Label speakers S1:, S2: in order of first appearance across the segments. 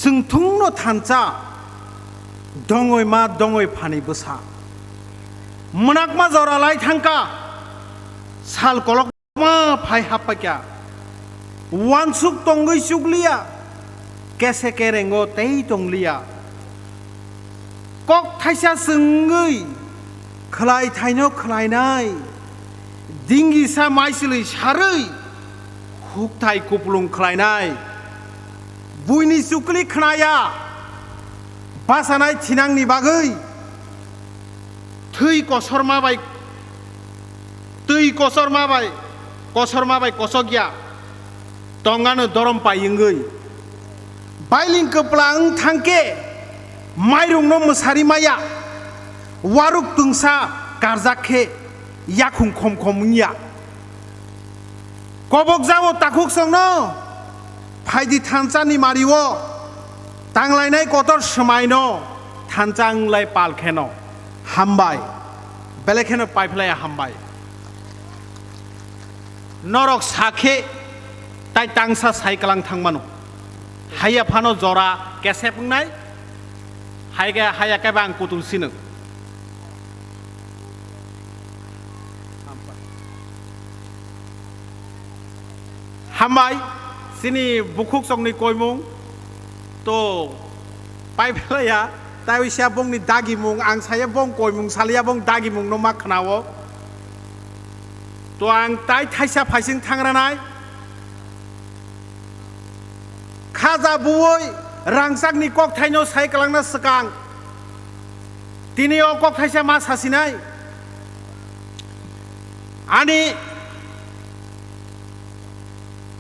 S1: sengthungno thancha dongoi ma dongoi phani bwsa mwnakma joralai thangka sal kolok ma phai hapakya wansuk tongoi sukliya kese kerengo tei tongliya kok thaisa sengoi khlai thaino khlainai dingi sa maisili sarei hukthai kuplung khlainai buini sukli khnaya basanai thinangni bagoi thei kosorma bai kosogya tongano dorom paingoi bailing keplang thangke mairung no musari maya waruk tungsa karjakhe yakhung khom khomnya kobok jawo takhuk songno phaidi thanchani mariwo tanglainai kotor smaino thanjanglai palkheno hambai belekheno paiphlai hambai norok sakhe tai tangsa saikalang thangmano haya phano jora kesepungnai haya ka bang kutul sino hambai sini bukhuk songni koimung to paiphlaya tai sia bongni dagimung ang saya bong koimung salia bong dagimung no makhnawo to ang tai thaisa phaising thangranai khaja buoi rangsakni kok thaino saikalangna sakang tini o kok thaisa ma sasinai ani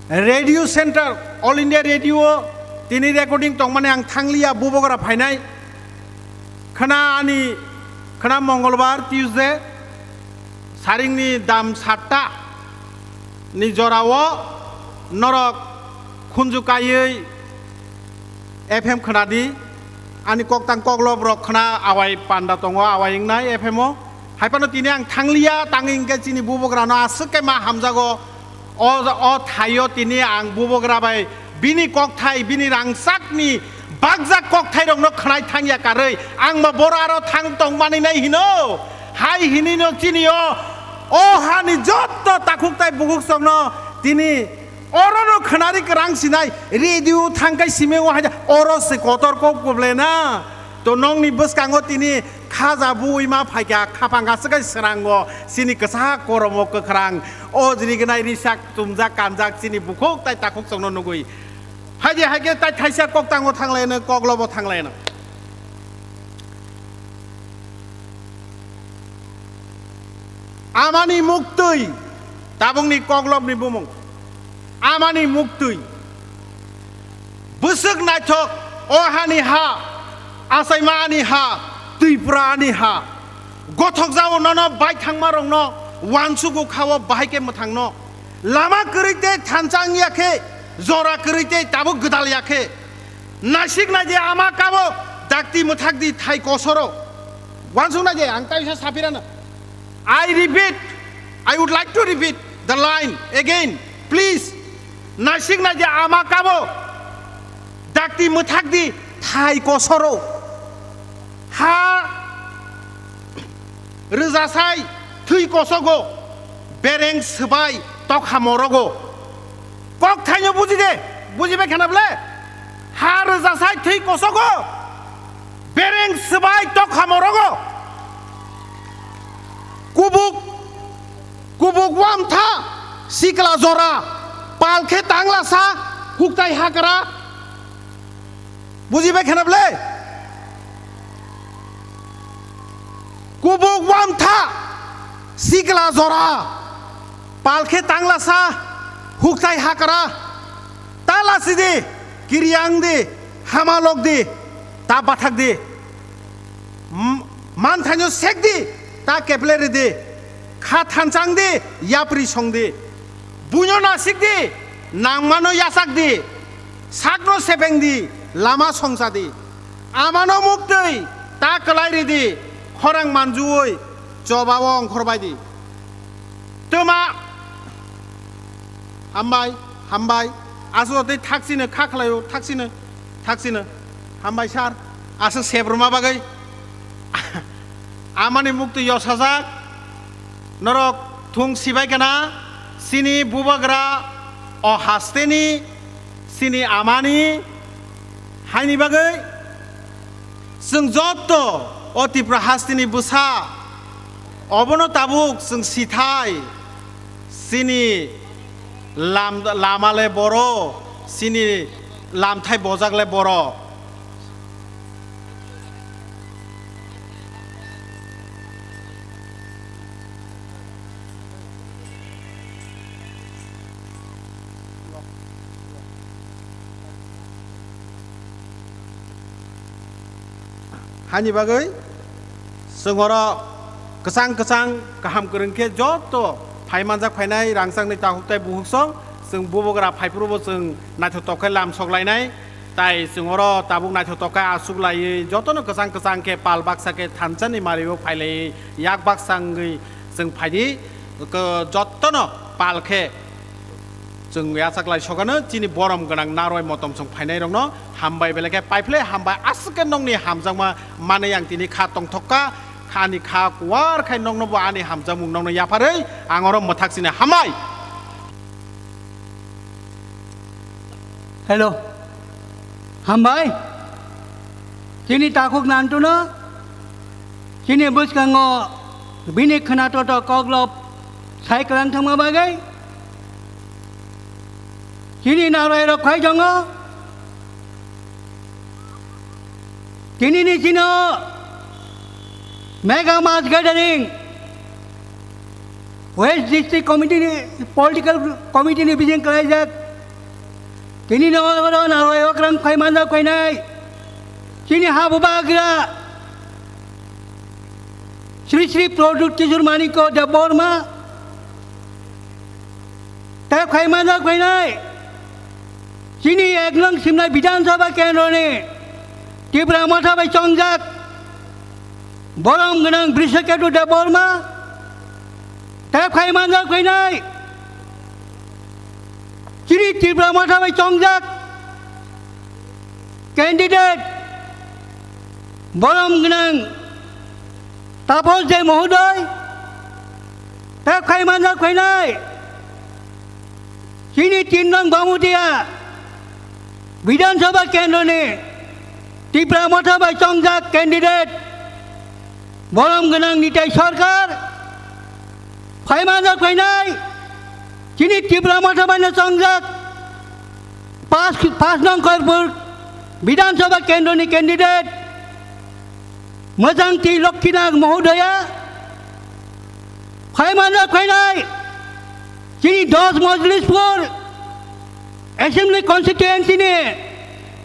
S1: radio center all india radio tini recording tongmane ang thanglia bubogara phainai khana mongolbar tuesday saringni dam 7ta ni jorawo norok khunjukayei fm khanadi ani koktang koklob rok khana awai panda tongo awai ingnai fm o haipano tini ang thanglia tangingke chini bubogra no asuk ma hamjago o thayo tini ang bubogra bai bini kokthai bini rangsakni bagjak kokthai rok no khnai thangya karei ang ma boraro thang tongmani nai hino hai hinino chini o hani jotto takhuktai buguk somno tini orono khnari krang sinai radio thangkai simeo haja orose kotor kop koblena to nongni buskango tini khaja buima phaikya khapanga sakai srango sini kasa koromo kkrang o jini gnai risak tumjak kanjak sini bukhuk tai takhuk songno nugui haje tai thaisa koktango thanglena koklobo thanglena amani muktui tabungni koglobni bumung amani muktui busuk naithok ohani ha asaimani ha tuiprani ha gothok jawo nono bai thangma rongno wansugu khawo bahaike muthangno lama krite thanchang yakhe jora krite tabu gdal yakhe nasik na je ama kabo dakti muthakdi thai kosoro wansung na je ang taisa sapirana I repeat, I would like to repeat the line again, please. Nasik na ja amakabo, dakti muthakdi thai kosoro, ha rizasai thui kosogo, bereng sebai tok hamorogo. Kok thaino bujibe khanable, ha rizasai thui kosogo, bereng sebai tok hamorogo. kubuk wam tha sikla jora palkhe tangla sa huktai hakara bujibe khanable kubuk wam tha sikla jora palkhe tangla sa huktai hakara tala sidi kiryang di hamalok di ta bathak di man thanyo sek di ta kepleri di kha thanchang di yapri song di bunyo nasik di nangmano yasak di sakno sepeng di lama songsa di amano muktei ta kalairi di khorang manjuoi jobawong khorbai di tuma hambai aso de taksine khaklayo taksine थाक्सिनो हामबाय सार आसो सेब्रमा बागै आमानि मुक्ति यसाजाक नरक थुं सिबाय केना सिनि बुबाग्रा अ हास्तेनि सिनि आमानि हायनि बागै जों जत्त अतिप्रा हास्तिनि बुसा अबनो ताबुक जों सिथाय सिनि लामाले बर' सिनि लामथाय बजागले बर' हानि बागै जोंहर गोसां गोसां गाहाम गोरोंखे जत्त फाइमानजाक फाइनाय रांसांनि ताहुकताय बुहुकसं जों बुबोग्रा फाइफ्रोबो जों नाथो तखाय लाम सगलायनाय ताय जोंहर ताबुक नाथो तखाय आसुगलायै जतनो गोसां गोसां के पाल बाक्साके थानसानि मारिबो फाइलाय याक बाक्सांगै जों फाइदि जत्तनो पालखे जों यासाकलाय सगानो चिनि बरम गोनां नारय मतम जों फाइनाय रंनो हामबाय बेलेके पाइफ्ले हामबाय आसके नंनि हामजांमा माने यां तिनि खा तंथक्का खानि खा कुवार खाय नंनो बो आनि हामजां मुं नंनो याफारै आंगर मथाक्सिने हामाय
S2: हेलो हामबाय चिनि ताकुक नानटुनो चिनि बुसकांगो बिनि खोनाटोट कग्लब साइक्लां थांमा बागै चिनि नाराय रखाय जंगो चिनि निचिनो मेगा मास गैदारिं west district committee political committee नि बिजिं कलायजाक चिनि नवरो नाराय अक्रं फाइमानजा फाइनाय चिनि हाबुबाग्रा श्री श्री प्रोडक्ट किशोर मानिको देबरमा ता फाइमानजा फाइनाय चिनि एकलं सिमना विधानसभा केन्द्रनि टिप्रा मथाबाय चंजाक बरम गोनां ब्रिसकेटु देबरमा ता फाइमानजा फाइनाय चिनि टिप्रा मथाबाय चंजाक कैंडिडेट बरम गोनां तापस दे महोदय ता फाइमानजा फाइनाय चिनि 3 नং बामुदिया विधानसभा केंद्र ने टिप्रा मथाबाय चंजाक कैंडिडेट बरम गोनां निताय सरकार फाइमानजा फाइनाय चिनि टिप्रा मथाबाय चंजाक 5 नং खरपुर विधानसभा केंद्र ने कैंडिडेट मोजांथि लक्ष्मीनाग महोदया फाइमानजा फाइनाय चिनि 10 मजलिसपुर एसेंब्ली कन्स्टिट्युएंसी ने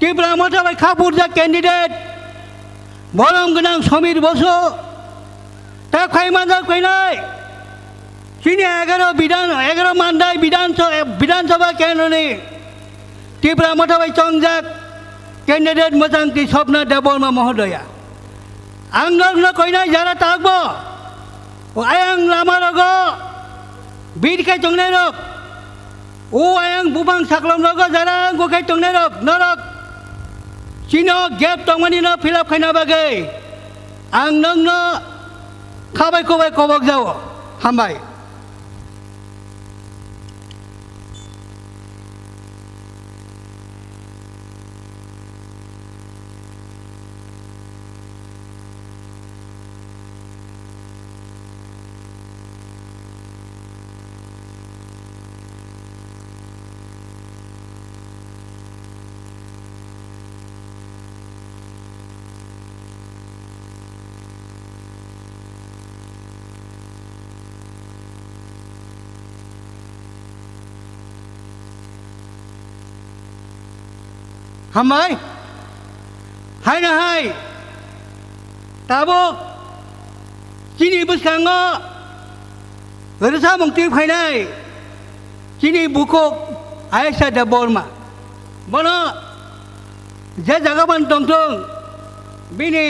S2: टिप्रा मथाबाय खापुरजा कैंडिडेट बरम गोनां समीर बसु ता फाइमानजा फाइनाय चिनि 11 मानदाय विधानसभा केंद्र ने टिप्रा मथाबाय चंजाक कैंडिडेट मोजांथि स्वप्न देबरमा महोदया आं नोंनो कइनाय जारा ताकबो आयां लामा रगो बीरखाय तंनाय रक ओ आयां बुबां साख्लम रगो जारा गोखाय तंनाय रक नरक चिनो गेप तंमानि न फिलाप खायना बागै आं नोंनो खाबाय खबाय कबक जाओ हामबाय हामबाय हाय ना हाय ताबुक चिनि बुसकांगो ओरसा मुक्ति फाइनाय चिनि बुकुक आयसा देबरमा बनो जे जागाबान दंथों बिनि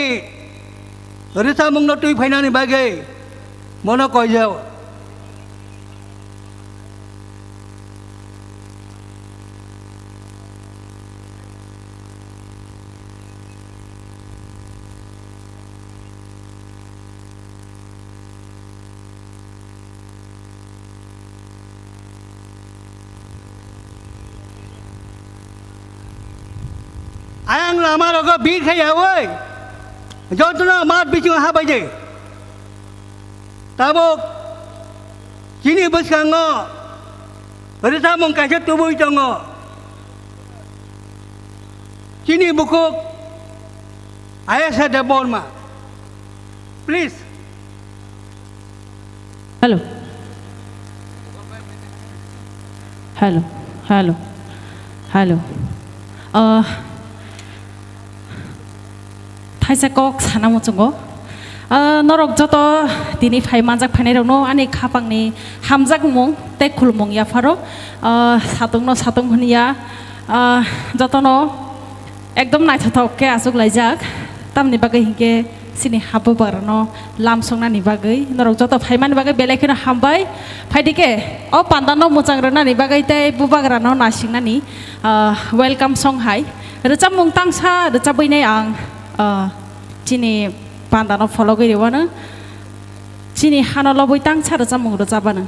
S2: ओरसा मुंनो तुइ फाइनानि बागै मनो कयजाव ayang lama rogo bir khaya oi jontona mat bichung habai je tabok kini beskango berita mong kaset tubuh tongo kini bukuk ayah sada borma please
S3: hello hello hello hello Thaisa kok sana mo chungo norok joto dini phai manjak phainai rok no ani khapang ni hamjak mung te khulmung ya pharo satung no satung hania joto no ekdom naithathok ke asuk laijak tamni bagai hingke sini habu barno lamsongna ni bagai norok joto phaimani bagai belekino hambai phaidike o pandano mujangrana ni bagai te bubagrano nasingna ni welcome song hai recap mung tangsa recap bainai ang chini pandano follow giri wana chini hano loboi tangsa recap mung recapana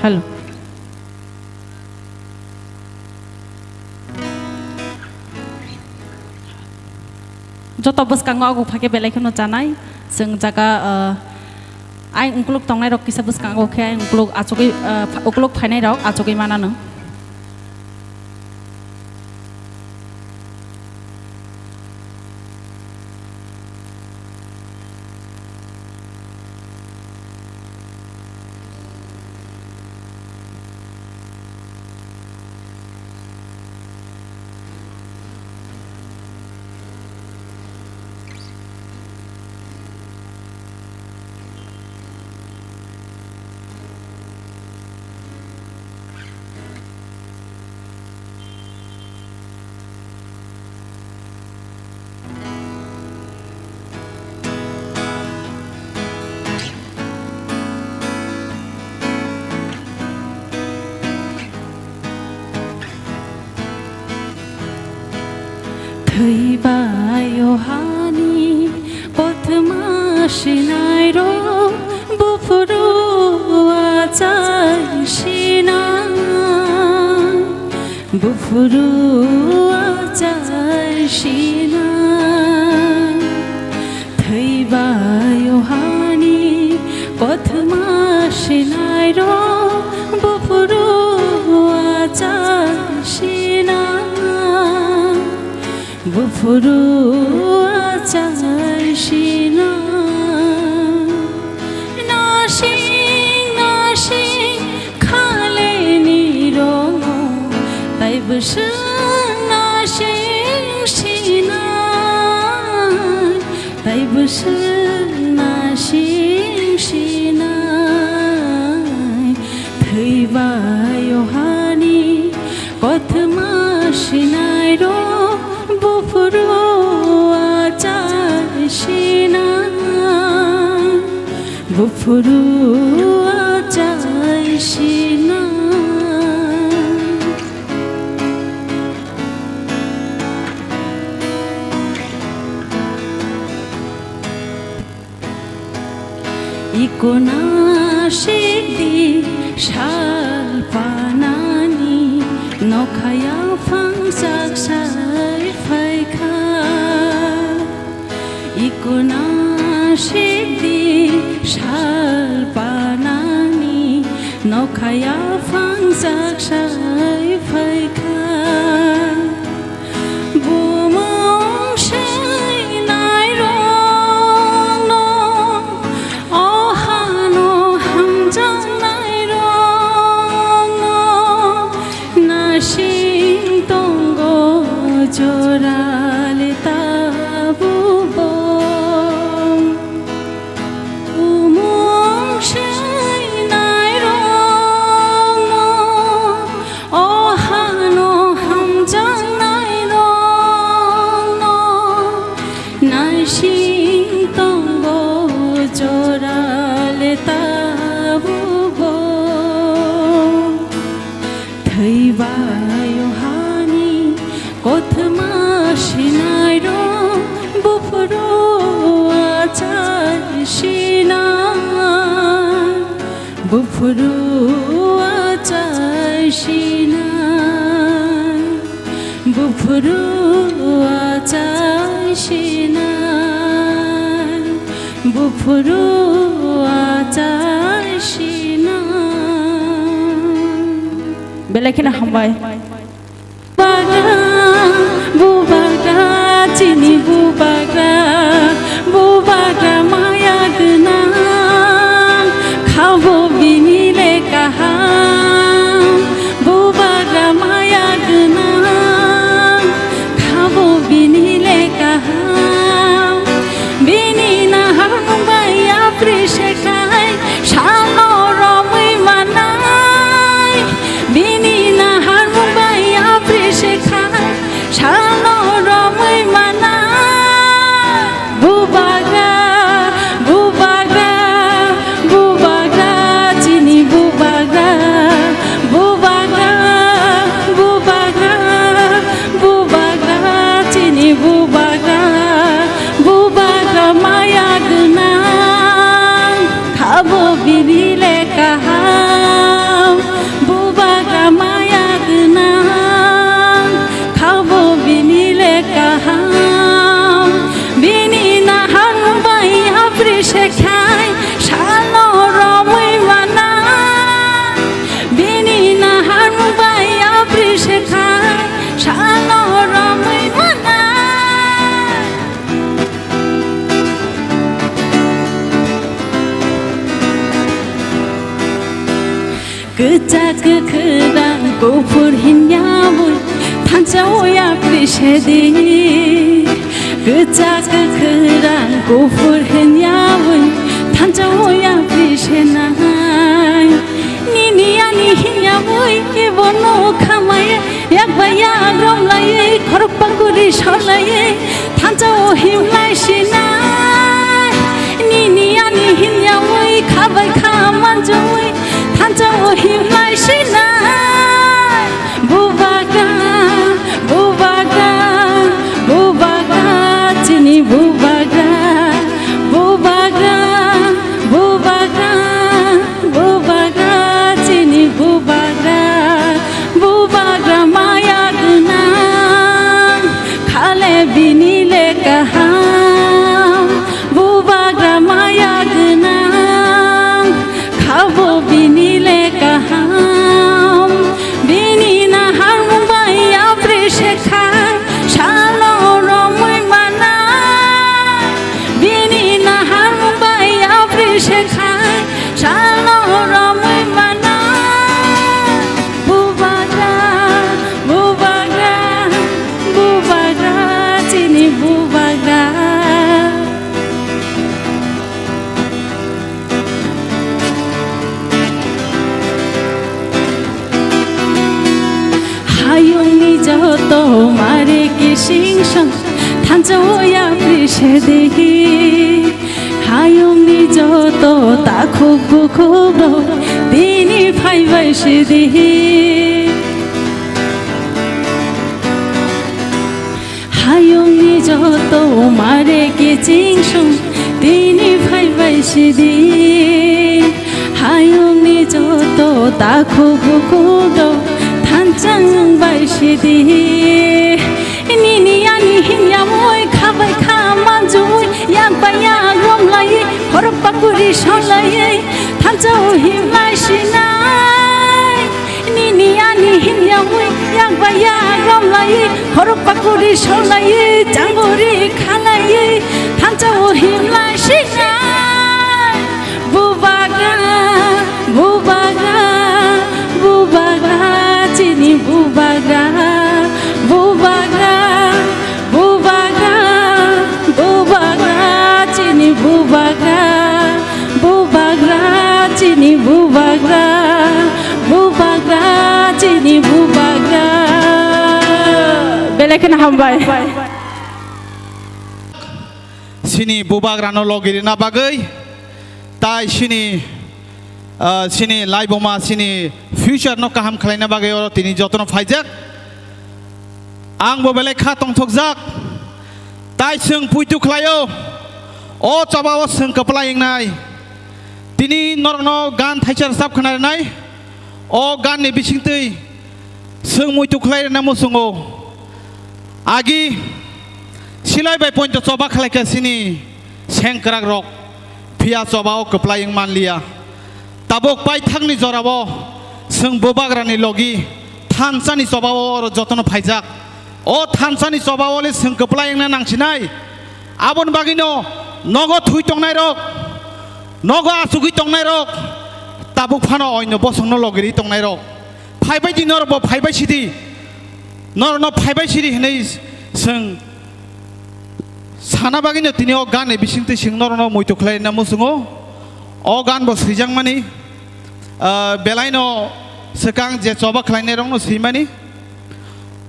S3: hello joto boskango agu phake belai khono janai जों jaga ai ungkluk tongnai rok kisa boskango khe ai ungkluk achogi ukluk phainai rok achogi manano Thaibayo hani pothma shinai ro bufuru achai shina bufuru achai shina Thaibayo hani pothma shinai ro bufuru achai shina Bufuru achai shina Nashing khale ni rongo Tai busu nashing shina Tai busu nashing shina Thaibayo hani kothma shinai ro Bufuru achai shina Bufuru achai shina Ikona shidi shal panani Nokhaya phangsak sai phaika Ikona shidi shal panani Nokhaya phangsak sai phaika Bumong shai nai rong no Ohano hamjang nai rong no Nashing tongo jorale tabu bom Umong shai nai rong no Ohano hamjang nai rong no Nashing tongo jorale tabu bom Thaibayo hani kothma bufuru acaysinai bufuru acaysinai bufuru acaysinai belakina hambai bagra bubagra chini bubagra bubagra maya genang khabo binile kaham bubagra maya genang khabo binile kaham binina harmbai aprishe kai shalo romai manai binina harmbai aprishe kai shalo romai manai bubagra bubagra bubagra chini bubagra bubagra bubagra bubagra chini bubagra bubagra maya genang khabo binile kaham bubagra maya genang khabo binile kaham binina harmbai aprishe khai shalo romai manai binina harmbai aprishe khai shalo romai manai Kecak kekerang kufur hinyabui Tanjau ya prishedi Kecak kekerang kufur hinyabui Tanjau ya prishenai Nini ani hinyabui Ibono kamaye Yakbaya romlaye Korok paguri sholaye Tanjau himlai shinai Nini ani hinyabui Kabai kamanjui Tanjau himlai shinai Bubagra bubagra bubagra chini bubagra bubagra bubagra bubagra chini bubagra bubagra maya genang khale binile kaham bubagra maya genang khabo binile kaham binina harmbai aprishe khai shalo romai manai binina harmbai aprishe khai shalo romai manai bubagra bubagra bubagra chini bubagra hayungni joto mare kisingson tanjau ya prishedi hayungni joto takhuk bukhuk dini phaibai sidi hayungni joto mare kisingson dini phaibai sidi hayungni joto takhuk bukhuk Tanjang bai sidi Nini ani hinyamoi Khabai kamanjui Yakbaya romlaye Korok paguri sholaye Tanjau himlai shinai Nini ani hinyamoi Yakbaya romlaye Korok paguri sholaye Jangguri khalaye Tanjau himlai shinai Bubagra bubagra bubagra chini bubagra bubagra bubagra bubagra chini bubagra bubagra chini bubagra bubagra chini bubagra belakina hambai
S1: sini bubagra no logiri na bagai tai sini laiboma sini future no kaham khlaina bagai oro tini jotono phaijak angbo belai kha tongthokjak tai sung puitu khlayo o chabao sung kapla ingnai
S4: tini norno gan thaichar sap khana nai o gan ni bisingtei sung mui tuklai na musungo agi silai bai point choba khalai ka sini sengkrak rok phia choba o keplaying manlia tabok pai thangni jorabo sung bobagrani logi thansani choba o jotono phaijak o thansani choba ole sung keplaying na nangsinai abon bagino nogo thui tongnai rok nogo asugui tongnai rok tabuk phano oino bosongno logiri tongnai rok phaibai di norbo phaibai sidi norno phaibai sidi hinai sung sana bagino tini o gane bisingte sing norno moito khlai na musungo o gan bo srijang mani belaino sekang je choba khlainai rong no simani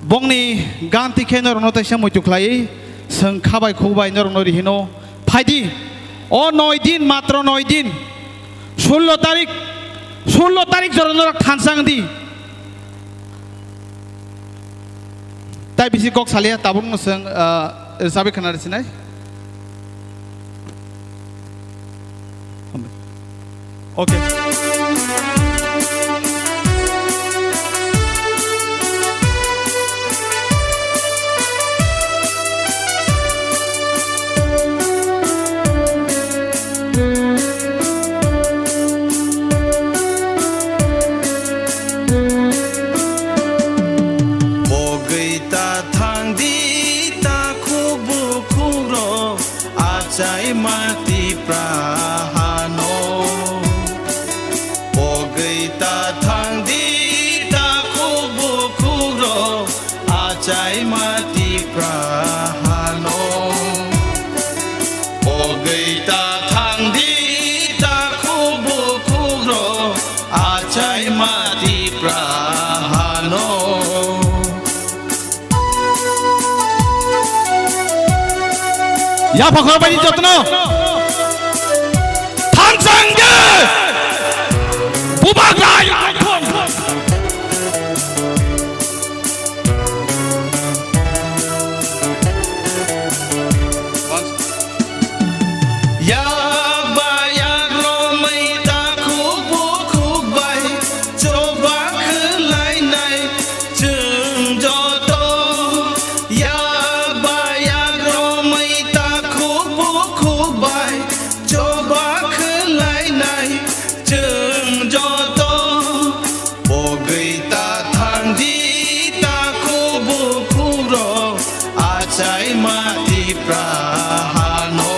S4: bongni gan tikhe norno taisa moito khlai sung khabai khobai norno rihino phaidi o 9 din matro 9 din 16 tarik jorno thansang di tai bisi kok salia tabung no sung sabi khana sinai okay
S5: mati prahano ogai ta thang di ta kubu kuro achai mati prahano ogai ta thang di ta kubu kuro achai mati prahano
S4: ya pakhor bani jotno thansangge bubagrai
S5: ya bayar romai ta khubu khubai coba khlai nai chung jo to ya bayar romai ta khubu khubai coba khlai nai chung jo to ogai ta thang di ta khubu khuro achai mati prahano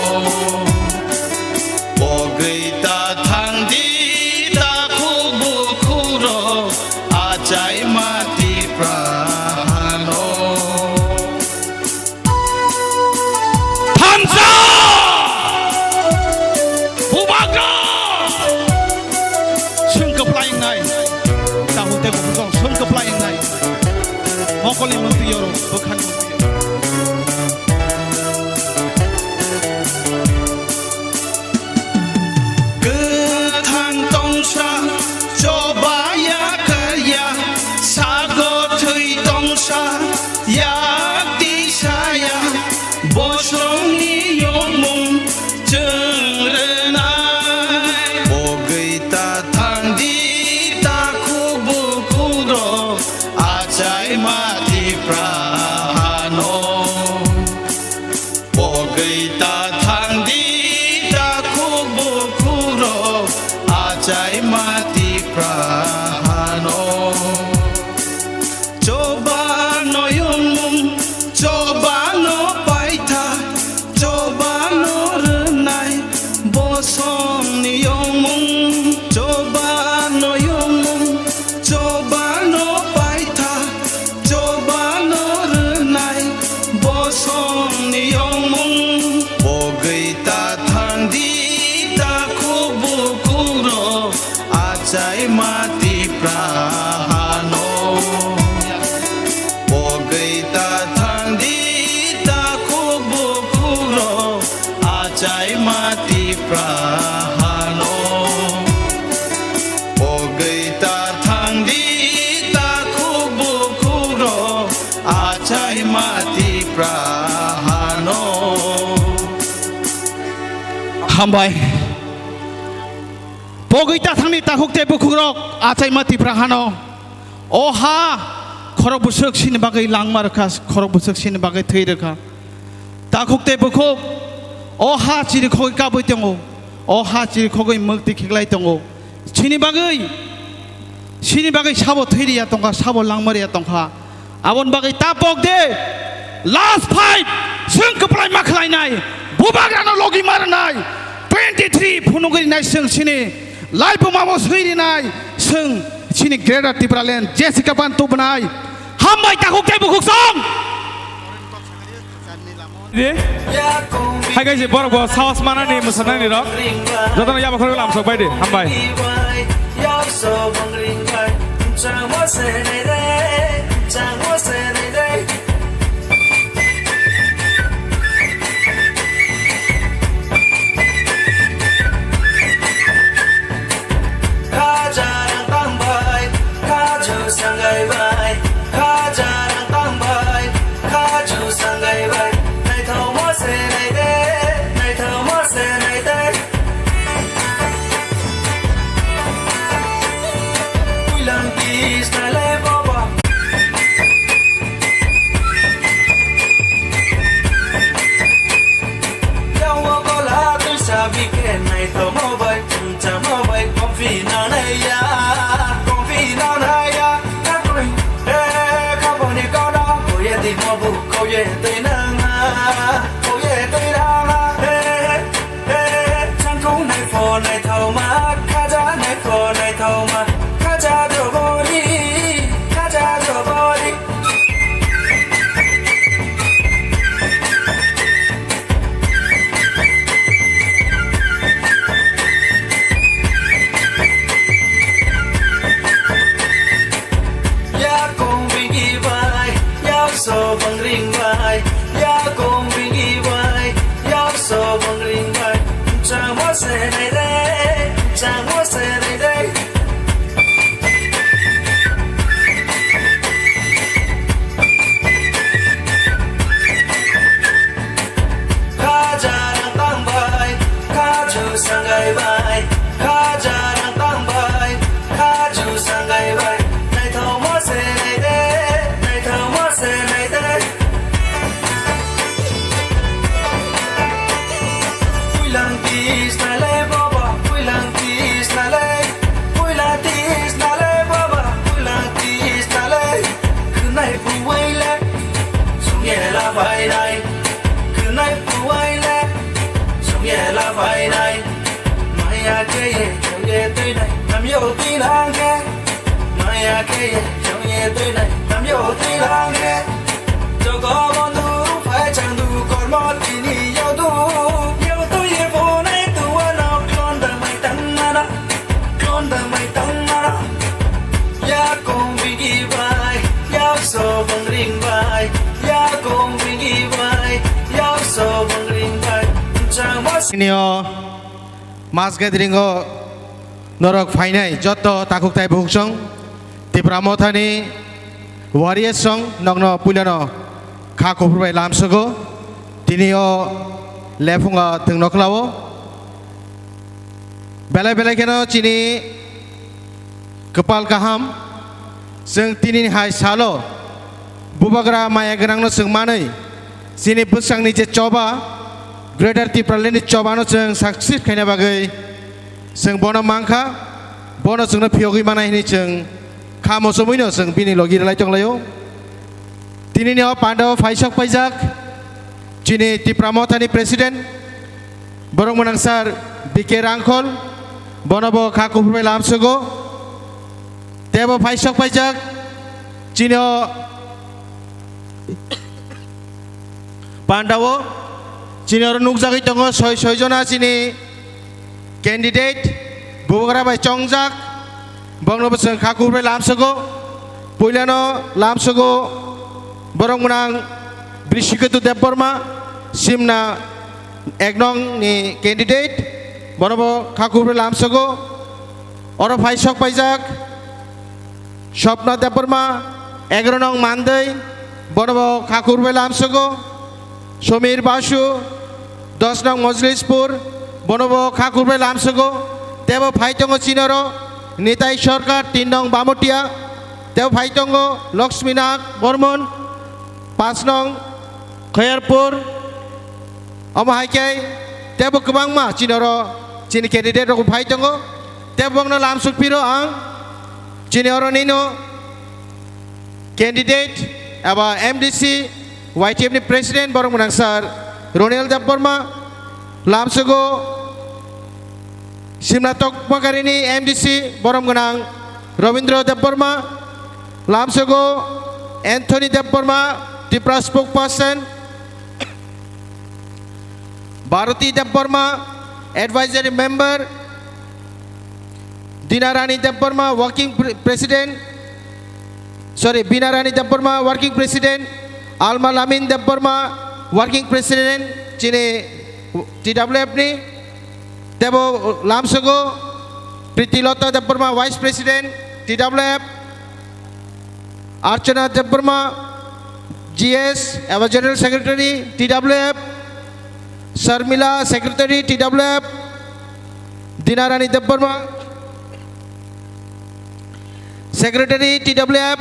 S5: ogai ta thang di ta khubu khuro achai mati prahano
S4: thansa bubagra sung keplaying nai tahun te bukong sung keplaying nai mokoli mungti yoro bukhan mungti
S5: thang tong sa coba ya kaya sago thui tong sa ya ti saya bosong ni yong mong chung renai ogai ta thang di ta khubu khuro achai mati prahano ogai ta thang di ta khubu khuro achai mati prahano coba no yong coba no paitha coba no renai bosong ni yong coba no yong coba no paitha coba no renai bosong ni yong ogai ta thang di ta khubu khuro achai mati prahano ogai ta thang di ta khubu khuro achai mati prahano ogai ta thang di ta khubu khuro achai mati prahano
S4: hambai Pogita thangni takuk te bukurok achai mati prahano. Oha khorok busuk sini bagai langmar kas khorok busuk sini bagai thei rekha. Takuk te bukuk oha chiri khoi kaboi tongo. Oha chiri khoi mukti khiklai tongo. Sini bagai sabo thei ya tongka sabo langmar ya tongka. Abon bagai tapok de last fight sung keplai maklai nai bubagrano logi marnai 23 phunugri nai sung sini live mamo sui nai sung sini Greater Tripura Land Jessica Bantu banai hambai takuk te bukuk song
S6: Hai guys, borok bo sawas mana nih musanai nih rok. Jodoh ya bakal langsung bay deh, hambai.
S1: Nio mas gatheringo norok fainai joto takuk tai bukuk song Tripura mothani warrior song nongno pulano kha khopur bai lamsago tinio lefunga thungno khlawo belai belai keno chini kepal kaham seng tini hai salo bubagra maya ganangno seng manai sini busangni je coba Greater Tripura Land cobano seng success khaina bagai seng bono mangkha bono sengna phiogi manai ni seng khamo somoino seng bini logi lai chong layo tini ne Pandawa Faisok Paijak chini Tripura mothani president borong manangsar BK Rangkhol bono bo kha khopur lamsogo tebo Faisok Paijak chini Pandawa chini orang nukjagi tongo soi jona chini candidate bubagra bai chongjak bongno beseng khakur bai lamsago puilano lamsago borong menang Brishiketu Deborma simna eknong ni candidate bonobo khakur bai lamsago oro Faisok Paijak Shopna Deborma 11 nong Mandai bonobo khakur bai lamsago Somir Basu 10 nong Mojlispur bonobo khakur bai lamsago
S7: tebo phaitongo chinoro Nitai Sarkar 3 nong Bamotia tebo phaitongo Laxminak Bormon 5 nong Khairpur omo haikai tebo kebangma chinoro chini candidate rok phaitongo tebo bangno lamsuk piro ang chini oro nino candidate aba MDC YTF ni president borong menangsar Ronel Deborma lamsugo Simnatok Makarini MDC borong menang Robindro Deborma lamsugo Anthony Deborma Tipra spokesperson Bharati Deborma advisory member Dinarani Deborma working president Binarani Deborma working president Alma Lamin Deborma working president Cine TWF ni Tebo Lamsugo Pritilota Deborma vice president TWF Archana Deborma GS our general secretary TWF Sharmila secretary TWF Dinarani Deborma secretary TWF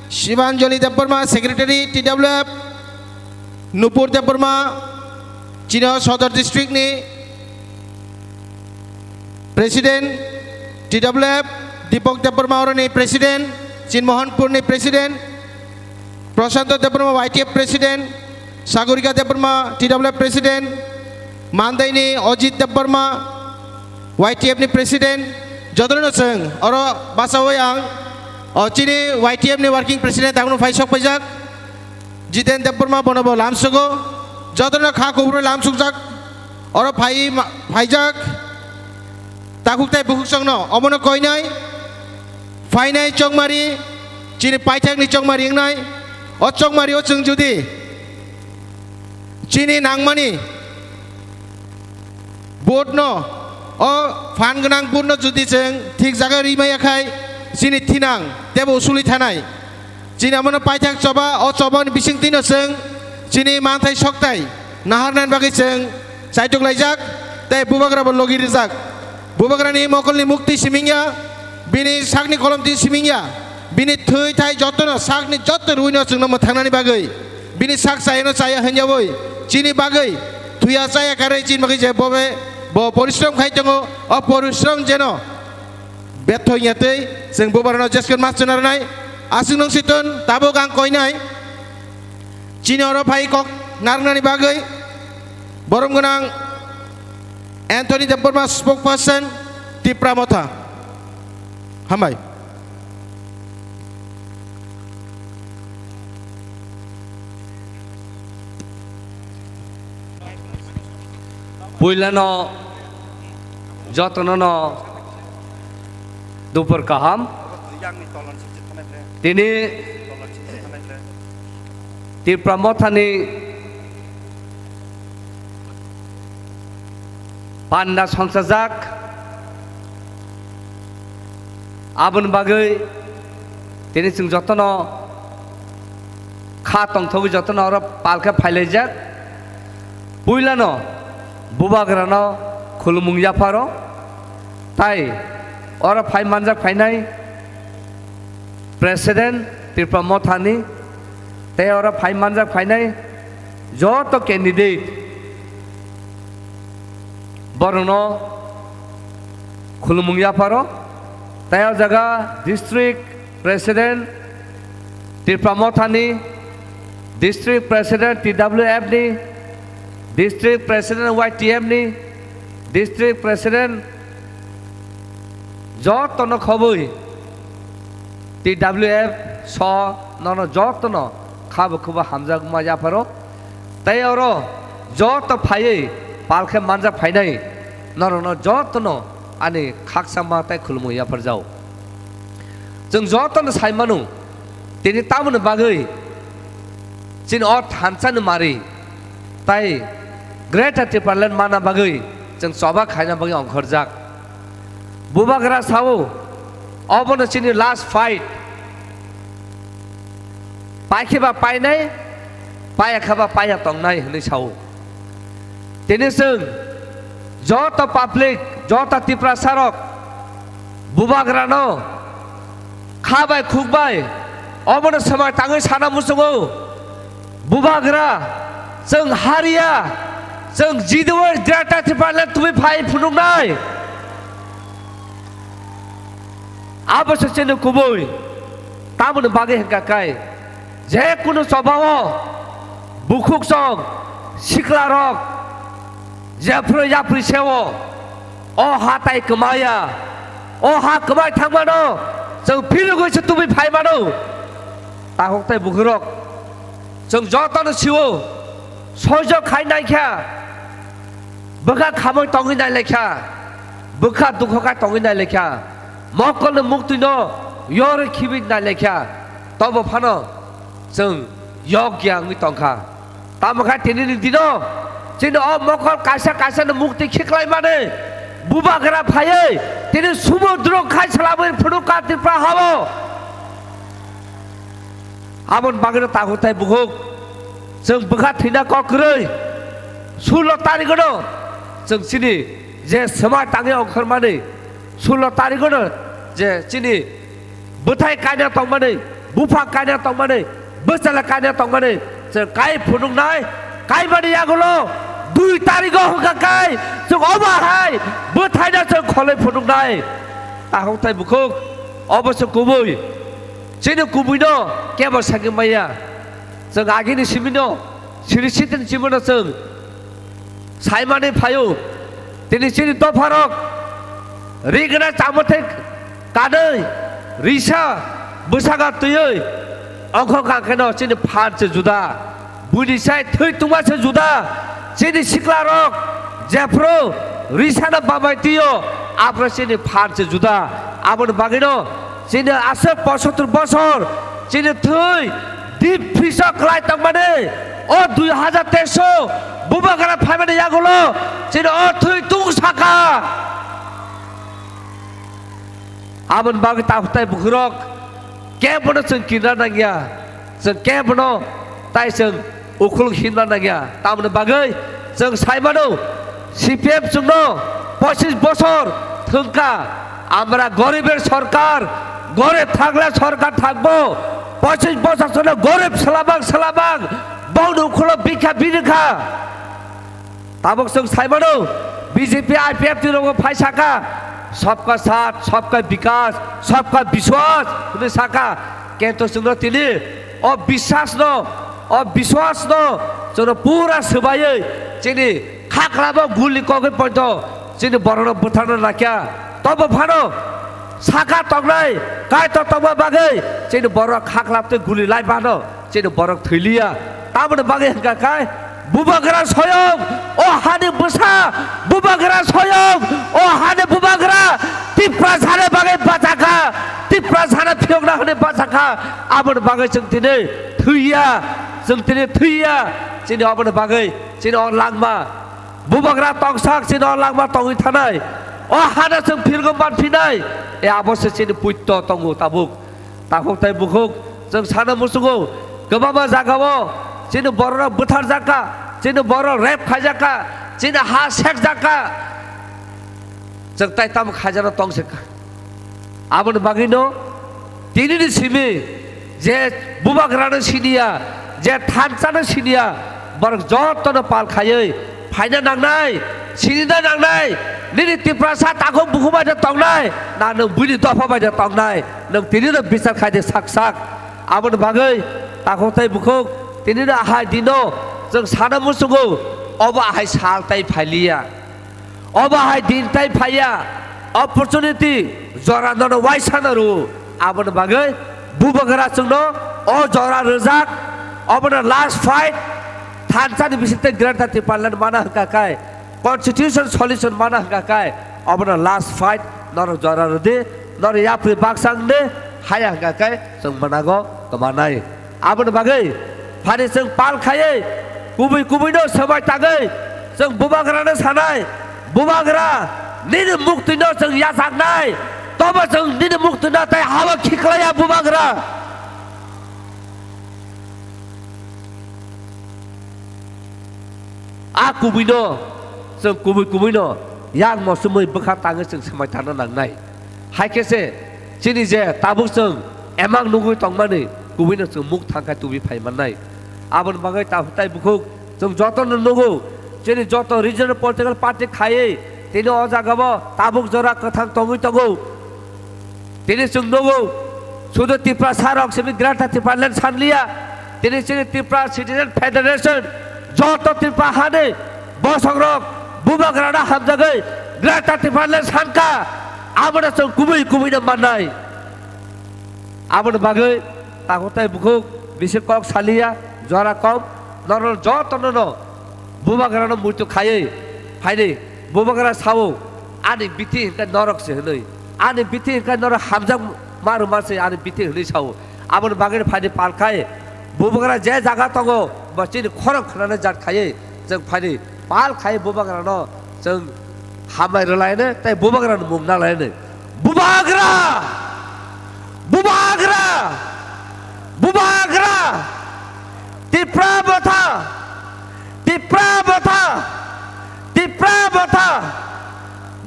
S7: Shivanjali Deborma secretary TWF Nupur Deborma Chino Sodar district ni president TWF Deepak Deborma orang ni president Chin Mohanpur ni president Prasanto Deborma YTF president Sagurika Deborma TWF president Mandai ni Ojit Deborma YTF ni president Jodrono Seng oro basawayang Chini YTF ni working president Agno Faisok Pajak Jiten Deborma Bonobo Lamsugo Jodrono Kha Kubro Lamsukjak oro Faijak Takuk Tai Bukuk Songno Omono Koinai Fainai Chongmari Chini Paitak ni Chongmari Ngai O Chongmari O Chung Judi Chini Nangmani Bodno O Fan Ganang Bodno Judi Chung Thik Jaga Rimaya Khai Chini Thinang Tebo Usuli Thanai Chini Amono Paitak Choba O Choba ni Bising Tino Chung Chini Manthai Soktai Naharnan Bagi Chung Saituk Laijak Tai Bubagra Logi Rizak Bubagra ni Mokol ni Mukti Simingya Bini Sakni Kolom Tin Simingya Bini Thui Thai Jotono Sakni Jotor Ruino Chung Nomo Thangnani Bagai Bini Sak Sayano Saya Hanjawoi Chini Bagai Thuya Saya Karai Chin Bagi Jai Bobe Bo Porishram Khaitongo O Porishram Jeno Betho Nyate Seng Bubarano Jaskon Mas Chunarnai Asing Nong Situn Tabo Gang Koinai Chini Oro Phai Kok Narnani Bagai Borong Gunang Anthony Deborma spokesperson Tipra Motha Hambai
S8: Puilano Jotonono Dupur Kaham Tini Tipra Motha ni Panda Songsajak Abun Bagai Tini Sung Jotono Kha Tongthogi Jotono Oro Palka Phailajak Puilano Bubagrano Khulumung Yaparo Tai Oro Phai Manjak Phainai President Tipra Motha ni Tai Oro Phai Manjak Phainai Joto candidate Borono Khulumung Yaparo Tayo Jaga District President Tipra Motha ni District President TWF ni District President YTF ni District President Jotono Khoboi TWF So Nono Jotono Khaba Khuba Hamza Guma Yaparo Tayo Ro Joto Phai Palke Manjak Phainai Norono Jotono Ani Khaksama Tai Khulumung Yapar Jau Jung Jotono Saimanu Tini Tamun Bagai Chin Ot Hansan Mari Tai Greater Tiparland Mana Bagai Jung Soba Khaina Bagai Ongkhorjak Bubagra Sao Obono Chini last fight Paikhiba Painai Paya Khaba Paya Tongnai Hni Sao Tini Sung যত public যত টিপ্রাসারক বুবাগ্রানো খাবাই খুকবাই অবন সময় তাঙै সানা मुसुङो बुबाग्रा जों हारिया जों जिदुवे देरता टिपाले तुमि phi फुनुंनाय आबस सेनु कुबुय तामन बागे हेंकाकाय जे कुनु सभाव बुखुक सं सिख्लारक जेफ्रो याफ्रि सेवो अ हाताय कमाया अ हा कमाय थांमानो जों फिलुगैसो तुमि फाइमानो ताहकताय बुखुरक जों जतन सिवो सह्य खायनायख्या बखा खामै तंगिनाय लेख्या बखा दुखका तंगिनाय लेख्या मकल मुक्तिनो यर खिबिनाय लेख्या तब फानो जों यज्ञांनि तंखा तामखा तिनि दिनो जिनो अ मकल कासा कासानो मुक्ति खिख्लाय माने बुबाग्रा फायै तिनि समुद्र खायसलाबै फुनुका तिप्रा हाबो आबन बागनो ताहुताय बुहुक जों बखा थैना कक्रै 16 तारिखनो जों सिनि जे समाज ताङै ओंखारमानै 16 तारिखनो जे सिनि बोथाय कायना तंमानै बुफा कायना तंमानै बोसला कायना तंमानै जों काय फुनुंनाय काय बादि आगलो 2 तारिखआव हगाकाय जों अबाहाय बोथायना जों खलै फुनुंनाय ताहुताय बुहुक अबश्य गुबै जिनो गुबैनो केबो सागिमाया जों आगिनि सिमिनो सिरिसितिन सिमिनो जों साइमाने फायो दिनै सिनि दफारक रिगना चामथे कानै रिसा बोसागा तुयै अंख काकेनो सिनि फानसे जुदा बुनिसाय थै तुमासे जुदा सिनि सिख्लारक जेफ्रो रिसाना बाबाय तियो आप्र सिनि फानसे जुदा आबन बागिनो सिनि आसे 75 बছর सिनि थै दीप फिसा खलाय तंमाने ओ 2023 बुबाग्रा फाइमाने यागलो सिनि ओ थै तुं साका आबन बागै ताहुताय बुखुरक केबनो जों किना नागिया जों केबनो ताय जों उखुल हिनना नागिया तामनो बागै जों साइमानो सिपिएम जोंनो 25 বছর थंका আমরা গরিবের সরকার গরিব থাকলে সরকার থাকবো 25 বছর ধরে গরিব সালাবাং বউনো খুলো বিখা বিরখা তাবক जों साइमानो बीजेपी आईपीएफ दिनों फाइसाका सबका साथ सबका विकास सबका विश्वास हुने साका केंतो जोंनो तिनि अ विश्वास न जोंनो पूरा सबायै जिनि खाख्लाबो गुलि कगे पयत जिनि बरन बुथारनो लाखिया तब फानो साका तंनाय काय त तब बागै जिनि बर खाख्लाबते गुलि लाई बानो जिनि बरक थैलिया तामनो बागै हंका काय बुबाग्रा स्वयं ओ हानि बुसा बुबाग्रा स्वयं ओ हानि बुबाग्रा तिप्रा सारे बागै बाचाखा तिप्रा सारे फियंना होने बाचाखा आबन बागै जों दिनै थैया जिनि आबन बागै जिनि अन लांमा बुबाग्रा तंसाक जिनि अन लांमा तंगै थानाय ओ हाना जों फिरगम बानफिनाय ए आबसे जिनि पुत्त तंगु ताबुक ताखौताय बुखुक जों साना मुसुगौ गोबाबा जागावो जिनि बरना बुथार जाका जिनि बर रेप खाजाका जिनि हा सेक जाका जों ताइताम खाजाना तंसेका आबन बागिनो तिनिनि सिमि जे बुबाग्रानो सिनिया जे थानसानो सिनिया बर जतनो पाल खायै फाइना नांनाय सिनिना नांनाय निनि तिप्रासा ताखौ बुखुबायदो तंनाय ना नों बुनि दफाबायदो तंनाय नों तिनिनो बिसार खायदो साक आबन बागै ताखौताय बुखुक तिनिनो आहाय दिनो जों साना मुसुगौ अब आहाय सालताय फाइलिया अब आहाय दिनताय फाइया अपरचुनिटी जराननो वाइसानरु आबन बागै बुबाग्रा जोंनो अ जरा रजाक अबन लास्ट फाइट थानसानि बिसिते ग्रेटा तिपालन माना हकाकाय कन्स्टिट्यूशन सल्यूशन माना हकाकाय अबन लास्ट फाइट नर जरा रदे नर याफ्रि बाक्सांदे हाया हकाकाय जों मनागो कमानाय आबन बागै फारि जों पाल खायै गुबैनो समाय तागै जों बुबाग्रानो सानाय बुबाग्रा निनि मुक्तिनो जों यासांनाय तब जों निनि मुक्तिनो ताय हावा खिख्लाया बुबाग्रा आ गुबैनो जों गुबैनो yang mosumui bekha tangi जों समाय थानो नांनाय हायकेसे जोंनि जे ताबुक जों एमां नुगै तंमानि गुबैनो जों मुख थांखाय तुबि फायमाननाय आबन बागै ताफताय बुखौ जों जतन नुगौ जोंनि जत रिजनल पलिटिकल पार्टी खायै तिनि अजागाबो ताबुक जरा कथां तंगै तंगौ तिनि जों नुगौ सुदु त्रिपुरा सारक सेमि ग्रान्टा त्रिपुरा लेन्ड सानलिया तिनि जोंनि त्रिपुरा सिटिजेन फेडारेशन जत त्रिपुरा हाने बसंरक बुबाग्राना हामजागै ग्रान्टा त्रिपुरा लेन्ड सानका आबोना जों गुबै माननाय आबोना बागै तागताय बुखौ बिसोर कक सालिया जरा कम नर जतन न बुबाग्राना मृत्यु खायै फायदे बुबाग्रा सावो आनि बिथि हिंका नरकसे हनै आनि बिथि हिंका नरक हामजाग मारु मासे आनि बिथि हनै सावो आबोना बागै फायदे पालखाय बुबाग्रा जे जागा तंगो बसिनि खरक खनानै जात खायै जों फायदे पाल खायै बुबाग्रानो जों हामाय रलायनो ताय बुबाग्रानो मुंना लायनो बुबाग्रा बुबाग्रा बुबाग्रा त्रिपुरा बथा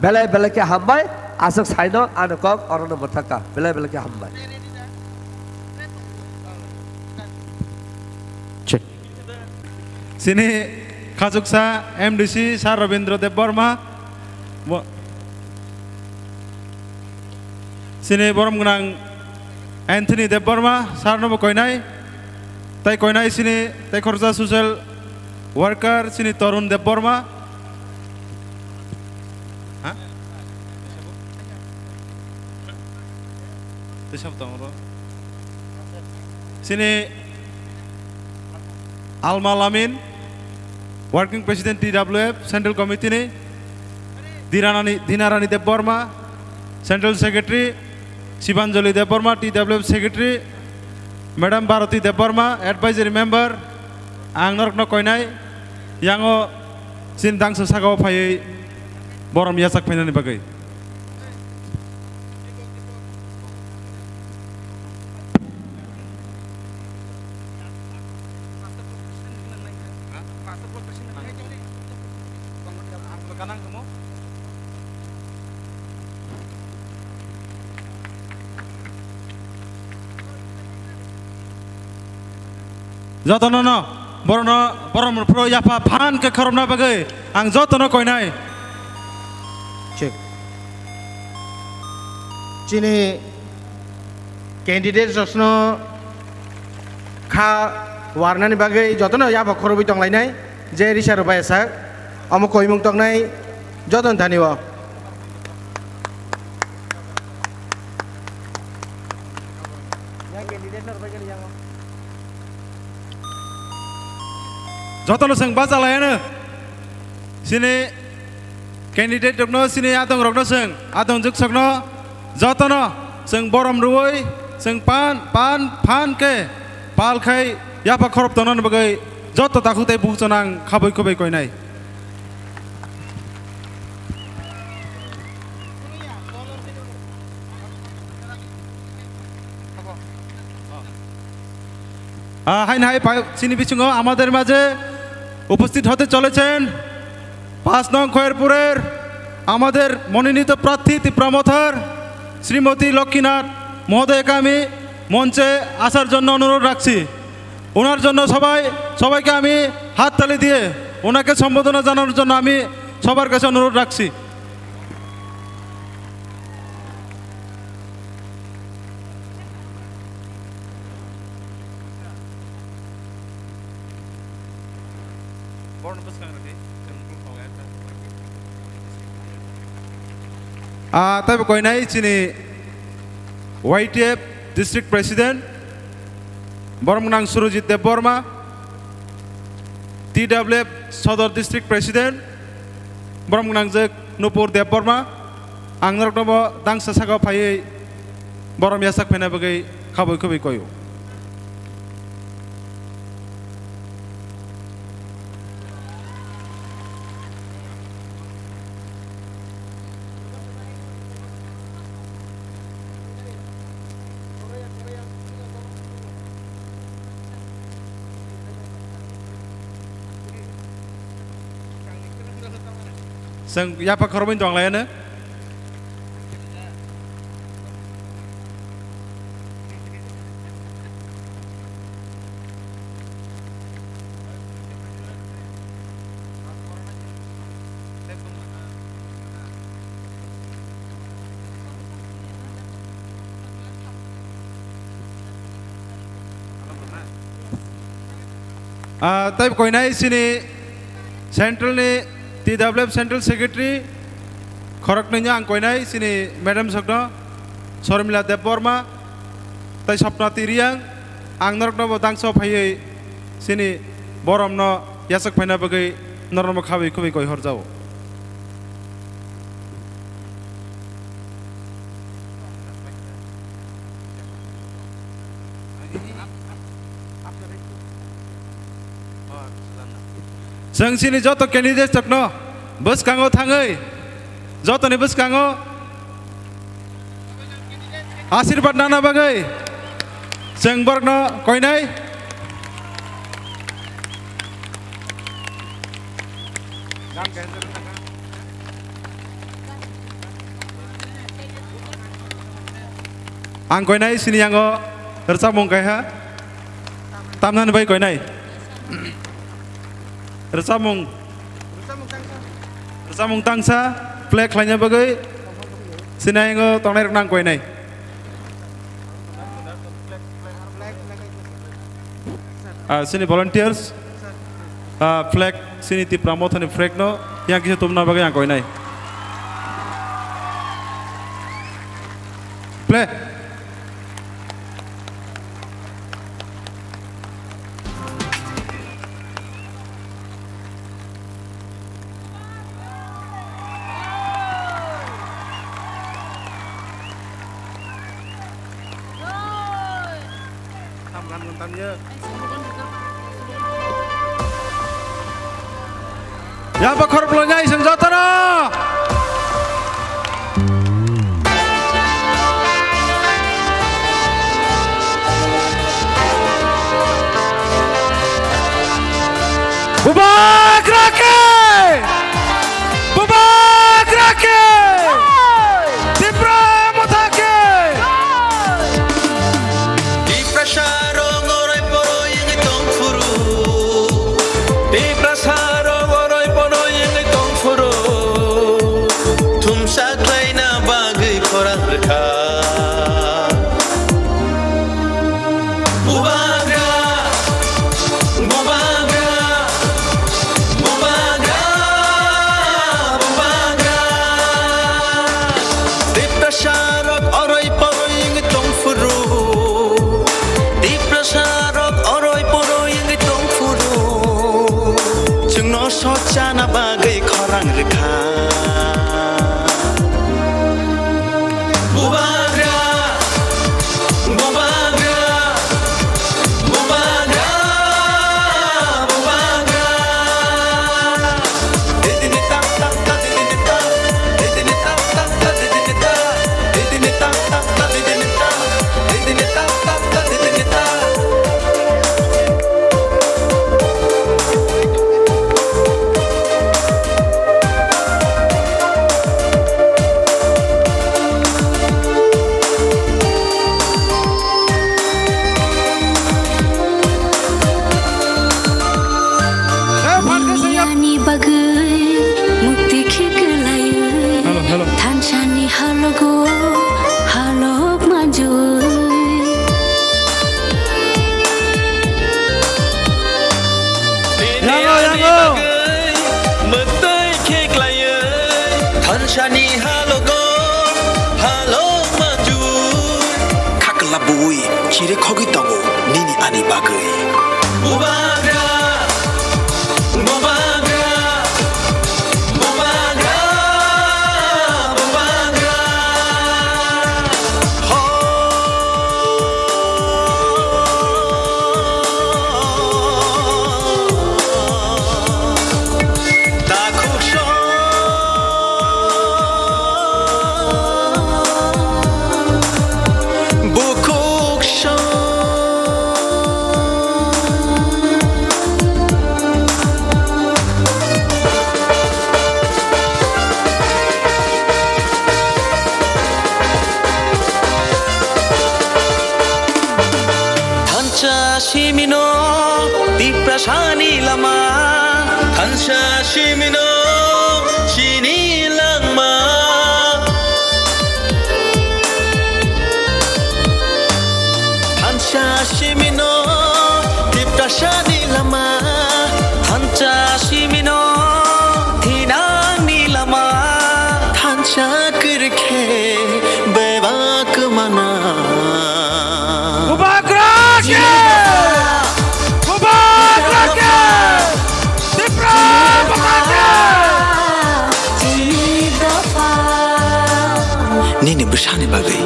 S8: बेले के हामबाय आसक साइनो आनो कक अरन बथाका बेले के हामबाय
S6: Sini Kazuksa MDC Sar Rabindra Dev Burma Sini Borom Gunang Anthony Dev Burma Sar Nobo Koinai Tai Koinai sini Tai Korza Social Worker sini Torun Dev Burma Sini Alma Lamin Working President TWF Central Committee ni Dinarani Dev Burma Central Secretary Sibanjali Dev Burma TWF Secretary Madam Bharati Dev Burma Advisory Member Ang Norkno Koinai Yango Sin Dang Sasagaw Payai Borom Yasak Penani Bagay Jotono no borom pro yapa phan ke khoromna bagai ang jotono koinai
S7: check chini candidate josno kha warnani bagai jotono yapa khorobi tonglainai je risaro baisa amo koimung tongnai joton dhaniwa
S6: Jotono sang baca layana sini candidate rokno sini atong rokno sang atong juk sakno jotono sang borom ruoi sang pan ke pal khai yapa khorop tonon bagai joto takhute buchonang khabai khabai koinai হাই চিনি বিচুঙ্গ আমাদের মাঝে উপস্থিত হতে চলেছেন 5 নং খয়েরপুরের আমাদের মনোনীত প্রার্থী ত্রিপুরামথার শ্রীমতী লক্ষ্মীনাথ মহোদয়কে আমি মঞ্চে আসার জন্য অনুরোধ রাখছি ওনার জন্য সবাইকে আমি হাততালি দিয়ে ওনাকে সম্বোধনা জানানোর জন্য আমি সবার কাছে অনুরোধ রাখছি Tapi koinai sini YTF District President Boromnang Surujit Dev Burma TWF Sodor District President Boromnang Jek Nupur Dev Burma Angnar Nobo Dang Sasagaw Payai Borom Yasak Pena Bagai Kaboy Kaboy Koyo जों याफा खरबैन दंलायानो तब कोई नहीं सिनी central ने TWF central secretary खरक नहीं आं कोई नहीं सिनी मैडम सकना शर्मिला देवबर्मा तय सपना तिरियां आं नरक न बदांग सो फायै सिनी बरम न यासक फायना बगै नरम खाबै खुबै कोई हर जाओ जों सिनि जत कैंडिडेट सकनो बस कांगो थाङै जतनि बस कांगो आशीर्वाद नाना बागै जों बरगनो कोइनाय आं कोइनाय सिनि आङो रसा मुंगायहा तामनान बै कोइनाय Resamung tangsa flag lainnya bagai sini yang tonai renang kau ini. Sini volunteers flag sini ti promote ni flag no yang kisah tumna bagai yang kau ini. Play. Ya bakar belanja iseng jatara. Bubak Rake, Bubak Rake, Dipra Motake.
S5: Dipra Sharo ngorai poro yang itong furu. Dipra Sharo ngorai poro yang itong furu. Tumsa klaina bagai korang reka. Socana bagai korang reka. Bubagra, bubagra, bubagra, bubagra. Didini tak tak tak didini tak, didini tak tak tak didini tak, didini tak tak tak didini tak, didini tak tak tak didini tak. Shani halogo halo maju kaklabui kire khogi tango nini ani bagai bubagra bubagra bubagra bubagra ho takusho shani lama Hansha shimino shini langma Hansha shimino tipta shani lama Hansha shimino thinang lama Hansha kirkhe bebak mana Nini bersani bagai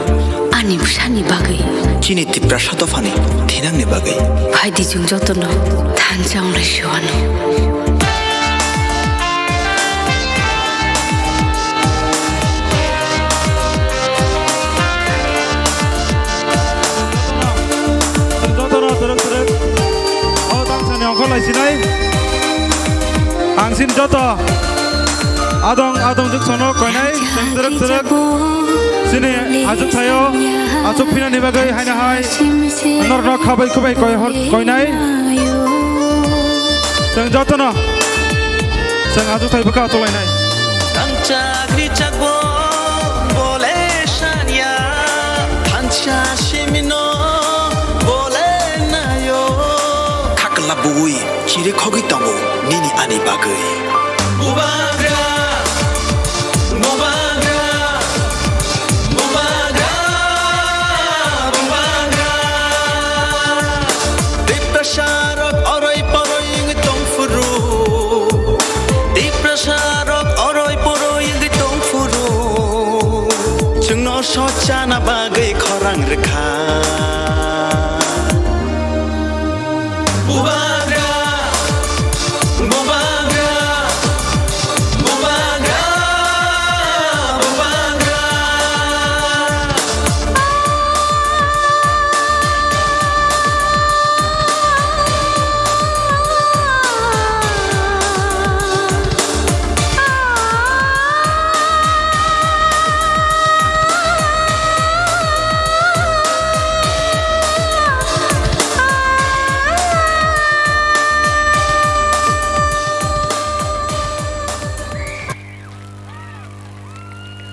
S9: Ani bersani bagai
S5: Cini tipra satu fani Tinang ni bagai
S9: Hai di jung jotono Tanjang le shuano
S6: Jotono teruk Oh tangsani ongkol lai sinai Angsin joto Adong juk sono koinai teruk Sini ajuk sayo Ajuk pina ni bagai hai na hai Nor khabai kubai koinai Seng jotono Seng ajuk sayo baka atolai nai
S5: Tancak dicak bo Boleh shania Hansha shimino Boleh nayo Kakla bui Ciri kogi tango Nini ani bagai Bubagra Diprasarok oroi poroi ing tongfuru Diprasarok oroi poroi ing tongfuru Jengno sojana bagai korang rekha Bubagra Bubagra Bubagra Bubagra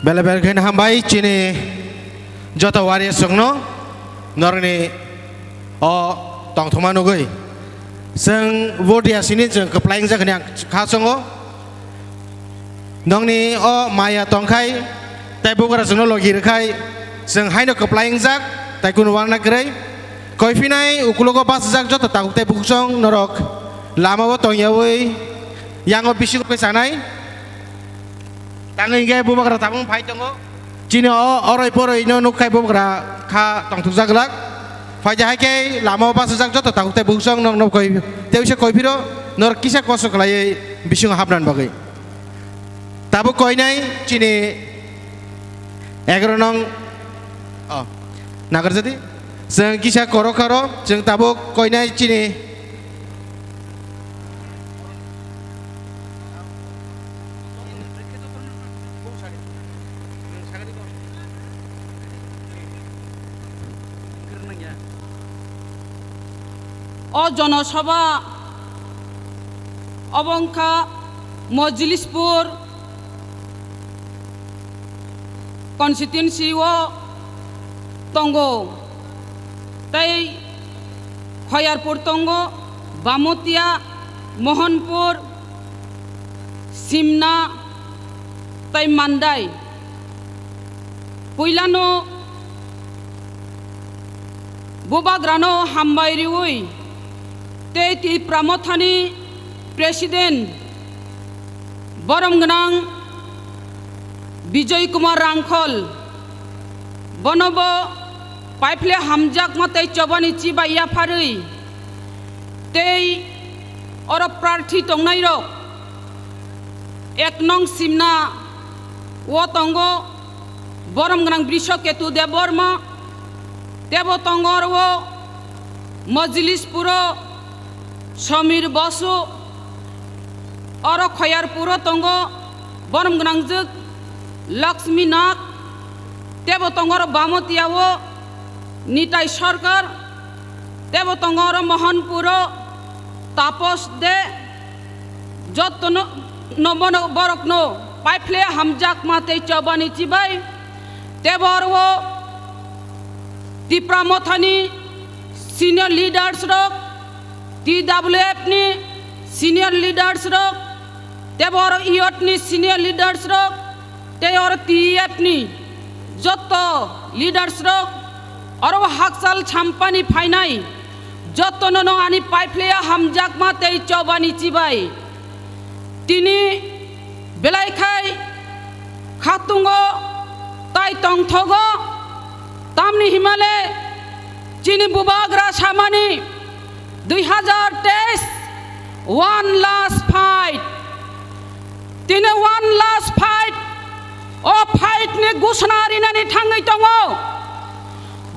S7: Bela-bela kena hambai cini jota waria songno norni o tong thoma nugui seng vodia sini jeng keplaing jak yang khasongo nongni o maya tongkai tai bukara songno logi rekai seng haino keplaing jak tai kun warna grei koi finai ukulogo pas jak jota takuk tai buksong norok lama wo tong yawi yang o bisik pe sanai Tangan gaya bubakra tabung pai tongo, cina oroi poroi no nukai bubakra ka tong tu zaglak, fajar hai lama pas zag jatuh takut teh buksong nong koi, teh usah koi piro, nor kisah kosong kelai bisung hapran bagai. Tabu koi nai cini, agar nong, nagar jadi, seng kisah koro, seng tabu koi nai cini.
S10: O জনসভা অবংখা Majlishpur constituency ও তঙ্গো তাই খয়ারপুর তঙ্গো বামতিয়া মোহনপুর সিমনা তাই মান্দাই পইলানো বুবাগ্রানো হামবাইরিউই तेती प्रमथानी president बरमगनां Vijay Kumar रांखल बनब पाइफले हामजाक मते चबानी चिबाइया फारै तै और प्रार्थी तंगनाय रक एक नंग सिमना वो तंगो बरमगनां बृषकेतु देवबर्मा देव तंगर वो मजलिसपुरो समीर बसु और खयारपुर तंगो बरमगनांजक लक्ष्मी नाथ तेब तंगर बामतियावो निताई सरकार तेब तंगर मोहनपुर তাপস দে যতন নবন বরকনো পাইফ্লে হামজাক মাতে চবানি চিবাই তেবরও তিপ্রা মথানি সিনিয়র লিডার্স রক TWF ni senior leaders rok tebor iot ni senior leaders rok teor TF ni joto leaders rok oro haksal champani phainai joto no ani paifleya hamjak ma tei chobani chibai tini belai khai khatungo tai tongthogo tamni himale chini bubagra samani 2023 one last fight tine one last fight o fight ni gusna rinani thangai tongo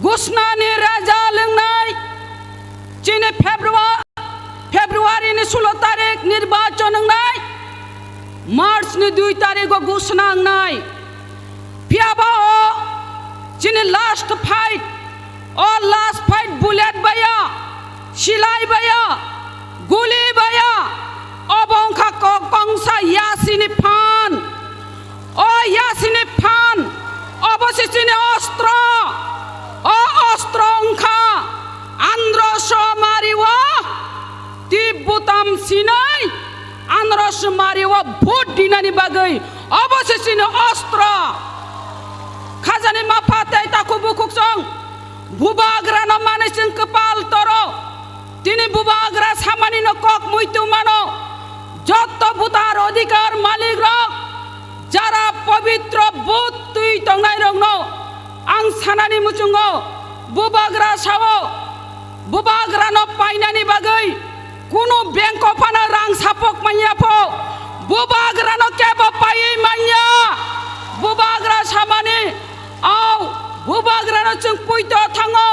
S10: gusna ni raja lengnai chine february ni 16 tarik nirbachon ngai march ni 2 tarik go gusna ngai piaba o chine last fight bullet baya silai baya guli baya obongkha kongsa yasini phan obosisini ostro ongkha andro somariwa tibutam sinai andro somariwa bhut dinani bagai obosisini ostro khajani mapate takubukuk bubagra no mane sing kepal toro tini bubagra samani no kok muitu mano joto butar odhikar malik rok jara pavitro but tui tongnai rok no ang sanani muchungo bubagra sawo bubagra no painani bagai kuno bank opana rang sapok manya po bubagra no kebo pai manya bubagra samani au bubagra no chung puito thango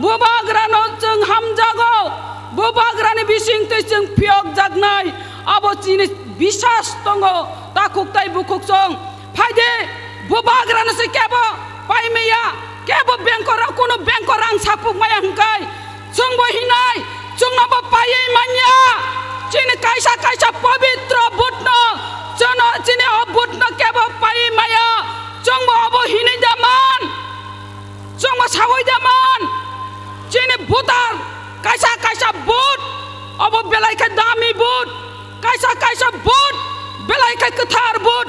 S10: bubagra no chung hamjago bubagra ni bising te chung phiok jagnai abo chini bisas tongo takuk tai bukuk song phaide bubagra no se kebo pai meya kebo bengkora kuno bengkorang sapuk maya hangkai chung bo hinai chung no pai manya chini kaisa pavitra butno chono chini obutno kebo pai maya chung bo abo hinai jaman chung bo sawai jaman chini butar kaisa but abo belai ka dami but kaisa but belai ka kathar but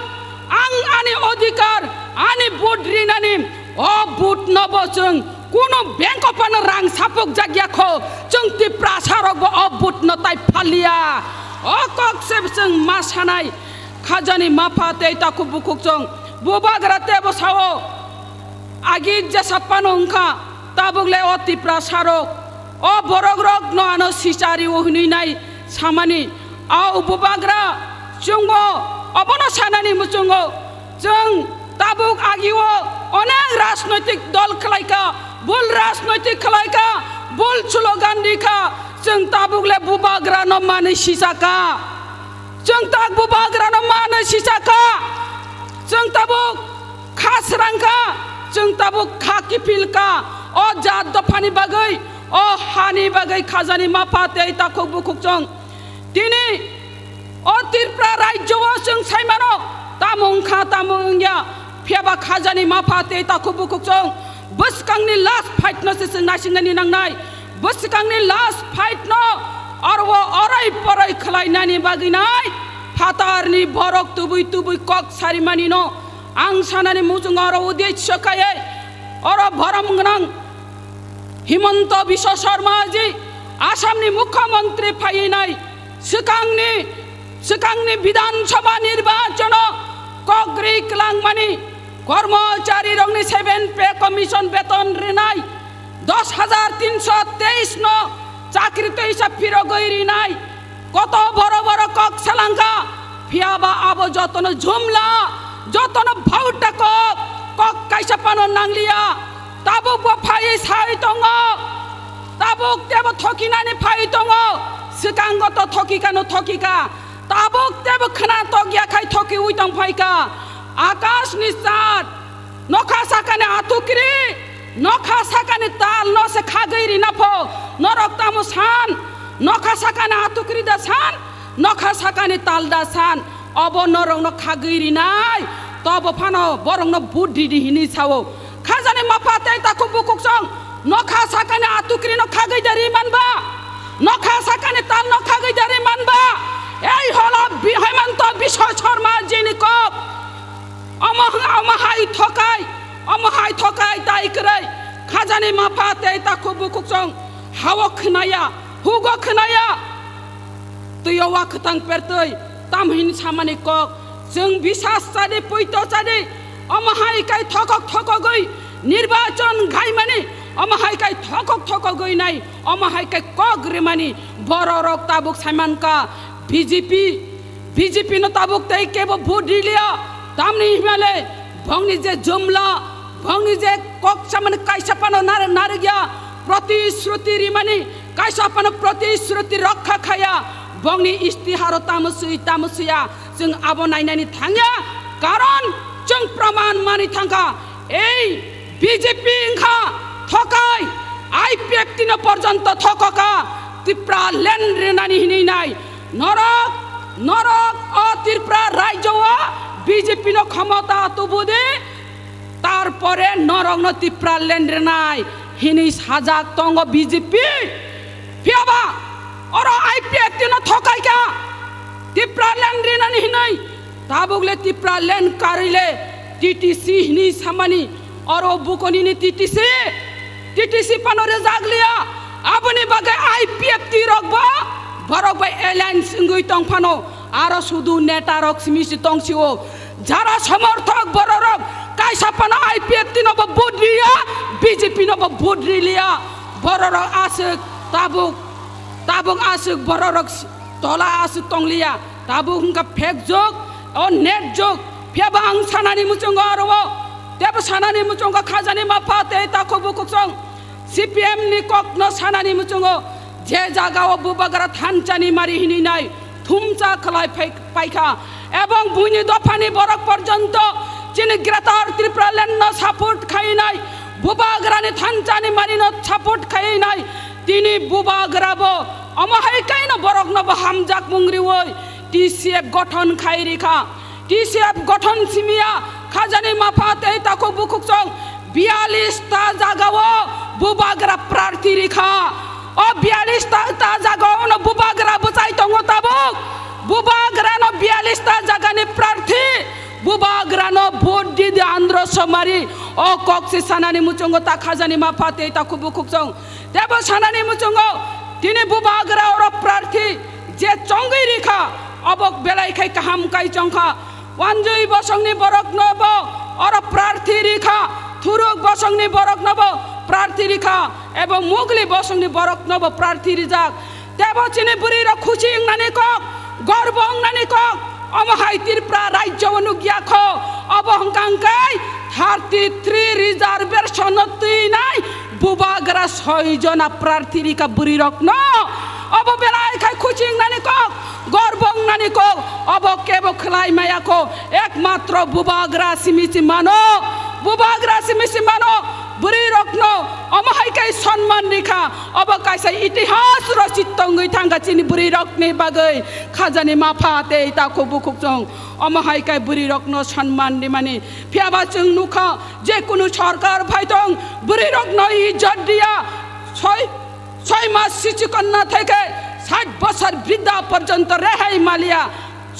S10: ang ani odhikar ani but rinani o but nobo chung kuno bank opan rang sapok jagya kho chung ti prasarok bo o but no tai phalia o kok se chung masanai khajani mapate ta kubukuk chung bubagra te bo sawo agi jasapano ongkha tabukle o ti prasarok o borogrok no ano sisari o hunui nai samani au bubagra chungbo obono sanani muchungo chung tabuk agiwo onek rajnoitik dol khlaika bul rajnoitik khlaika bul slogan dikha chung tabukle bubagra no mane sisaka chung tak bubagra no mane sisaka chung tabuk khasrangka chung tabuk khakipilka o jat dofani bagai o hani bagai khajani mapate takuk bukuk chung tini o tirpra rajyo chung saimano tamungya phiaba khajani mapate takuk bukuk chung buskangni last fight no se nasingani nangnai buskangni last fight no arwo orai parai khlainani baginai phatarni borok tubui kok sarimani no ang sanani mujung aro uddesho kaye oro bharam gnang Himanta Biswa Sharma ji Asamni Mukhyamantri phainai sikangni Bidhan Sabha nirbachano kogri klangmani कर्मचारी रंगनी 7 पे commission बेतन रिनाई 10,323 no चाकरी तो हिसाब फिरो गई रिनाई कत बड़ बड़ कक सलांगा फियाबा अब जतन झुमला जतन भाउटा कक कैसा पानो नांगलिया ताबुक बो फाई साई तंगो ताबुक तेबो थकिनानि फाई तंगो सिकांग तो थकिका नो थकिका ताबुक तेबो खना तगिया खाई थकि उइतंग फाइका आकाश निसार नखा साकाने आतुक्री नखा साकाने ताल न से खागैरी नफो नरक तामु सान nokha sakane atukri dasan nokha sakane tal dasan obo norong no khagiri nai tobo phano borong no buddhi di hini sawo khajani mapate ta ku bukuk song nokha sakane atukri no khagai dari manba nokha sakane tal no khagai dari manba ei holo Hemanto Biswa Sharma jini kop amahai thokai tai krai khajani mapate ta ku bukuk song hawa khnaya hugo khnaya tuyo wa khtang pertoi tamhin samani kok जों বিশ্বাস চাদি পৈতো চাদি অমহাই কাই থকক গই নির্বাচন গাই মানে অমহাই কাই থকক গই নাই অমহাই কাই কগরে মানে বড় rock তাবুক সাইমানকা BJP ন তাবুক তাই কেব ভোট দিলিয়া তামনি হিমালে ভংনি যে জমলা ভংনি যে কক সামনে কাইসাপানো নারগিয়া প্রতিশ্রুতি রিমানি কাইসাপানো প্রতিশ্রুতি রক্ষা খায়া bongni istiharo tamusuya जों abo nainani thangya karon जों praman mani thangka ei BJP ingkha thokai IPF tino porjonto thokaka Tripura land renani hini nai norok o Tripura rajyoa BJP no khamata tubude tarpore norok no Tripura land renai hini sajak tongo BJP piaba और IPF तीनों थोकाई क्या Tripura land Raina नहीं नहीं ताबुगले Tripura land कारिले TTC नहीं समानी और वो बुकोनी नहीं TTC पनोरे जाग लिया अब नहीं बागे IPF तीरोग बा बरोग बा airline सिंगुई तोंग पनो आरो सुदु नेटा रोग सिमिसी तोंग सिवो जरा समर्थक बरोग कैसा पनो IPF तीनों बा बोध लिया BJP नो बा बोध लिया बरोग आसक tabung asuk bororok tola asuk tonglia tabung hingga fake joke o net joke piaba ang sanani muchongo arwo tebo sanani muchongo khajani mapate ta khobu kuksong CPM ni kok no sanani muchongo je jaga o bubagara thanchani mari hini nai thumcha khlai paikha ebong buini dofani borok porjonto chini greater Tripura land no support khai nai bubagrani thanchani mari no support khai nai tini bubagrabo amahai kaina borok no hamjak mungri woi TCF গঠন খাই রেখা TCF গঠন সিমিয়া খাজানি মাফাতে তাকো বুকুক চং 42 টা জাগাও বুবাগরা প্রার্থী রেখা ও 42 টা জাগাও ন বুবাগরা বচাই তং তাবুক বুবাগরা ন 42 টা জাগানি প্রার্থী বুবাগরা ন ভোট দি আন্ধ্র সমারি ও কক্সি সানানি মুচঙ্গ তা খাজানি মাফাতে তাকো বুকুক চং দেব সানানি মুচঙ্গ তিনি বুবাগরা ওর প্রার্থী যে চঙ্গই রেখা অবক বেলাই খাই কাহাম কাই চংখা ওয়ানজই বসংনি বরক নব ওর প্রার্থী রেখা থুরুক বসংনি বরক নব প্রার্থী রেখা এবং মুগলি বসংনি বরক নব প্রার্থী রিজাক দেব চিনি বুড়ির খুশি নানি কক গর্ব নানি কক অমহাই Tripura রাজ্য অনুজ্ঞা খ অবহংকাঙ্কাই 33 রিজার্ভেশন তুই নাই বুবাগরা 6 জনা প্রার্থী রিকা বুড়ি রকন অব বেলাই খাই খুশি নানি কক গর্ব নানি কক অব কেব খলাই মায়া কো একমাত্র বুবাগরা সিমিসি মানো বুড়ি রকন অমহাই কাই সম্মান রেখা অব কাইসা ইতিহাস রচিত তঙ্গই থাঙ্গা চিনি বুড়ি রকনে বাগৈ খাজানি মাফাতে তাকো বুকুক চং অমহাই কাই বুড়ি রকন সম্মান দিমানি ফিয়াবা চং নুখা যে কোনো সরকার ফাইতং বুড়ি রকন ইজ্জত দিয়া 6 মাস শিশু কন্যা থেকে 60 বছর বৃদ্ধা পর্যন্ত রেহাই মালিয়া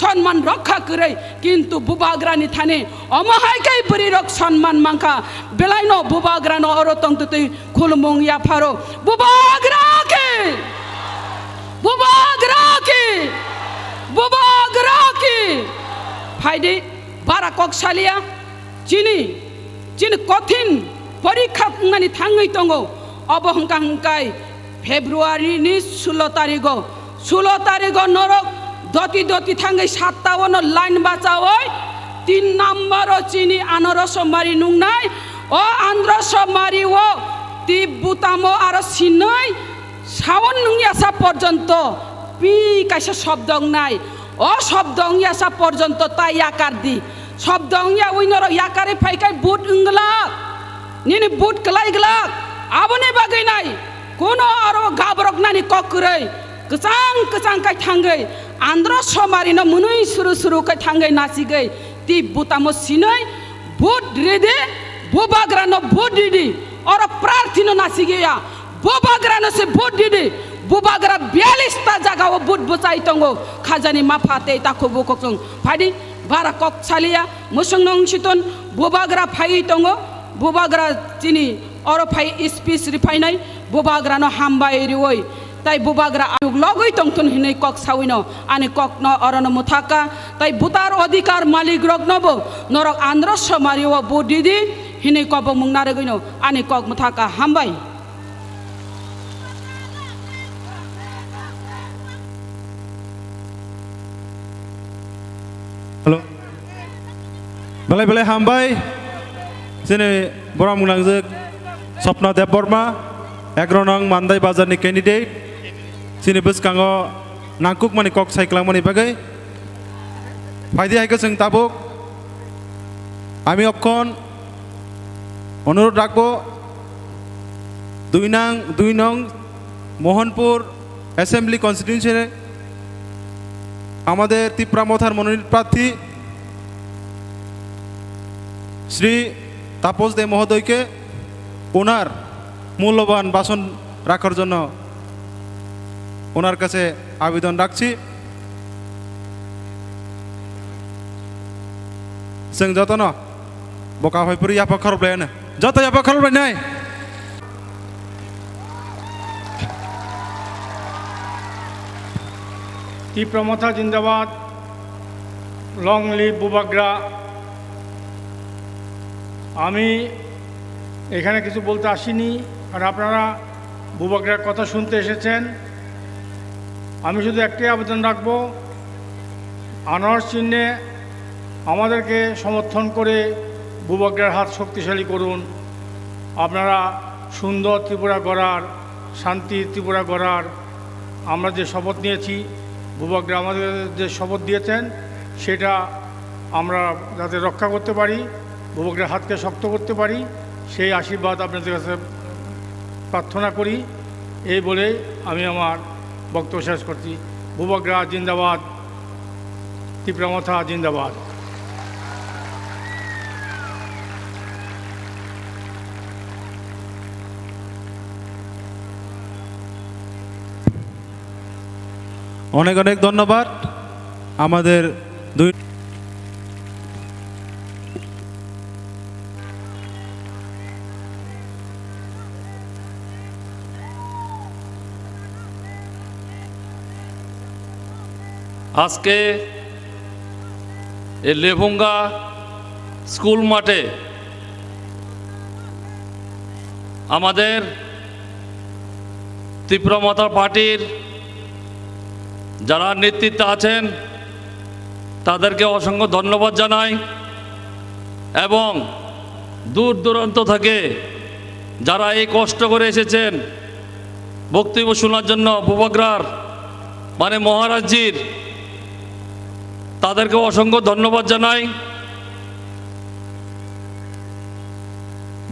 S10: সম্মান রক্ষা করে কিন্তু বুবাগ্রানি থানে অমহাইকাই বুড়ি রক সম্মান মাংখা বেলাইন বুবাগ্রানো অরতং তুই খুলমুং ইয়া ফারো বুবাগ্রাকে ফাইদে বারা ককসালিয়া চিনি কঠিন পরীক্ষা নানি থাঙ্গই তঙ্গো অবহংকা হংকাই ফেব্রুয়ারি ni 16 তারিখ নরক দতি থাঙ্গই 57 লাইন বাঁচাওই 3 নম্বর চিনি আনরস মারি নুংনাই ও আন্দ্রস মারি ও তিব্বুতামো আর সিনই সাবন নুংয়াসা পর্যন্ত পি কাইসা শব্দং নাই ও শব্দং ইয়াসা পর্যন্ত তাই আকার দি শব্দং ইয়া উইনর ইয়াকারে ফাইকাই বুট ইংলাক নিনি বুট কলাই গলাক আবনে বাগৈ নাই কোন আরো গাবরক নানি ককরে kecang kecang kai tanggai andro somari no munui suru suru kai tanggai nasi gai ti butamo sinai bud rede bobagra no bud didi ora prarthino nasi gaya bobagra no se bud didi bobagra 42 ta jaga o bud bocai tongo khajani mafate ta khobo kokong phadi bara kok chalia musung nong siton bobagra phai tongo bobagra chini ora phai speech refinai bobagra no hambai rioi tai bobagra ayuk logoi tongton hinai kok sawino ani kok no orano muthaka tai butar adhikar malik rok nobo norok andro somariwa bodidi hinai kobo mungnare goino ani kok muthaka hambai
S6: halo belai belai hambai sini borang munangjek Sopna Dev Borma Agronong Mandai Bazar ni candidate sini beskango nangkuk mani kok saiklang mani bagai faidi haike sing tabuk ami okkon অনুরোধ রাখবো 2 নং Mohanpur assembly কনস্টিটিউয়েন্সিতে আমাদের তিপ্রামথার মনোনীত প্রার্থী শ্রী তাপস দে মহোদয়কে ওনার মূল্যবান ভাষণ রাখার জন্য ওনার কাছে আবেদন রাখছি जों जतन बका भाइपुर यापा खरबलायानो जत यापा खरबलायनाय
S11: তিপ্রামথা জিন্দাবাদ লং লিভ বুবাগ্রা আমি এখানে কিছু বলতে আসিনি আর আপনারা বুবাগ্রার কথা শুনতে এসেছেন আমি শুধু একটাই আবেদন রাখবো আনারস চিহ্নে আমাদেরকে সমর্থন করে বুবাগ্রার হাত শক্তিশালী করুন আপনারা সুন্দর ত্রিপুরা গড়ার শান্তি ত্রিপুরা গড়ার আমরা যে শপথ নিয়েছি বুবাগ্রা আমাদের যে শপথ দিয়েছেন সেটা আমরা যাতে রক্ষা করতে পারি বুবাগ্রার হাতকে শক্ত করতে পারি সেই আশীর্বাদ আপনাদের কাছে প্রার্থনা করি এই বলে আমি আমার বক্তব্য শেষ করছি বুবাগ্রা জিন্দাবাদ তিপ্রামথা জিন্দাবাদ
S6: অনেক অনেক ধন্যবাদ আমাদের দুই
S12: আজকে এই লেভুঙ্গা স্কুল মাঠে আমাদের তিপ্রামথা পার্টির যারা নেতৃত্বে আছেন তাদেরকে অসংখ্য ধন্যবাদ জানাই এবং দূর দূরান্ত থেকে যারা এই কষ্ট করে এসেছেন বক্তব্য শোনার জন্য বুবাগ্রার মানে মহারাজজির তাদেরকে অসংখ্য ধন্যবাদ জানাই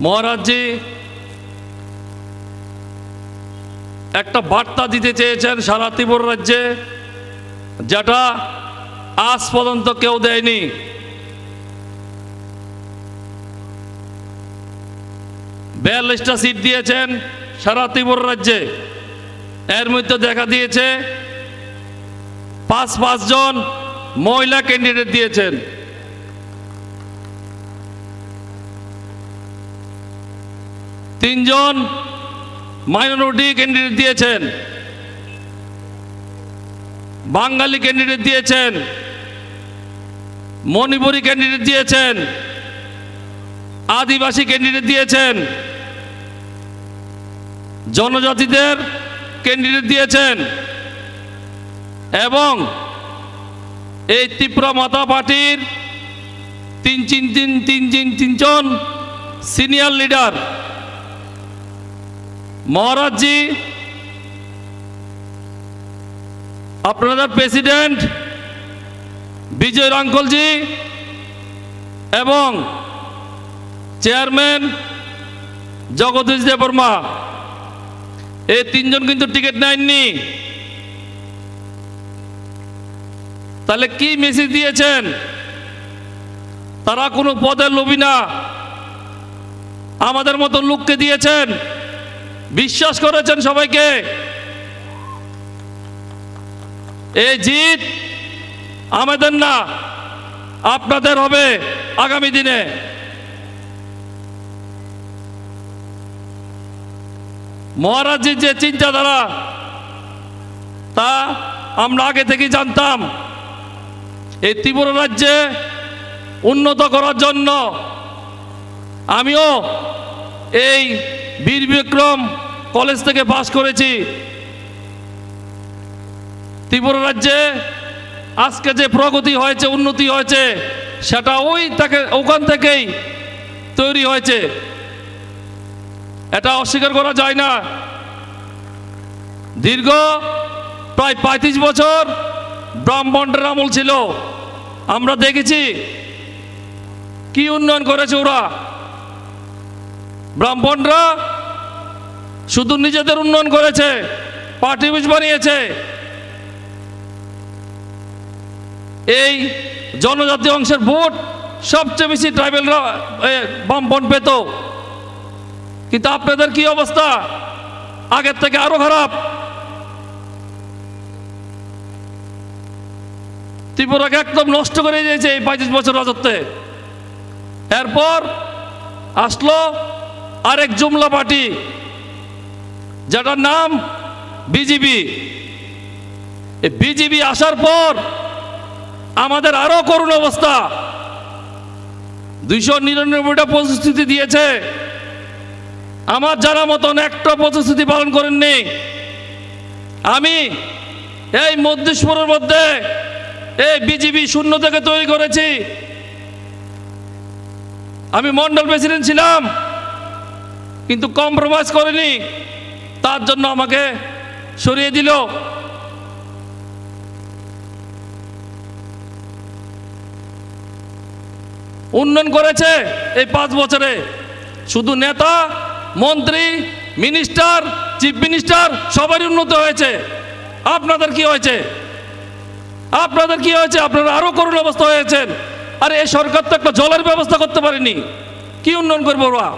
S12: মহারাজজি একটা বার্তা দিতে চেয়েছেন সারা ত্রিপুরা রাজ্যে যেটা আজ পর্যন্ত কেউ দেয়নি বিয়াল্লিশটা সিট দিয়েছেন সারা ত্রিপুরা রাজ্যে এর মধ্যে দেখা দিয়েছে 5 জন মহিলা ক্যান্ডিডেট দিয়েছেন তিনজন মাইনরিটি ক্যান্ডিডেট দিয়েছেন বাঙালি ক্যান্ডিডেট দিয়েছেন মণিপুরি ক্যান্ডিডেট দিয়েছেন আদিবাসী ক্যান্ডিডেট দিয়েছেন জনজাতিদের ক্যান্ডিডেট দিয়েছেন এবং এই তিপ্রামথা পার্টির তিনজন সিনিয়র লিডার মহারাজজি আপনাদের প্রেসিডেন্ট বিজয় রাঙ্কলজি এবং চেয়ারম্যান জগদীশ দেববর্মা এই তিনজন কিন্তু টিকিট নেননি তাহলে কি মেসেজ দিয়েছেন? তারা কোনো পদের লোভী না, আমাদের মতো লোককে দিয়েছেন, বিশ্বাস করেছেন সবাইকে। এই জিত আমাদের না, আপনাদের হবে আগামী দিনে। মহারাজজির যে চিন্তাধারা তা আমরা আগে থেকে জানতাম। এই ত্রিপুরা রাজ্যে উন্নত করার জন্য আমিও এই বীর বিক্রম কলেজ থেকে পাশ করেছি। ত্রিপুরা রাজ্যে আজকে যে প্রগতি হয়েছে, উন্নতি হয়েছে, সেটা ওখান থেকেই তৈরি হয়েছে, এটা অস্বীকার করা যায় না। দীর্ঘ প্রায় 35 বছর ব্রাহ্মণের আমল ছিল, আমরা দেখেছি কি উন্নয়ন করেছে ওরা। ব্রাহ্মণরা শুধু নিজেদের উন্নয়ন করেছে, পার্টি অফিস বানিয়েছে, এই জনজাতি অংশের ভোট সবচেয়ে বেশি ট্রাইবেলরা বামপন পেত। কিন্তু আপনাদের কি অবস্থা? আগের থেকে আরো খারাপ। ত্রিপুরাকে একদম নষ্ট করে দিয়েছে এই 35 বছর রাজত্বে। এরপর আসলো আরেক জুমলা পার্টি, যেটার নাম বিজেপি। বিজেপি আসার পর আমাদের আরো করুণ অবস্থা। 299টা প্রতিশ্রুতি দিয়েছে, আমার জানা মতন একটা প্রতিশ্রুতি পালন করেননি। আমি এই মধ্যেশ্বরের মধ্যে এই বিজেপি শূন্য থেকে তৈরি করেছি। আমি মন্ডল প্রেসিডেন্ট ছিলাম, কিন্তু কম্প্রোমাইজ করিনি, তার জন্য আমাকে সরিয়ে দিল। উন্নয়ন করেছে এই 5 বছরে, শুধু নেতা, মন্ত্রী, মিনিস্টার, চিফ মিনিস্টার সবারই উন্নত হয়েছে। আপনাদের কি হয়েছে? আপনাদের কি হয়েছে? আপনারা আরো করুণ অবস্থা হয়েছেন। আরে এই সরকার তো একটা জলের ব্যবস্থা করতে পারেনি, কি উন্নয়ন করবো ওরা?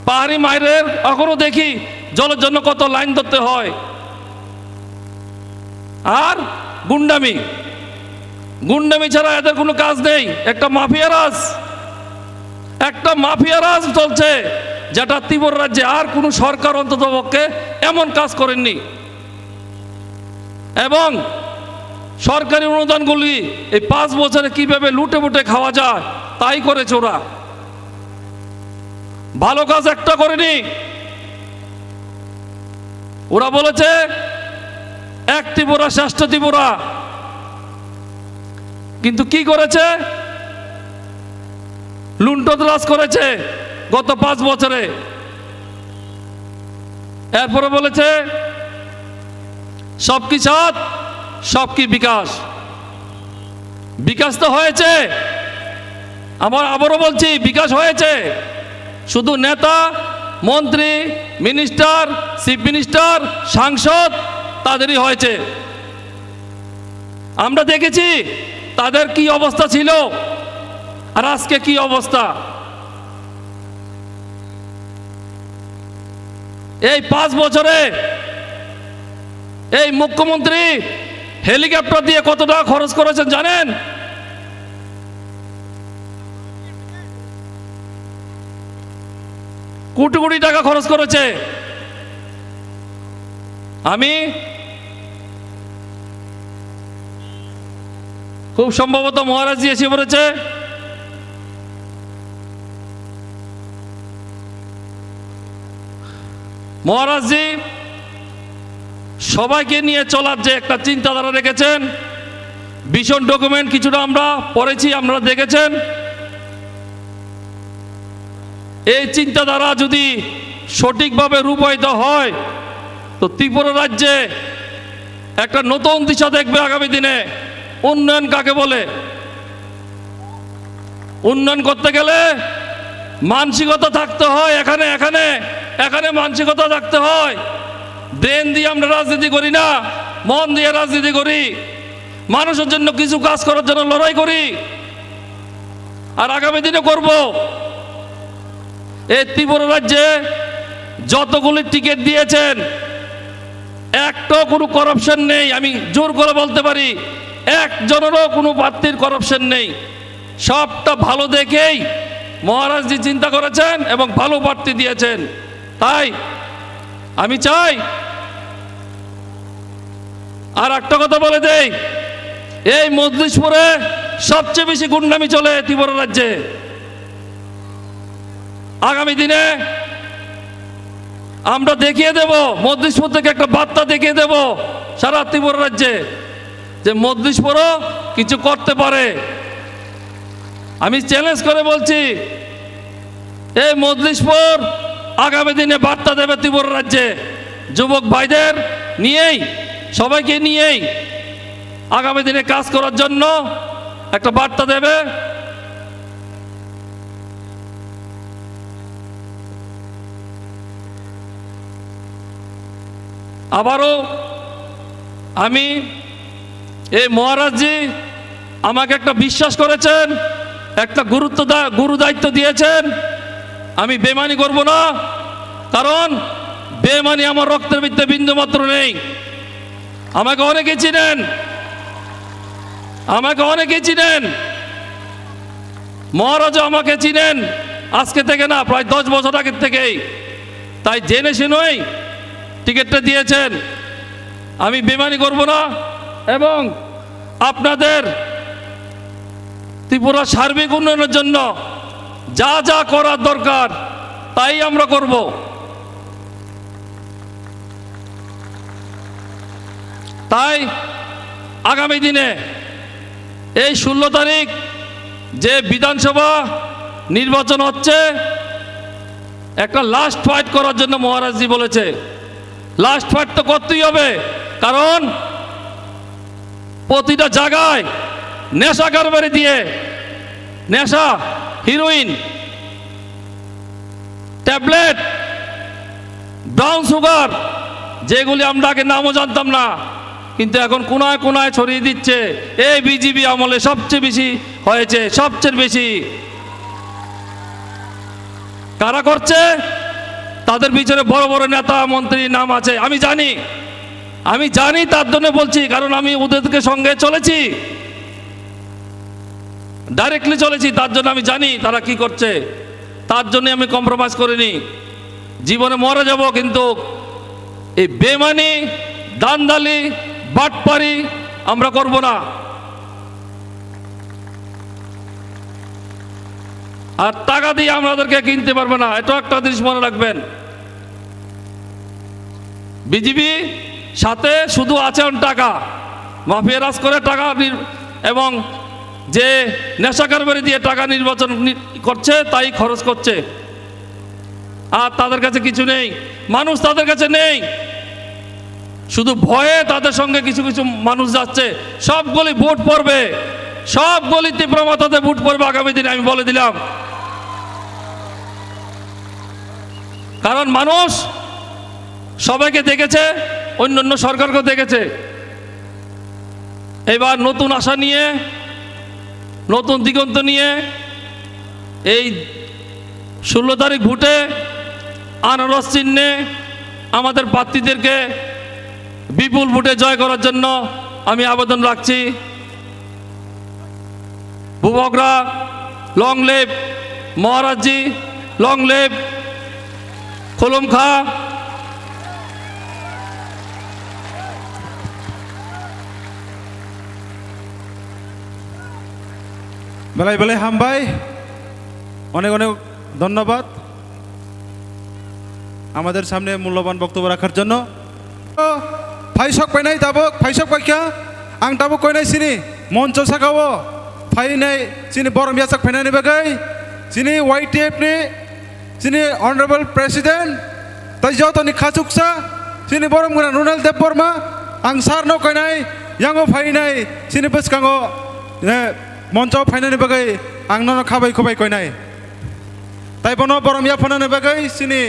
S12: পাহাড়ি মায়ের এখনো দেখি জলের জন্য কত লাইন ধরতে হয়। আর গুন্ডামি, গুন্ডামি ছাড়া এদের কোনো কাজ নেই। একটা মাফিয়া রাজ চলছে, যেটা ত্রিপুরা রাজ্যে আর কোনো সরকার অন্ততপক্ষে এমন কাজ করেননি। এবং সরকারি অনুদানগুলি এই 5 বছরে কিভাবে লুটে পুটে খাওয়া যায় তাই করেছে ওরা, ভালো কাজ একটা করেনি। ওরা বলেছে এক ত্রিপুরা শ্রেষ্ঠ ত্রিপুরা, কিন্তু কি করেছে? লুণ্ঠনরাজ করেছে গত 5 বছরে। এরপরে বলেছে সবকি সাথ সবকি বিকাশ। বিকাশ তো হয়েছে, আবারও বলছি বিকাশ হয়েছে, শুধু নেতা, মন্ত্রী, মিনিস্টার, চিফ মিনিস্টার, সাংসদ তাদেরই হয়েছে। আমরা দেখেছি তাদের কি অবস্থা ছিল আর আজকে কি অবস্থা। এই 5 বছরে এই মুখ্যমন্ত্রী হেলিকপ্টার দিয়ে কত টাকা খরচ করেছেন জানেন? কোটি কোটি টাকা খরচ করেছে। আমি খুব সম্ভবত মহারাজজি এসে পড়েছে। মহারাজজি সবাইকে নিয়ে চলার যে একটা চিন্তাধারা রেখেছেন, ভীষণ ডকুমেন্ট কিছুটা আমরা পড়েছি, আপনারা দেখেছেন। এই চিন্তাধারা যদি সঠিকভাবে রূপায়িত হয় তো ত্রিপুরা রাজ্যে একটা নতুন দিশা দেখবে আগামী দিনে। উন্নয়ন কাকে বলে? উন্নয়ন করতে গেলে মানসিকতা থাকতে হয়। এখানে মানসিকতা থাকতে হয়। ব্রেন দিয়ে আমরা রাজনীতি করি না, মন দিয়ে রাজনীতি করি। মানুষের জন্য কিছু কাজ করার জন্য লড়াই করি, আর আগামী দিনে করব। এই ত্রিপুরা রাজ্যে যতগুলি টিকিট দিয়েছেন একটাও কোনো করাপশন নেই, আমি জোর করে বলতে পারি একজনেরও কোনো প্রার্থীর করাপশন নেই। সবটা ভালো দেখেই মহারাজজি চিন্তা করেছেন এবং ভালো প্রার্থী দিয়েছেন। তাই আমি চাই, আর একটা কথা বলে দেই, এই মজলিশপুরে সবচেয়ে বেশি গুন্ডামি চলে ত্রিপুরা রাজ্যে। আগামী দিনে আমরা দেখিয়ে দেব, মজলিশপুর থেকে একটা বার্তা দেখিয়ে দেব সারা ত্রিপুরা রাজ্যে যে মজলিশপুরও কিছু করতে পারে। আমি চ্যালেঞ্জ করে বলছি, এই মজলিশপুর আগামী দিনে বার্তা দেবে ত্রিপুরা রাজ্যে, যুবক ভাইদের নিয়েই, সবাইকে নিয়েই আগামী দিনে কাজ করার জন্য একটা বার্তা দেবে। আবারও আমি এই মহারাজজি আমাকে একটা বিশ্বাস করেছেন, একটা গুরু দায়িত্ব দিয়েছেন, আমি বেমানি করব না, কারণ বেমানি আমার রক্তের ভিতরে বিন্দু মাত্র নেই। আমাকে অনেকে চিনেন, মহারাজা আমাকে চিনেন আজকে থেকে না, প্রায় 10 বছর আগের থেকেই। তাই জেনে শুনেই টিকিটটা দিয়েছেন, আমি বেমানি করব না এবং আপনাদের ত্রিপুরা সার্বিক উন্নয়নের জন্য যা যা করার দরকার তাই আমরা করব। তাই আগামী দিনে এই 16 তারিখ যে বিধানসভা নির্বাচন হচ্ছে, একটা লাস্ট ফাইট করার জন্য মহারাজজি বলেছে। লাস্ট ফাইট তো করতেই হবে, কারণ প্রতিটা জায়গায় নেশা কারবারি দিয়ে, নেশা, হিরোইন, ট্যাবলেট, ব্রাউন সুগার, যেগুলি আমরা আগে নামও জানতাম না, কিন্তু এখন কোনায় কোনায় ছড়িয়ে দিচ্ছে। এই বিজেপি আমলে সবচেয়ে বেশি হয়েছে, সবচেয়ে বেশি। কারা করছে? তাদের পিছনে বড় বড় নেতা মন্ত্রীর নাম আছে, আমি জানি, তার জন্য বলছি, কারণ আমি ওদেরকে সঙ্গে চলেছি, ডাইরেক্টলি চলেছি, তার জন্য আমি জানি তারা কি করছে। তার জন্য আমি কম্প্রোমাইজ করিনি। জীবনে মরে যাব, কিন্তু এই বেমানি, দান্দালি, বাটপারি আমরা করব না। আর টাকা দিয়ে আমাদেরকে কিনতে পারবে না, এটা একটা জিনিস মনে রাখবেন। বিজেপি সাথে শুধু আছে টাকা, মাফিয়া রাজ করে টাকা, এবং যে নেশা কারবারি দিয়ে টাকা নির্বাচন করছে তাই খরচ করছে, আর তাদের কাছে কিছু নেই, মানুষ তাদের কাছে নেই। শুধু ভয়ে তাদের সঙ্গে কিছু কিছু মানুষ যাচ্ছে। সবগুলি ভোট পড়বে, সবগুলি ত্রিপুরা মাথাতে ভোট পড়বে আগামী দিনে, আমি বলে দিলাম। কারণ মানুষ সবাইকে দেখেছে, অন্যান্য সরকারকেও দেখেছে। এবার নতুন আশা নিয়ে, নতুন দিগন্ত নিয়ে এই 16 তারিখ ভোটে আনারস চিহ্নে আমাদের প্রার্থীদেরকে বিপুল ভোটে জয় করার জন্য আমি আবেদন রাখছি। বুবকরা লং লিভ মহারাজজি, লং লিভ খোলম খা।
S6: বেলায় বেলায় হামবাই, অনেক অনেক ধন্যবাদ আমাদের সামনে মূল্যবান বক্তব্য রাখার জন্য। ফাইসক পাইনাই দাবক, ফাইসক পাইকা আং দাবক কইনাই সিনি মঞ্চ সাকাও ফাইনাই সিনি বরম ইয়াsak ফাইনানি বাগै সিনি YTF ni sini honorable president tai joto ni khachuksa sini borom guna Ronald Dev Burma ang sarno koinai yango phainai sini beskango মঞ্চ ফাইনানি বাগै ang nono khabai khubai koinai tai bono borom ya phanani bagai sini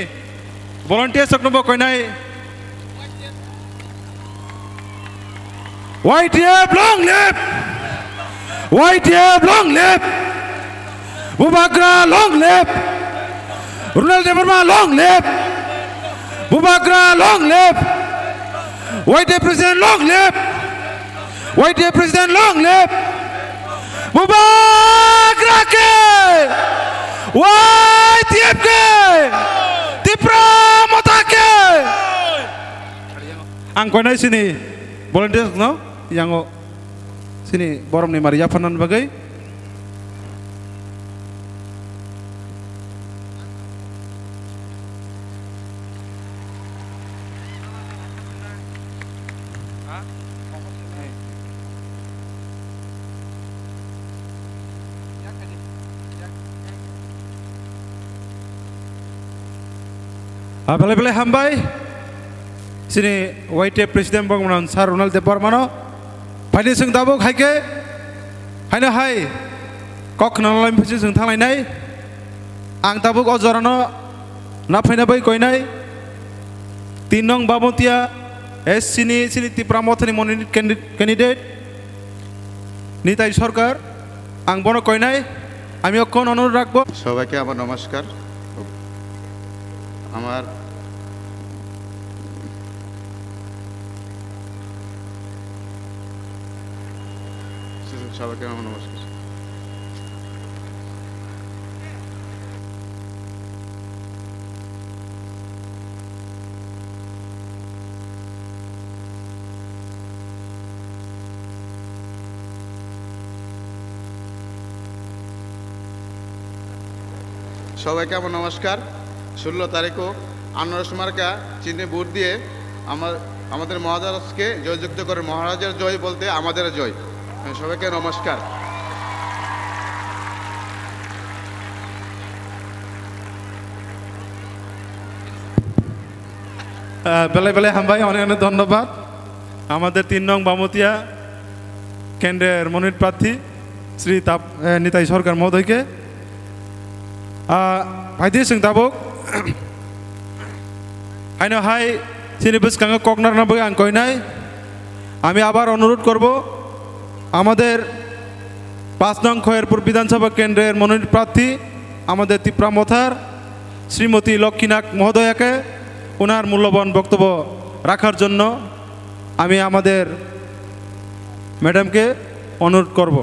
S6: volunteer saknobo koinai YTF long live! YTF long live! Bubagra long live! Ronald Devarma long live! Bubagra long live! YTF President long live! YTF President long live! Bubagra ke! YTF ke! Tipra Mata ke! Ang koinai sini volunteers no yang sini borom ni Maria Fanan bagai Bele-bele hambai sini YTF Presiden Bangmanan Sar Ronald Devarmano Pani sing tabuk haike haina hai kok nalai pisi sing thanglai nai ang tabuk ojorano na phaina bai koinai 3 nong Bamotia S sini Tipra Mothani monitor candidate Nitai Sarkar ang bono koinai আমি অক্ষণ অনুরোধ রাখবো
S13: সবাইকে আমার নমস্কার আমার সবাইকে আমার নমস্কার সবাইকে আমার নমস্কার 16 তারিখও আনারস মার্কা চিহ্নে ভোট দিয়ে আমাদের মহারাজকে জয়যুক্ত করে মহারাজের জয় বলতে আমাদের জয় সবাইকে নমস্কার
S6: বেলায় বেলায় হামবাই অনেক অনেক ধন্যবাদ আমাদের 3 নং বামতিয়া কেন্দ্রের মনোনীত প্রার্থী শ্রী নিতাই সরকার মহোদয়কে ভাইদি जों tabuk আইনো হাই সিনি বসকাঙ্গ ককনার নাবগে আং কইনাই আমি আবার অনুরোধ করব আমাদের 5 নং খয়েরপুর বিধানসভা কেন্দ্রের মনোনীত প্রার্থী আমাদের ত্রিপুরা মথার শ্রীমতী লক্ষ্মীনাথ মহোদয়াকে ওনার মূল্যবান বক্তব্য রাখার জন্য আমি আমাদের ম্যাডামকে অনুরোধ করব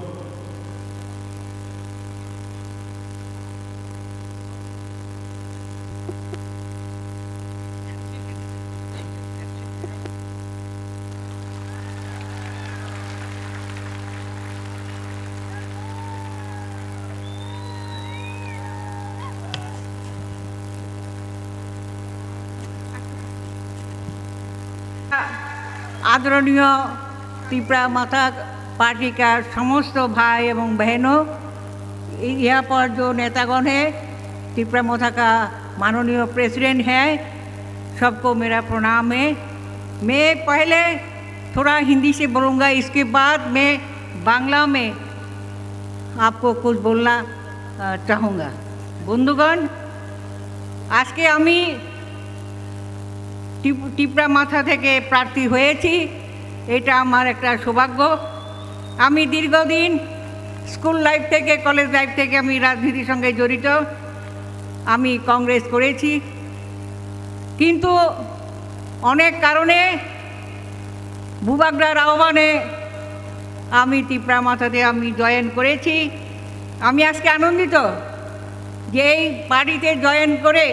S14: आदरणीय त्रिपुरा माता पार्टी का समस्त भाई एवं बहनों यहाँ पर जो नेतागण है त्रिपुरा माता का माननीय प्रेसिडेंट है सबको मेरा प्रणाम है मैं पहले थोड़ा हिंदी से बोलूँगा इसके बाद मैं बांग्ला में आपको कुछ बोलना चाहूँगा बंधुगण आज के आमी ত্রিপুরা মাথা থেকে প্রার্থী হয়েছি এটা আমার একটা সৌভাগ্য আমি দীর্ঘদিন স্কুল লাইফ থেকে কলেজ লাইফ থেকে আমি রাজনীতির সঙ্গে জড়িত আমি কংগ্রেস করেছি কিন্তু অনেক কারণে বুবাগ্রার আহ্বানে আমি ত্রিপুরা মাথাতে আমি জয়েন করেছি আমি আজকে আনন্দিত যে এই পার্টিতে জয়েন করে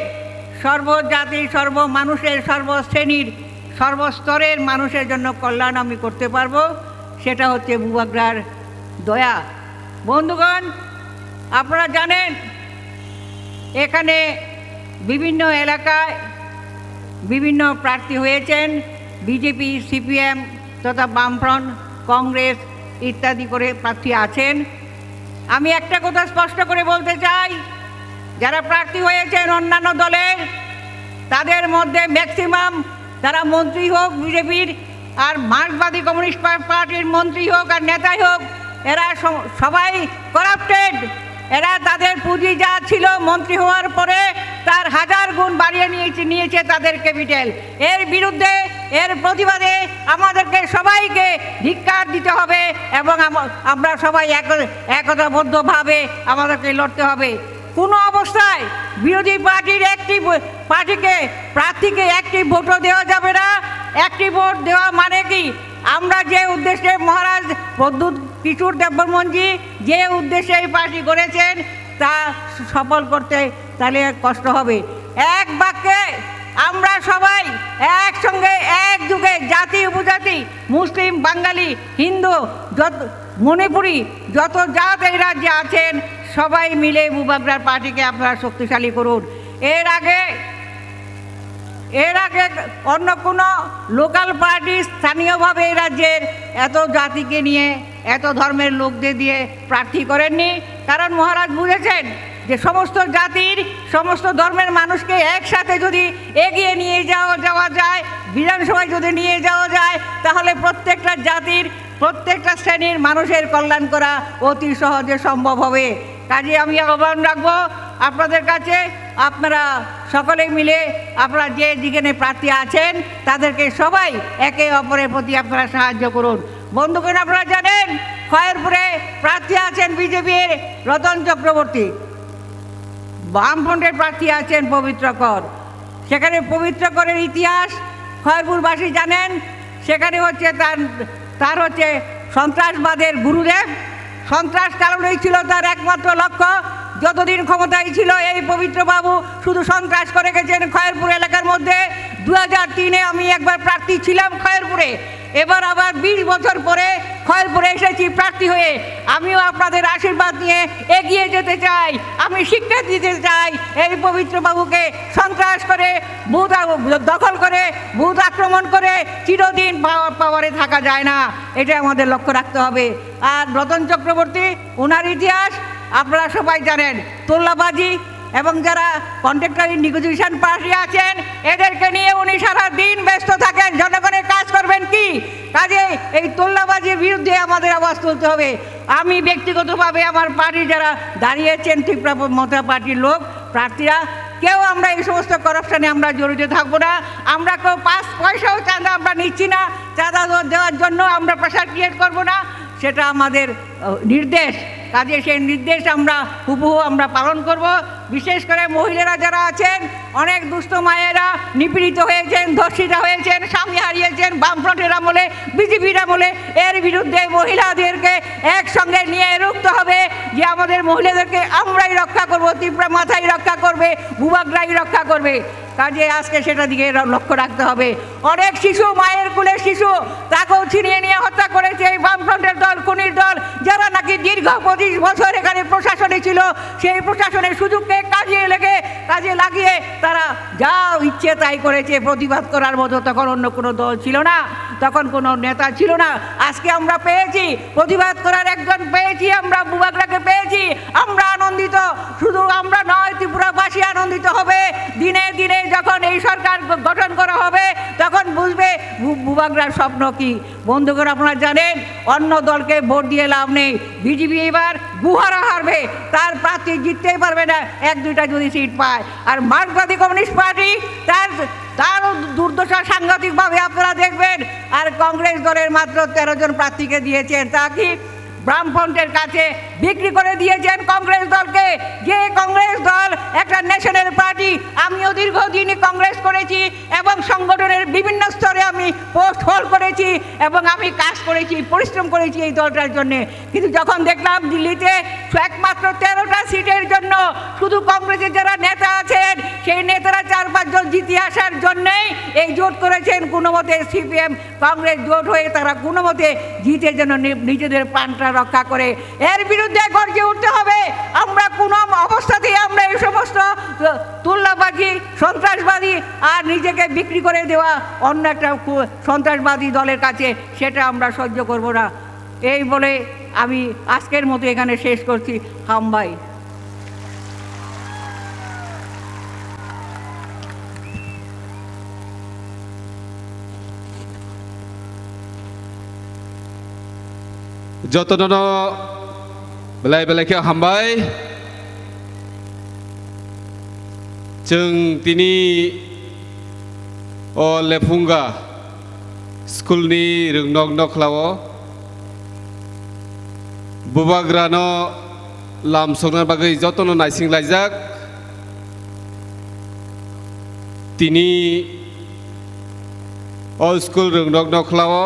S14: সর্বজাতি সর্বমানুষের সর্বশ্রেণীর সর্বস্তরের মানুষের জন্য কল্যাণ আমি করতে পারবো সেটা হচ্ছে বুবাগ্রার দয়া বন্ধুগণ আপনারা জানেন এখানে বিভিন্ন এলাকায় বিভিন্ন প্রার্থী হয়েছেন বিজেপি সিপিএম তথা বামফ্রন্ট কংগ্রেস ইত্যাদি করে প্রার্থী আছেন আমি একটা কথা স্পষ্ট করে বলতে চাই যারা প্রার্থী হয়েছেন অন্যান্য দলের তাদের মধ্যে ম্যাক্সিমাম তারা মন্ত্রী হোক বিজেপির আর মার্ক্সবাদী কমিউনিস্ট পার্টির মন্ত্রী হোক আর নেতাই হোক এরা সবাই করাপ্টেড এরা তাদের পুঁজি যা ছিল মন্ত্রী হওয়ার পরে তার 1000 গুণ বাড়িয়ে নিয়েছে তাদের ক্যাপিটাল এর বিরুদ্ধে এর প্রতিবাদে আমাদেরকে সবাইকে ধিক্কার দিতে হবে এবং আমরা সবাই একতাবদ্ধভাবে আমাদেরকে লড়তে হবে। কোনো অবস্থায় বিরোধী পার্টির একটি প্রার্থীকে একটি ভোটও দেওয়া যাবে না। একটি ভোট দেওয়া মানে কি, আমরা যে উদ্দেশ্যে মহারাজ প্রদ্যুৎ কিশোর দেববর্মনজি যে উদ্দেশ্যে এই পার্টি করেছেন তা সফল করতে তাহলে কষ্ট হবে। এক বাক্যে আমরা সবাই একসঙ্গে একযুগে জাতি উপজাতি মুসলিম বাঙালি হিন্দু মণিপুরি যত জাত এই রাজ্যে আছেন সবাই মিলে বুবাগ্রার পার্টিকে আপনারা শক্তিশালী করুন। এর আগে অন্য কোনো লোকাল পার্টি স্থানীয়ভাবে এই রাজ্যের এত জাতিকে নিয়ে এত ধর্মের লোকদের দিয়ে প্রার্থী করেননি, কারণ মহারাজ বুঝেছেন যে সমস্ত জাতির সমস্ত ধর্মের মানুষকে একসাথে যদি এগিয়ে নিয়ে যাওয়া যায়, বিধানসভায় যদি নিয়ে যাওয়া যায়, তাহলে প্রত্যেকটা জাতির প্রত্যেকটা শ্রেণীর মানুষের কল্যাণ করা অতি সহজে সম্ভব হবে। কাজে আমি আহ্বান রাখবো আপনাদের কাছে, আপনারা সকলে মিলে আপনারা যে যেখানে প্রার্থী আছেন তাদেরকে সবাই একে অপরের প্রতি আপনারা সাহায্য করুন। বন্ধুগণ, আপনারা জানেন খয়েরপুরে প্রার্থী আছেন বিজেপির রতন চক্রবর্তী, বামফ্রন্টের প্রার্থী আছেন পবিত্র কর। সেখানে পবিত্র করের ইতিহাস খয়েরপুরবাসী জানেন। সেখানে হচ্ছে তার হচ্ছে সন্ত্রাসবাদের গুরুদেব, সন্ত্রাস চালানোই ছিল তার একমাত্র লক্ষ্য। যতদিন ক্ষমতায় ছিল এই পবিত্র বাবু শুধু সন্ত্রাস করে গেছেন খয়েরপুর এলাকার মধ্যে। 2003-এ আমি একবার প্রার্থী ছিলাম খয়েরপুরে, এবার আবার 20 বছর পরে খয়েরপুরে এসেছি প্রার্থী হয়ে। আমিও আপনাদের আশীর্বাদ নিয়ে এগিয়ে যেতে চাই। আমি শিক্ষা দিতে চাই এই পবিত্র বাবুকে সন্ত্রাস করে বুথ দখল করে বুথ আক্রমণ করে চিরদিন পাওয়ারে থাকা যায় না, এটা আমাদের লক্ষ্য রাখতে হবে। আর রতন চক্রবর্তী, ওনার ইতিহাস আপনারা সবাই জানেন। তোল্লাবাজি এবং যারা কন্ট্রাক্টরি নেগোসিয়েশন পার্টি আছেন এদেরকে নিয়ে উনি সারা দিন ব্যস্ত থাকেন। জনগণের কাজ করবেন কি? কাজে এই তোল্লাবাজির বিরুদ্ধে আমাদের আওয়াজ তুলতে হবে। আমি ব্যক্তিগতভাবে আমার পার্টি যারা দাঁড়িয়েছেন ত্রিপুরা মমতা পার্টির লোক প্রার্থীরা কেউ আমরা এই সমস্ত কারাপশনে আমরা জড়িত থাকবো না। আমরা কেউ 5 পয়সাও চাঁদা আমরা নিচ্ছি না। চাঁদা দেওয়ার জন্য আমরা প্রেশার ক্রিয়েট করবো না, সেটা আমাদের নির্দেশ। কাজে সেই নির্দেশ আমরা হুবহু আমরা পালন করব। বিশেষ করে মহিলারা যারা আছেন, অনেক দুস্থ মায়েরা নিপীড়িত হয়েছেন, ধর্ষিত হয়েছেন, স্বামী হারিয়েছেন বামফ্রন্টের আমলে, বিজেপির আমলে। এর বিরুদ্ধে মহিলাদেরকে একসঙ্গে নিয়ে রুখতে হবে যে আমাদের মহিলাদেরকে আমরাই রক্ষা করব, ত্রিপুরা মাথায় রক্ষা করবে, ভূভাগরাই রক্ষা করবে। কাজে আজকে সেটা দিকে লক্ষ্য রাখতে হবে। অনেক শিশু, মায়ের কুলের শিশু, তাকেও ছিনিয়ে নিয়ে হত্যা করেছে এই বামফ্রন্টের দল, খুনির দল, যারা নাকি দীর্ঘ 25 বছর এখানে প্রশাসনে ছিল। সেই প্রশাসনের সুযোগকে কাজে লাগিয়ে তারা যা ইচ্ছে তাই করেছে। প্রতিবাদ করার মতো তখন অন্য কোনো দল ছিল না, তখন কোনো নেতা ছিল না। আজকে আমরা পেয়েছি, প্রতিবাদ করার একজন পেয়েছি, আমরা বুবাগরাকে পেয়েছি। আমরা আনন্দিত, শুধু আমরা নয় ত্রিপুরাবাসী আনন্দিত হবে। দিনে দিনে যখন এই সরকার গঠন করা হবে তখন বুঝবে বুবাগরার স্বপ্ন কি। বন্ধুগণ, আপনারা জানেন অন্য দলকে ভোট দিয়ে লাভ নেই। বিজেপি এবার গুহারা হারবে, তার প্রার্থী জিততেই পারবে না 1-2টা যদি সিট পায়। আর মার্কসবাদী কমিউনিস্ট পার্টি তারও দুর্দশা সাংঘাতিকভাবে আপনারা দেখবেন। আর কংগ্রেস দলের মাত্র 13 জন প্রার্থীকে দিয়েছেন, তা কি বামফ্রন্টের কাছে বিক্রি করে দিয়েছেন কংগ্রেস দলকে। যে কংগ্রেস দল একটা ন্যাশনাল পার্টি, আমিও দীর্ঘদিনই কংগ্রেস করেছি এবং সংগঠনের বিভিন্ন স্তরে আমি পোস্ট হোল্ড করেছি এবং আমি কাজ করেছি, পরিশ্রম করেছি এই দলটার জন্য। কিন্তু যখন দেখলাম দিল্লিতে একমাত্র 13টা সিটের জন্য শুধু কংগ্রেসের যারা নেতা আছেন সেই নেতারা 4-5 জন জিতে আসার জন্যেই এই জোট করেছেন। কোনো মতে সিপিএম কংগ্রেস জোট হয়ে তারা কোনো মতে জিতে যেন নিজেদের প্রাণটা রক্ষা করে। এর বিরুদ্ধে গর্জে উঠতে হবে। আমরা কোনো অবস্থাতেই আমরা এই সমস্ত তুল্লাবাজি, সন্ত্রাসবাদী আর নিজেকে বিক্রি করে দেওয়া অন্য একটা সন্ত্রাসবাদী দলের কাছে সেটা আমরা সহ্য করব না। এই বলে আমি আজকের মতো এখানে শেষ করছি। হামবাই।
S15: যতন বেলাय बेलायखौ हामबाय जों दिनै लेफुंगा स्कुलनि रोंनक नख्लावो बुबाग्रानो लामसंना बागै जतन नायसिंलायजाक तिनि अ स्कुल रोंनक नख्लावो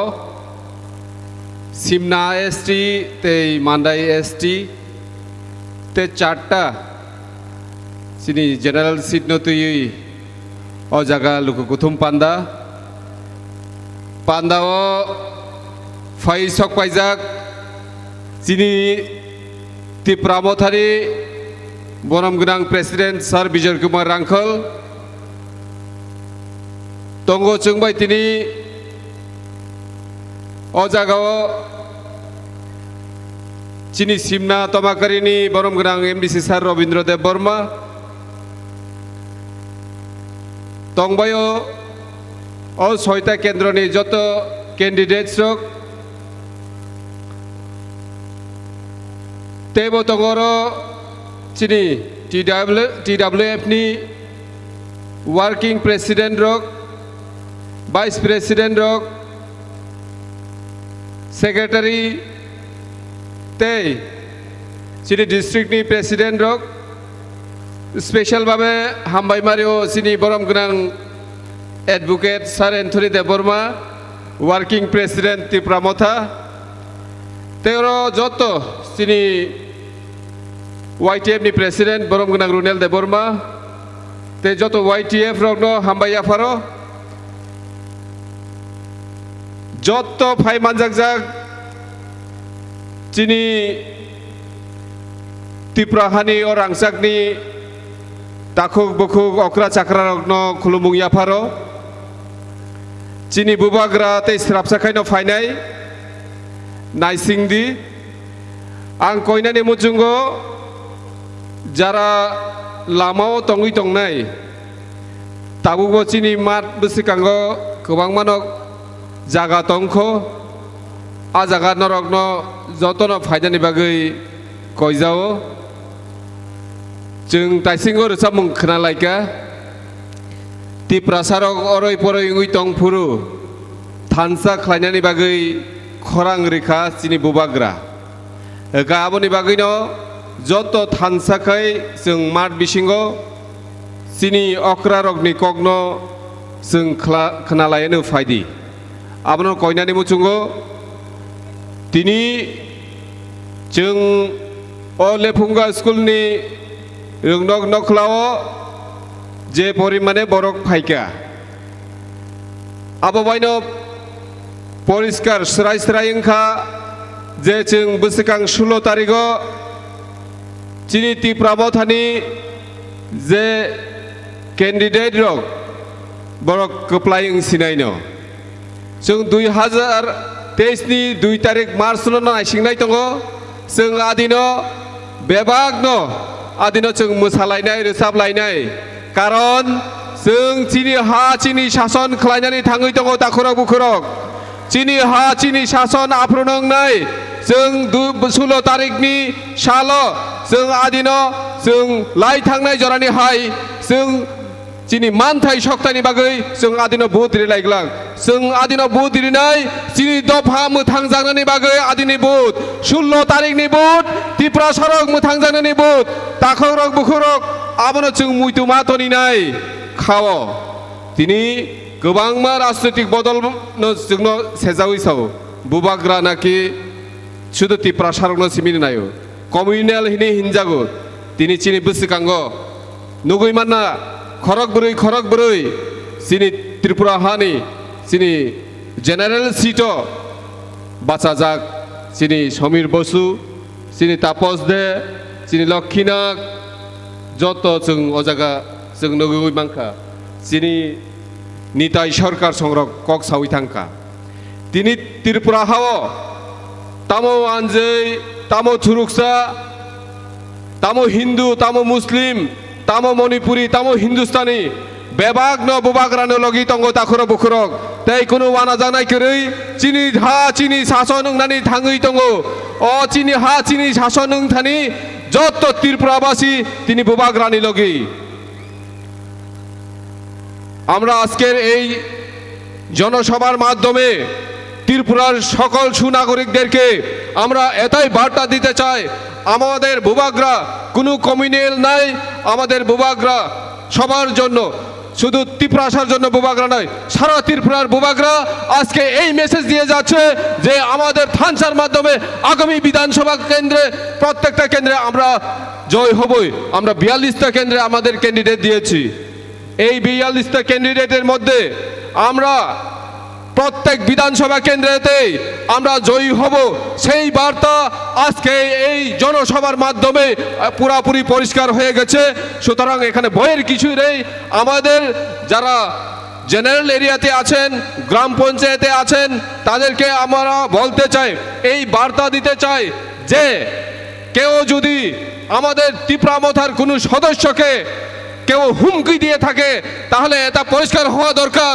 S15: सिमना एसटी ते मान्दाई एसटी ते चारटा सिनि जनरल सीट न तुई अ जागा लुकु कुथुम पान्दा पान्दाओ फाइ सक पाइजाक सिनि तिप्रामथारि बनम गोनां प्रेसिडेंट सर बिजय कुमार रांखल तंगो चंबाय तिनि अ जागाओ चिनी सिमना तमाकारिनी बनम गोनां एमडीसी सर रवींद्र देव बर्मा तंबायो अ छयटा केंद्रनि जत कैंडिडेट्स रक तेबो तंगरो चिनी TWF नि वर्किंग प्रेसिडेंट रक वाइस प्रेसिडेंट रक सेक्रेटरी ते चिनी डिस्ट्रिक्ट नि प्रेसिडेंट रक स्पेशल भावे हामबाय मारियो चिनी बरम गोनां advocate sir Anthony Debbarma working president Tipra Motha तेरो जतो चिनी YTF नि प्रेसिडेंट बरम गोनां रुनेल देवबर्मा ते जतो YTF रगनो हामबाय आफारो जतो फाइ मानजाक चिनी तिप्राहानि और आंसाकनि ताखुक बुखुक अक्रा चाक्रा रगनो खुलुमुंग याफारो चिनी बुबाग्रा ते स्राबसाखायनो फाइनाय नाइसिंदि आं कयनानि मुजुंगो जारा लामाव तंगै तंनाय ताबुबो चिनी मात बसिकांगो गोबां मानक जागा तंखो आ जागा नरगनो जतनो फायदानि बागै कयजाओ जों ताइसिंगो रोजाब मुं खोनालायका तिप्रासारक अरय परय उइ तंफुरु थानसा ख्लायनानि बागै खरां रेखा चिनि बुबाग्रा गाबोनि बागैनो जत थानसाखै जों मात बिसिंगो चिनि अक्रा रगनि कगनो जों खोनालायनो फायदि आबनो कयनानि मुचुंगो तिनि जों अ लेफुंगा स्कुलनि रोंनक नख्लाओ जे परिमाणे बरक फाइका आबोबायनो परिष्कार स्राय स्राय इंखा जे जों बोसोरखां 16 तारिखो चिनि तिप्रामथानि जे कैंडिडेट रक बरक कप्लायिं सिनायनो जों 2023 नि 2 तारिख मार्च नो नायसिंनाय दङो जों आदिनो बेबागनो आदिनो जों मोसालायनाय रोजाबलायनाय कारण जों चिनि हा चिनि शासन खालायनानै थाङै दङ दाखुरक बुखुरक चिनि हा चिनि शासन आफ्रुनंनाय जों 16 तारिखनि सालो जों आदिनो जों लाइ थांनाय जरानि हाय जों चिनि मानथाय सक्तानि बागै जों आदिनो बुहुत रिलायग्लां जों आदिनो बुहुत रिनाय चिनि दफा मोथां जानानै बागै आदिनि बुहुत 16 तारिखनि बुहुत तिप्रा सरक मोथां जानानै बुहुत दाखुरक बुखुरक आबनो जों मुइतुमा तनिनाय खाओ दिनै गोबांमा राजनैतिक बदल जोंनो सेजावैसाव बुबाग्रा नाकि शुद्ध तिप्रा सरकनो सिमिनि नायो कम्युनेल हिनि हिनजागो दिनै चिनि बोसोरखांगो नुगैमाना खरक बुरै चिनि त्रिपुरा हानि चिनि जेनेरेल सीटो बाचाजाक चिनि समीर बसु चिनि तापस दे चिनि लक्षीनाग जत जों अजागा जों नुगै मांखा चिनि निताय सरकार संरक कक सावै थांखा दिनै त्रिपुरा हाओ तामो आनजै तामो थुरुकसा तामो हिंदू तामो मुस्लिम तामो मणिपुरी तामो हिंदुस्तानी बेबागनो बुबाग्रानो लगी तंगो दाखुरक बुखुरक तै कुनु वाना जानाय करै चिनि हा चिनि शासन नंनानै थाङै तंगो अ चिनि हा चिनि शासन नंथानि जत त्रिपुराबासी तिनि बुबाग्रानि लगी আমরা আজকের এই জনসভার মাধ্যমে ত্রিপুরার সকল সুনাগরিকদেরকে আমরা এটাই বার্তা দিতে চাই, আমাদের ভূভাগরা কোনো কমিউনাল নাই, আমাদের ভূভাগরা সবার জন্য, শুধু ত্রিপুরাসার জন্য ভূভাগরা নয়, সারা ত্রিপুরার ভূভাগরা আজকে এই মেসেজ দিয়ে যাচ্ছে যে আমাদের থানসার মাধ্যমে আগামী বিধানসভা কেন্দ্রে প্রত্যেকটা কেন্দ্রে আমরা জয় হবই। আমরা 42টা কেন্দ্রে আমাদের ক্যান্ডিডেট দিয়েছি। এই 42টা ক্যান্ডিডেটের মধ্যে আমরা প্রত্যেক বিধানসভা কেন্দ্রেতেই আমরা জয়ী হব, সেই বার্তা আজকে এই জনসভার মাধ্যমে পুরাপুরি পরিষ্কার হয়ে গেছে। সুতরাং এখানে ভয়ের কিছুই নেই। আমাদের যারা জেনারেল এরিয়াতে আছেন, গ্রাম পঞ্চায়েতে আছেন, তাদেরকে আমরা বলতে চাই, এই বার্তা দিতে চাই যে কেউ যদি আমাদের ত্রিপুরামথার কোনো সদস্যকে কেউ হুমকি দিয়ে থাকে তাহলে এটা পরিষ্কার হওয়া দরকার।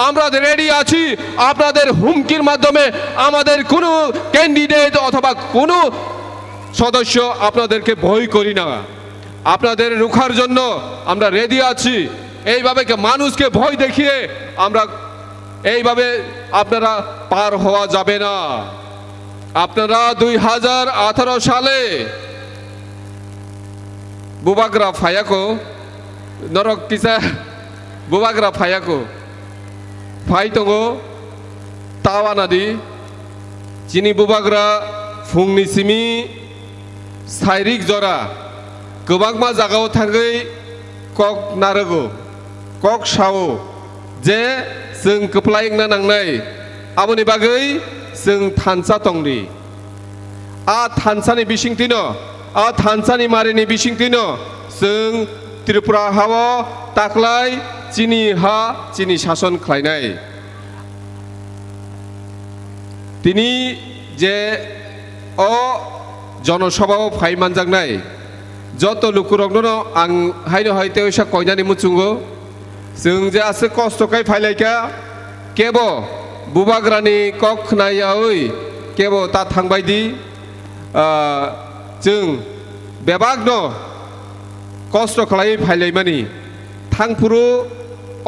S15: আমরা রেডি আছি আপনাদের হুমকির মাধ্যমে আমাদের কোনো ক্যান্ডিডেট অথবা কোনো সদস্য আপনাদেরকে ভয় করি না, আপনাদের রুখার জন্য আমরা রেডি আছি। এইভাবে মানুষকে ভয় দেখিয়ে আমরা এইভাবে আপনারা পার হওয়া যাবে না। আপনারা 2018 সালে বুবাগ্রা ফায়াকো নরক কিসা বুবাগ্রা ফায়াকো ফাই दङ तावानादि चिनी बुबाग्रा फुंनि सिमि साइरिक जरा गोबांमा जागाव थाङै कक नारगो कक सावो जे जों गोप्लायना नांनाय आबोनि बागै जों थानसा दंनि आ थानसानि बिसिंथिनो आ थानसानि मारिनि बिसिंथिनो जों त्रिपुरा हाव ताक्लाय चिनी हा चिनी शासन खालायनाय तिनी जे अ जनसभाव फायमानजांनाय जत लुकुरगनो आं हायनो हायते ओइसा कयनानि मुचुंगो जों जे आसे कष्टखाय फायलायका केबो बुबाग्रानि कखनायावै केबो ता थांबायदि जों बेबागनो कष्ट खालाय फायलायमानि थांफुरु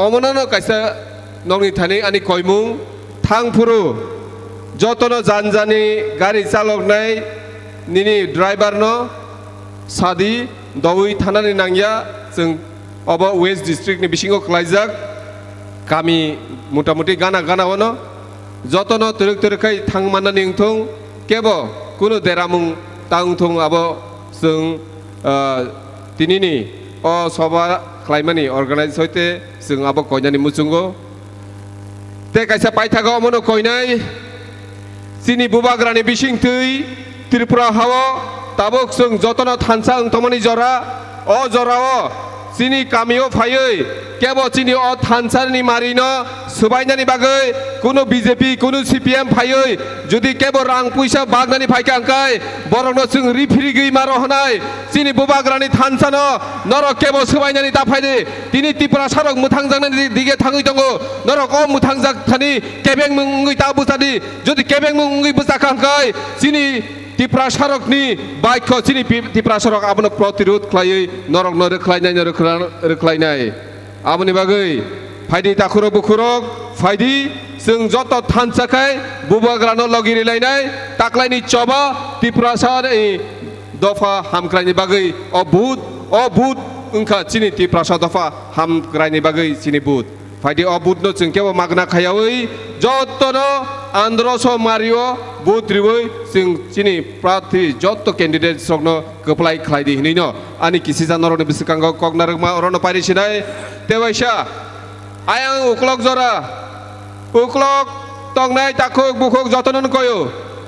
S15: अमनानो कायसा नंनि थानि आनि कयमुं थांफुरु जतनो जानजानि गारि चालकनाय निनि ड्राइभारनो सादि दवै थानानै नांगिया जों अब वेस्ट डिस्ट्रिक्टनि बिसिङाव खालायजाक गामि मटामटि गाना गानावनो जतनो तुरुक तुरुकै थांमानानै ओंथों केबो कुनु देरामुं तांथों अब जों तिनिनि अ सभा खालायमानि अर्गानाइज हयते जों अब कयनानि मुचुंगो ते कायसा पाइथागो अमनो कयनाय चिनी बुबाग्रानि बिसिंथै त्रिपुरा हाव ताबक जों जतन थानसा ओंथमनि जरा अ जराव चिनी कामियो फायै केबो चिनी अ थानसानि मारिनो सुबायनानि बागै कुनु बीजेपी कुनु सीपीएम फायै जुदि केबो रां पैसा बागनानि फायखांखाय बरनो जों रिफिरि गै मारो हनाय चिनी बुबाग्रानि थानसानो नरक केबो सुबायनानि दाफायदि तिनि त्रिपुरा सरक मुथांजांनि दिगे थाङै दङ नरक अ मुथांजाक थानि केबें मुंगै ता बुसादि जुदि केबें मुंगै बुसाखांखाय चिनी त्रिपुरा सरकनि बाइक चिनी त्रिपुरा सरक आबनो प्रतिरोध खालायै नरक रोख्लायनाय आबोनि बागै फायदि दाखुरक बुखुरक फायदि जों जत थानसाखाय बुबाग्रानो लगिरिलायनाय ताक्लायनि चबा त्रिपुरा सार दफा हामख्रायनि बागै अबुद ओंखा चिनी त्रिपुरा सा दफा हामख्रायनि बागै चिनी बुद फायदि अबुदनो जों केबो मागना खायावै जतनो आन्द्रसो मारियो बुद्रिवै जों चिनी प्रार्थी जत कैंडिडेट सकनो गोप्लाय खालायदि हिनैनो आनि किसि जानरनो बिसकांगो कगनारगमा अरनो पारिसिनाय तेवाइसा आयां उक्लक जरा उक्लक तंगनाय ताखुक बुखुक जतनन कयो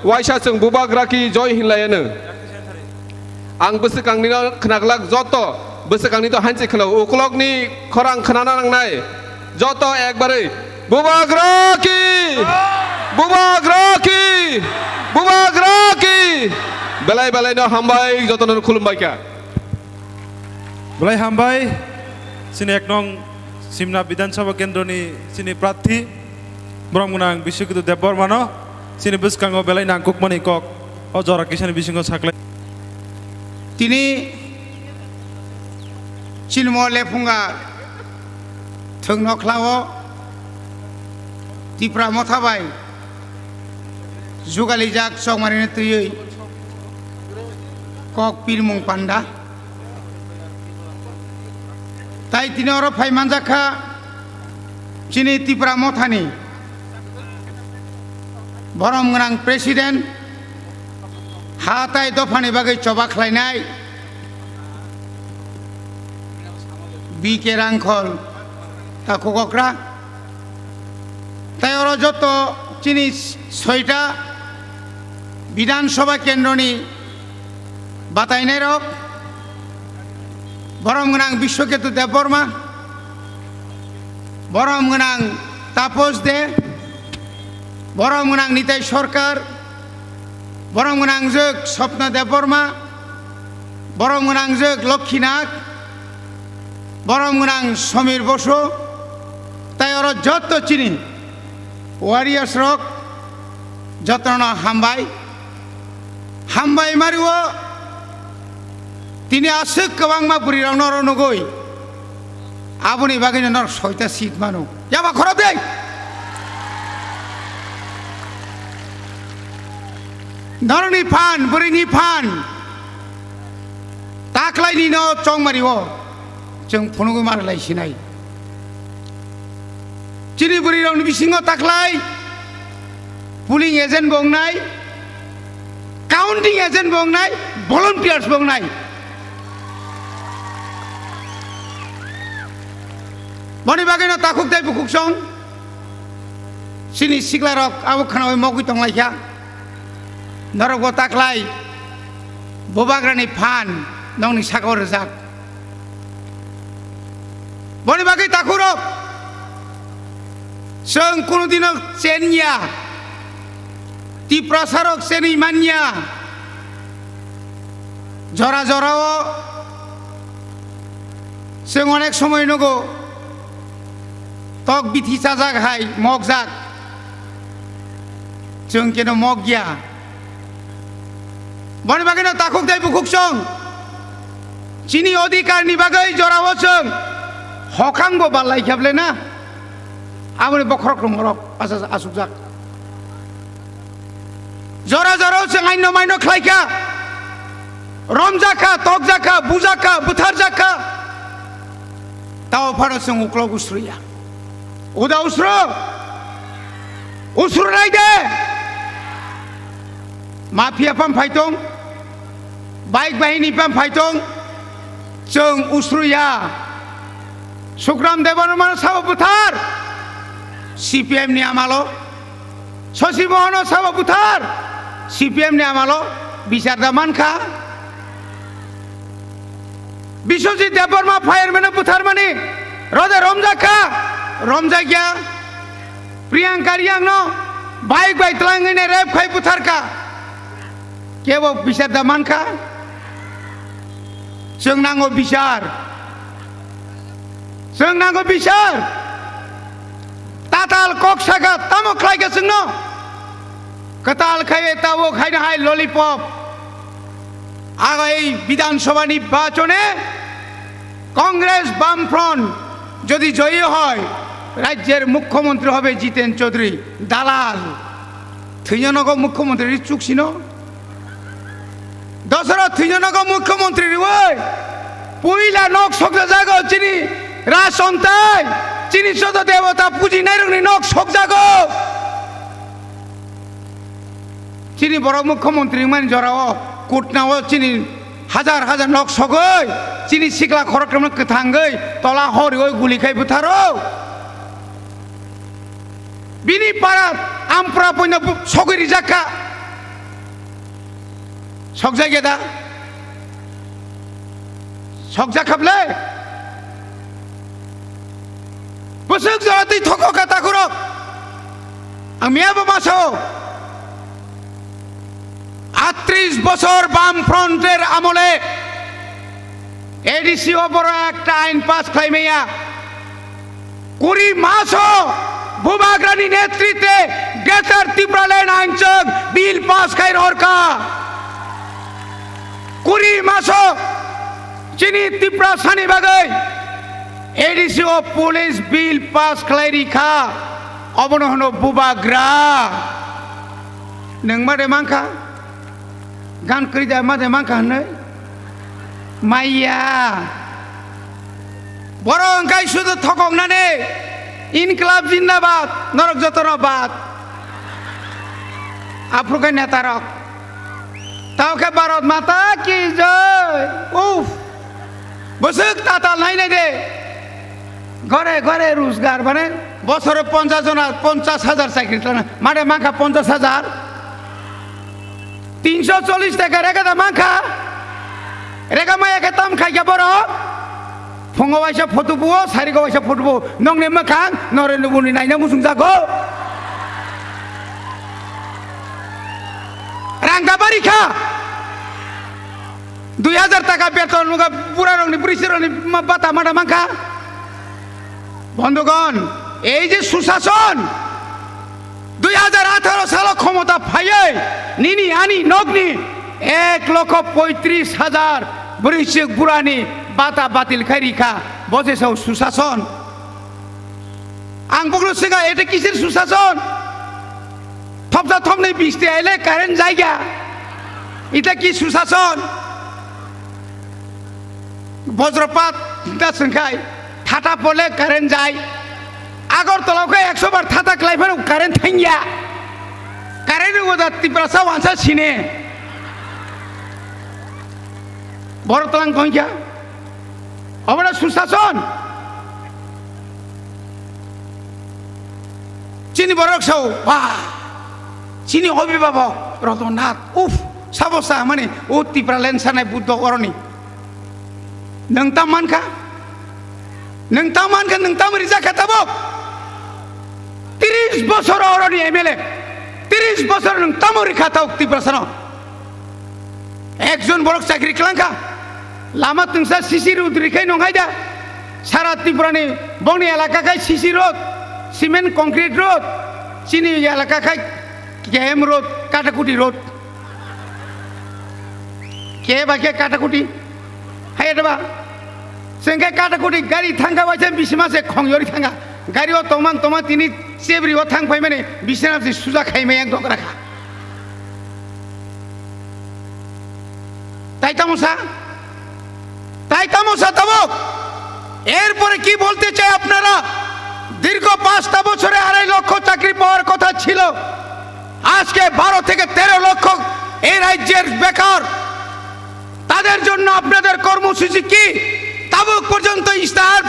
S15: वाइसा जों बुबाग्राखि जय हिनलायनो आं बिसकांनिनो खनागलाक जत बिसकांनितो हानसे खनाव उक्लकनि खरां खनाना नांनाय जत एकबारै बुबाग्राखि बुबाग्राखि बुबाग्राखि बेलाय बेलायनो हामबाय जतननो खुलुमबायका
S6: बेलाय हामबाय चिनी एक नं सिमना विधानसभा केन्द्रनि चिनी प्रार्थी ब्रह्मगुनां बिश्वगुरु देब बर्मानो चिनी बिस्कांगो बेलाय नांकुकमनि कक अ जरा किसानि बिसिङाव साख्लाय
S16: तिनी चिनमो लेफुंगा थोंनो ख्लावो टिप्रा मथाबाय जुगाली जाक चौमारिनो तुयै कक पिरमुं पान्डा ताई तिनी अर फाइ मानजाखा चिनी टिप्रा मथानि बरम गोनां प्रेसिडेन्ट हाताय दफानि बागै चबा खालायनाय बिके रांखल ताकुगक्रा ताई अर जत चिनी 6टा विधानसभा केन्द्रनि बातायनाय रक बरम गोनां विश्वकेतु देबबर्मा बरम गोनां तापस दे बरम गोनां निताय सरकार बरम गोनां जोग स्वप्न देबबर्मा बरम गोनां जोग लक्ष्मीनाथ बरम गोनां समीर बसु ताई अर जत चिनी वारियार्स रक जतन हामबाय हामबाय मारिओ तिनी आसो गोबांमा बुरिराव नर नगै आबुनि बागैनो नर 6टा सीट मानो याबा खराब दे नरनि फान बुरिनि फान ताख्लायनि न चौमारिओ जों फुनुगु मारलायसिनाय चिनी बुरिरावनि बिसिङाव ताख्लाय पुलिं एजेन्ट बंनाय काउन्टिं एजेन्ट बंनाय भलन्टियार्स बंनाय बनि बागैनो ताकुक दाय बुकुकसं चिनी सिग्लारक आबो खानावै मगै तंलायखा नरगो ताख्लाय बोबाग्रानि फान नंनि सागाव रोजाक बनि बागै ताकुरक जों कुनुदिनो चेनिया टिप्रा सारक चेनि मानिया जरा जराओ जों अनेक समय नगो तक बिथि चाजाक हाय मग जाक जों केनो मग गया बनि बागैनो ताकुक दाय बुकुकसं चिनी अधिकारनि बागै जराओ जों हखांबो बालायखाबले ना आबुनि बखरक रंरक आसुकजाक जरा जराओ जों आइनो माइनो खालायखा रमजाखा तकजाखा बुजाखा बुथारजाखा ताव फारो जों उक्लग उसरुया उदा उसरुनाय दे माफिया पाम फाइटं बाइक बाहिनी पाम फाइटं जों उसरुया सुग्राम देबबर्मान साव बुथार CPM नि आमालो शशि मोहन साव बुथार CPM नि आमालो बिचारदा मानखा विश्वजित देबबर्मा फायरमेन बुथार माने रदे रमजाखा रमजा गया प्रियंका रियांग नो बाइक बाइक तलांगने रेप खाई बुथार का के वो बिचार दमान का जों नांगौ बिचार ताताल कक्सागा तामो खायगा जोंनो कताल खाये तावो खायनो हाय ललिपप आगामी विधानसभा निर्वाचने कांग्रेस बामफ्रंट যদি জয়ী হয় রাজ্যের মুখ্যমন্ত্রী হবে জিতেন চৌধুরী দালাল থৈজনগ মুখ্যমন্ত্রী চুকছিল দশরথ থৈজনগ মুখ্যমন্ত্রী ওই পইলা নক সকজা জাগো চিনি রাজ সন্তাই চিনি সদ দেবতা পুজি নাইরংনি নক সকজাগো চিনি বড় মুখ্যমন্ত্রী মান জরাও কোটনাও চিনি হাজার হাজার নক সগৈ চিনি সিকলা খরক্রম কথাঙ্গৈ তলা হরি ওই গুলি খাই বুথারো বিনি পারাত আমপ্রা পয়না সগরি জাকা সকজা গেদা সকজা খাবলে বসক জরাতি থক কথা করক আমি আবো মাসো 38 বছর বামফ্রন্টের আমলে এডিসি ওপর একটা আইন পাস খাইমেয়া 20 মাসও ভূভাগ্রানি নেতৃত্বে গ্রেটার ত্রিপুরাল্যান্ড আইনচক বিল পাস খাই ররকা 20 মাসও চিনি ত্রিপুরা সানি বাগৈ এডিসি ও পুলিশ বিল পাস খাই রিখা অবনো হনো বুবাগ্রা নং মাদে মাংখা গান করি দা মাদে মাংখা হনে মাইয়া বড় অঙ্কাই শুধু থকংনানে ইনকলাব জিন্দাবাদ নরক যতনবাদ আফ্রিকা নেতারক তাওকে ভারত মাতা কি জয় উফ বসুক তাতাল নাই নাই দে ঘরে ঘরে রোজগার মানে বছরে 50,000 চাকরি মাঠে মাখা 50,000 340 টাকা রেখা দা মাখা রেখা মায়াকে তাম খাইয়া বড় ফুঙ্গ বাইসা ফটুবো সারিগো বাইসা ফটুবো নংনে মাখাং নরেন্দ্র মোদী নাইনা মুসুং যাগো রাঙ্গা বাড়ি খা 2,000 টাকা বেতন পুরা রংনি পুরিশের বাতা মাটা মাখা বন্ধুগণ এই যে সুশাসন 2018 সাল ক্ষমতা ফাইয়ে নিনি আনি নগ্নি 1,35,000 বরিশিক বুড়ানি বাতা বাতিল খাইরিখা বসে সব সুশাসন আং বগলো সিগা এটা কিসের সুশাসন থপদা থমনে বৃষ্টি আইলে কারেন্ট জায়গা এটা কি সুশাসন বজ্রপাত সংখ্যায় ঠাটা পড়লে কারেন্ট যায় আগরতলাকে 100 বার ঠাটা ক্লাইফানো কারেন্ট থাইয়া কারেন্ট ওদা ত্রিপুরা ওয়ানসা সিনে বড়তলাং কইয়া আমরা সুশাসন চিনি বরক সাও বাহ চিনি অভিভাবক রতননাথ উফ সাবসা মানে ও ত্রিপুরা লেনসানায় বুদ্ধ অরণি নংতামানকা নংতাম রিজা খাতাবক 30 বছর অরণি এমএলএ 30 বছর নংতাম রিখাতাও ত্রিপুরা একজন বড় চাকরি ক্লাঙ্কা লামা তুংসা সিসি রোড রিখাই নঙ্গাইদা সারা ত্রিপুরানি বংনি এলাকা খাই CC road cement concrete road চিনি এলাকা খাই কেএম রোড কাটাকুটি রোড কে বাকে কাটাকুটি হাই দেবা সেঙ্গে কাটাকুটি গাড়ি থাঙ্গা বাইছে বিসমাসে খংয়রি থাঙ্গা গাড়িও তমান তিনি চেবরিও থাং পাই মানে বিসনাসে সুজা খাইমে এক দক রাখা তাই তামসা তবক এরপরে কি বলতে চাই আপনারা দীর্ঘ 5টা বছরে 2.5 লক্ষ চাকরি পাওয়ার কথা ছিল আজকে 12 থেকে 13 লক্ষ এই রাজ্যের বেকার তাদের জন্য আপনাদের কর্মসূচি কি তাবুক পর্যন্ত ইস্তাহার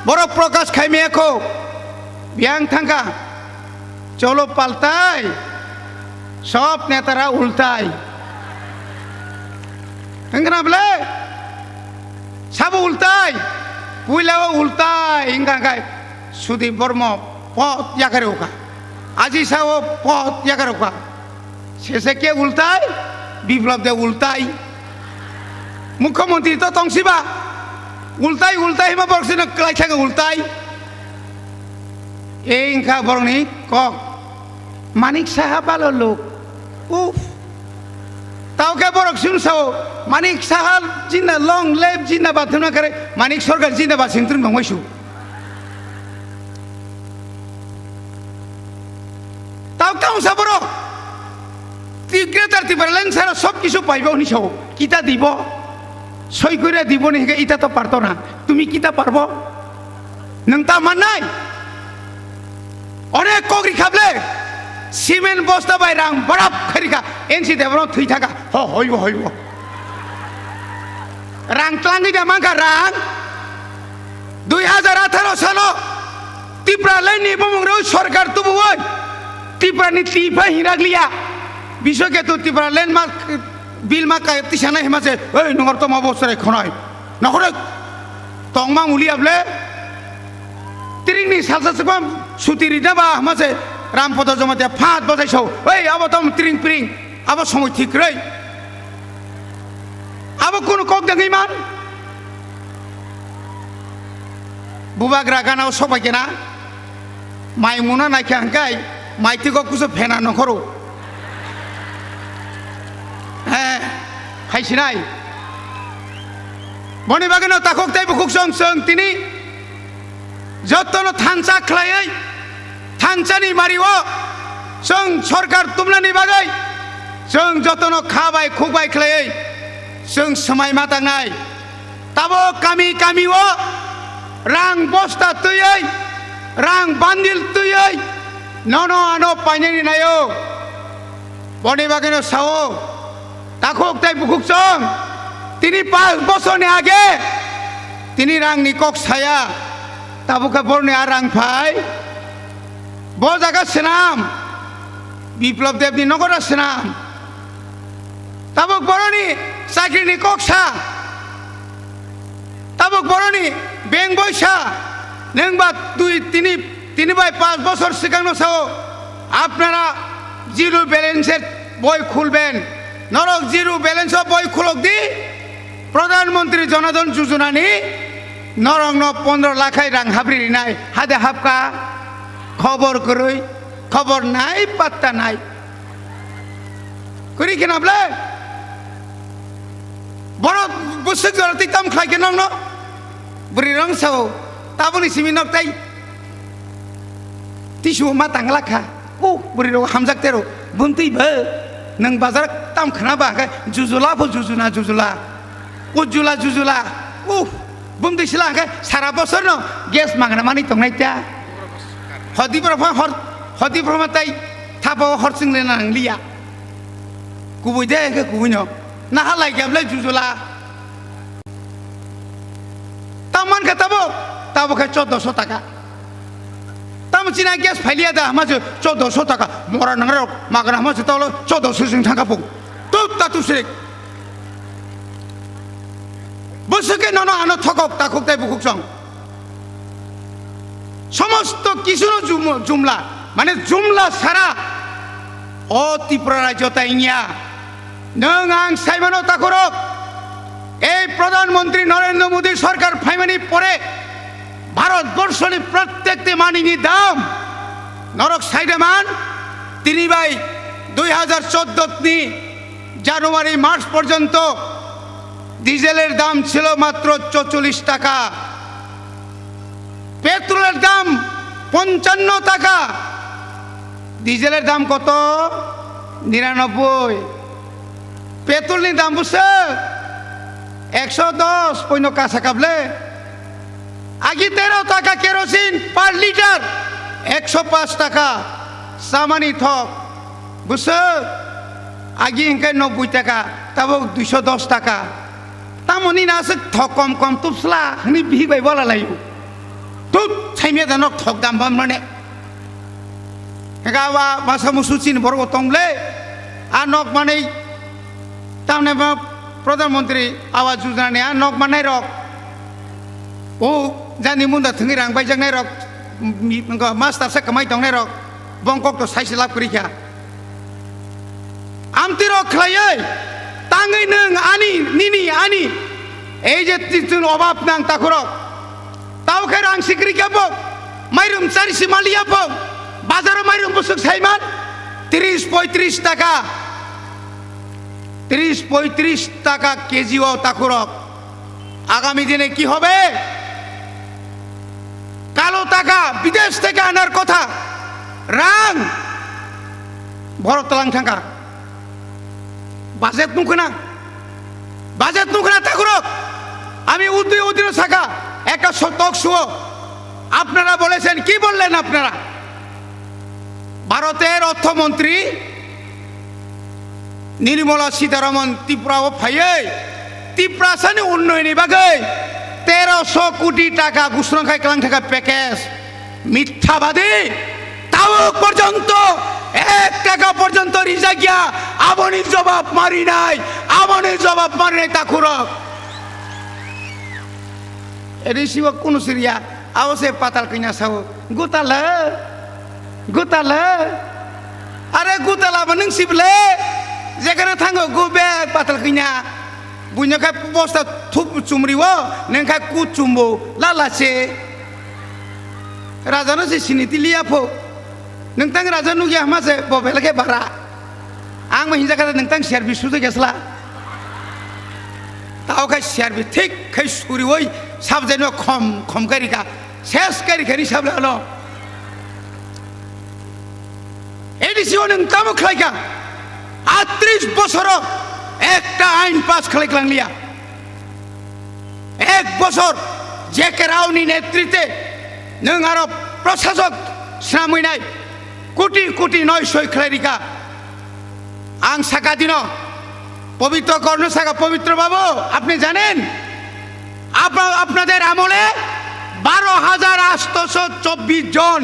S16: বড় প্রকাশ খাইমে এখো বিয়াং থাঙ্গা চলো পাল্টাই সব নেতারা উল্টাই হেঙ্গনা বলে সব উল্টাই পুইলাও উল্টাই হিঙ্গাঙ্গাই সুদীপ বর্ম পথ ইয়াকারে ওকা আজি সাও পথ ইয়াকারে ওকা শেষে কে উল্টাই বিপ্লব দে উল্টাই মুখ্যমন্ত্রী তো তংসিবা উল্টাই হিমা বরসিন ক্লাইখাকে উল্টাই এই ইনকা বরংনি কক মানিক সাহা ভালো লোক উফ তাওকে বরক শুনছাও মানিক সাহা জিন্না লং লেব জিন্দাবাদ ধুনা করে মানিক সরকার জিন্দাবাদ সিংতুন নংমাইছু তাও তামসা বরক গ্রেটার ত্রিপুরা সারা সব কিছু পাইব নিছাও কিতা দিব সই করে দিব নি ইটা তো পারতো না তুমি কিতা পারব নং তা মান নাই অনেক কগরি খাবলে সিমেন্ট বস্তা বাই রাং বরফ খারিকা এনসি দেবন থুই থাকা হইব রাং ক্লাঙ্গি দে মাঙ্কা রাং 2018 সাল ত্রিপুরা লাইনি বমংরে সরকার তুবু ওই ত্রিপুরা নি ত্রিপা হিরাগলিয়া বিশ্বকে তো ত্রিপুরা লেন মা বিল মা কায় তিসানা হিমাছে ওই নগর তো অবসরে খনয় নগরে তংমা মুলি আবলে তিরিংনি সালসাসকম সুতিরি দেবা হামাছে রামপদ জমাতে ফাঁদ বজাইছৌ ওই আবো তম তিরিং পিরিং আবো সময় ঠিক রই আবো কোনো কক দেঙ্গি মান বুবাগ্রা গানাও সবাইকে না মাইমুনা নাইকে হাঙ্কাই মাইতিক কুসো ফেনা নখরো হ্যাঁ খাইছি নাই বনি বাগানো তাকক তাই বুকুক সং তিনি যতন থানসা খ্লাই सानसानि मारिओ जों सरकार तुमनानि बागै जों जतन खाबाय खुबाय खलायै जों समाय मातांनाय ताबो कामि कामिओ रां बस्ता तुयै रां बान्दिल तुयै ननो आनो पाइनानि नायो बनि बागैनो साओ ताखुक ताइ बुकुक जों तिनी 5 बছरनि आगे तिनी रांनि कक साया ताबुका बरनि रां फाय बो जागा सेनाम बिप्लब देवनि नगरा सेनाम ताबुक बरनि साख्रिनि कक सा ताबुक बरनि बेंक बयसा नोंबा 2 बाय 5 বছর सिगांनो साओ आपनारा जिरो बैलेंसের বই খুলবেন नरक जिरो बैलेंस बय खुलक दी प्रधानमंत्री जनधन योजनानि नरक न 15 लाख रां हाब्रिनाय हादे हाबका खबर करै खबर नाय पत्ता नाय करि केनाबले बड़ बुसुक जरति तम खाइके नंग न बुरि रंग साओ ताबुनि सिमिनक ताई तिसु मा तांगलाखा ओ बुरि रो हामजाक तेरो बुंति बे नों बाजार ताम खाना बाखाय जुजुला फो जुजुना जुजुला उजुला जुजुला उ बुंति सिलाखाय सारा बছর न गेस मांगना मानि तंनाय त्या हदि प्रफा ताई थाबो हरसिंले नांलिया गुबै दे के गुबै न ना हालाय गेबले जुजुला तामान का ताबो के 1400 টাকা ताम चिना गेस फाइलिया दा हमाजो 1400 টাকা मोरा नंगरा मागना हमाजो तालो 1400 जों थांगा पग तो तातु से बसके ननो आनो थकक ताखक ताइ बुकुक सं समस्त किसुनो जुमला माने जुमला सारा ओ त्रिपुरा राज्य ताइनिया नों आं साइमानो ताखरक এই প্রধানমন্ত্রী নরেন্দ্র মোদী সরকার ফাইমানি পরে ভারতবর্ষের প্রত্যেকটি মানিনি দাম নরক সাইডেমান তিনি ভাই 2014 নি জানুয়ারি মার্চ পর্যন্ত ডিজেলের দাম ছিল মাত্র 44 টাকা পেট্রোলের দাম 55 টাকা ডিজেলের দাম কত 99 পেট্রোলের দাম বুঝছে 110 পয়নো কাঁচা কাবলে আগে 13 টাকা কেরোসিন পার লিটার 105 টাকা সামানি থক বুঝছো আগে ইনকে 90 টাকা তাবো 210 টাকা তামনি না আছে থক কম কম তুসলা হনি বিবাই বলা লাইও তো ছাইমে দানক থক দাম মানে গাওয়া ভাষা মুসুচিন বড় তংলে আর নক মানে তামনে प्रधानमंत्री आवास योजना ने नक माननाय रक ओ जानि मुंदा थंगि रां बायजांनाय रक मास्टार से कमाय दंनाय रक बंकक तो साइसे लाभ करिखा आमति रक खलायै तांगै नों आनि निनि आनि এই যে তিন অভাব নাং তাখরক তাও কে রাং সিকরিকা বক মাইরুম চারিসি মালিয়া বক বাজারে মাইরুম বসুক সাইমান 30-35 টাকা 30-35 টাকা কেজিও তাকুরক আগামী দিনে কি হবে কালো টাকা বিদেশ থেকে আনার কথা রাং ভরতলাং থাকা বাজেট নুখনা তাকুরক আমি উদ্দিন শাখা একটা শতক শুও আপনারা বলেছেন কি বললেন আপনারা ভারতের অর্থমন্ত্রী निर्मला सीतारमन त्रिपुरा फाइयै त्रिपुरासानि उन्नयननि बागै 1300 कोटी टाका घोषणा खालामनो थाखाय पैकेज मिथ्याबादी ताও পর্যন্ত 1 টাকা পর্যন্ত রিজা গিয়া আবনি জবাব মারি নাই তাকুরক এদিসিব কোন সিরিয়া আওসে পাতাল কইনা সাও গুতালে আরে গুতালা নং সিবলে যেখানে থাঙ্গো গুবে পাতাল কইনা বুইনাখাय বস্তা থুপ চুমরিও নংখাय কু চুমবো লালাছে রাজানো সে সিনিতি লিয়াফো नोंथां राजा नुगिया मासे बबेलखे बारा आं महिजाखा नोंथां सार्भिस सुदो गेसला तावखाय सार्भिस ठीक खै सुरिवै साबजेनो खम गारिका सेस गारिखानि साबलानो দিদি সিওনং তামো খাইকা 38 বছর একটা আইন পাস খাইলাংলিয়া 1 বছর যে কে রাওনি নেতৃত্বে নং আরো প্রশাসক সাময়নাই কোটি কোটি নয় সই খাইরিকা আং সাকা দিন পবিত্র কর্ণ সাকা পবিত্র বাবু আপনি জানেন আপনাদের আমলে 12,824 জন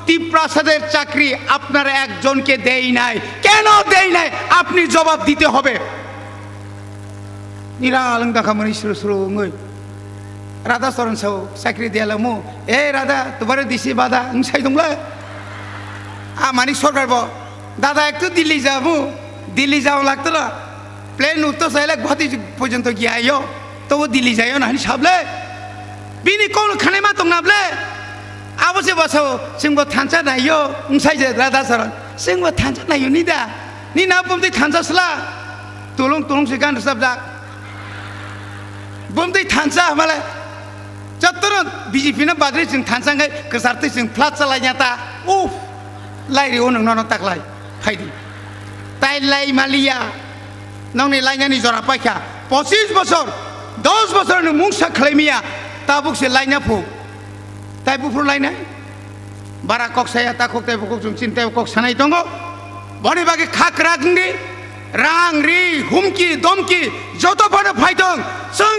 S16: টিপ্রাসাদের চাকরি আপনারা একজনকে দেই নাই কেন দেই নাই আপনি জবাব দিতে হবে নিরালং দেখামনি সুরু সুরু ngui রাধা সরণ সাউ চাকরি দিয়ালামু এ রাধা তোমারে দিছি বাধা সাই দংলা আমানি সরকার ব দাদা একটু দিল্লি যাবো দিল্লি যাওয়া লাগতো না প্লেন উঠতে চাইলে গুয়াহাটি পর্যন্ত গিয়ে আইও তবু দিল্লি যাইও না সাবলে বিনি কোন খানে মা দंनाब्ले আবসে বাসাও जोंबो थांसा नायो साइजे राधा सरण जोंबो थांसा नायो निदा नि ना बुमदै थांसासला तुलुं तुलुं से गान सबदा बुमदै थांसा माले जत्तर बीजेपी ना बाद्रे जों थांसांगै गोसारते जों फ्लाट चलायनाता उफ लाइरि उनों नन ताकलाय फाइदि ताइ लाई मालिया नंनि लाइनानि जरा पाइखा 25 বছর 10 বছর नो मुंसा खलायमिया ताबुकसे लाइना फु ताइ बुफुर लाइना बारा कक साया ता कक ताइ बुकक जों चिन्ताय कक सानाय दङ बने बागे खाक रागनि रां रि हुमकि दमकि जत बने फाइदों जों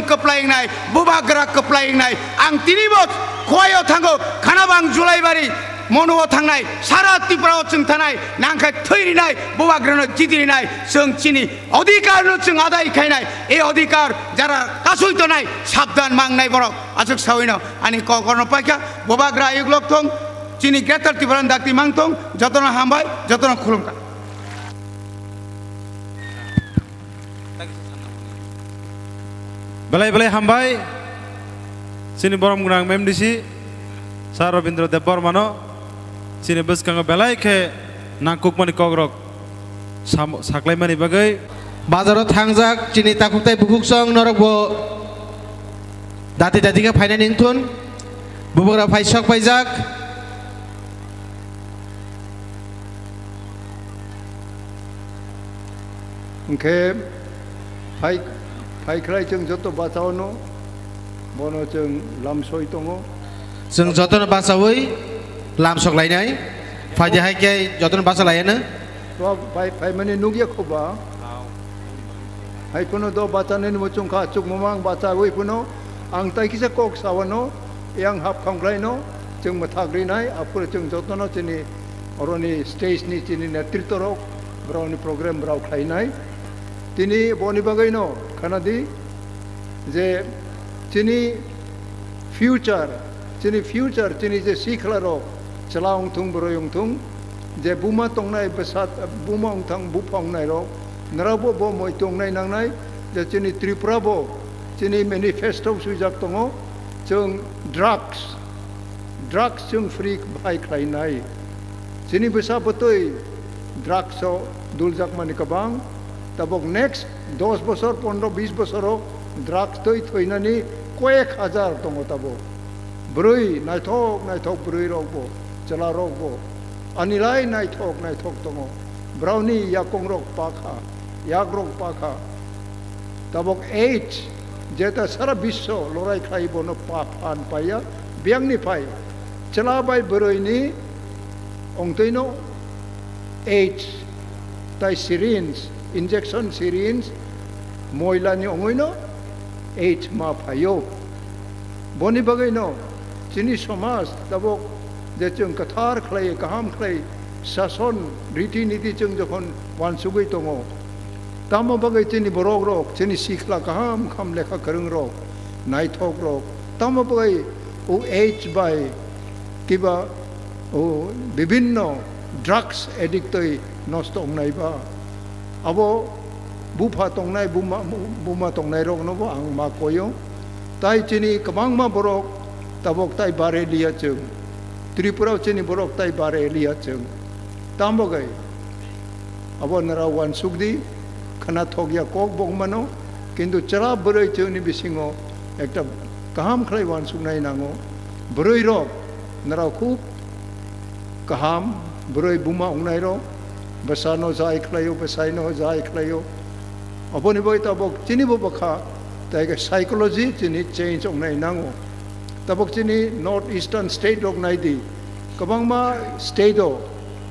S16: कप्लायनाय बुबाग्रा कप्लायनाय आं तिनिबो खवायाव थांगो खानाबां जुलाइबारि मन'आव थांनाय सारा त्रिपुरायाव जों थानाय नांखाय थैनाय बुबाग्रानो जिदिनाय जों चिनि अधिकारनो जों आदाय खायनाय ए अधिकार যারা কাছুই তো নাই সাবধান মাংনাই বড় আজক সাউইনো আনি কর্ণ পাইকা বুবাগ্রা এগুলো থং চিনি গ্রেটার ত্রিপুরান দাক্তি মাংথং যতনা হামবাই যতনা খুলুমটা
S6: বেলাই বেলাই হামবাই চিনি বরম গুনাং মেমডিসি সার রবীন্দ্র দেব বর্মানো চিনি বসকাঙ্গ বেলাই খে নাকুকমানি কগ্রক সাকলাইমানি বাগै
S7: বাজারও থাংজাক চিনি তাকুকতাই বুকুকসং নরক দাতি দাতিকে ফাইনাল নিংথুন বুবগ্রা ফাইসক ফাইজাক
S17: ओंखे फाइख्राय जों जत बाचावनो बनो जों लामसय दङ
S7: जों जतन बासावै लामसक लायनाय फाइदे हायके जतन बासा लायनो
S17: तो फाइ माने नुगिया खबा हाइफोनो दो बाचाने मुचुंखा चुक ममांग बाचा वैफोनो आं ताइकिसे कक सावनो यां हाब खांग्रायनो जों मथाग्रिनाय आपुर जों जतन चिनि अरनि स्टेजनि चिनि नेतृत्व ब्राउनि प्रग्राम ब्राउ खायनाय तिनी बनि बागैनो खानादि जे चिनि फ्यूचर चिनि जे सिखलारो चलाउं थुं बरयं थुं जे बुमा तंनाय बेसाद बुमा उंथां बुफांनाय रो नराबो बो मय तंनाय नांनाय जे चिनि त्रिपुरा बो चिनि मेनिफेस्टो सुजाक दङ जों ड्राग्स जों फ्री बाइ खायनाय चिनि बेसाबतै ड्राग्सआव दुलजाक मानि गोबां ताबक नेक्स्ट 10 বছর 15-20 বছরও ड्राग्स थैनानै कयेक हाजार दङ ताबो ब्रै नायथक ब्रै रगबो चला रगबो अनिलाय नायथक दङ ब्राउनि याकं रग पाखा याक रग पाखा ताबक एज जेता सारा विश्व लराय खायबनो पाफान पाया बियांनि फाय चला बाय ब्रैनि अंतैनो एज ताइ सिरिन्ज इंजेक्शन सिरिन्ज मयलानि अंगैनो एज मा फायो बनि बागैनो चिनि समाज ताबक जे जों कथार खालायो गाहाम खालायो शासन रीति नीति जों जखन वानसुगै दङ तामो बागै चिनि बरक रक चिनि सिखला गाहाम खाम लेखा गोरों रक नायथक रक तामो बागै ओ एज बाय किबा ओ विभिन्न ड्राग्स एडिक्टै नष्ट हमनायबा अब बुफा तंनाय बुमा तंनाय रगनोबो आं मा कयो ताइ चिनि गोबां मा बरक ताबक ताइ बारे लिया जों त्रिपुराव चिनि बरक ताइ बारे लिया जों तामबगै अब नरा वान सुगदि खाना थगिया कक बगमानो किन्तु चरा बोरै जोंनि बिसिङाव एकटा गाहाम खालाय वान सुगनाय नांगौ बोरै रक नरा खुब kaham beroi buma ungnai ro besano jai khlayo besaino jai khlayo aboni boi tabok chini bo bakha tai ga psychology chini change ungnai nango tabok chini north eastern state rok nai di kabang ma state o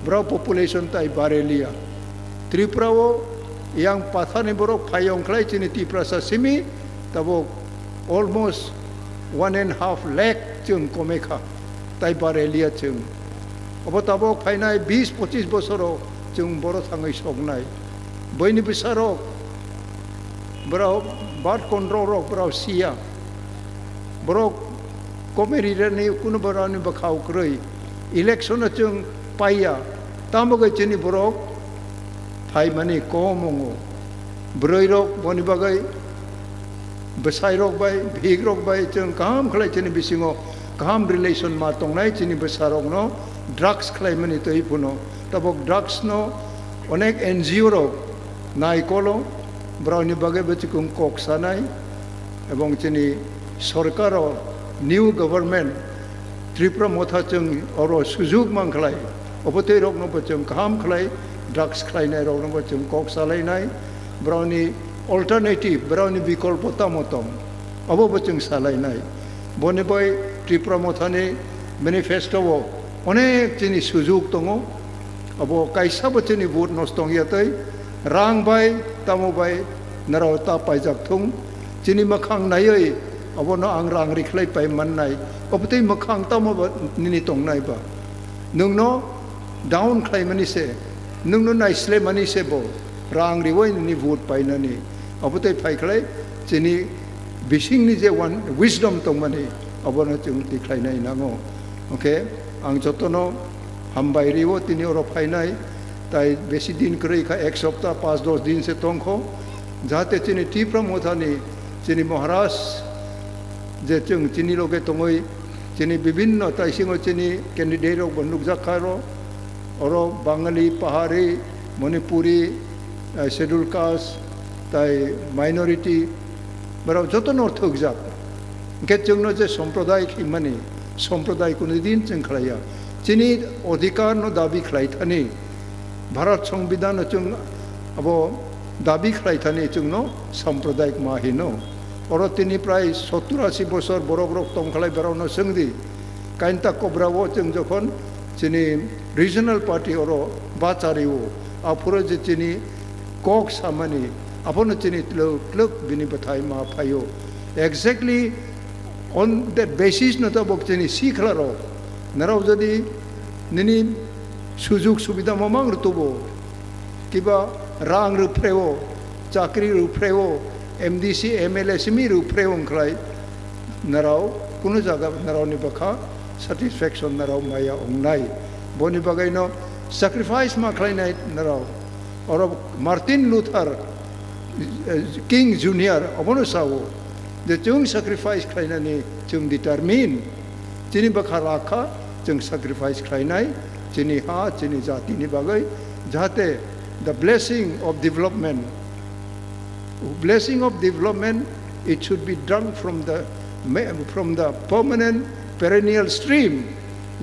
S17: bra population tai barelia Tripura o yang pathani borok phayong khlai chini Tripura sa simi tabok almost 1.5 lakh chung komekha tai barelia chung abo tabok phainai 20-25 bosoro chung boro thangai sognai boini bisarok bro birth control rok bro sia borok komeri rani kuno borani bakhau kroi election chung paya tamoga chini borok phai mani komongo broi rok boni bagai besai rok bai bhig rok bai chung kam khlai chini bisingo kam relation ma tongnai chini besarok no drugs khlai mani toi puno tabok drugs no onek NGO rok nai kolo browni bagai bechikung kok sanai ebong chini sorkaro new government Tripura motha chung oro sujug mang khlai obote rok no bechung kam khlai drugs khlai nai rok no bechung kok salai nai browni alternative browni bikolpo tamotong abo bechung salai nai bone boy Tripura motha ni manifesto wo onek chini sujug tongo abo kaisa bechini vote nostong yatai rang bai tamo bai narau ta paijak thung chini makhang nai abo no ang rang rikhlai pai man nai optei makhang tamo nini tong nai ba nungno down khlai mani se nungno nai sle mani se bo rang riwoi ni vote pai nani optei phai khlai chini bising ni je one wisdom tong mani abo no chung ti khlai nai nango okay ang jotono hambai riwo tini oro phai nai tai besi din krei kha ek saptah 5-10 दिन से tongkho jate chini Tripura mothani chini Maharashtra je chung chini loge tongoi chini bibhinno tai singo chini candidate rok banduk jakharo oro Bangali Pahari Manipuri scheduled caste tai minority baro joto nor thok jak ke chungno je sampradayik himani sampradayik kunidin chung khlaya chini adhikar no dabi khlai thani Bharat সংবিধান chung abo dabi khlai thani chung no sampradayik ma hino oro tini pray 70-80 bosor borok rok tong khlai berono sengdi kainta kobrawo chung jokhon chini regional party oro bachariwo apura je chini kok samani apono chini kluk bini bathai ma phayo exactly on that basis no tabok chini sikhlaro narau jadi nini সুযোগ সুবিধা মমাং রুতুবো কিবা রাং রুফ্রেও চাকরি রুফ্রেও MDC MLA Simi রুফ্রেও খাই নারাও কোনো জায়গা নারাওনি বাখা satisfaction নারাও মায়া অংনাই বনি বাগাইনো sacrifice মা খাইনাই নারাও আর মার্টিন লুথার কিং জুনিয়র অবনো সাও যে চুং স্যাক্রিফাইস খাইনানি চুং ডিটারমিন চিনি বাখা রাখা চুং স্যাক্রিফাইস খাইনাই chini ha chini jati ni bagai jate the blessing of development it should be done from the permanent perennial stream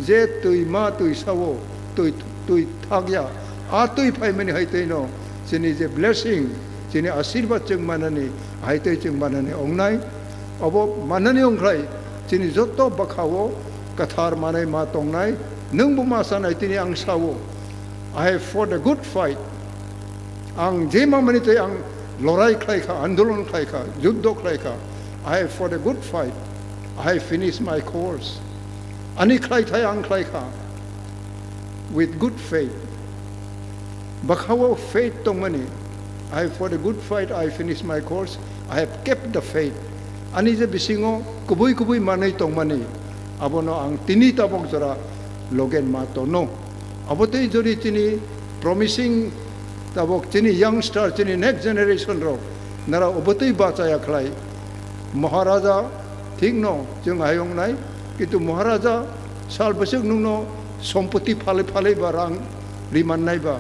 S17: je tui ma tui sawo tui thagya a tui phai mani haitei no chini je blessing chini ashirwad chung manani haitei chung manani ongnai abo manani ongklai chini joto bakhawo kathar manai ma tongnai nung bumasa na itini ang sawo I have fought a good fight ang jema manite ang lorai khlai kha andolon khlai kha juddho khlai kha I have fought a good fight I have finished my course ani khlai thai ang khlai kha with good faith bakhawo faith tong mani I have fought a good fight I have finished my course I have kept the faith ani je bisingo kubui manai tong mani abono ang tini tabok jora logen ma to no abote jori chini promising tabok chini youngster chini next generation ro nara obote bachaya khlai maharaja thik no chung ayong nai kitu maharaja sal basuk nung no sompoti phale barang riman nai ba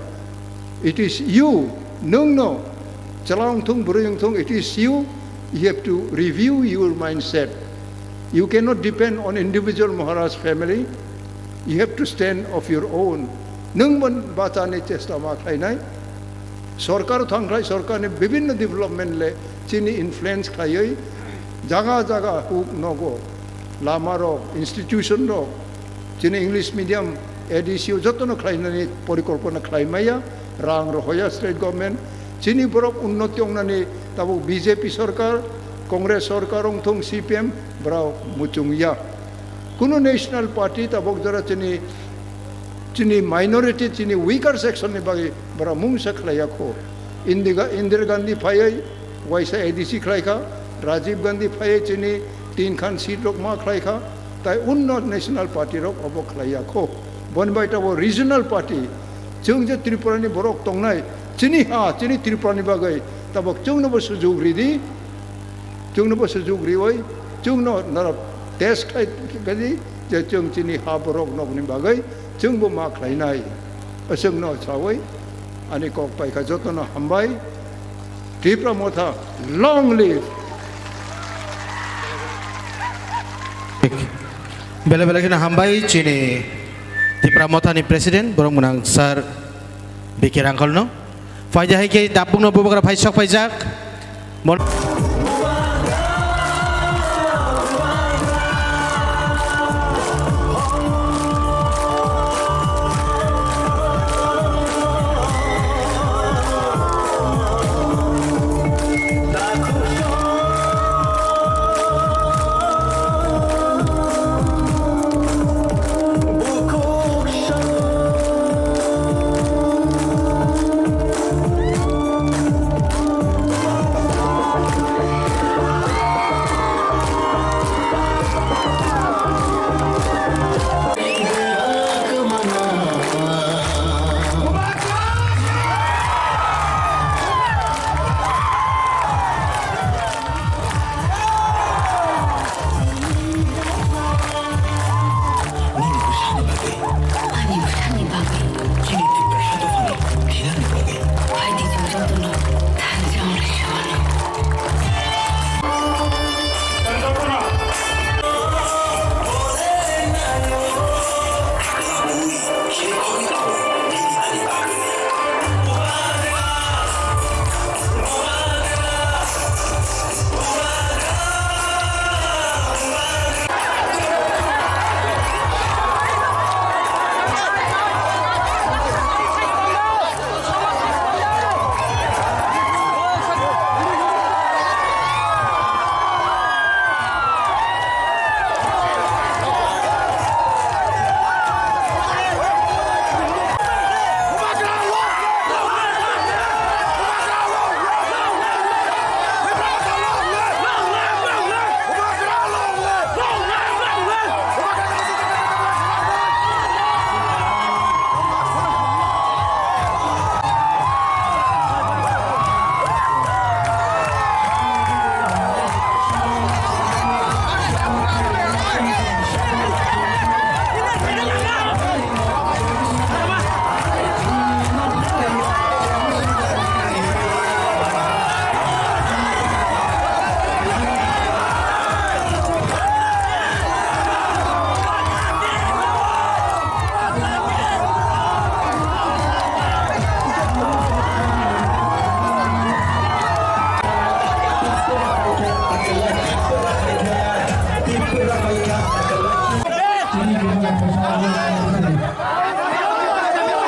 S17: it is you nung no chalong thung burung thung it is you have to review your mindset you cannot depend on individual Maharaj family You have to stand of your own. Nungman baca ni cesta maklai nai. Sorkar thangklai sorkar ni bibin development le cini influence klayoi. Jaga hook nogo. Lama ro institution ro. Cini English medium edisi joto no klai nani porikorpona klai maya. Rang ro hoya state government. Cini borok unnoti ong nani tabu BJP sorkar, Kongres sorkar ong thong CPM brau mucung ya. Kuno national party tabok jara cini minority cini weaker section ni bagi bara mung saklaya ko. Indira Gandhi phayai waisa ADC khlaika, Rajiv Gandhi phayai cini 3 khan seat rok ma khlaika, tai unnot national party rok obok khlaya ko. Bonbai tabo regional party chung je Tripura ni borok tongnai cini Tripura ni bagai tabok chung no sujug ridi chung no sujug riwai chung no narap tes khai gadi je chung cini ha borok nok ni bagai chung bo ma khlai nai asung no chawai ani kok pai kha joto no hambai Tripura motha long live
S7: bela kena hambai cini Tripura motha ni presiden borong menang sar bikir angkol no fajar hai ke dapung no beberapa fai sok faijak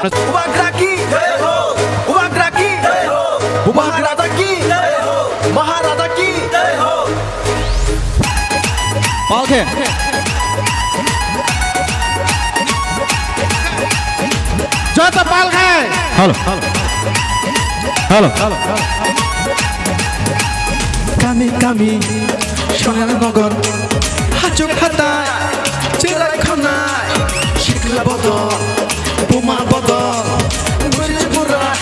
S5: Ubah Graki, Ubah Graki, Ubah Radaki, Maharadaki.
S4: Oke. Jota Palke. Halo.
S5: Kami Sonar Nogor, Hajuk Hatai, Cilai Khanai, Shikla Bodor, Puma Bodor, Murjipura,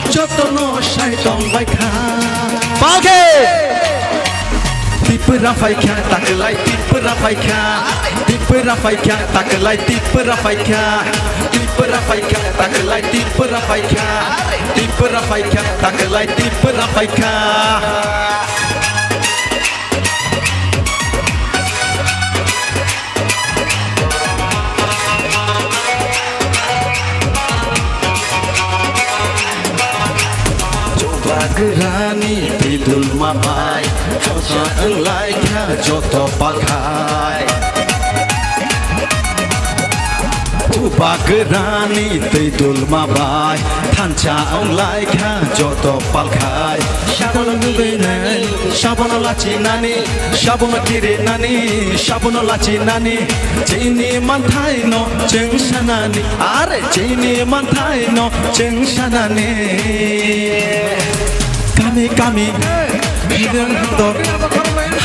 S5: Jotono Shaiton Baika.
S4: Palke.
S5: Tipura Faika, Takalai, Tipura Faika, Tipura Faika, Takalai, Tipura Faika, Tipura Faika, Takalai, Tipura Faika, Tipura Faika, Takalai, Tipura Faika. माबाय खावसा ओंलायखा जत पालखाय Upa gerani tei dul mabai Thancha oंलायखा Jat पालखाय Sabon nubenai sabon lacinani sabon kirinani sabon lacinani Jini mantai no jeng sanani are jini mantai no jeng sanani Kami hidung dor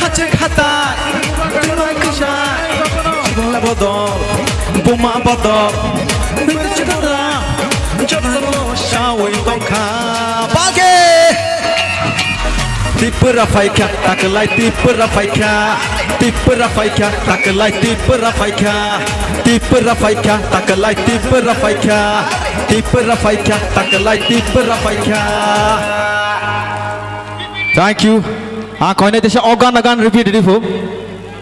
S5: hacek hatai tunai kisah Bola bodol boma bodol Bercedera jodoh sawi tongka Pagi Tipe rafaika takelai tipe rafaika Tipe rafaika takelai tipe rafaika Tipe rafaika takelai tipe rafaika Tipe rafaika takelai tipe rafaika
S4: Thank you. Kau ini tadi organ repeat di fu.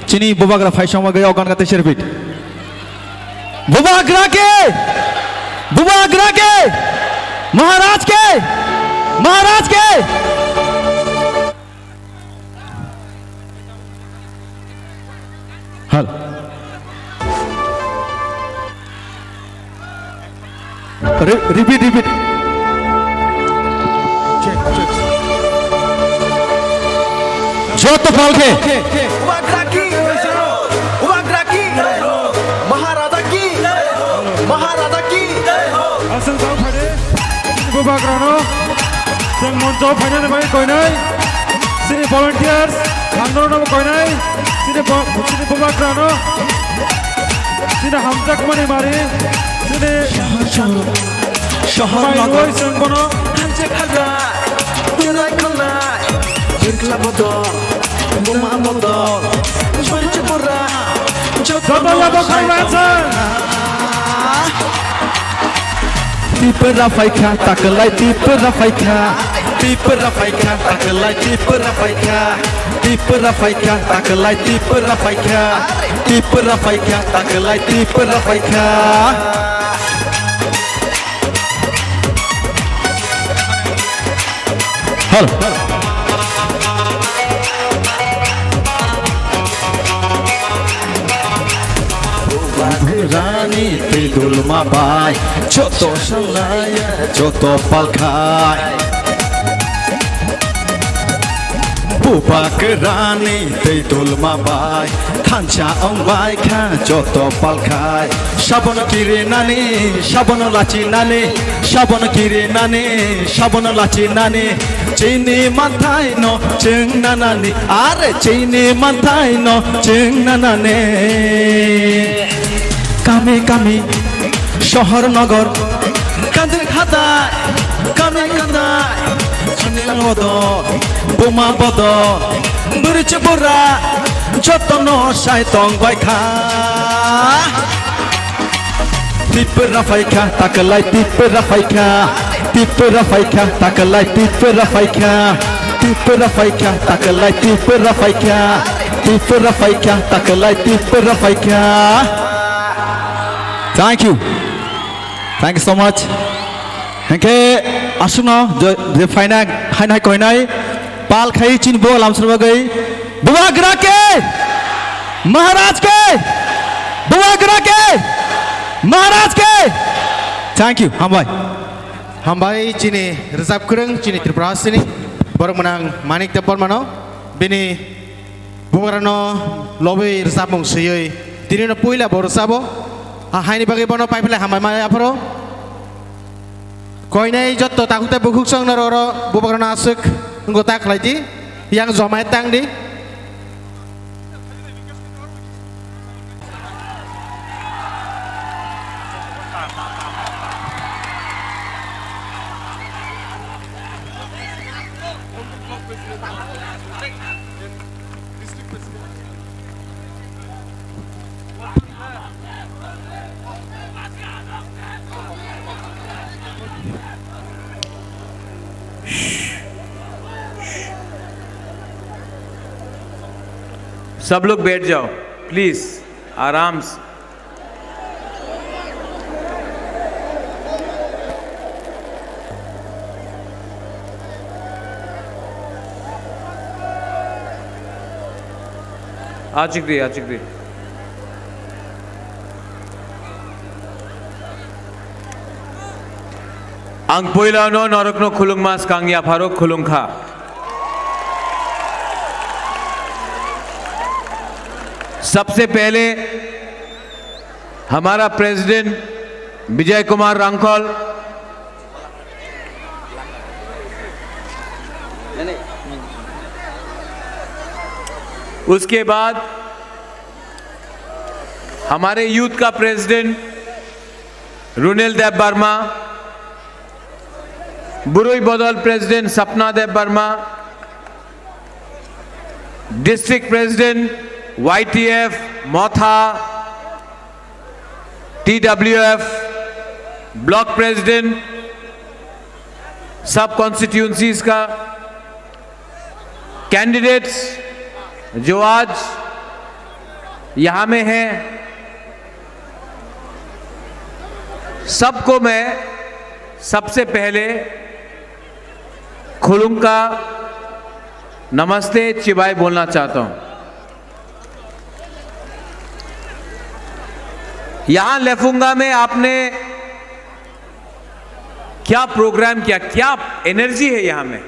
S4: Cini bubagra fai sama gaya organ kata repeat. Bubagra ke, Maharaj ke. Hal. Repeat. Check. Jot palke.
S5: Wagraki Maharaja ki
S6: Asal tahu pada Bubagrano Yang monco pada namanya koinai Sini volunteers Andor nama koinai Sini Bubagrano Sini Hamzah kemana mari Sini
S5: Shahar
S6: Nagar Sengkono
S5: Hamzah khaga Yunai khalai Jirkla bodol Buma bodol Bercebura
S6: Jodoh labok kailansan
S5: Tipe rafaika takelai tipe rafaika Tipe rafaika takelai tipe rafaika Tipe rafaika takelai tipe rafaika Tipe rafaika takelai tipe rafaika
S4: Hal.
S5: Rani tidul mabai joto salaya joto palkai Buba gerani tidul mabai Thancha oंलाय kha joto palkai Sabon kirinani sabon lacinani sabon kirinani sabon lacinani Jini mantai no jeng nanani are jini mantai no jeng nanani Kami শহর নগর কাঁধে খাতায় কামে কাঁদায় খানের বদল বোমা বদল বেড়েছে বোরা যত্ন সাইতং বাইখা Tipe rafaika takelai tipe rafaika Tipe rafaika takelai tipe rafaika Tipe rafaika takelai tipe rafaika Tipe rafaika takelai tipe rafaika
S4: Thank you so much. Hengke asuno je faina hainai koinai pal khai chin bo lam serbagai Bubagra ke Maharaj ke Bubagra ke Maharaj ke. Thank you
S7: Hambai cini rezap kereng cini Tripura sini baru menang Manik Tepon mano bini Bubagrano lobi rezap mong siyoi dini no puila baru sabo Haini bagi bono paipele hamai maya aparo koinai jotto takute bukuk sang naroro Bubagrano asuk nggotak lagi yang zomai tang di
S18: सब लोग बैठ जाओ please आराम से Achikdi, achikdi. Ang poilano norokno khulungmas kangya pharok khulungkha. सबसे पहले हमारा president Vijay Kumar रांखल, उसके बाद हमारे यूथ का प्रेसिडेंट रुनेल देव वर्मा, बुरुई बदल प्रेसिडेंट सपना देव वर्मा, डिस्ट्रिक्ट प्रेसिडेंट YTF, मोथा, TWF, ब्लॉक प्रेसिडेंट, सब कॉन्स्टिट्यूंसीज का कैंडिडेट्स जो आज यहां में हैं, सबको मैं सबसे पहले खुलुंका नमस्ते चिबाई बोलना चाहता हूं। यहां लेफुंगा में आपने क्या प्रोग्राम किया, क्या एनर्जी है यहां में।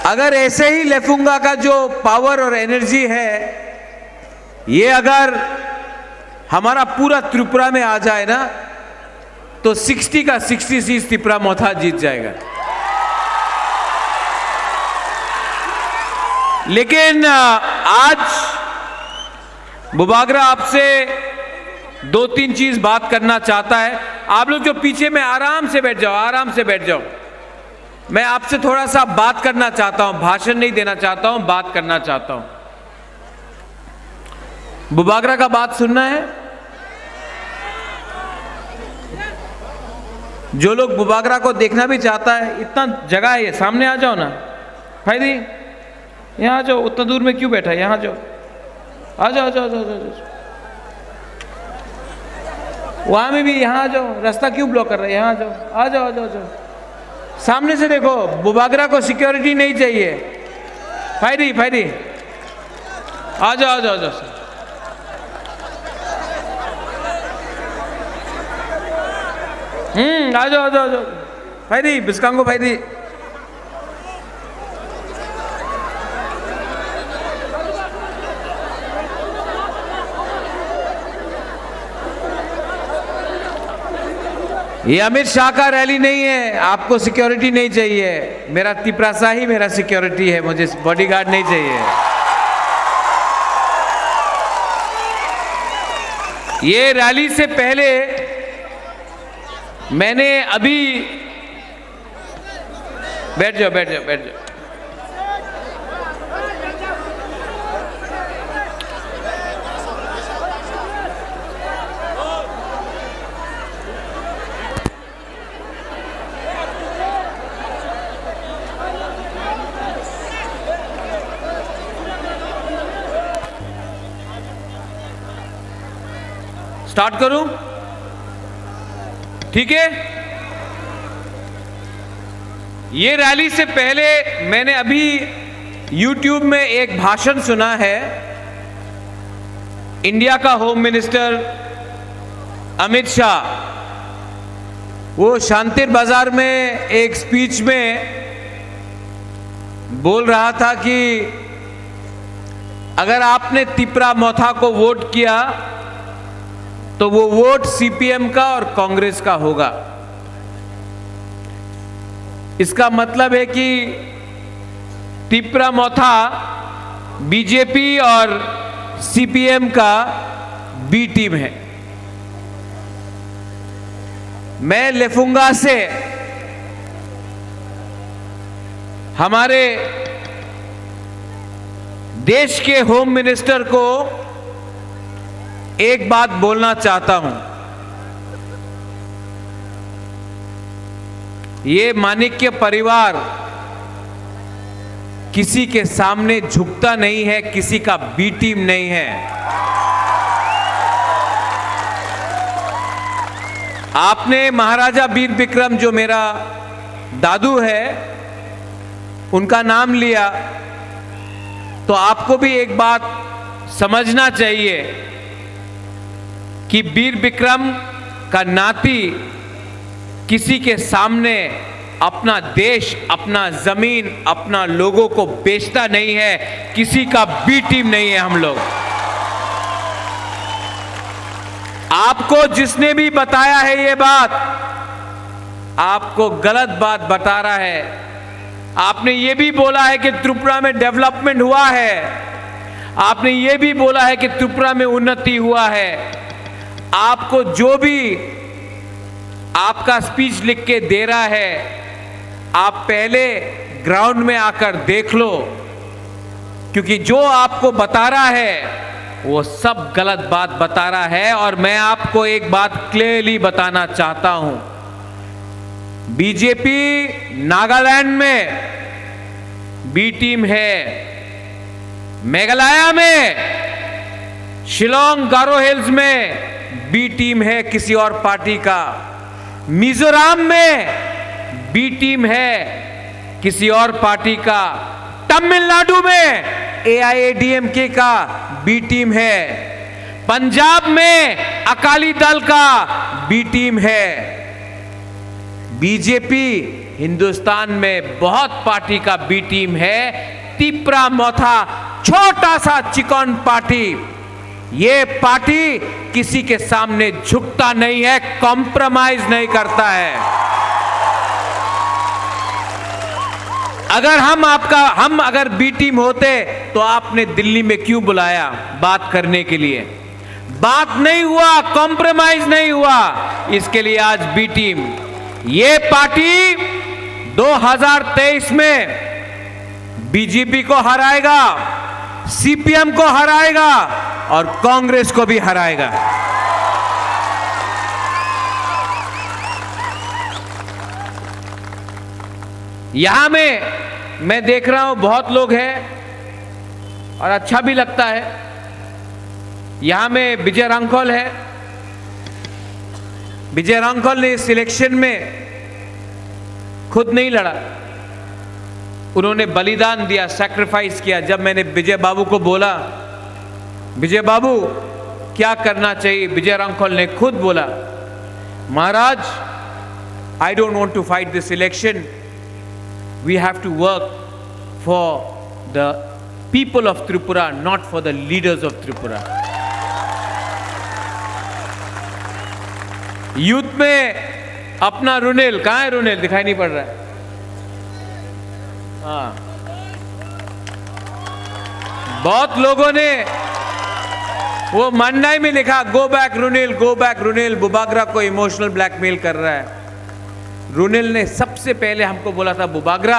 S18: अगर ऐसे ही लेफुंगा का जो पावर और एनर्जी है, ये अगर हमारा पूरा त्रिपुरा में आ जाए ना, तो 60 का 60 सीट त्रिपुरा मोथा जीत जाएगा। लेकिन आज बुबागरा आपसे 2-3 चीज बात करना चाहता है। आप लोग जो पीछे में आराम से बैठ जाओ, आराम से बैठ जाओ। मैं आपसे थोड़ा सा बात करना चाहता हूं, भाषण नहीं देना चाहता हूं, बात करना चाहता हूं। बुबागरा का बात सुनना है। जो लोग बुबागरा को देखना भी चाहता है, इतना जगह है, सामने आ जाओ ना भाई, यहाँ आ जाओ। उतना दूर में क्यों बैठा है, यहाँ जाओ, आ जाओ, आ जाओ, आ जाओ, आ जाओ। वहां में भी यहाँ आ जाओ, रास्ता क्यों ब्लॉक कर रहे हैं, यहाँ आ जाओ, आ जाओ, आ जाओ, आ जाओ। सामने से देखो, बुबागरा को सिक्योरिटी नहीं चाहिए। फायदी फायदी, आ जाओ, आ जाओ, आ जाओ। आ जाओ, आ जाओ, आ जाओ। फायदी बिस्कांगो फायदी। ये अमित शाह का रैली नहीं है, आपको सिक्योरिटी नहीं चाहिए। मेरा तिपरासा ही मेरा सिक्योरिटी है, मुझे बॉडीगार्ड नहीं चाहिए। ये रैली से पहले मैंने अभी, बैठ जाओ, बैठ जाओ, बैठ जाओ। स्टार्ट करूं, ठीक है। ये रैली से पहले मैंने अभी YouTube में एक भाषण सुना है इंडिया का होम मिनिस्टर अमित शाह। वो शांतिर बाजार में एक स्पीच में बोल रहा था कि अगर आपने तिपरा मोथा को वोट किया तो वो वोट सीपीएम का और कांग्रेस का होगा। इसका मतलब है कि तिपरा मोथा बीजेपी और सीपीएम का बी टीम है। मैं लेफुंगा से हमारे देश के होम मिनिस्टर को एक बात बोलना चाहता हूं। ये माणिक्य परिवार किसी के सामने झुकता नहीं है, किसी का बी टीम नहीं है। आपने महाराजा वीर विक्रम, जो मेरा दादू है, उनका नाम लिया, तो आपको भी एक बात समझना चाहिए कि वीर विक्रम का नाती किसी के सामने अपना देश, अपना जमीन, अपना लोगों को बेचता नहीं है, किसी का बी टीम नहीं है हम लोग। आपको जिसने भी बताया है ये बात, आपको गलत बात बता रहा है। आपने ये भी बोला है कि त्रिपुरा में डेवलपमेंट हुआ है, आपने ये भी बोला है कि त्रिपुरा में उन्नति हुआ है। आपको जो भी आपका स्पीच लिख के दे रहा है, आप पहले ग्राउंड में आकर देख लो, क्योंकि जो आपको बता रहा है वो सब गलत बात बता रहा है। और मैं आपको एक बात क्लियरली बताना चाहता हूं, बीजेपी नागालैंड में बी टीम है, मेघालय में, शिलोंग गारो हिल्स में बी टीम है किसी और पार्टी का, मिजोरम में बी टीम है किसी और पार्टी का, तमिलनाडु में AIADMK का बी टीम है, पंजाब में अकाली दल का बी टीम है। बीजेपी हिंदुस्तान में बहुत पार्टी का बी टीम है। तिपरा मोथा छोटा सा चिकन पार्टी, ये पार्टी किसी के सामने झुकता नहीं है, कॉम्प्रोमाइज नहीं करता है। अगर हम अगर बी टीम होते तो आपने दिल्ली में क्यों बुलाया बात करने के लिए? बात नहीं हुआ, कॉम्प्रोमाइज नहीं हुआ, इसके लिए आज बी टीम। ये पार्टी 2023 में बीजेपी को हराएगा, CPM को हराएगा और कांग्रेस को भी हराएगा। यहां में मैं देख रहा हूं बहुत लोग हैं और अच्छा भी लगता है। यहां में विजय रांखोल है। विजय रांखोल ने इस इलेक्शन में खुद नहीं लड़ा, उन्होंने बलिदान दिया, सैक्रिफाइस किया। जब मैंने विजय बाबू को बोला, विजय बाबू क्या करना चाहिए, विजय रांखोल ने खुद बोला, Maharaj, I don't want to fight this election, we have to work for the people of Tripura, not for the leaders of Tripura. Youth में अपना रुनेल, कहां है रुनेल? दिखाई नहीं पड़ रहा है। हाँ, बहुत लोगों ने वो मंडाई में लिखा, गो बैक रुनेल, गो बैक रुनेल, बुबागरा को इमोशनल ब्लैकमेल कर रहा है। रुनेल ने सबसे पहले हमको बोला था, बुबागरा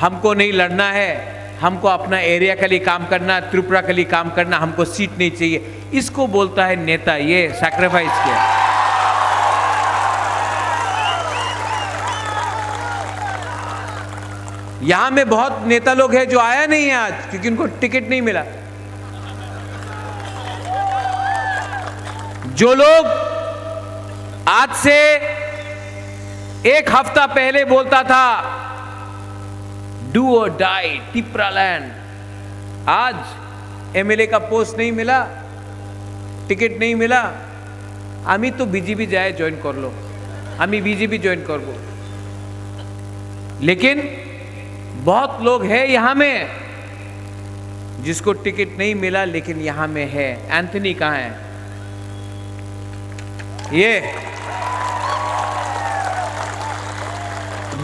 S18: हमको नहीं लड़ना है, हमको अपना एरिया के लिए काम करना, त्रिपुरा के लिए काम करना, हमको सीट नहीं चाहिए। इसको बोलता है नेता, ये सैक्रिफाइस किया। यहां में बहुत नेता लोग हैं जो आया नहीं है आज, क्योंकि उनको टिकट नहीं मिला। जो लोग आज से एक हफ्ता पहले बोलता था डू और डाई टिपरा लैंड, आज MLA का पोस्ट नहीं मिला, टिकट नहीं मिला, आमी तो बीजेपी जाए जॉइन कर लो, आमी बीजेपी जॉइन कर लो। लेकिन बहुत लोग हैं यहां में जिसको टिकट नहीं मिला, लेकिन यहां में है। एंथनी कहां है? ये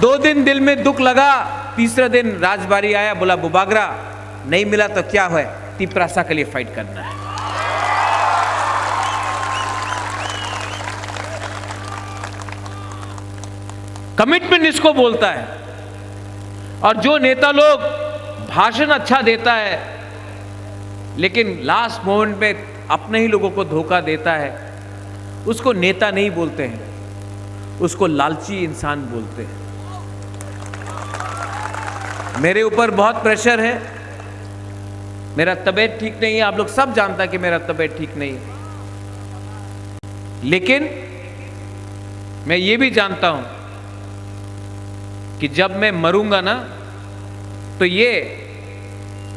S18: 2 दिन दिल में दुख लगा, तीसरा दिन राजबारी आया, बोला बुबागरा नहीं मिला तो क्या है, तिपरासा के लिए फाइट करना है। कमिटमेंट इसको बोलता है। और जो नेता लोग भाषण अच्छा देता है लेकिन लास्ट मोमेंट में अपने ही लोगों को धोखा देता है, उसको नेता नहीं बोलते हैं, उसको लालची इंसान बोलते हैं। मेरे ऊपर बहुत प्रेशर है, मेरा तबीयत ठीक नहीं है, आप लोग सब जानता है कि मेरा तबीयत ठीक नहीं है, लेकिन मैं ये भी जानता हूं कि जब मैं मरूंगा ना तो ये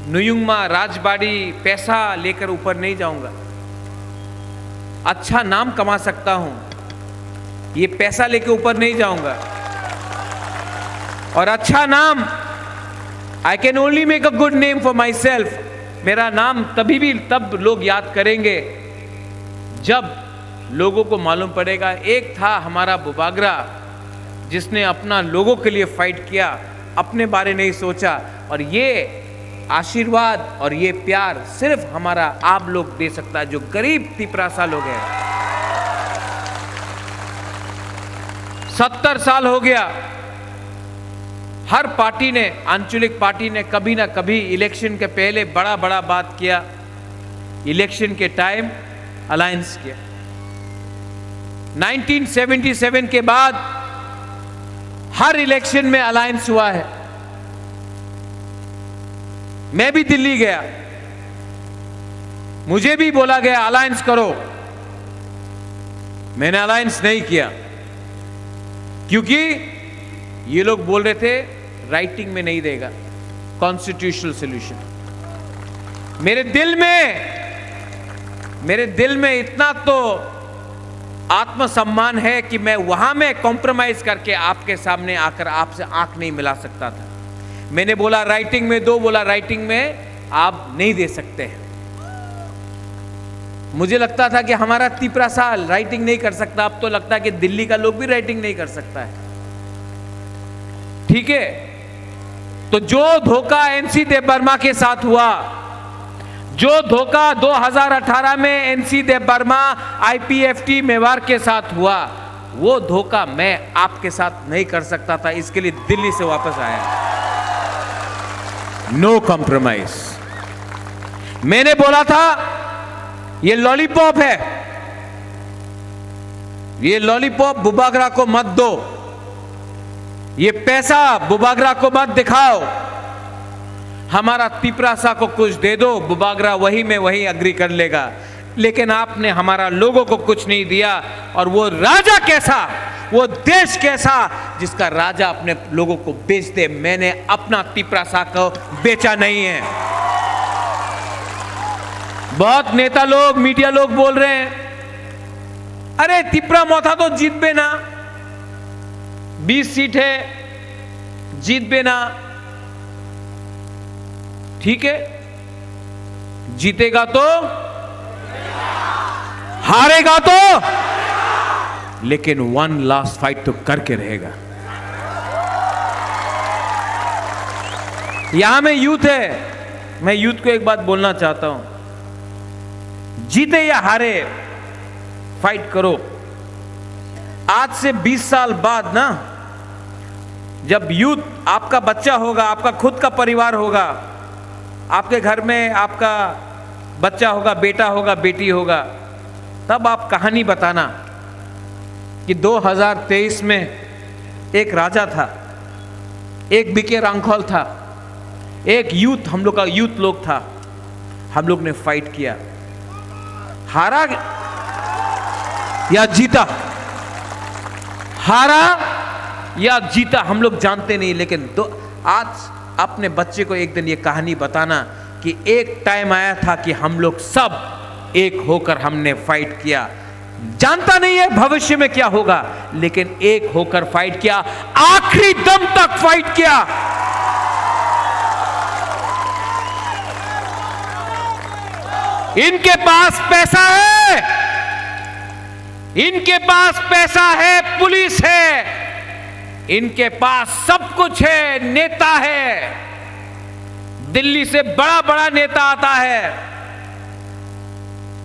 S18: नुयुंगमा राजबाड़ी पैसा लेकर ऊपर नहीं जाऊंगा। अच्छा नाम कमा सकता हूं, ये पैसा लेकर ऊपर नहीं जाऊंगा। और अच्छा नाम, I can only make a good name for my self. मेरा नाम तब लोग याद करेंगे जब लोगों को मालूम पड़ेगा एक था हमारा बुबागरा जिसने अपना लोगों के लिए फाइट किया, अपने बारे नहीं सोचा। और ये आशीर्वाद और ये प्यार सिर्फ हमारा आप लोग दे सकता है जो गरीब तिपरासा लोग हैं। 70 साल हो गया, हर पार्टी ने, आंचलिक पार्टी ने कभी ना कभी इलेक्शन के पहले बड़ा बड़ा बात किया, इलेक्शन के टाइम अलायंस किया। 1977 के बाद हर इलेक्शन में अलायंस हुआ है। मैं भी दिल्ली गया, मुझे भी बोला गया अलायंस करो, मैंने अलायंस नहीं किया क्योंकि ये लोग बोल रहे थे राइटिंग में नहीं देगा कॉन्स्टिट्यूशनल सॉल्यूशन। मेरे दिल में इतना तो आत्मसम्मान है कि मैं वहां में कॉम्प्रोमाइज करके आपके सामने आकर आपसे आंख नहीं मिला सकता था। मैंने बोला राइटिंग में दो, बोला राइटिंग में आप नहीं दे सकते हैं। मुझे लगता था कि हमारा तिपरासा राइटिंग नहीं कर सकता, अब तो लगता है कि दिल्ली का लोग भी राइटिंग नहीं कर सकता है। ठीक है, तो जो धोखा एनसी देव वर्मा के साथ हुआ, जो धोखा 2018 में एनसी देव वर्मा आईपीएफटी मेवाड़ के साथ हुआ, वो धोखा मैं आपके साथ नहीं कर सकता था, इसके लिए दिल्ली से वापस आया। No compromise. मैंने बोला था ये लॉलीपॉप है, ये लॉलीपॉप बुबागरा को मत दो, ये पैसा बुबागरा को मत दिखाओ, हमारा तिपरासा को कुछ दे दो, बुबागरा वही में वही अग्री कर लेगा। लेकिन आपने हमारा लोगों को कुछ नहीं दिया। और वो राजा कैसा, वो देश कैसा जिसका राजा अपने लोगों को बेच दे। मैंने अपना तिपरासा को बेचा नहीं है। बहुत नेता लोग, मीडिया लोग बोल रहे हैं अरे तिपरा मोथा तो जीत बे ना, 20 सीट है, जीत बे ना। ठीक है, जीतेगा तो, हारेगा तो, लेकिन वन लास्ट फाइट तो करके रहेगा। यहां में यूथ है, मैं यूथ को एक बात बोलना चाहता हूं, जीते या हारे फाइट करो। आज से 20 साल बाद ना, जब यूथ, आपका बच्चा होगा, आपका खुद का परिवार होगा, आपके घर में आपका बच्चा होगा, बेटा होगा, बेटी होगा, तब आप कहानी बताना कि 2023 में एक राजा था, एक बीके रांखौल था, एक यूथ, हम लोग का यूथ लोग था, हम लोग ने फाइट किया, हारा या जीता, हारा या जीता हम लोग जानते नहीं। लेकिन आज अपने बच्चे को एक दिन ये कहानी बताना कि एक टाइम आया था कि हम लोग सब एक होकर हमने फाइट किया। जानता नहीं है भविष्य में क्या होगा, लेकिन एक होकर फाइट किया, आखिरी दम तक फाइट किया। इनके पास पैसा है, इनके पास पैसा है, पुलिस है, इनके पास सब कुछ है, नेता है, दिल्ली से बड़ा बड़ा नेता आता है।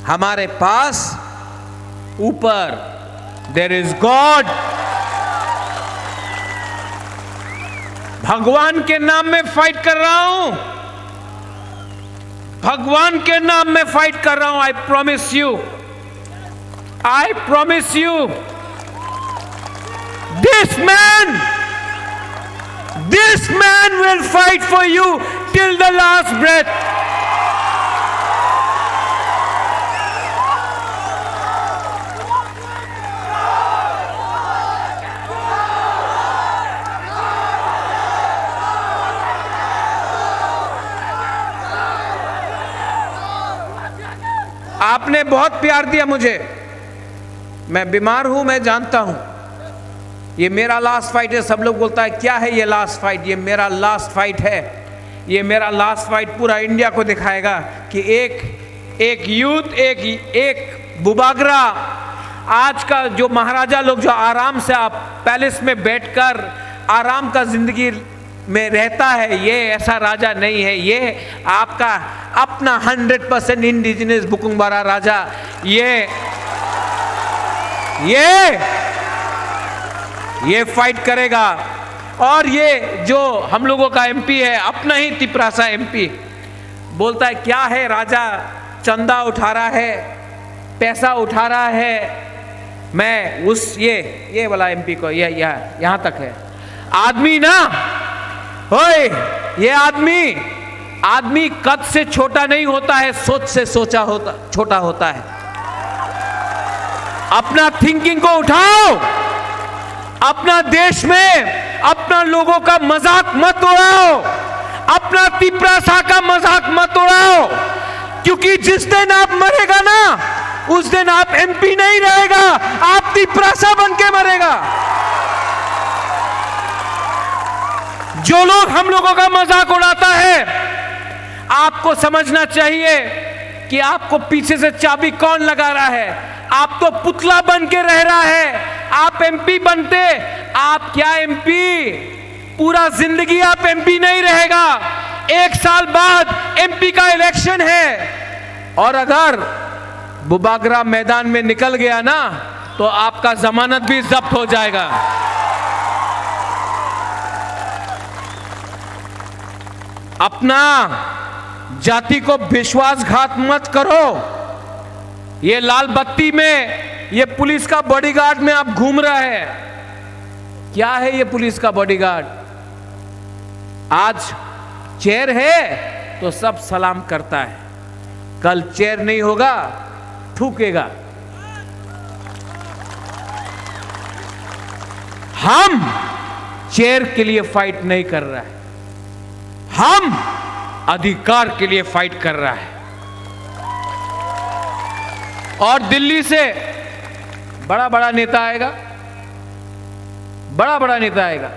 S18: हमारे पास ऊपर देयर इज गॉड। भगवान के नाम में फाइट कर रहा हूं, भगवान के नाम में फाइट कर रहा हूं। I promise you, I promise you, this man will fight for you till the last breath. आपने बहुत प्यार दिया मुझे। मैं बीमार हूं, मैं जानता हूं। ये मेरा लास्ट फाइट है। सब लोग बोलता है क्या है ये लास्ट फाइट? ये मेरा लास्ट फाइट है। ये मेरा लास्ट फाइट पूरा इंडिया को दिखाएगा कि एक यूथ, एक बुबागरा, आज का जो महाराजा लोग जो आराम से आप पैलेस में बैठकर आराम का जिंदगी में रहता है, ये ऐसा राजा नहीं है। ये आपका अपना 100% इंडिजिनस बुकुंबारा राजा। ये फाइट करेगा। और ये जो हम लोगों का एमपी है, अपना ही तिपरासा एमपी, बोलता है क्या है राजा, चंदा उठा रहा है, पैसा उठा रहा है। मैं उस ये वाला एमपी को यहां तक है आदमी ना, ओए ये आदमी कद से छोटा नहीं होता है, सोच से छोटा होता है। अपना थिंकिंग को उठाओ। अपना देश में अपना लोगों का मजाक मत उड़ाओ। अपना तिपरासा का मजाक मत उड़ाओ, क्योंकि जिस दिन आप मरेगा ना, उस दिन आप एमपी नहीं रहेगा, आप तिपरासा बन के मरेगा। जो लोग हम लोगों का मजाक उड़ाता है, आपको समझना चाहिए कि आपको पीछे से चाबी कौन लगा रहा है। आप तो पुतला बन के रह रहा है। आप एमपी बनते, आप क्या एमपी, पूरा जिंदगी आप एमपी नहीं रहेगा। 1 साल बाद एमपी का इलेक्शन है, और अगर बुबागरा मैदान में निकल गया ना, तो आपका जमानत भी जब्त हो जाएगा। अपना जाति को विश्वासघात मत करो। ये लाल बत्ती में ये पुलिस का बॉडीगार्ड में आप घूम रहा है। क्या है ये पुलिस का बॉडीगार्ड? आज चेयर है तो सब सलाम करता है, कल चेयर नहीं होगा, ठूकेगा। हम चेयर के लिए फाइट नहीं कर रहा है, हम अधिकार के लिए फाइट कर रहा है। और दिल्ली से बड़ा बड़ा नेता आएगा, बड़ा नेता आएगा।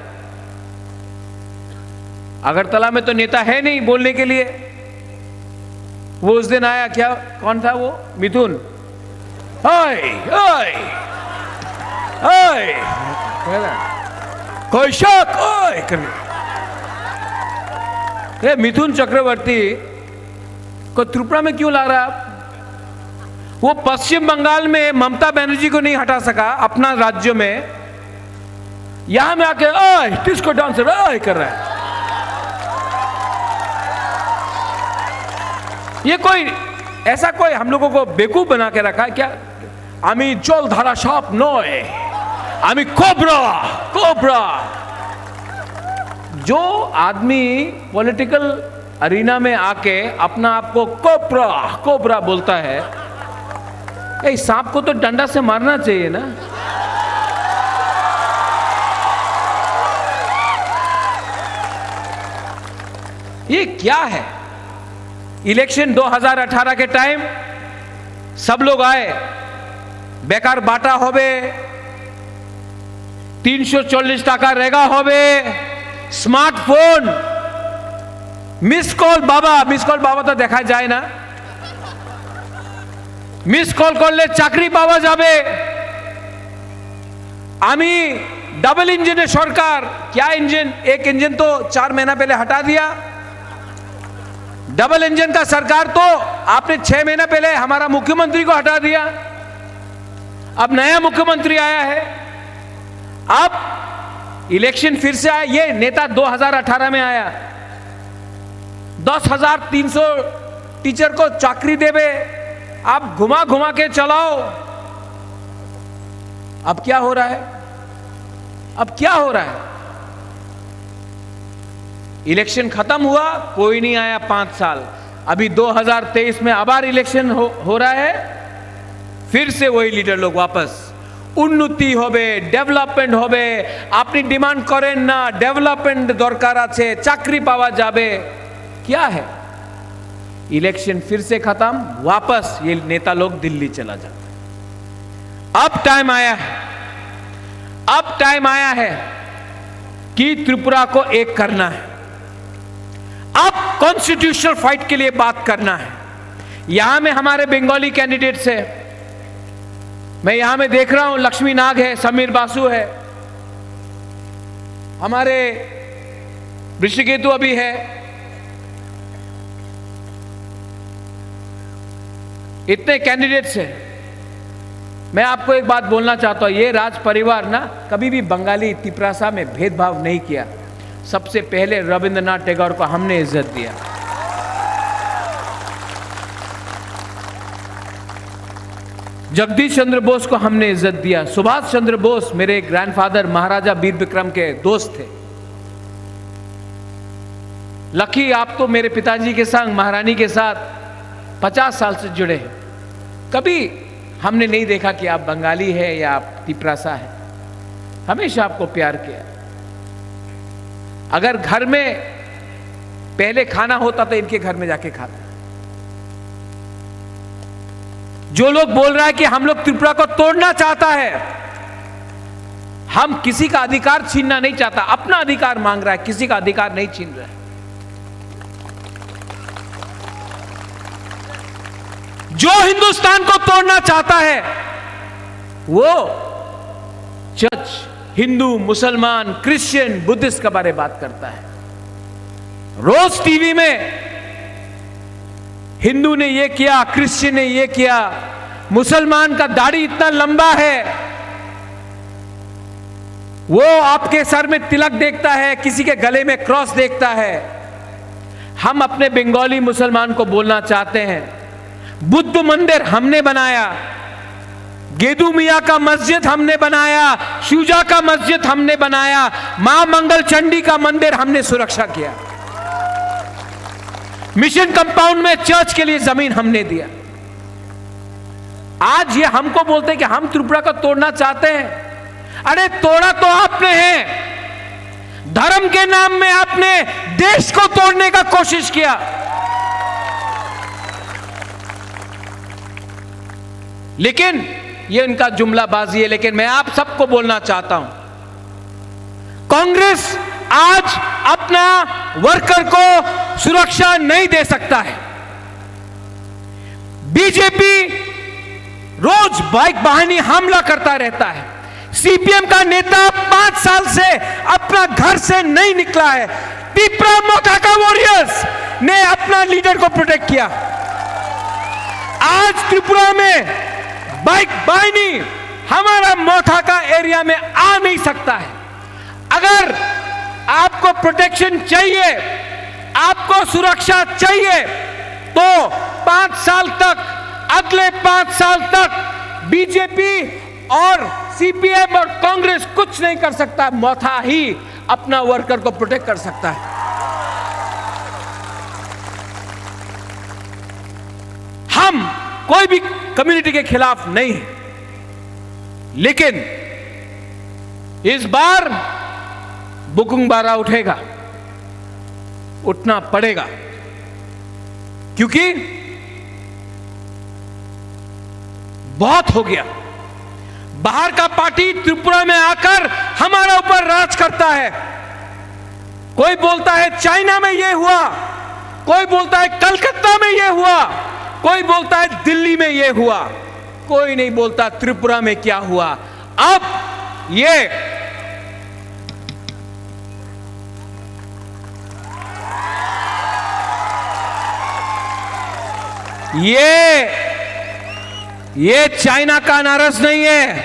S18: अगरतला में तो नेता है नहीं बोलने के लिए। वो उस दिन आया, क्या कौन था वो? मिथुन। कोई शक ये मिथुन चक्रवर्ती को त्रिपुरा में क्यों ला रहा है? वो पश्चिम बंगाल में ममता बनर्जी को नहीं हटा सका अपना राज्य में, यहां में आके डिस्को डांसर कर रहा है। ये कोई ऐसा कोई हम लोगों को बेवकूफ बना के रखा है क्या? आमी जल धारा साप नय, आमी कोबरा। जो आदमी पॉलिटिकल अरीना में आके अपना आप को कोबरा बोलता है, इस सांप को तो डंडा से मारना चाहिए ना। ये क्या है? इलेक्शन 2018 के टाइम सब लोग आए, बेकार बाटा होबे, 340 टाका रेगा होबे, स्मार्टफोन, मिस कॉल बाबा तो देखा जाए ना, मिस कॉल करले चाकरी पावा जाबे। आमी डबल इंजन सरकार, क्या इंजन? एक इंजन तो 4 महीना पहले हटा दिया। डबल इंजन का सरकार तो आपने 6 महीना पहले हमारा मुख्यमंत्री को हटा दिया। अब नया मुख्यमंत्री आया है, अब इलेक्शन फिर से आया। ये नेता 2018 में आया, 10,300 टीचर को चाकरी देवे, आप घुमा के चलाओ। अब क्या हो रहा है? इलेक्शन खत्म हुआ, कोई नहीं आया 5 साल। अभी 2023 में आबार इलेक्शन हो रहा है, फिर से वही लीडर लोग वापस उन्नति होबे, डेवलपमेंट होबे, अपनी डिमांड करें ना, डेवलपमेंट दरकार आछे, चाकरी पावा जाबे। क्या है इलेक्शन फिर से खत्म, वापस ये नेता लोग दिल्ली चला जाता। अब टाइम आया है, अब टाइम आया है कि त्रिपुरा को एक करना है। अब कॉन्स्टिट्यूशनल फाइट के लिए बात करना है। यहां में हमारे बंगाली कैंडिडेट्स है, मैं यहां में देख रहा हूं लक्ष्मी नाग है, समीर बासु है, हमारे ऋषिकेतु अभी है, इतने कैंडिडेट्स हैं। मैं आपको एक बात बोलना चाहता हूं, ये राज परिवार ना कभी भी बंगाली तिपरासा में भेदभाव नहीं किया। सबसे पहले रविंद्रनाथ टैगोर को हमने इज्जत दिया, जगदीश चंद्र बोस को हमने इज्जत दिया, सुभाष चंद्र बोस मेरे ग्रैंडफादर महाराजा वीर विक्रम के दोस्त थे। लकी आप तो मेरे पिताजी के संग महारानी के साथ 50 साल से जुड़े हैं, कभी हमने नहीं देखा कि आप बंगाली है या आप तिपरासा है, हमेशा आपको प्यार किया। अगर घर में पहले खाना होता तो इनके घर में जाके खाता। जो लोग बोल रहा है कि हम लोग त्रिपुरा को तोड़ना चाहता है, हम किसी का अधिकार छीनना नहीं चाहता, अपना अधिकार मांग रहा है, किसी का अधिकार नहीं छीन रहा है। जो हिंदुस्तान को तोड़ना चाहता है वो चर्च, हिंदू, मुसलमान, क्रिश्चियन, बुद्धिस्ट के बारे में बात करता है। रोज टीवी में हिंदू ने ये किया, क्रिश्चियन ने ये किया, मुसलमान का दाढ़ी इतना लंबा है, वो आपके सर में तिलक देखता है, किसी के गले में क्रॉस देखता है। हम अपने बंगाली मुसलमान को बोलना चाहते हैं, बुद्ध मंदिर हमने बनाया, गेदू मियाँ का मस्जिद हमने बनाया, शुजा का मस्जिद हमने बनाया, मां मंगल चंडी का मंदिर हमने सुरक्षा किया, मिशन कंपाउंड में चर्च के लिए जमीन हमने दिया। आज ये हमको बोलते हैं कि हम त्रिपुरा को तोड़ना चाहते हैं। अरे तोड़ा तो आपने है, धर्म के नाम में आपने देश को तोड़ने का कोशिश किया। लेकिन ये इनका जुमलाबाजी है। लेकिन मैं आप सबको बोलना चाहता हूं, कांग्रेस आज अपना वर्कर को सुरक्षा नहीं दे सकता है। बीजेपी रोज बाइक वाहनी हमला करता रहता है। सीपीएम का नेता 5 साल से अपना घर से नहीं निकला है। तिपरा मोथा का वॉरियर्स ने अपना लीडर को प्रोटेक्ट किया। आज त्रिपुरा में बाइक वाहनी हमारा मोथा का एरिया में आ नहीं सकता है। अगर आपको प्रोटेक्शन चाहिए, आपको सुरक्षा चाहिए, तो 5 साल तक, अगले 5 साल तक बीजेपी और सीपीएम और कांग्रेस कुछ नहीं कर सकता। मोथा ही अपना वर्कर को प्रोटेक्ट कर सकता है। हम कोई भी कम्युनिटी के खिलाफ नहीं है, लेकिन इस बार बुकुंग बारा उठेगा, उठना पड़ेगा, क्योंकि बहुत हो गया। बाहर का पार्टी त्रिपुरा में आकर हमारा ऊपर राज करता है। कोई बोलता है चाइना में यह हुआ, कोई बोलता है कलकत्ता में यह हुआ, कोई बोलता है दिल्ली में यह हुआ, कोई नहीं बोलता त्रिपुरा में क्या हुआ। अब ये चाइना का अनारस नहीं है,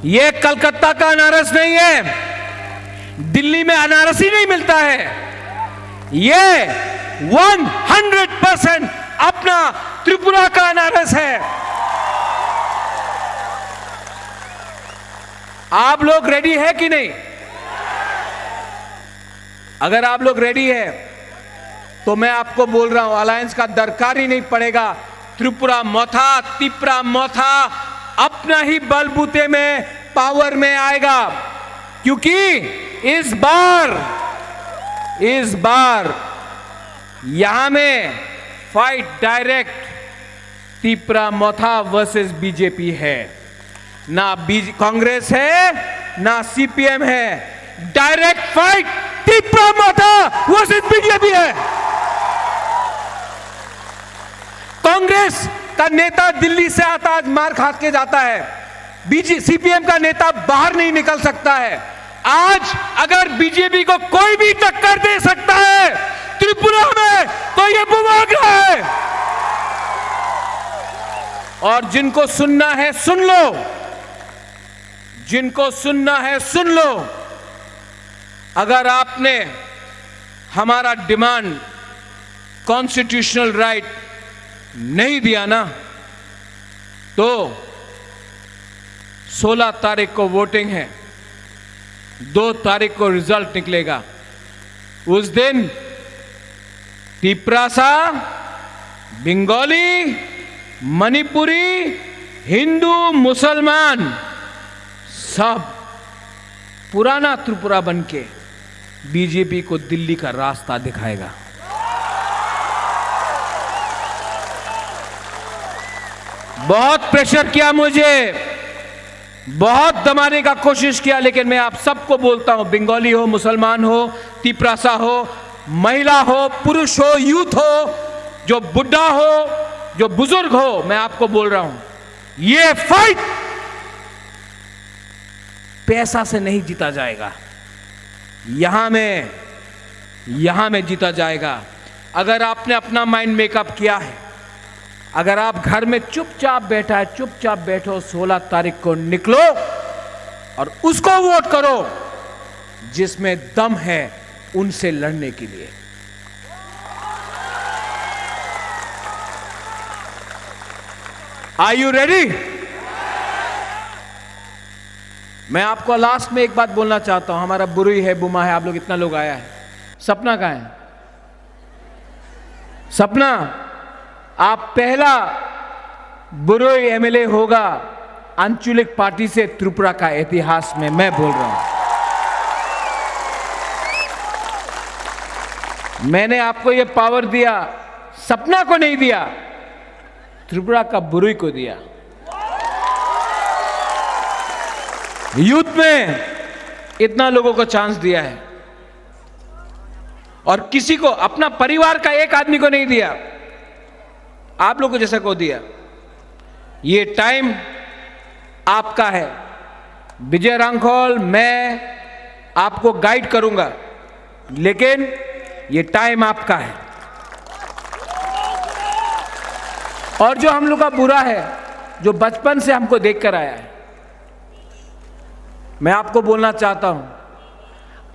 S18: ये कलकत्ता का अनारस नहीं है, दिल्ली में अनारस ही नहीं मिलता है। ये 100% अपना त्रिपुरा का अनारस है। आप लोग रेडी है कि नहीं? अगर आप लोग रेडी है तो मैं आपको बोल रहा हूं, अलायंस का दरकार ही नहीं पड़ेगा। त्रिपुरा मोथा, तिपरा मोथा अपना ही बलबूते में पावर में आएगा, क्योंकि इस बार यहां में फाइट डायरेक्ट तिप्रा मोथा वर्सेस बीजेपी है, ना कांग्रेस है ना सीपीएम है, डायरेक्ट फाइट तिप्रा मोथा वर्सेस बीजेपी है। कांग्रेस का नेता दिल्ली से आता आज मार खा के जाता है, सीपीएम का नेता बाहर नहीं निकल सकता है। आज अगर बीजेपी को कोई भी टक्कर दे सकता है त्रिपुरा में तो ये बुवागरा है। और जिनको सुनना है सुन लो, जिनको सुनना है सुन लो। अगर आपने हमारा डिमांड कॉन्स्टिट्यूशनल राइट नहीं दिया ना तो 16 तारीख को वोटिंग है, 2 तारीख को रिजल्ट निकलेगा। उस दिन तिप्रासा, बंगाली, मणिपुरी, हिंदू, मुसलमान सब पुराना त्रिपुरा बनके बीजेपी को दिल्ली का रास्ता दिखाएगा। बहुत प्रेशर किया मुझे, बहुत दबाने का कोशिश किया, लेकिन मैं आप सबको बोलता हूं, बंगाली हो, मुसलमान हो, तिप्रासा हो, महिला हो, पुरुष हो, यूथ हो, जो बुढ़ा हो, जो बुजुर्ग हो, मैं आपको बोल रहा हूं ये फाइट पैसा से नहीं जीता जाएगा, यहां में जीता जाएगा। अगर आपने अपना माइंड मेकअप किया है, अगर आप घर में चुपचाप बैठा है, चुपचाप बैठो, 16 तारीख को निकलो और उसको वोट करो जिसमें दम है उनसे लड़ने के लिए। Are you ready? मैं आपको लास्ट में एक बात बोलना चाहता हूं। हमारा बुरुई है, बुमा है, आप लोग इतना लोग आया है। सपना कहां है? सपना आप पहला बुरुई एमएलए होगा आंचलिक पार्टी से त्रिपुरा का इतिहास में, मैं बोल रहा हूं। मैंने आपको यह पावर दिया, सपना को नहीं दिया, त्रिपुरा का बुरुई को दिया। यूथ में इतना लोगों को चांस दिया है और किसी को, अपना परिवार का एक आदमी को नहीं दिया, आप लोगों को जैसा को दिया। ये टाइम आपका है। विजय रांखोल, मैं आपको गाइड करूंगा, लेकिन ये टाइम आपका है। और जो हम लोग का बुरा है, जो बचपन से हमको देखकर आया है, मैं आपको बोलना चाहता हूं,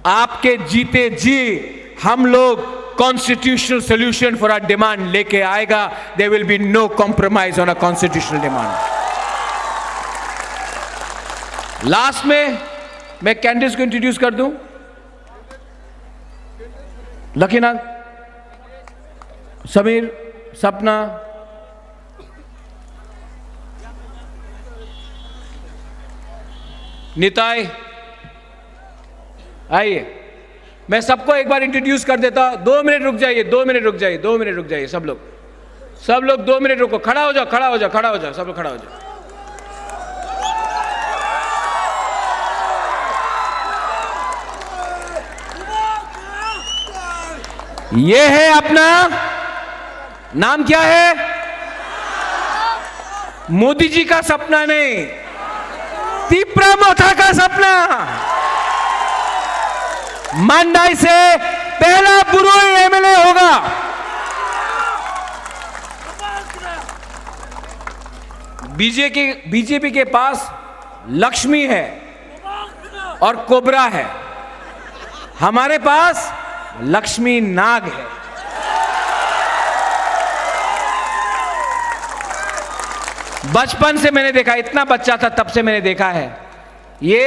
S18: आपके जीते जी हम लोग constitutional solution for our demand लेके आएगा। There will be no compromise on a constitutional demand. Last में मैं कैंडिडेट्स को इंट्रोड्यूस कर दूं। लकीनाथ, समीर, सपना, निताई, आइए। मैं सबको एक बार इंट्रोड्यूस कर देता हूं। 2 मिनट रुक जाइए, 2 मिनट रुक जाइए, 2 मिनट रुक जाइए। सब लोग 2 मिनट रुको। खड़ा हो जाओ, खड़ा हो जाओ, खड़ा हो जाओ, सब लोग खड़ा हो जाओ। ये है अपना नाम, क्या है? मोदी जी का सपना नहीं, तिप्रा मोथा का सपना। मंडाई से पहला बुरुई एमएलए होगा। बीजेपी के पास लक्ष्मी है और कोबरा है, हमारे पास लक्ष्मी नाग है। बचपन से मैंने देखा, इतना बच्चा था तब से मैंने देखा है, ये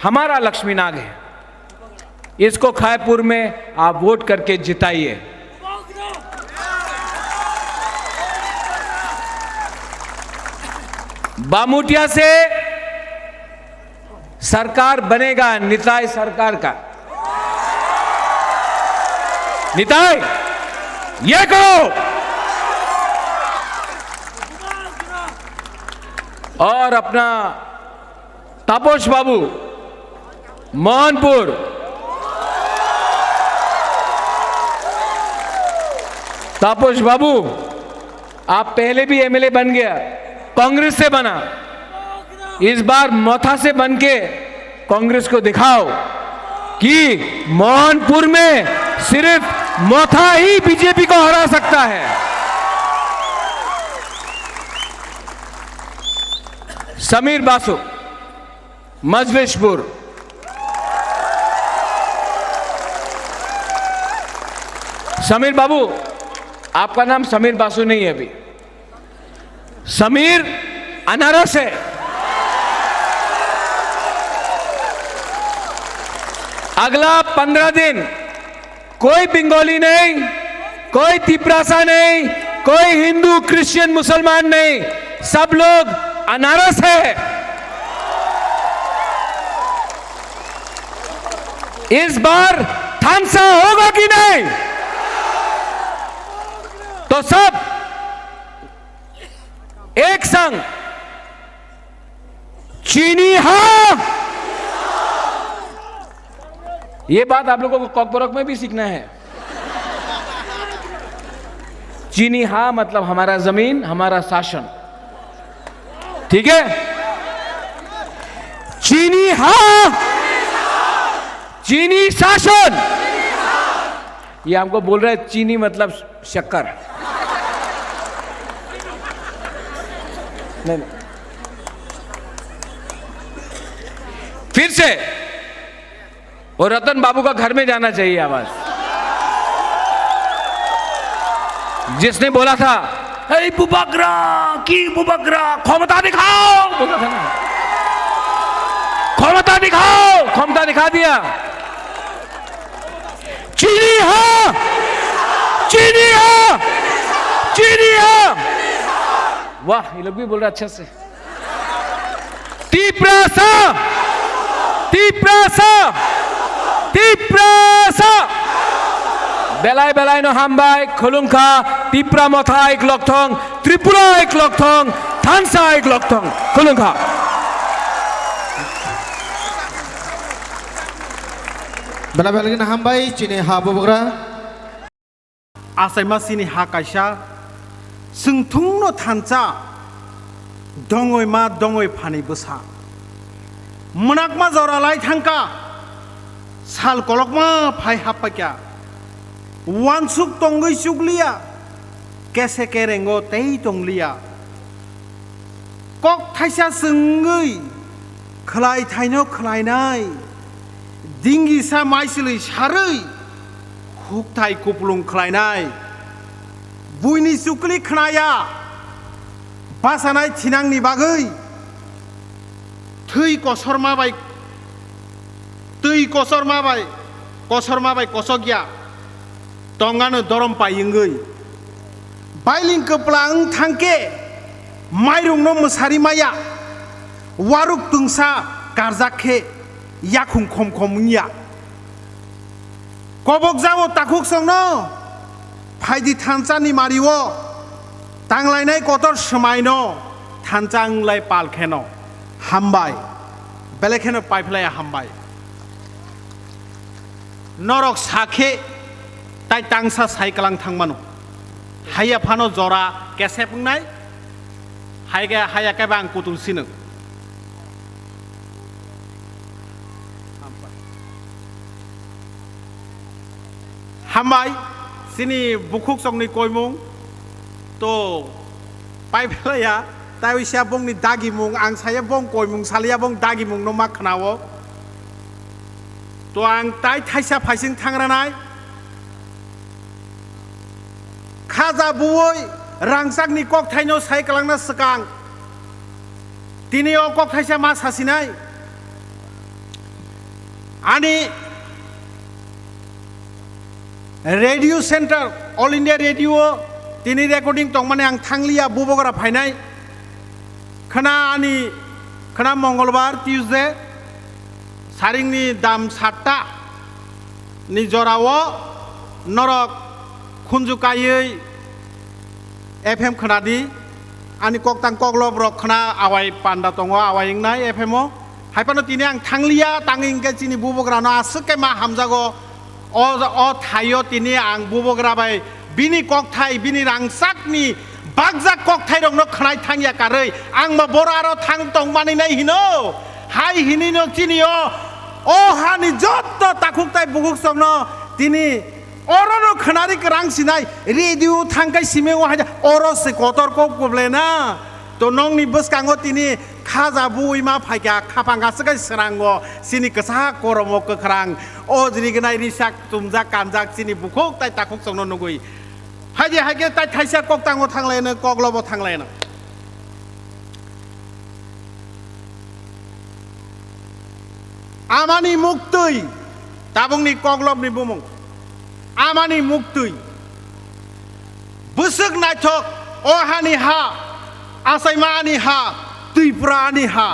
S18: हमारा लक्ष्मी नाग है। इसको खायपुर में आप वोट करके जिताइए। बामुटिया से सरकार बनेगा, निताई सरकार का। निताई ये करो। और अपना तापस बाबू मोहनपुर, तापस बाबू आप पहले भी एमएलए बन गया, कांग्रेस से बना, इस बार मोथा से बन के कांग्रेस को दिखाओ कि मोहनपुर में सिर्फ मोथा ही बीजेपी को हरा सकता है। समीर बासु मजलिसपुर, समीर बाबू आपका नाम समीर बासु नहीं है, अभी समीर अनारस है। अगला 15 दिन कोई बंगाली नहीं, कोई तिपरासा नहीं, कोई हिंदू क्रिश्चियन मुसलमान नहीं, सब लोग अनारस है। इस बार थानसा होगा कि नहीं? तो सब एक संग चीनी हाँ। ये बात आप लोगों को कॉकबोरक में भी सीखना है। चीनी हाँ मतलब हमारा जमीन, हमारा शासन, ठीक है? चीनी हाँ, चीनी शासन। ये हमको बोल रहे हैं चीनी मतलब शक्कर। नहीं, फिर से और रतन बाबू का घर में जाना चाहिए आवाज, जिसने बोला था ए बुबकरा की बुबकरा क्षमता दिखाओ, बोला था ना, क्षमता दिखाओ, क्षमता दिखा दिया। चीनी हाँ, चीनी हाँ, चीनी हाँ। वाह, ये लोग भी बोल रहे अच्छे से। तिपरासा, तिपरासा, तिपरासा। बेलाय बेलाय नो हामबाय, खुलुंखा, तिपरा मोथा एक लकथं, त्रिपुरा एक लकथं, थानसा एक लकथं, खुलुंखा।
S7: बेला बेलाय नो हामबाय, चीनी हा बुबग्रा।
S1: आसाइमा सिनी हा काइसा सोंथुंनो थानसा दङै मा दङै फानै बोसा मोनाकमा जरालाय थांका साल कलकमा फाय हापाक्या वानसुक तंगै सुगलिया कैसे केरेंगो तै तंगलिया कक थाइसा सोंगै खलाय थाइनो खलायनाय दिंगिसा माइसलै सारै हुकथाय कुपलुं खलायनाय बुइनि सुकलि खनाया बासानाय थिनांनि बागै थै कसरमाबाय tui kosor mabai kosogya tongano dorom payengoi bailing keplang thangke mairung no musari maya waruk tungsa karjakhe yakhung khom khomnya kobok jawo takuk songno phaidi thanchani mariwo tanglainai kotor smaino thanchanglai palkheno hambai belekheno paiphlaya hambai Norok sakhe tai tangsa saikalang thangmano haya phano jora kesepungnai haiga haya ka bang putul sinu hambai sini bukhuk songni koimung to paiphlaya tai sia bongni dagi mung ang saya bong koimung salia bong dagi mung no makhnawo तो आं ताई थाइसा फाइसिं थांरानाय खाजा बुवै रांसाकनि कक थाइनो साइकलांना सकां तिनियो कक थाइसा मा सासिनाय आनि radio centre all India radio तिनि रेकर्डिंग तंग माने आं थांलिया बुबगरा फाइनाय खोना मंगलबार ट्यूसडे सारिंगनि दाम 7टा नि जराव नरक खुनजुकायै FM खोनादि आंनि कक्तां कग्लब रखना आवाय पान्दा दङ आवाय इंनाय FM ओ हायपानो तिनि आं थांलिया तांगिंके चिनि बुबग्रानो आसुके मा हामजागो अ थायो तिनि आं बुबग्राबाय बिनि कक्थाय बिनि रांसाकनि बागजा कक्थाय रंनो खनाय थांया कारै आं मा बरारो थां तंग मानिनाय हिनो हाय हिनिनो चिनियो ओ हानि जत्त ताखुकताय बुगुक संनो तिनि अरनो खनारि रां सिनाय रेडियो थांकाय सिमेव हाय अरो से कतर को गबलेना तो नंनि बसकांगो तिनि खाजा बुइमा फायका खापांगासगाय सरांगो सिनि कसा करमो कखरां ओ जिनिगनाय रिसाक तुमजा कामजाक सिनि बुखुक ताय ताखुक संनो नुगुइ हाजे हागे ताय थाइसा कक्तांगो थांलायनो कग्लबो थांलायनो आमानि मुक्तै ताबुंनि कग्लबनि बुमुं आमानि मुक्तै बुसुक नायथक अहानि हा आसायमानि हा त्रिपुरानि हा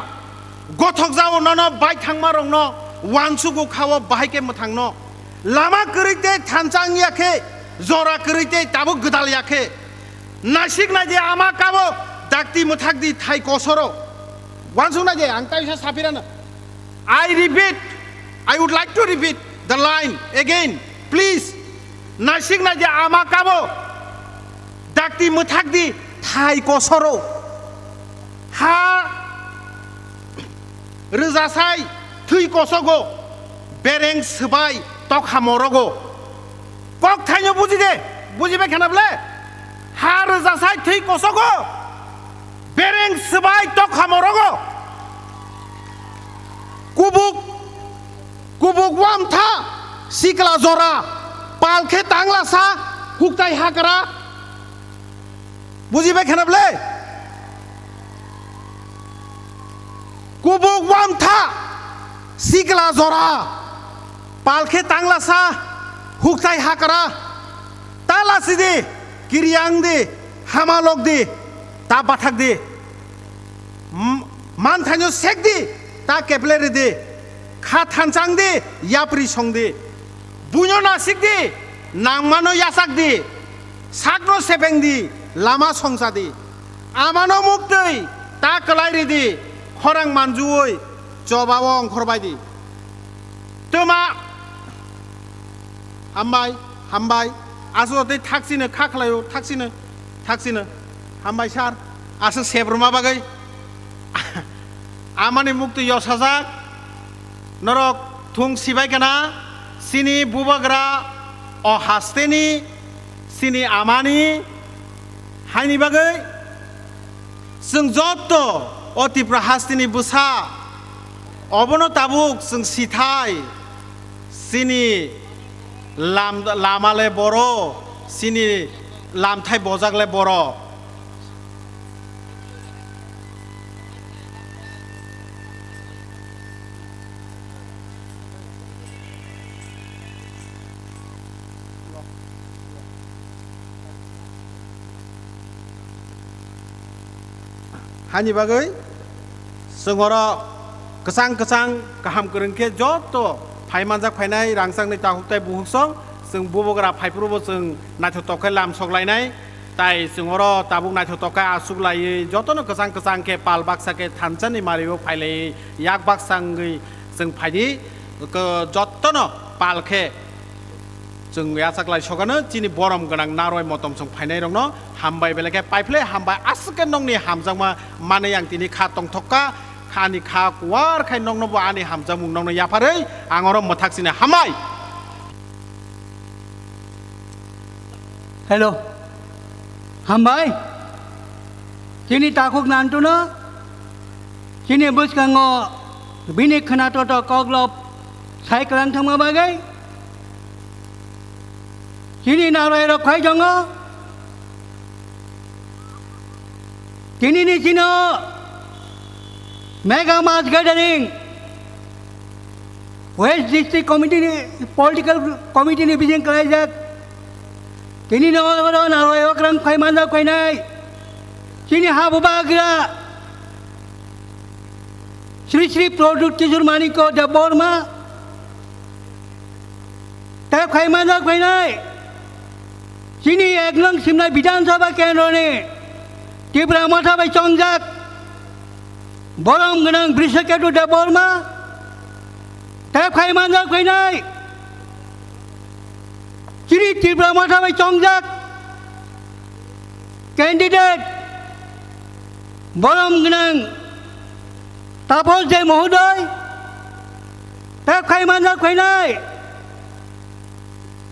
S1: गथक जाव ननो बाइक थांमा रंनो वानसुगु खावो बाहायके मथांनो लामा करिते थानचांगियाखे जरा करिते ताबो गदालियाखे नासिक नाजे आमा काबो दाक्ति मथाकदि थाइ कसरो वानसु नाजे आं ताइसा साफिरानो I repeat, I would like to repeat the line again, please. Nasik naja amakabo, dakti mutakdi thai kosoro. Ha rezasai thui kosogo, bereng sebai tok hamorogo. Kok thayo buji de, buji be khanable. Ha rezasai thui kosogo, bereng sebai tok hamorogo. Kubuk kubuk wamtha sikla zora palkhe tangla sa huktai hakara bujibe khanable kubuk wamtha sikla zora palkhe tangla sa huktai hakara tala sidi kiryang di hamalok di ta bathak di man thanyo sek di ta kepleri di kha thansang di yapri song di bunyo nasik di nangmano yasak di sakno sepeng di lama songsa di amano muktei ta kelairi di khorang manjuoi jobawong khorbai di tuma hambai asote thaksine khaklayo thaksine hambai sar aso sebruma bagai आमानि मुक्ति यसाजाक नरक थुं सिबाय kana sini bubagra o hasteni sini amani haini bagai जों जत्तो अतिप्रा हास्तिनि Busa अबनो Tabuk जों सिथाय सिनि लामाले बरो सिनि लामथाय बजागले बरो हानि बागै जोंहरा गोसां गाहाम गोरोंखे जत्त फाइमानजाक फायनाय रांसांनि ताहुकताय बुहुकसं जों बुबग्रा फाइफ्रुबो जों नायथतकाय लामसगलायनाय ताय जोंहरा ताबुक नायथतकाय आसुगलायै जत्तनो गोसां-गोसांखे पाल बाक्साके थानसानि मारिबो फायलायै याक बाक्सांगै जों फायनि जत्तनो पालखे जों यासाकलाय सगानो चिनि बरम गोनां नारय मतम जों फायनाय रंनो हामबाय बेलेके पाइफले हामबाय आसके नंनि हामजांमा माने आं तिनि खा तंथका खानि खा कुवार खाय नंनोबो आनि हामजां मुं नंनो याफारै आंरो मथाकसिने हामाय
S2: हेलो हामबाय चिनि ताखुक नानतुनो चिनि बुसकांगो बिनि खोनाटत कग्लब साइक्रां थांमा बागै Kini narai rok khai jongo, kini ni sino mega mass gathering, West District Committee ni political committee ni bijeng kerajak, kini narai rok rang khai manda khai nai, kini habu bagra, Sri Product Tijurmani ko dabor ma, tak khai manda khai nai. Sini Eklang Simlai Bidang Sabha Kendra ni Tipra Mata Bai Chongjak Borom Genang Brisaketu Daborma Tep Khai Manjak Kainai Sini Tipra Mata Bai Chongjak Candidate Borom Genang Tapos Jai Mohodoy Tep Khai Manjak Kainai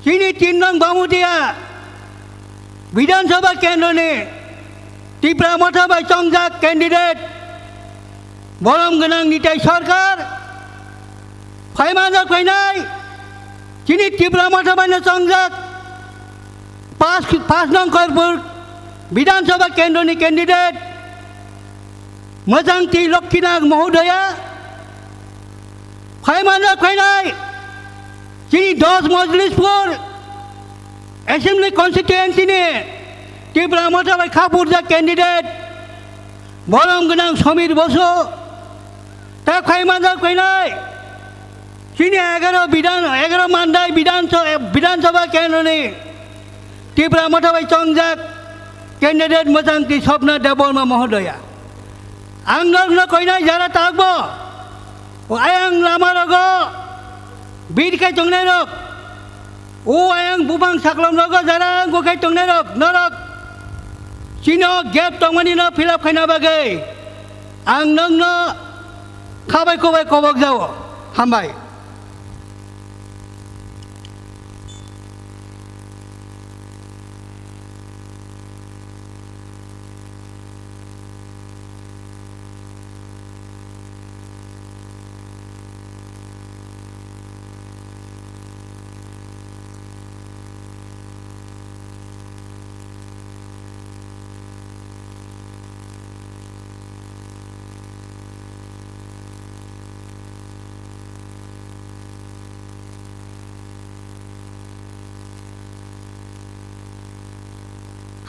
S2: Sini Tindang Bamudia Bidang Sabha Kendra ni Tipra Mata Bai Chongjak candidate Borom Genang Nitai Sarkar Khai Manjak Kainai Sini Tipra Mata Bai Chongjak Pas Nong Khairpur Bidang Sabha Kendra ni candidate Majang Ti Lokkinag Mohodaya Khai Manjak Kainai Sini 10 Majlispur Assembly constituency ni Tipra Mata Bai Khapurja candidate Borom Genang Samir Boso Tep Khai Manjak Kainai Sini 11 Mandai Bidang Sabha Kendra ni Tipra Mata Bai Chongjak candidate Majang Ti Sopna Daborma Mohodaya Anglang na Kainai Jara Tagbo Ayang Lama Rogo Bir Kai Chongnai Rok Ayang Bubang Saklam Rogo Jara Go Kai Chongnai Rok Norok Sino Gap Tongmani na Fill up Kaina Bagai Anglang na Khabai Kobai Kobok Jawo Hambai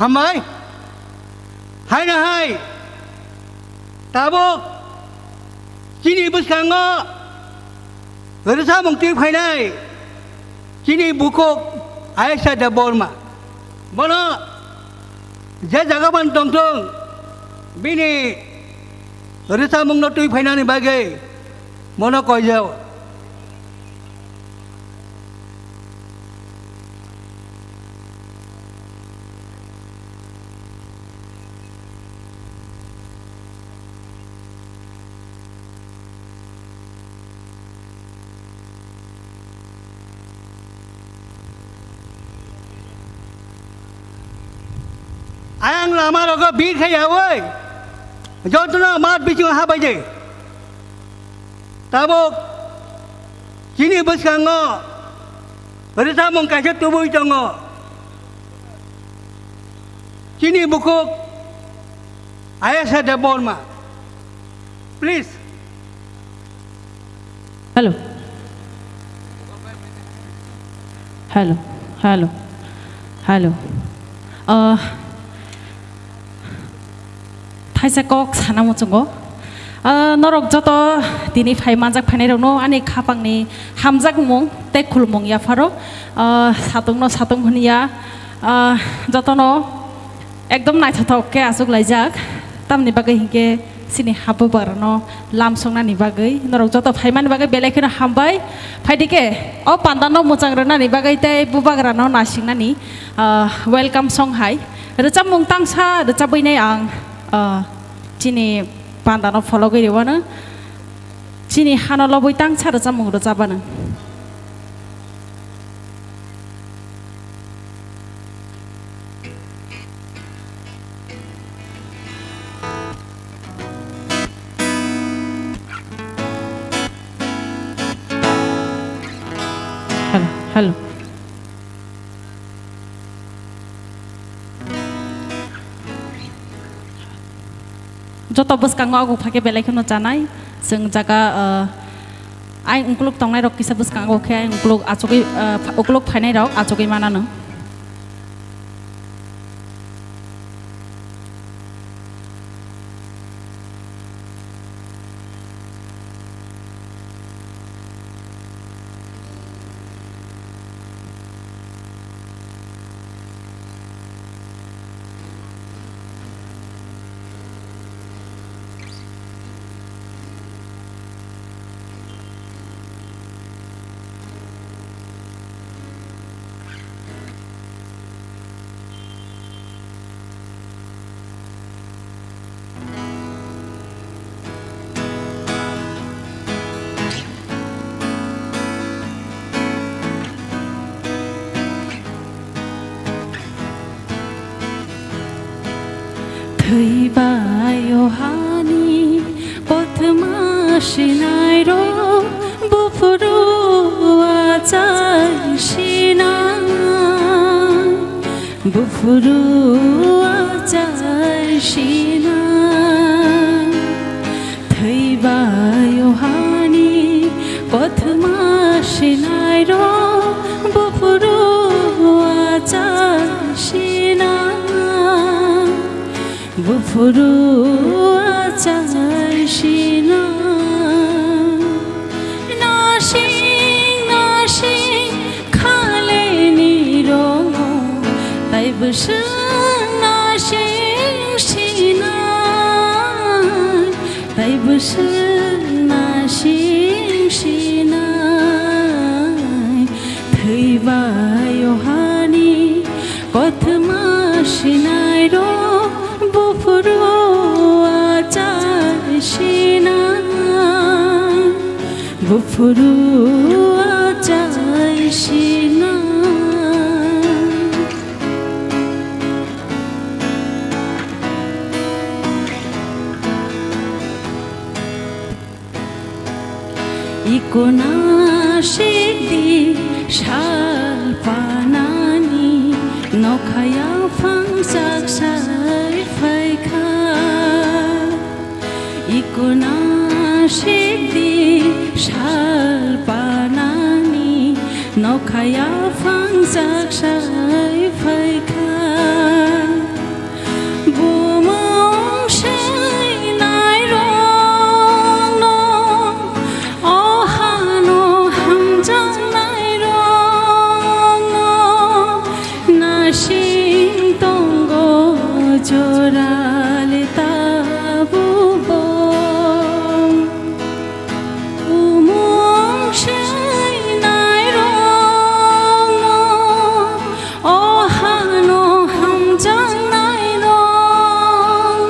S2: Hambai Hai na hai Tabuk Sini Buskango Gerasa Mungtip Kainai Sini Bukuk Aisyah Daborma Bono Jagaban Tongtong Bini Gerasa Mungtip Kainai Bagai Mono Koyau Ayang Lama Rogo Bir Khaya Woi Jotuna Mat Bichung Habaje Tabuk Sini Buskango Gerasa Mungkasya Tubuh Tongo Sini Bukuk Aisyah Daborma Please
S3: Hello Hello Hello Hello Thaisakok Sana Muchungo Norok Joto Dini Phai Manjak Phainairokno Ani Khapangni Hamjak Mung Te Khulmung Yafaro Satungno Satung Hunia Jotono Ekdom Naithathok ke Asuk Laijak Tamni Bagai Hingke Sini Habubarno Lamsongna ni Bagai Norok Joto Phaimani Bagai Belekino Hambai Phaidike O Pandano Mujangrana ni Bagai Te Bubagrano Nasingna ni Welcome Song Hai Recap Mung Tangsa Recap Bainai Ang Cini Pandano follow giri wana Cini hana loboi tang cara jamung rozabana Hello Joto Buskango aku pakai belekno janai seng jaga ai ungkluk tongnai rok kisa Buskango ke ungkluk achoki ukluk phainai rok achoki manano थैबाय हानि पथमासिनाय र बुफुरुआ जायसिना बुफुरुआ जायसिना थैबाय हानि पथमासिनाय र बुफुरुआ जायसिना बुफुरुआ जायसिना नासिं नासिं खालेनि रङ ताइबोसो नासिं सिना ताइबोसो नासिं सिना थैबाय हानि पथमासिनाय र बुफुरुआ जायसिना बुफुरुआ जायसिना इकोनासिकदि सालपानानि नखाया फांजाक साय फायखा इकोनासिकदि सालपानानि नखाया फांजाक साय फायखा बुमंसैनाय रं अहानो हामजानाय रं नासिं दंग जराले ताबुबं उमंसैनाय रं अहानो हामजानाय रं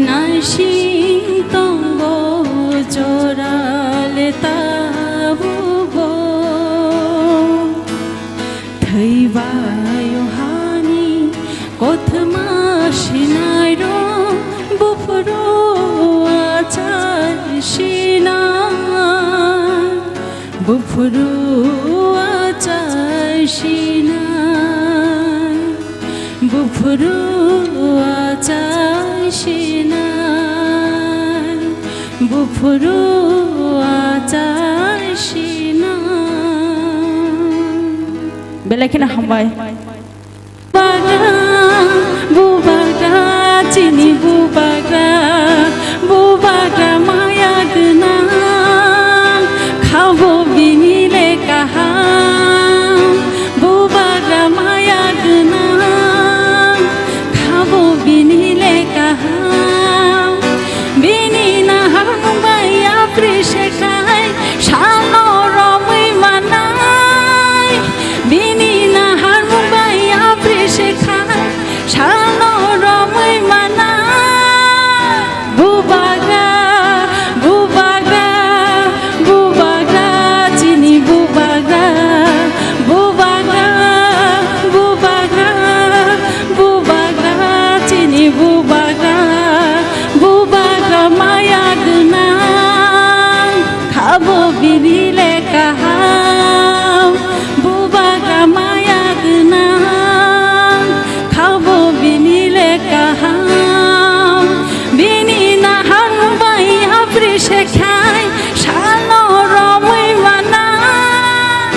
S3: नासिं दंग जराले ताबुबं थैबाय हानि कथमासिनाय र बुफुरुआ जायसिना बुफुरुआ जायसिना बुफुरुआ जायसिना बुफुरुआ जायसिना बेलेखिना हामबाय बुबाग्रा चिनि बुबाग्रा माया गोनां खाबो बिनि लेकाहां बुबाग्रा माया गोनां खाबो बिनि लेकाहां बिनि नाहांबाय आप्रिसेखाय सानरमै मानाय बिनि नाहांबाय आप्रिसेखाय सानरमै मानाय बुबाग्रा चिनि बुबाग्रा चिनि बुबाग्रा माया गोनां खाबो बिनि लेकाहां बुबाग्रा माया गोनां खाबो बिनि लेकाहां बिनि नाहांबाय आप्रिसेखाय सानरमै मानाय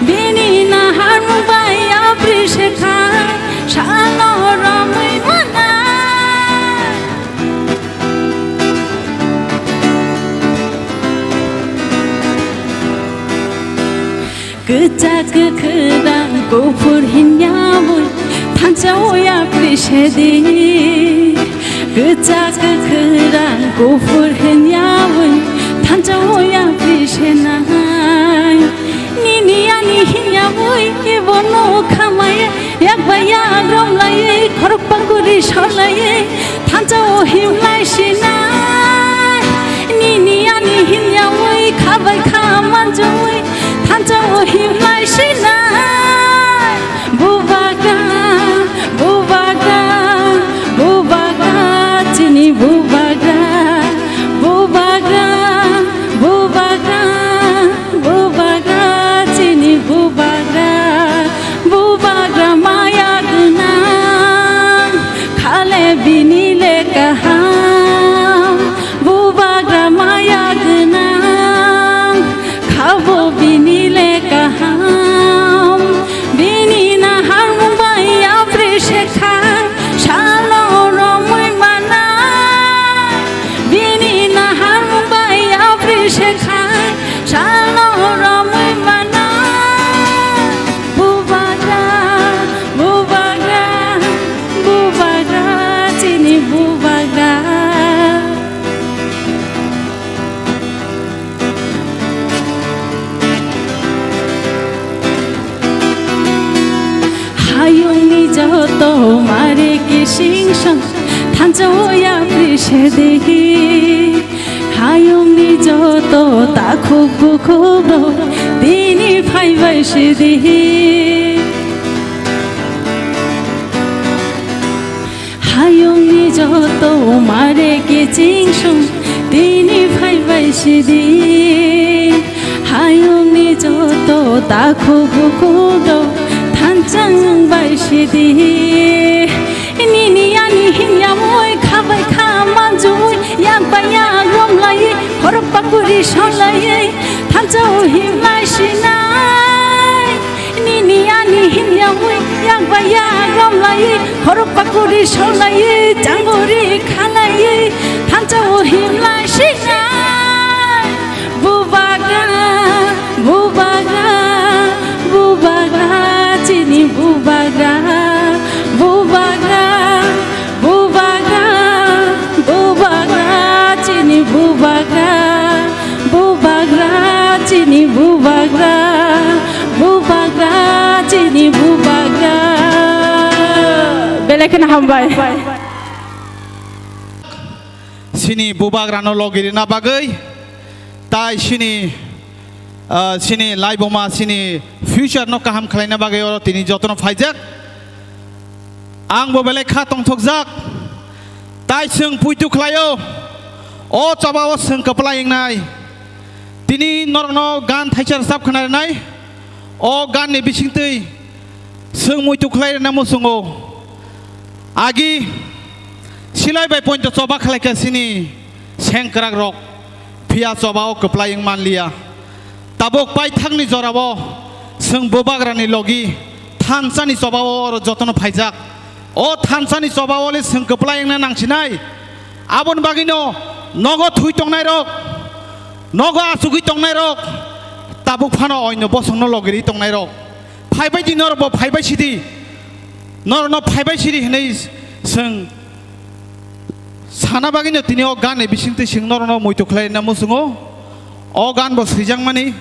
S3: बिनि नाहांबाय आप्रिसेखाय सानरमै मानाय गोजा गोखोरां गुफुर हिन्जावै थांजावया प्रिसेदि गोजा गोखोरां गुफुर हिन्जावै थांजावया प्रिसेनाय निनियानि हिन्जावै एबनो खामाये एकबाया ग्रमलायै खरपांगुरि सलायै थांजाव हिमलायसिनाय निनियानि हिन्जावै खाबाय खामानजोवै थांजाव हिमलायसिनाय बुबाग्रा joto mare ki singson thanjo ya prishe dehi hayom ni joto ta khub khub dini phai bai se dehi hayom ni joto mare ki singson dini phai bai se dehi hayom ni joto ta khub khub thanjang bai se dehi nini ani hinya moi khabai khaman jui yang baya rom lai horok pakuri solai thanjau himlai sinai nini ani hinya moi yang baya rom lai horok pakuri solai jangori khalai thanjau himlai sinai bubaga bubaga bubaga chini bubaga bubaga bubaga bubaga chini bubaga bubaga chini bubaga bubaga chini bubaga belekan hambai
S4: sini bubagrano logiri na bagai tai sini sini laiboma sini future no kaham khlaina bagai oro tini jotono phaijak ang bo belek kha tong thokjak tai sung puitu khlayo o chaba o sung kaplaying nai tini norno gan thaisar sap khana nai o gan ni bisingtei sung muitu khlai na musungo agi silai bai point choba khlaika sini sengkrak rok phia choba o kaplaying manlia tabok pai thangni jorabo sung bobagrani logi thansani choba o jotono phaijak o thansani choba ole sung kaplaying na nangsinai abon bagino nogo thui tongnai rok nogo asugui tongnai rok tabuk phano oino bosongno logiri tongnai rok phaibai di norbo phaibai sidi norno phaibai sidi hnei sung sana bagino tini o gan e bisingte sing norno muitu khlai na musungo o gan bo srijang mani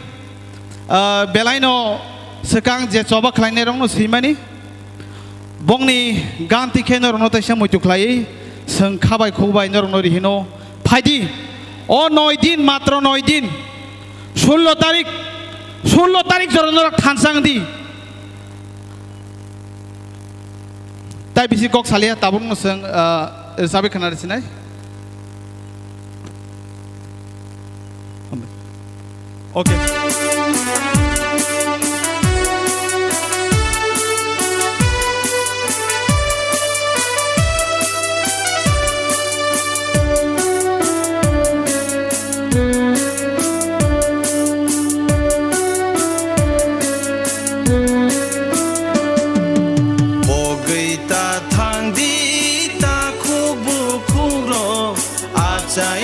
S4: belaino sekang je choba khlaine rong no simani bongni gan tikhe norno taisa muitu khlai sung khabai khobai norno rihino phaidi o 9 din matro 9 din 16 tarik jorno thansang di tai bisi kok salia tabung no sung sabe khana sinai okay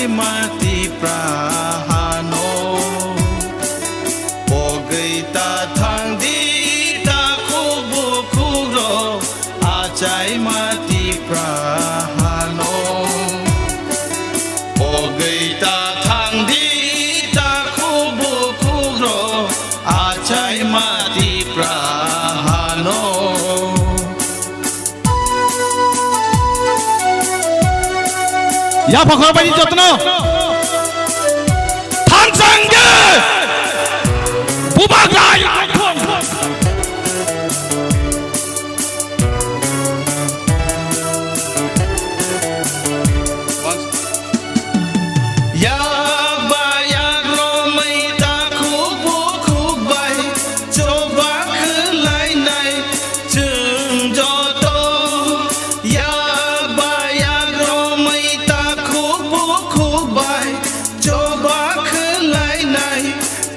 S5: mati prahano bogaita thangdi ta kubu kuro achai mati prahano bogaita thangdi ta kubu kuro achai mati prahano
S4: ya phakor bai jotno thansangge bubagrai
S5: ya bayar romai ta khubu khubai choba khlai nai chung joto ya bayar romai ta khubu khubai choba khlai nai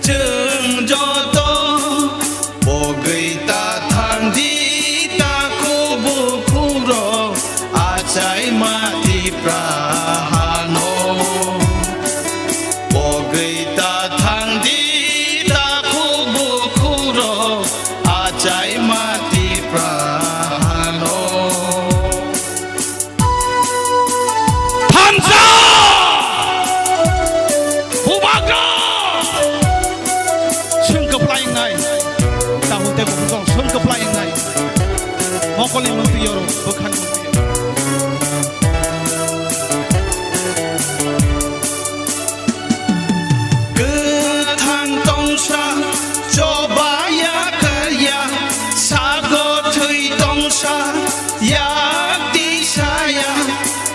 S5: chung joto
S4: poli mesti yoro bukan mesti
S5: Ketang tongsa coba ya kerja sago thui tongsa yak di saya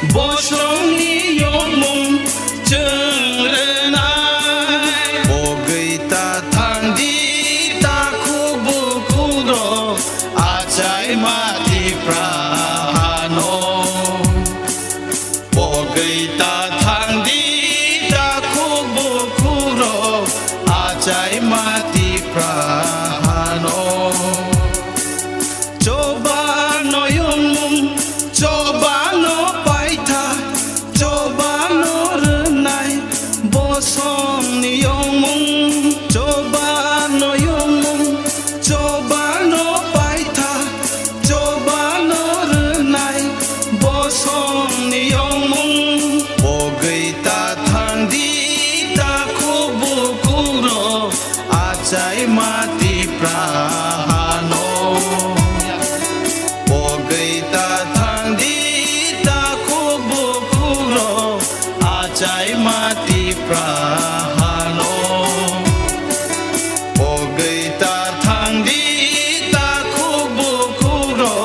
S5: bosong ni yomong jeng renai bogai ta thang di ta kubu kudo ajai mati prahano bogai ta thang di ta kubu kudo ajai mati prahano coba no yomong coba no paita coba no renai bosong ni yomong coba no yomong coba no paita coba no renai bosong ni yomong bogai ta thang di ta kubu kuro ajai mati prahano bogai ta thang di ta kubu kuro ajai mati prahano bogai ta thang di ta kubu kuro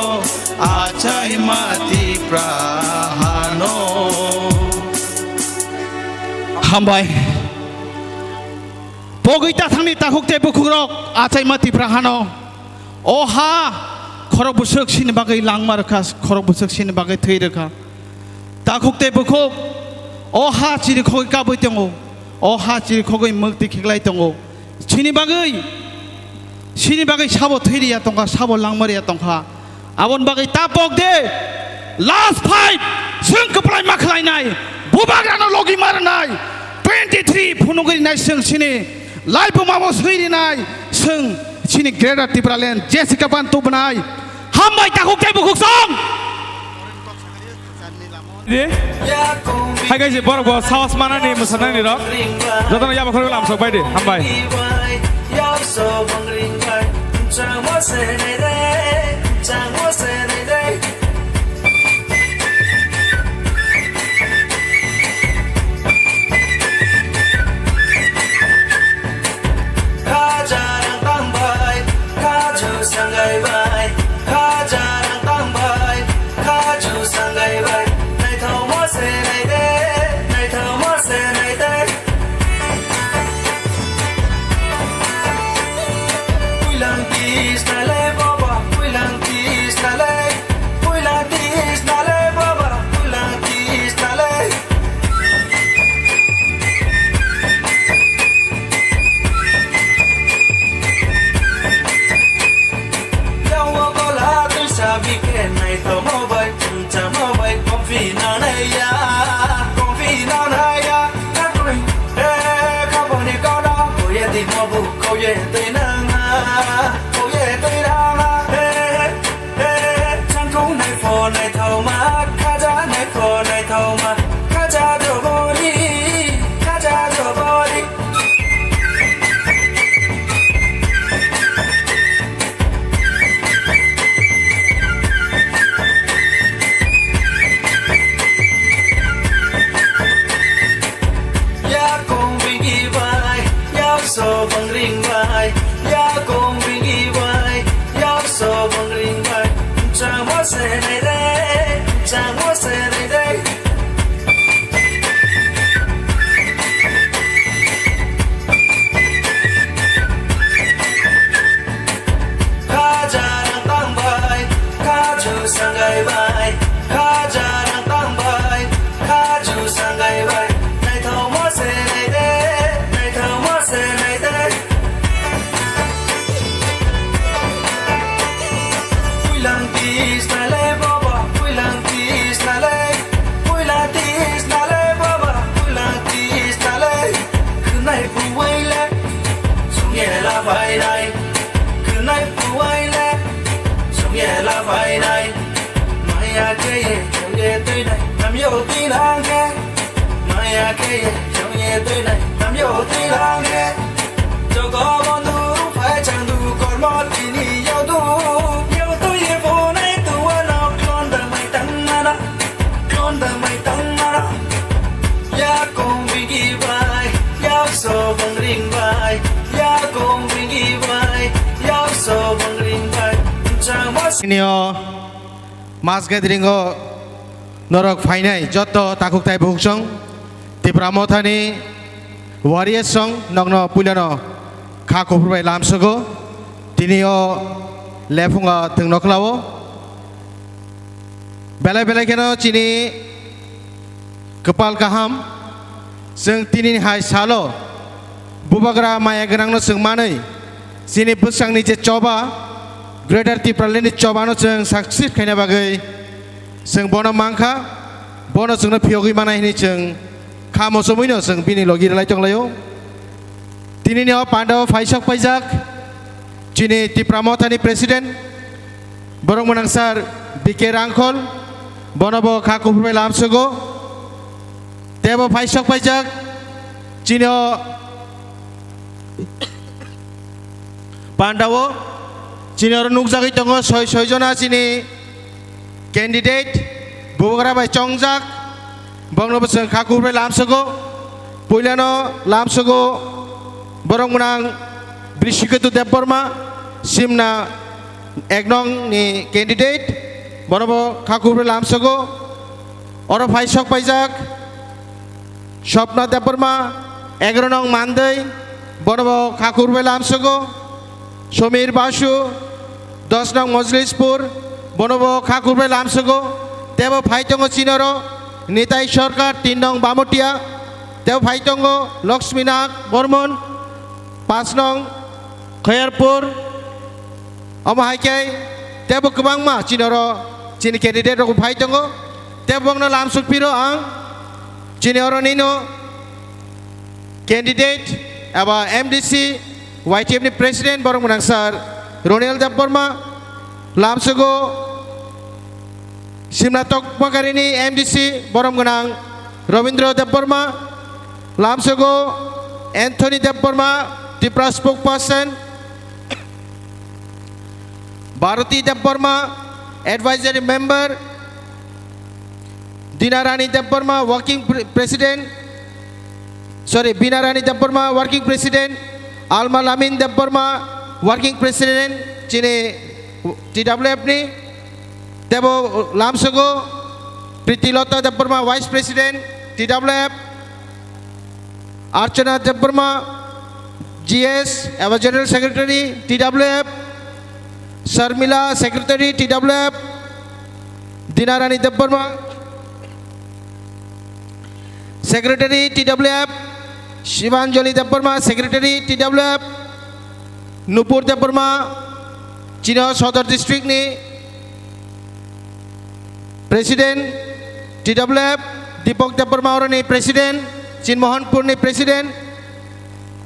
S5: ajai mati prahano
S4: hambai bogai ta thangni ta hukte bukurok achai mati prahano oha khorok busuk sin bagai langmar khas khorok busuk sin bagai thei rekha ta hukte bukuk oha chiri khoi ka boi tongo oha chiri khogoi mukti khiklai tongo chini bagai sabo thei ya tongka sabo langmar ya tongka abon bagai ta pok de last fight sung kaplai makhlai nai bubagrano logi marnai 23 phunugri nai sung sini lai pumamo suiri nai sung sini greater tipralen jessica bantu banai hambai ta hukte bukuk song
S19: hai guys borok bo sawas mana ni musana ni rok jotona yaba khoro lam sok bai de hambai
S7: নিয় মাছ gathering নরক ফাইনাই যত তাকুক তাই বহুসং Tripura মথানি warrior song নগ্ন পুইলানো খা খবরবাই লামসগো তিনিও লেফুঙ্গা থং নখলাও बेलाय बेलाय केनो चिनी कपाल गाहाम जों तिनि हाय सालो बुबाग्रा माया गोनांनो जों मानै चिनी बोसांनि जे चबा ग्रेटार त्रिपुरानि चबानो जों साक्सेस खायना बागै जों बनो मांखा बनो जोंनो फियोगै मानायनि जों खामो समैनो जों बिनि लगिरलाय दंलायो तिनिनि पान्डव फाइसक फाइजाक चिनी त्रिपुरा मथानि प्रेसिडेन्ट बरं मोनांसार बिके रांखल बनबो खाकुफुरबाय लामसगो तेबो फाइसक फाइजाक चिनो पांडावो चिनो नुकजागै दङ सय जना चिनि कैंडिडेट बुबग्रा बाय चंगजाक बंगनबो जों खाकुफुरबाय लामसगो पुइलानो लामसगो बरं मोनां बृषिकेतु देबबर्मा सिमना एक नং नि कैंडिडेट बनबो खाकुफुरबाय लामसगो अर फाइसक फाइजाक स्वप्ना देबबर्मा 11 नং मानदै बनबो खाकुफुरबाय लामसगो समीर बासु 10 नং मजलिसपुर बनबो खाकुफुरबाय लामसगो तेबो फाइतंगो चिनरो निताई सरकार 3 नং बामोटिया तेबो फाइतंगो Laxminath Burman 5 नং खयरपुर अमाहायkai tebo kebang ma cinoro cini candidate rok phai tongo tebo bang na lam sukpiro ang cini oro nino candidate aba MDC YTF ni president borong menangsar Ronel Deborma lam sugo simna tok pakarini MDC borong menang Ravindra Deborma lam sugo Anthony Deborma Tripura spokesperson Bharati Deborma, advisory member, Dinarani Deborma, working president, Binarani Deborma, working president, Alma Lamin Deborma, working president, Chine TWF ni, Debo Lamsogo, Pritilota Deborma, vice president, TWF, Archana Deborma, GS, our general secretary, TWF, Sharmila, secretary TWF, Dinarani Deborma, secretary TWF, Shivanjali Deborma, secretary TWF, Nupur Deborma, Chino Southern District ni, president TWF, Deepak Deborma orani president, Chin Mohanpur ni president,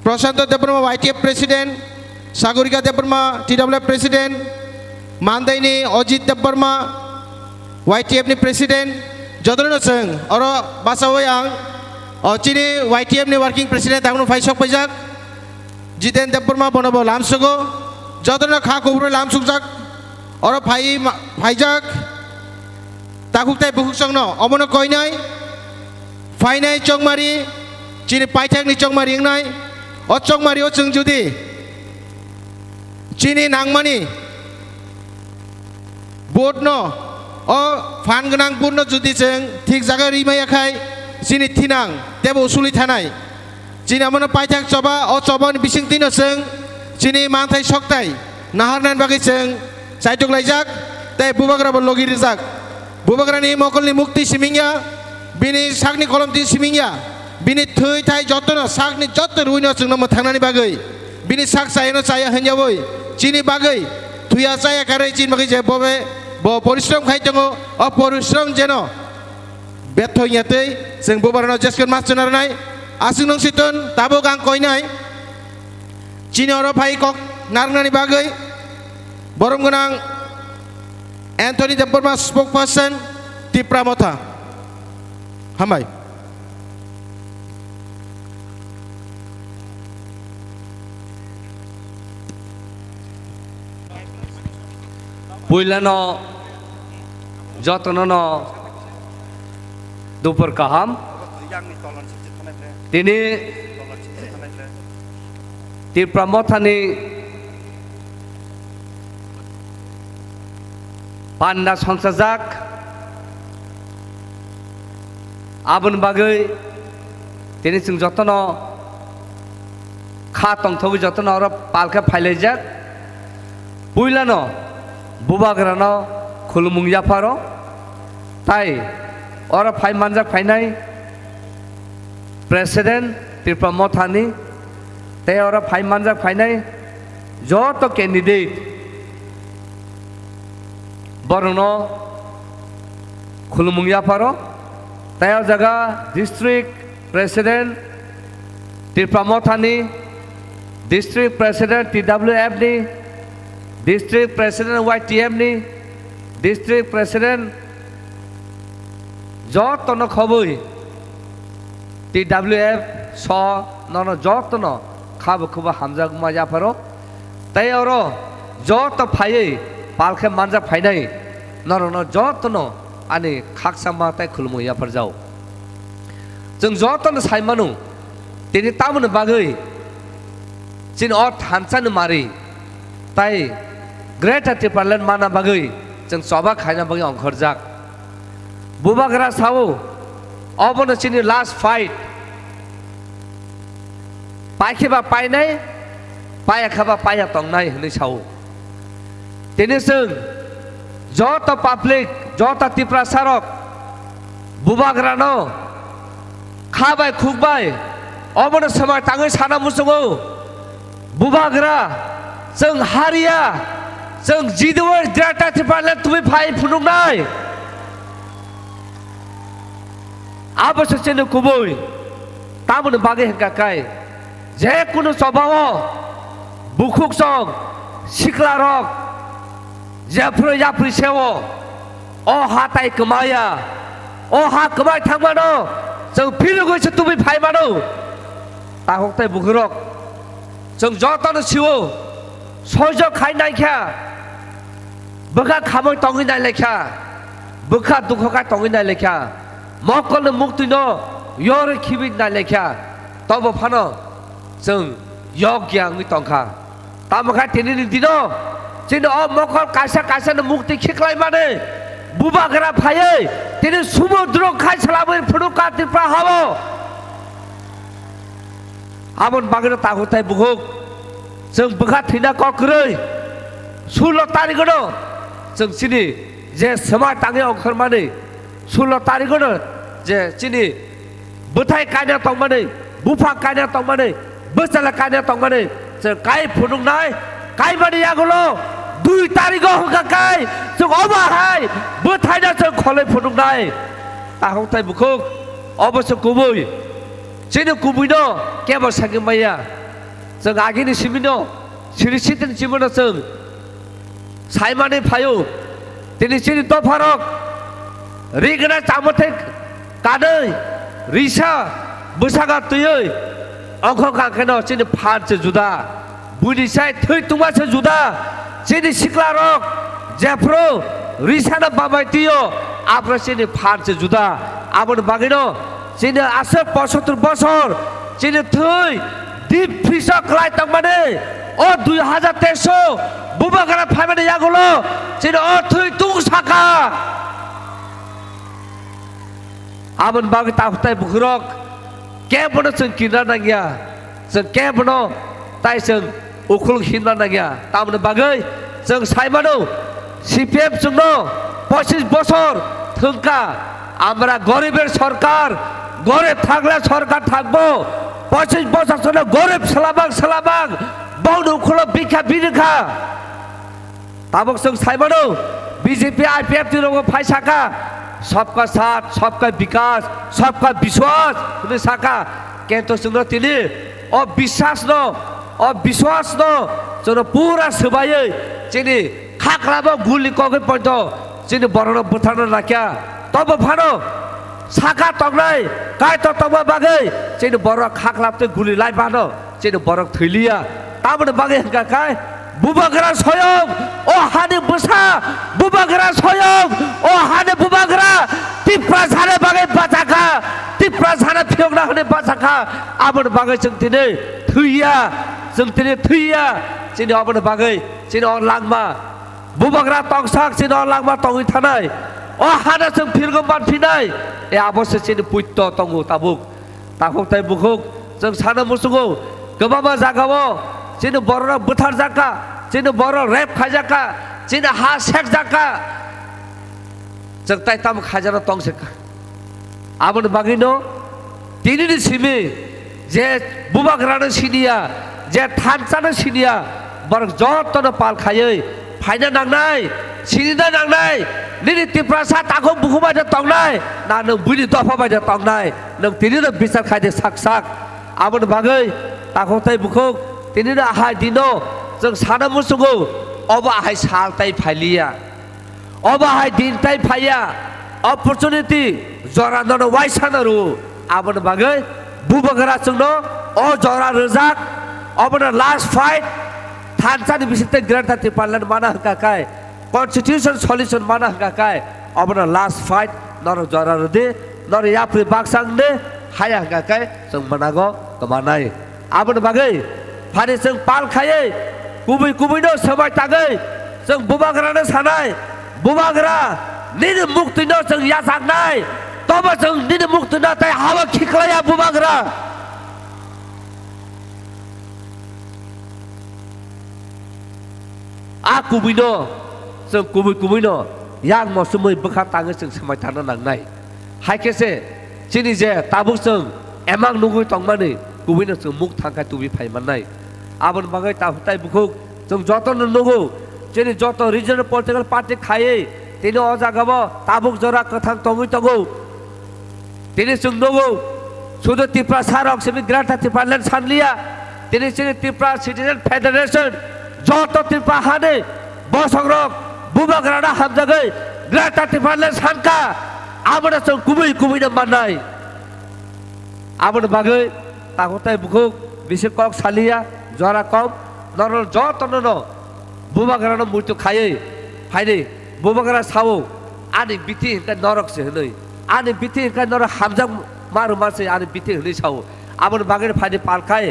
S7: Prasanto Deborma YTF president, Sagurika Deborma TWF president, Mandai ni Ojit Deborma YTF ni president, Jodrono Seng, Oro Basawayang, Ochini YTF ni working president, Agno Faisok Pajak, Jiten Deborma Bonobo Lamsugo, Jodrono Khakubro Lamsukjak, Oro Pajak, Takuktai Buksongno, Omono Koinai, Fainai Chongmari, Chini Paitak ni Chongmari Nai, O Chongmari O Chung Judi. Chini nangmani bodno o fan gonang bodno judi जों ठीक जागा रिमायाखाय chini thinang tebo usuli thanai chini amono paithak choba o chobani bisingtino जों chini manthai soktai naharnan bagui जों saitok laijak tai bubagra bo logi rijak bubagrani mokolni mukti simingya bini sakni kolomti simingya bini thoi thai jotono sakni jotto ruino जोंनो mo thangnani bagui bini sak sayano saya hanjaboi chini bagai tuya saya kare chin bagai je bobe bo porishrom khai tongo o porishrom jeno betho yatei जों bobarano jeskon mastonar nai asung nong siton tabo gang koinai chini oro phai kok narnani bagai borong gonang Anthony Deborma spokesperson Tripura Motha hambai
S8: पुइलानो जतननो दोपर काहाम तिनी Tripura मथानि Panda Songsajak Abon Bagai Tini Sung Jotono Kha Tong Thobi Jotono Ora Palka Phailejak Puilano Bubagrano Khulumung Yaparo Tai Ora Phai Manjak Phainai President Tripura Mothani Tai Ora Phai Manjak Phainai Joto candidate Borono Khulumung Yaparo Tai Jaga District President Tripura Mothani District President TWF ni District President YTM ni District President Jotono Khobui TWF so nono jotono khab khuba hamza guma yaparo tai oro joto phai palkhe manja phainai nono no jotono ani khaksama tai khulmu yapar jau jeng jotono saimanu tini tamun bagai chin ot hansan mari tai Greater Tripura Land mana bagai jeng soba khaina bagai ongkhorjak bubagra sao obono chini last fight Paikhiba painai paikhaba paya tongnai hni sao tini sung joto public joto Tripura sarok bubagrano khabai khukbai obono samai tangai sana musungo bubagra sung haria sung jidwar Greater Tripura Land tumi phai phunungnai abos chene kuboi tamun bagai hengkakai যে কোনো স্বভাব বুকুক song শিকলা rock জাফ্রই জাফ্রি সেও ও হাতাই কমায়া ও হা কমাই থাকমানো जों फिर गइसे तुबि फाइमानो ता हक्ताय बुखरक जों जतन सिवो सयज खाइ नायख्या बखा खामै तंगि नाय लेख्या बखा दुखका तंगि नाय लेख्या मकल मुक्तिनो यर खिबि नाय लेख्या तब फानो जों यज्ञांनि तंखा तामखा तिनि दिनो जिनो अ मखल कासा कासा मुक्ति खिखलाय माने बुबाग्रा फायै तिनि समुद्र खाइसलाबै फुडुका तिप्रा हाबो आमन बागनो ताहुताय बुहुक जों बखा थैना ककरै 16 तारिखनो जों सिनि जे समा ताङै अंखर माने 16 तारिखनो जे सिनि बोथाय कायना तंमाने बुफा कायना तंमाने बोसला कायना तंमाने जों काय फुदुंनाय काय बादि आगलो 2 तारिख हकाय जों अबाहाय बोथायना जों खलै फुदुंनाय ताहुताय बुहुक अबश्य गुबै सिनि गुबैनो केबो सागिमाया जों आगिनि सिमिनो सिरिसितिन सिमिनो जों साइमाने फायो तिनि सिनि दफारक रिगना चामथे कादै रिसा बोसागा तुयै अंख काकेनो सिनि फारसे जुदा बुदिसाय थै तुमासे जुदा सिनि सिक्लारक जेफ्रो रिसाना बाबाय तियो आफ्रो सिनि फारसे जुदा आबन बागिनो सिनि आसे 75 बছর सिनि थै दीप फिसा क्लाय तंमाने ओ 2023 बुबागारा फाइमाने यागलो सिनि ओ थै तुं साका आबन बागि ताहुताय बुखरक केबनो जों किना नागिया जों केबनो ताय जों उखुल हिना नागिया तामनो बागै जों साइमानो सीपीएम जोंनो 25 বছর थंका আমরা গরিবের সরকার গরিব থাকলে সরকার থাকবো 25 বছর ধরে গরিব সালাবাং বউন উখুল বিখা বিরখা ताबक जों साइमानो बीजेपी आईपीएफ तिरंगो फाइसाका सबका साथ सबका विकास सबका विश्वास ने साका केंतो जोंनो तिनि अ विश्वास न जोंनो पूरा सबायै जिनि खाख्लाबो गुलि कगै पयत जिनि बरन बुथारनो लाखिया तब फानो साका तंनाय काय त तब बागै जिनि बर खाख्लाबते गुलि लाइ बानो जिनि बरक थैलिया ताबन बागै हका काय बुबाग्रा स्वयं ओ हाने बसा बुबाग्रा स्वयं ओ हाने बुबाग्रा तिप्रा साने बागै बाचाखा तिप्रा साने फियगना हने बाचाखा आबन बागै जों दिनै थैया जों दिनै थैया जोंनि आबन बागै जोंनि अनलांमा बुबाग्रा तंसाक सिनो लांबा तंगि थानाय अ हाना जों फिरगम बानफिनाय ए आबसे सिनि पुत्त तंगु ताबुक ताखौ ताइ बुखुक जों साना मुसुगौ गोबाबा जागावो सिनि बरना बुथार जाका सिनि बर रेप खाजाका सिनि हा सेक जाका जों ताइ ताम खाजाना तंसेका आबन बागिनो तिनिनि सिमि जे बुबाग्रानो सिनिया जे थानसानो सिनिया बर जतनो पाल खायै फाइना नांनाय सिनिना नांनाय निनि तिप्रासा ताखौ बुखुबायदे तंनाय ना नों बुनि दफाबायदे तंनाय नों तिनिनो बिसार खायदे साक साक आबन बागै ताखौ ताइ बुखुक तिनिनो आहाय दिनो जों साना मुसुगौ अबा आहाय साल ताइ फाइलिया अबा आहाय दिन ताइ फाइया अपरचुनिटी जरा ननो वाइसानरु आबन बागै बुबाग्रा जोंनो अ जरा रजाक अबन लास्ट फाइट थानसानि बिसिते ग्रेटा तिपालन माना हकाकाय कन्स्टिट्यूशन सल्यूशन माना हकाकाय अबन लास्ट फाइट नर जरा रदे नर याप्रि बाक्सांग दे हाया हकाकाय जों मनागो कमानाय आबन बागै फारि जों पाल खायै कुबै कुबैनो सबाय तागै जों बुबाग्रानो सानाय बुबाग्रा निनि मुक्तिनो जों यासांनाय तब जों निनि मुक्तिनो ताइ हावा खिख्लाया बुबाग्रा आ कुबैनो जों कुबैनो यां मसुमै बखा ताङो जों समाय थानो नांनाय हायकेसे सिनि जे ताबुक जों एमां नुगै तंमानै कुबैनो जों मुख थांखाय तुबि फाइमाननाय आबन बागै ताहुताय बुखुक जों जतन नुगौ सिनि जत रिजनल पलिटिकल पार्टी खायै तिनि अजागाबो ताबुक जरा कथां तंगै तंगौ तिनि जों नुगौ सुदु त्रिपुरा सारक सिमि ग्राटा त्रिपुरालेन सानलिया तिनि सिनि त्रिपुरा सिटिजेन फेडारेशन जत त्रिपुरा हाने बसंरक बुबाग्राना हामजागै ग्राटा त्रिपुरालेन सानका आबन जों कुबैनो माननाय आबन बागै ताखौताय बुखुक बिसोर कक सालिया जरा कम नर जतन न बुबाग्रानो मृत्यु खायै फाइदे बुबाग्रा सावो आनि बिथि हिंका नरकसे हनै आनि बिथि हिंका नरक हामजाग मारु मारसे आनि बिथि हनै सावो आबन बागै फाइदे पालखाय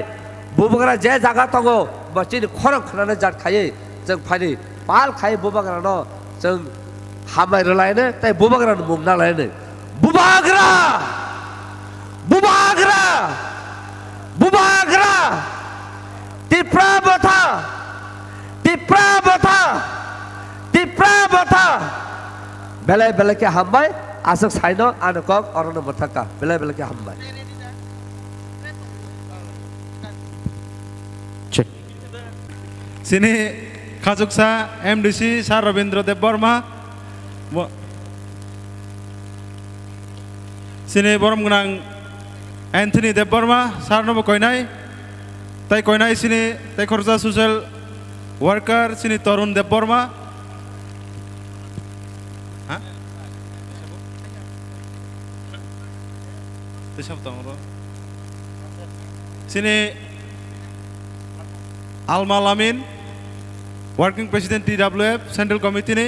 S8: बुबाग्रा जे जागा तंगो बचिनि खरक खनानै जात खायै जों फाइदे पाल खायै बुबाग्रानो जों हामाय रलायनो ताइ बुबाग्रानो मुंना लायनो बुबाग्रा बुबाग्रा बुबाग्रा त्रिपुरा बथा बेले बेले के हामबाय आसक साइनो आनकक अरन बथाका बेले बेले के हामबाय
S6: सिनि खाजुकसा एमडीसी सार रविंद्र देव बर्मा सिनि बरम गनां एन्थनी देव बर्मा सारनोबो कयनाय ताइ कयनाय सिनि ताइ खरजा सोशल वर्कार सिनि तरुण देव बर्मा सिनि आलमा लामिन working president TWF central committee ने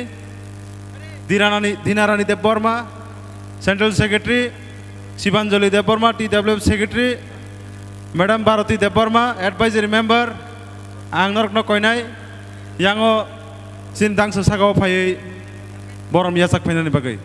S6: Dinarani Debbarma central secretary Shivanjali Debbarma TWF secretary madam Bharati Debbarma advisory member आं नरकनो कयनाय यांगो सिन दांसो सागाव फायै बरम यासाक फैनायनि बागै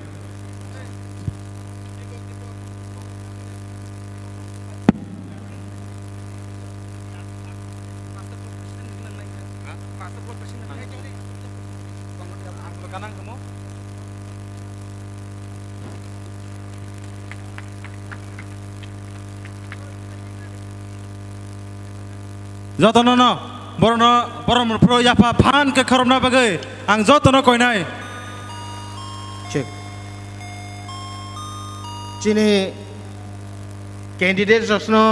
S6: जतन न बरम प्रो याफा फान के खरमना बागै आं जतन कयनाय
S7: चेक चिनि कैंडिडेट जसनो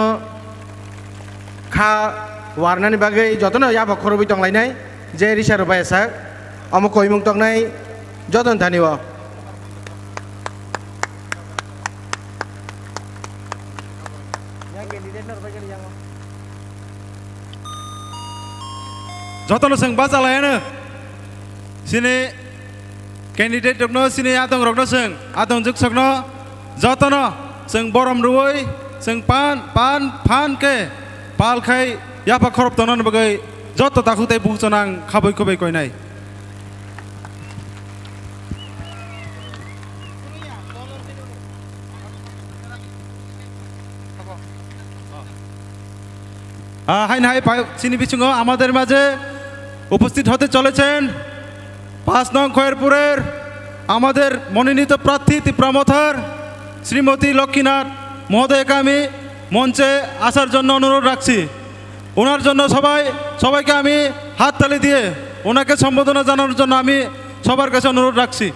S7: खा वारनानि बागै जतन याफा खरबि तंलायनाय जे रिसार बायसा अमु कयमुं तंनाय जतन धानिव
S6: जतन जों बाजालायानो सिनि कैंडिडेट रकनो सिनि आदं रकनो जों आदं जुग सकनो जतन जों बरम रुवै जों फान के पाल खाय याफा खरब तनन बगै जत ताखुतै बुचनां खाबै खबै कयनाय হাই হাই চিনি বিচুঙ্গ আমাদের মাঝে উপস্থিত হতে চলেছেন 5 নং খয়েরপুরের আমাদের মনোনীত প্রার্থী ত্রিপুরামথার শ্রীমতী লক্ষ্মীনাথ মহোদয়কে আমি মঞ্চে আসার জন্য অনুরোধ রাখছি। ওনার জন্য সবাইকে আমি হাততালি দিয়ে ওনাকে সম্বোধনা জানানোর জন্য আমি সবার কাছে অনুরোধ রাখছি।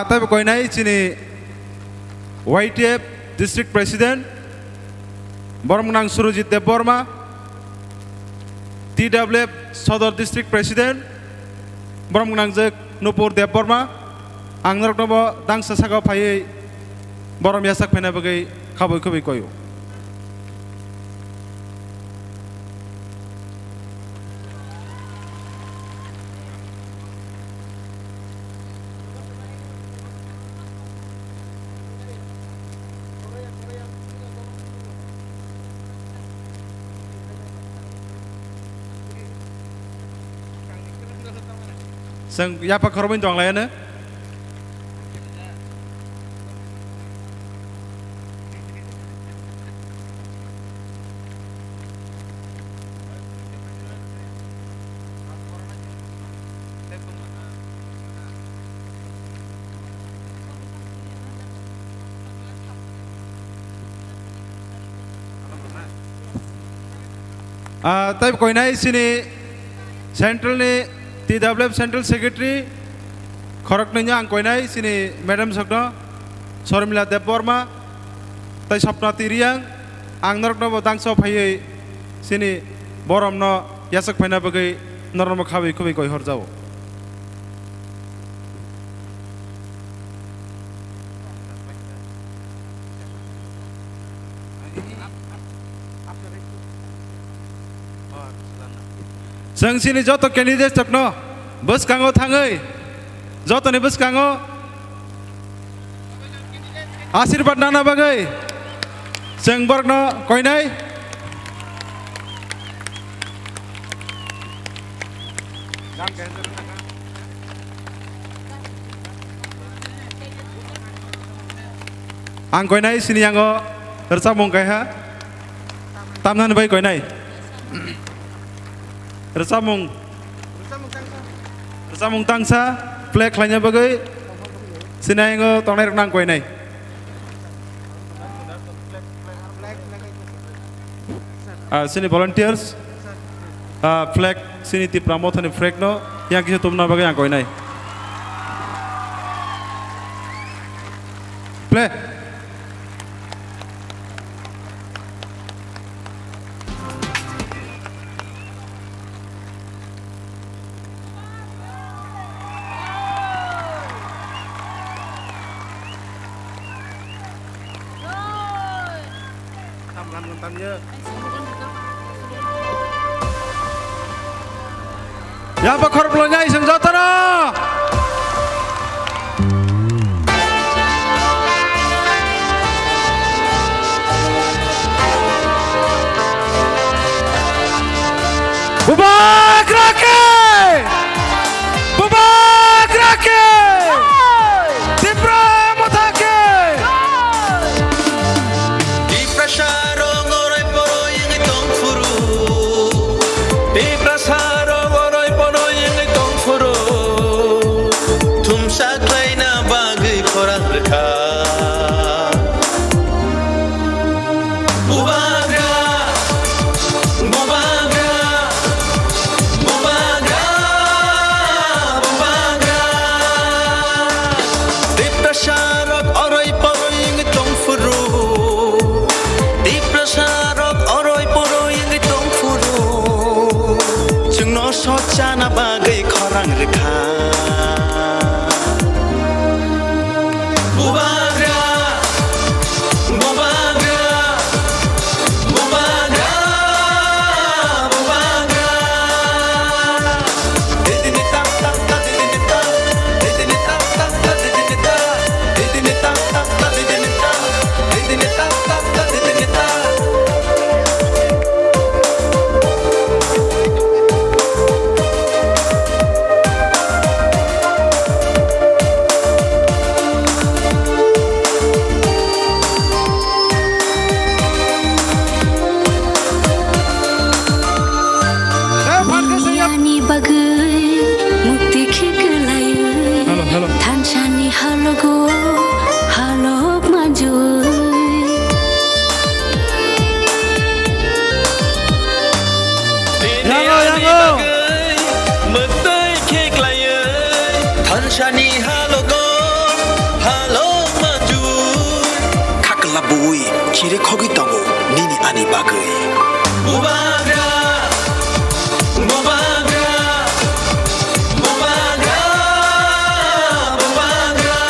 S6: তাই কই নাই চিনি YTF ডিস্ট্রিক্ট প্রেসিডেন্ট বরমনাং Surjit Debbarma TWF Sadar district president বরমনাং যে নুপুর দেববর্মা আংনরকনব দাংসা সাগাও ফাইयै বরম ইয়াসাক ফাইনা বগৈ খাবৈ খুবই কয়ো Sang ya pak korban dong lainnya. Tapi kau ini sini central ni TWF Central Secretary খরকনৈnya angkoinai sini Madam Sokno Sormila Deborma tai Sapna Tiriang angnorkno bodangso phaiयै sini boromno yasak phaina bagai normo khabai khubai koi horjao जों सिनि जत candidate तकनो बसकांगो थाङै जतनि बसकांगो आशीर्वाद नाना बागै जों बरगनो कयनाय आं कयनाय सिनि आङो रसामं गायहा तामनानै बै कयनाय Resamung tangsa flag lainnya bagai sinai ngo tonai renang koi nai sini volunteers flag sini ti pramothani flag no yang kisah tumna bagai yang koi nai play Ya bakar pelonjai senjata Bubak Rake Bubak Rake ত্রিপুরামথাকে Di prasaro ngorai poro yang tong furu Di prasaro ngorai poro yang tong furu
S5: Tanshani halogo halo maju Kakla bui kire kogi tongo nini ani bagai Bubagra Bubagra Bubagra Bubagra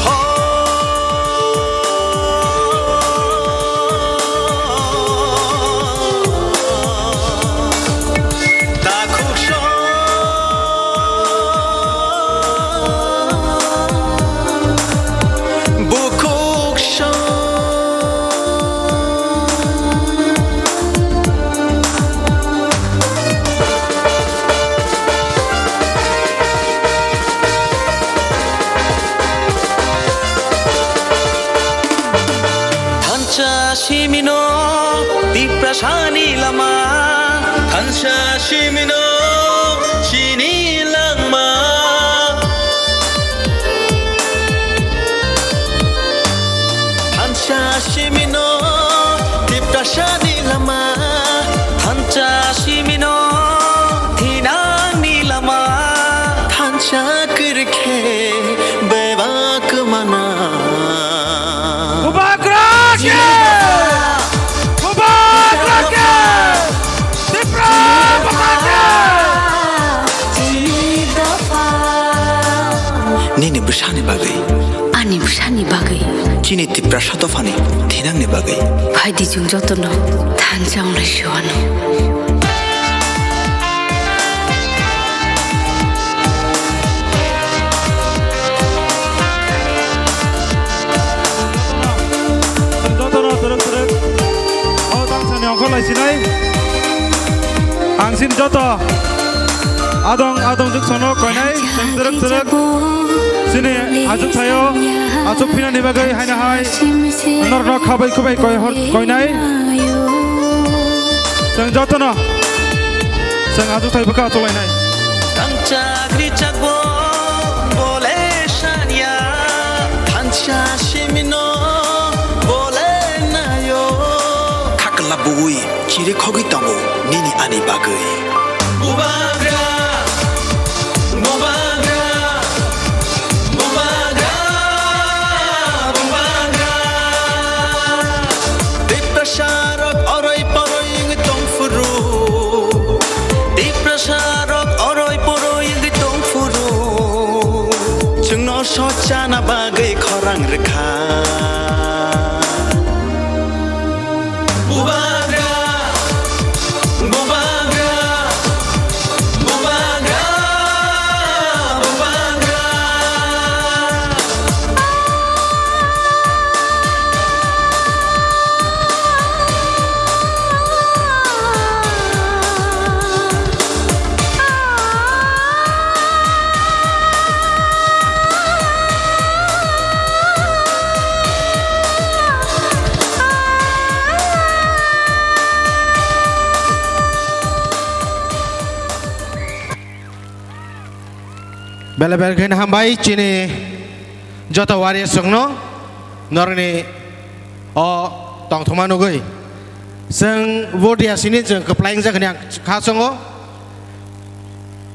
S5: Ho Dakusho Bukuksho Hancha shimino diprashani lama Hancha shimino shini lama Hancha shimino diprashani lama Hancha shimino thinani lama Hancha kirkhe bevak mana
S19: Bubagra ke Bubagra ke Dipra Bubagra
S5: Nini bersani bagai
S9: Ani busani bagai
S5: Cini tipra satofani Tinang ni bagai
S9: Bhai di jung jotono Tanjang na shuano
S6: Jotono teruk Oh tangsani ongkolai sinai Angsin joto Adong juk sono koinai teruk Sini ajuk sayo Ajuk pina ni bagai haina hai Nor khabai kubai koinai Sang jotono Sang ajuk sayo baka atolai nai
S5: Tangcha grichagbo Bole shanya Tangcha shimino Bole nayo Kakla bui Kiri kogi tongo Nini ani bagai Bubagra Bubagra Bubagra Bubagra Diprasharok oroi poroi ing tongfuru Diprasharok oroi poroi ing tongfuru Jengno sochana bagai korang rekha Bubagra Bubagra Bubagra Bubagra
S7: Bela-bela kena hambai cini jota waria songno norni o tong thomano goi seng vodia sini jeng keplaing jak yang khasongo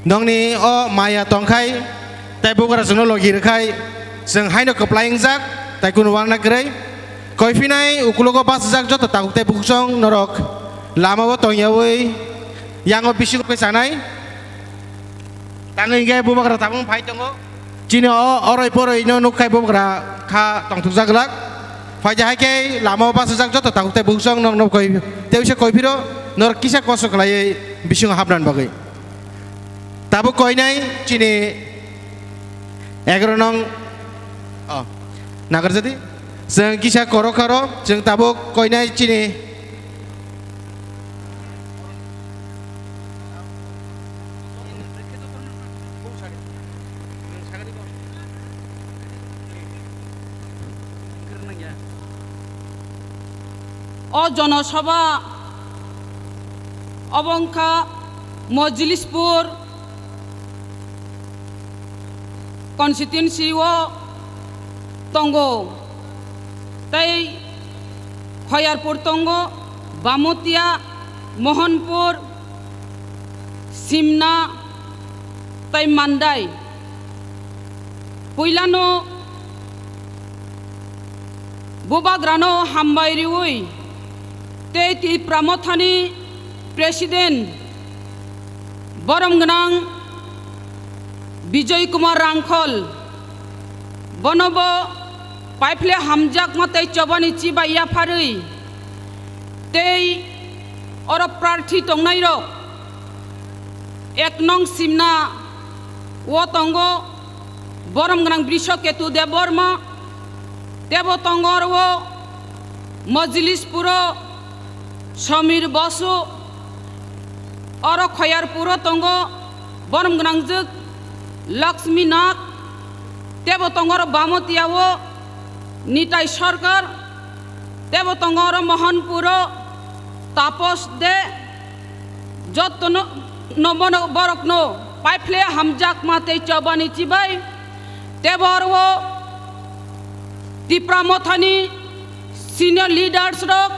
S7: nongni o maya tongkai tai bukara songno logi rekai seng haino keplaing jak tai kun warna grei koifinai ukulogo pas jak jota tak tai buksong norok lama wo tong yawi yang o bisu pe sanai Tangan gaya bubakra tabung pai tongo, cina oroi poroi no nukai bubakra ka tong tu zaglak, fajar hai lama pas zag jatuh takut teh buksong nong koi, teh usah koi piro nor kisah kosong kelai bisung habran bagai, tabu koi nai cini, agar nong, nagar jadi, seng kisah koro seng tabu koi nai cini.
S10: O জনসভা অবংখা Majlishpur constituency ও তঙ্গো তাই Khayarpur তঙ্গো বামতিয়া Mohanpur Simna tai mandai puilano bubagrano hambai riui te ti pramothani president borom gnang Bijoy Kumar Rangkhol bonobo paifle hamjak matai chobani chiba ya pharui tei oro prarthi tongnai rok ek nong simna o tongo borom gnang Brishoketu Deborma tebo tongor o Majlis Puro Samir Basu oro Khoyar Puro tongo borom gnang juk Lakshmi Nag tebo tongor Bamutiawo Nitai Sarkar tebo tongor Mohanpuro Tapos De jotno nobono borokno paifle hamjak mate chobani chibai teborwo Tipramothani senior leaders rok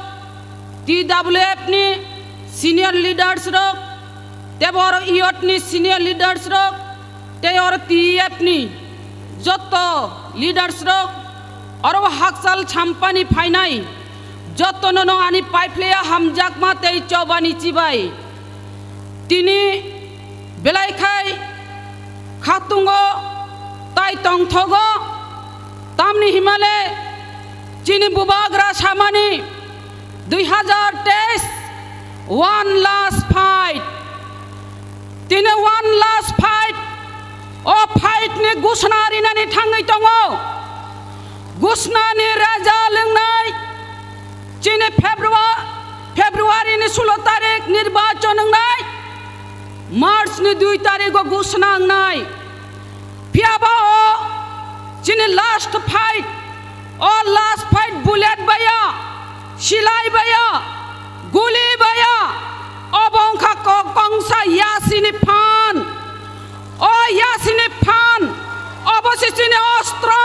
S10: TWF ni senior leaders rok tebor IOT ni senior leaders rok teor TF ni joto leaders rok oro haksal champani phainai joto no ani paifle hamjak mate chobani chibai tini belai khai khatungo tai tong thogo tamni himale chini bubagra samani 2023 one last fight tini one last fight o fight ni gusnari nani thangai tongo gusnani raja lengnai chini February ni 16 tarik nirbachon ngai March ni 2 tarik go gusnang nai piaba o chini last fight bullet baya silai baya guli baya obongkha kongsa Yasini Phan o Yasini Phan obose chini ostro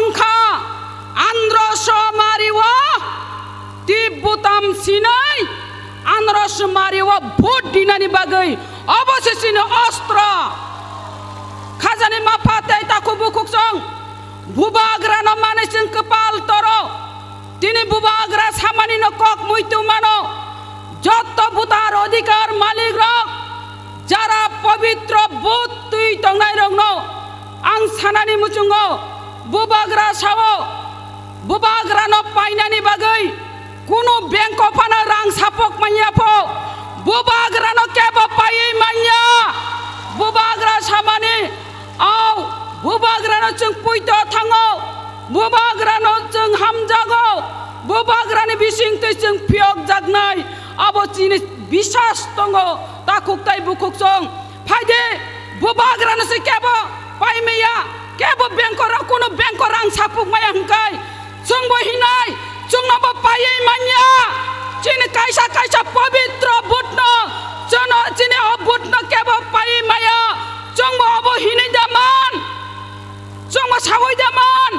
S10: ongkha andro somariwa tibutam sinai andro somariwa bot dinani bagai obose chini ostro khajani mapatai takubu kuksong bubagra no mane sing kepal toro tini bubagra samani no kok muitu mano joto butar odhikar malik rok jara pavitra but tui tongnai rok no ang sanani muchungo bubagra sawo bubagra no painani bagai kuno bengko pana rang sapok manya po bubagra no kebo pai manya bubagra samani au bubagra no chung puito thango bubagra no chung hamjago bubagra ni bising te chung phiok jagnai abo chini bisas tongo takuk tai bukuk song phaide bubagra no se kebo pai meya kebo bengkora kuno bengkorang sapuk mayang kai chung bohinai chung no pai manya chini kaisa pavitra butno chono chini obutno kebo pai maya chung bo abo hini daman chung bo sawoi daman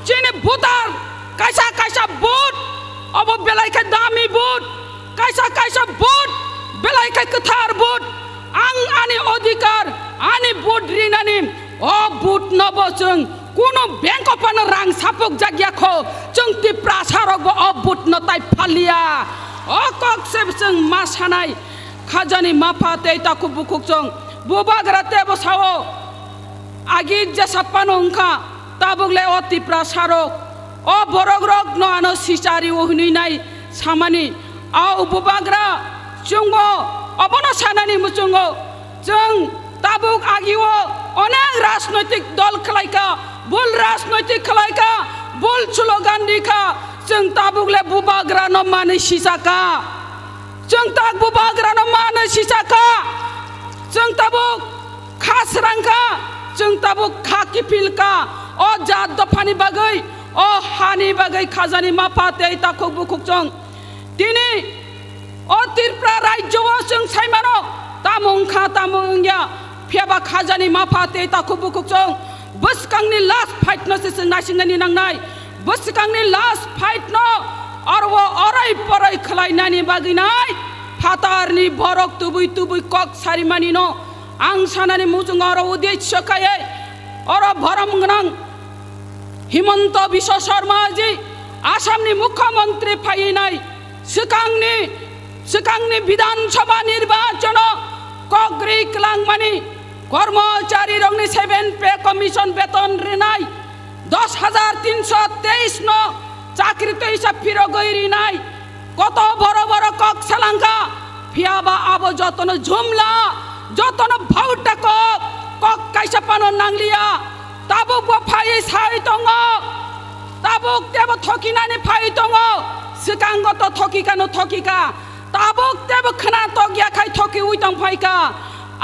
S10: chini butar kaisa but abo belai ka dami but kaisa but belai ka kathar but ang ani odhikar ani but rinani o but nobo chung kuno bengko pana rang sapuk jagya kho chung ti prasarok bo o but no tai phalia o kok seb chung masanai khajani mapate ta kubukuk chung bubagra tebo sawo agi jasapano ongkha tabugle o ti prasarok o borogrok no ano sisari o huninai samani au bubagra chungbo obono sanani muchungo chung tabuk agiwo onek rajnoitik dol khlaika bul rajnoitik khlaika bul slogan dikha chung tabugle bubagra no mane sisaka chung tak bubagra no mane sisaka chung tabuk khasrangka chung tabuk khakipilka o jat dofani bagai o hani bagai khajani mapate takuk bukuk chung tini o tirpra rajyo chung saimano tamungya phiaba khajani mapate takuk bukuk chung buskangni last fight no se nasingani nangnai buskangni last fight no arwo orai porai khlai nani baginai फातारनि बरक तुबुई तुबुई कक सारिमानि न आं सानानि मुजुं अर उद्देश्य खायै अर भरम गोनां हिमन्त बिश्व शर्माजी आसामनि मुख्यमन्त्री फायनाय सिगांनि विधानसभा निर्वाचन कग्रि क्लांमानि कर्मचारी रंनि 7 पे कमिशन वेतन रिनाय 10,323 न चाकरी तो हिसाब फिरो गइरिनाय कत बड़ बड़ कक सालांगा फियाबा आबो जतन झुमला जतन भाउटा कक काइसा पानो नांगलिया ताबुक फायै साय दङ ताबुक तेबो थकिनानै फाय दङ सिगांगत थकिकानो थकिका ताबुक तेबो खना तगियाखाय थकि उइदं फायका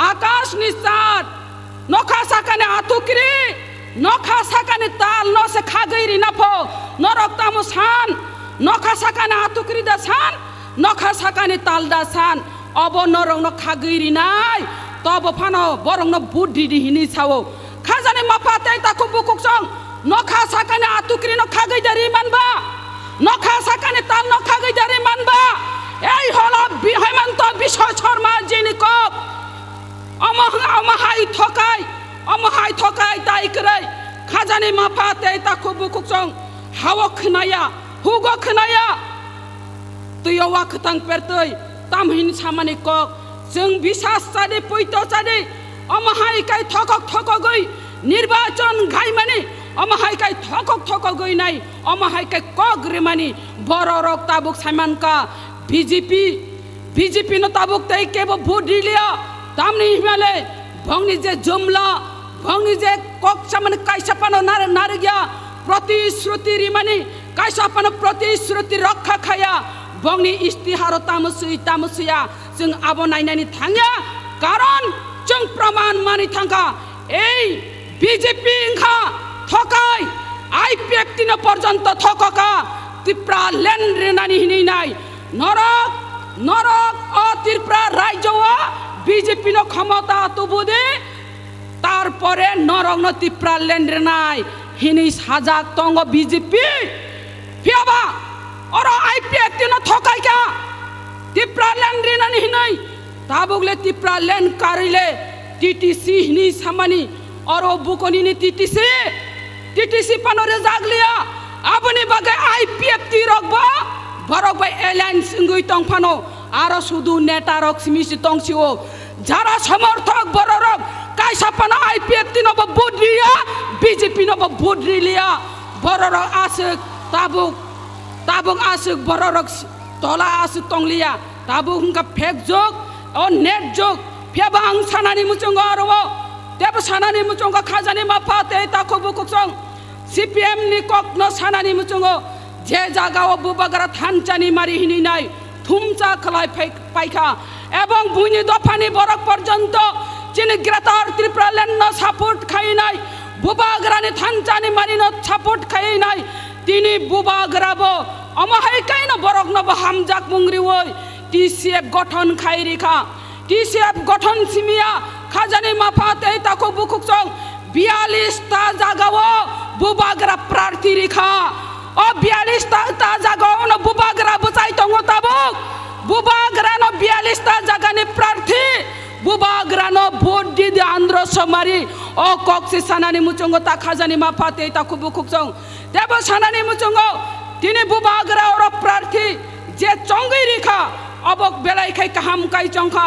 S10: आकाशनि चाँद नखा साकाने आतुक्री नखा साकाने ताल नसे खागैरि नाफो नरक तामु सान नखा साकाने आतुक्री दा सान नखा साकाने ताल दा सान अब नरंग न खागैरि नाय तब फानो बरंग न बुद्धि दिहिनि सावो खाजाने माफाते ताको बुकुकसं नखा साकाने आतुक्री न खागैदारि मानबा नखा साकाने ताल न खागैदारि मानबा এই হলো হেমন্ত বিশ্ব শর্মা যিনি কপ অমহাই থকাই তাই করে খাজানি মাফাতে তাকো বুকুকসং হাওয়া খনায়া হুগো খনাया তুইও ওয়াখতাং পেরতৈ তামহিন সামানি কক जों বিশ্বাস চাদি পৈতো চাদি অমহাই কাই থকক গই নির্বাচন গাই মানে অমহাই কাই থকক গই নাই অমহাই কাই কক রে মানি বড় রক তাবুক সাইমানকা बीजेपी न ताबुक तै केबो भोट दिलिया तामनि हिमाले भंगनि जे जुमला भंगनि जे कक सामने काइसापानो नार गया प्रतिश्रुति रिमानि काइसापानो प्रतिश्रुति रक्षा खाया भंगनि इस्तिहार तामुसुया जों आबो नायनानि थांया कारण जों प्रमाण मानि थांगा এই बीजेपी इंखा थकाय आइ व्यक्तिनो पर्यन्त थकका तिप्रा लेन रेनानि हिनि नाय नरक त्रिपुरा राज्य बीजेपी न क्षमता तुबुदे तारपरे नरक न त्रिपुरा लेंद्रे नाय हिनी साजाक तंग बीजेपी फियाबा और आईपीएफ न थकाय क्या त्रिपुरा लेंद्रे नानि हिनै ताबुगले त्रिपुरा लेन कारिले टीटीसी हिनी सामानी और बुकोनी नि टीटीसी पानरे जागलिया आबनि बागे आईपीएफ ती रखबा बरक बाय एलायन्स इंगुई तंफानो आरो सुदु नेटारक सिमिसि तंसिओ जारा समर्थक बररक काइसापाना आईपीएफ तिनब बुद्रिया बीजेपी नब बुद्रिलिया बररक आसुक ताबुक आसुक बररक तला आसुक तंगलिया ताबुक हुंका फेक जोक ओ नेट जोक फेबा आं सानानि मुचंग आरो तेब सानानि मुचंग खाजानि माफाते ताखो बुकुसं सीपीएम नि कक न सानानि मुचंग जे जागाव बुबागरा थानचानि मारि हिनि नाय थुमचा खलाय पाइखा एवं बुनि दफानि बरक पर्यन्त जिनि ग्रेटर त्रिपुरा लेन न सापोर्ट खाइनाय बुबागरानि थानचानि मारि न सापोर्ट खाइनाय तिनि बुबागराबो अमहाय काइन बरक न हामजाक मुंग्रि ओय टीसीएफ गठन खाइरिखा टीसीएफ गठन सिमिया खाजानि माफाते ताको बुकुकसं 42 ता जागाव बुबागरा प्रार्थी रिखा ओ 42 ता जागाव न बुबागरा बचाइ दङ ताबुक बुबागरा न 42 ता जागानि प्रार्थी बुबागरा न भोट दिदि आन्ध्र समारि ओ कक्सि सानानि मुचंग ता खाजानि माफाते ता खुबुखुकसं देब सानानि मुचंग तिनि बुबागरा और प्रार्थी जे चंगै रिखा अबक बेलाइखाय काहाम काइ चंखा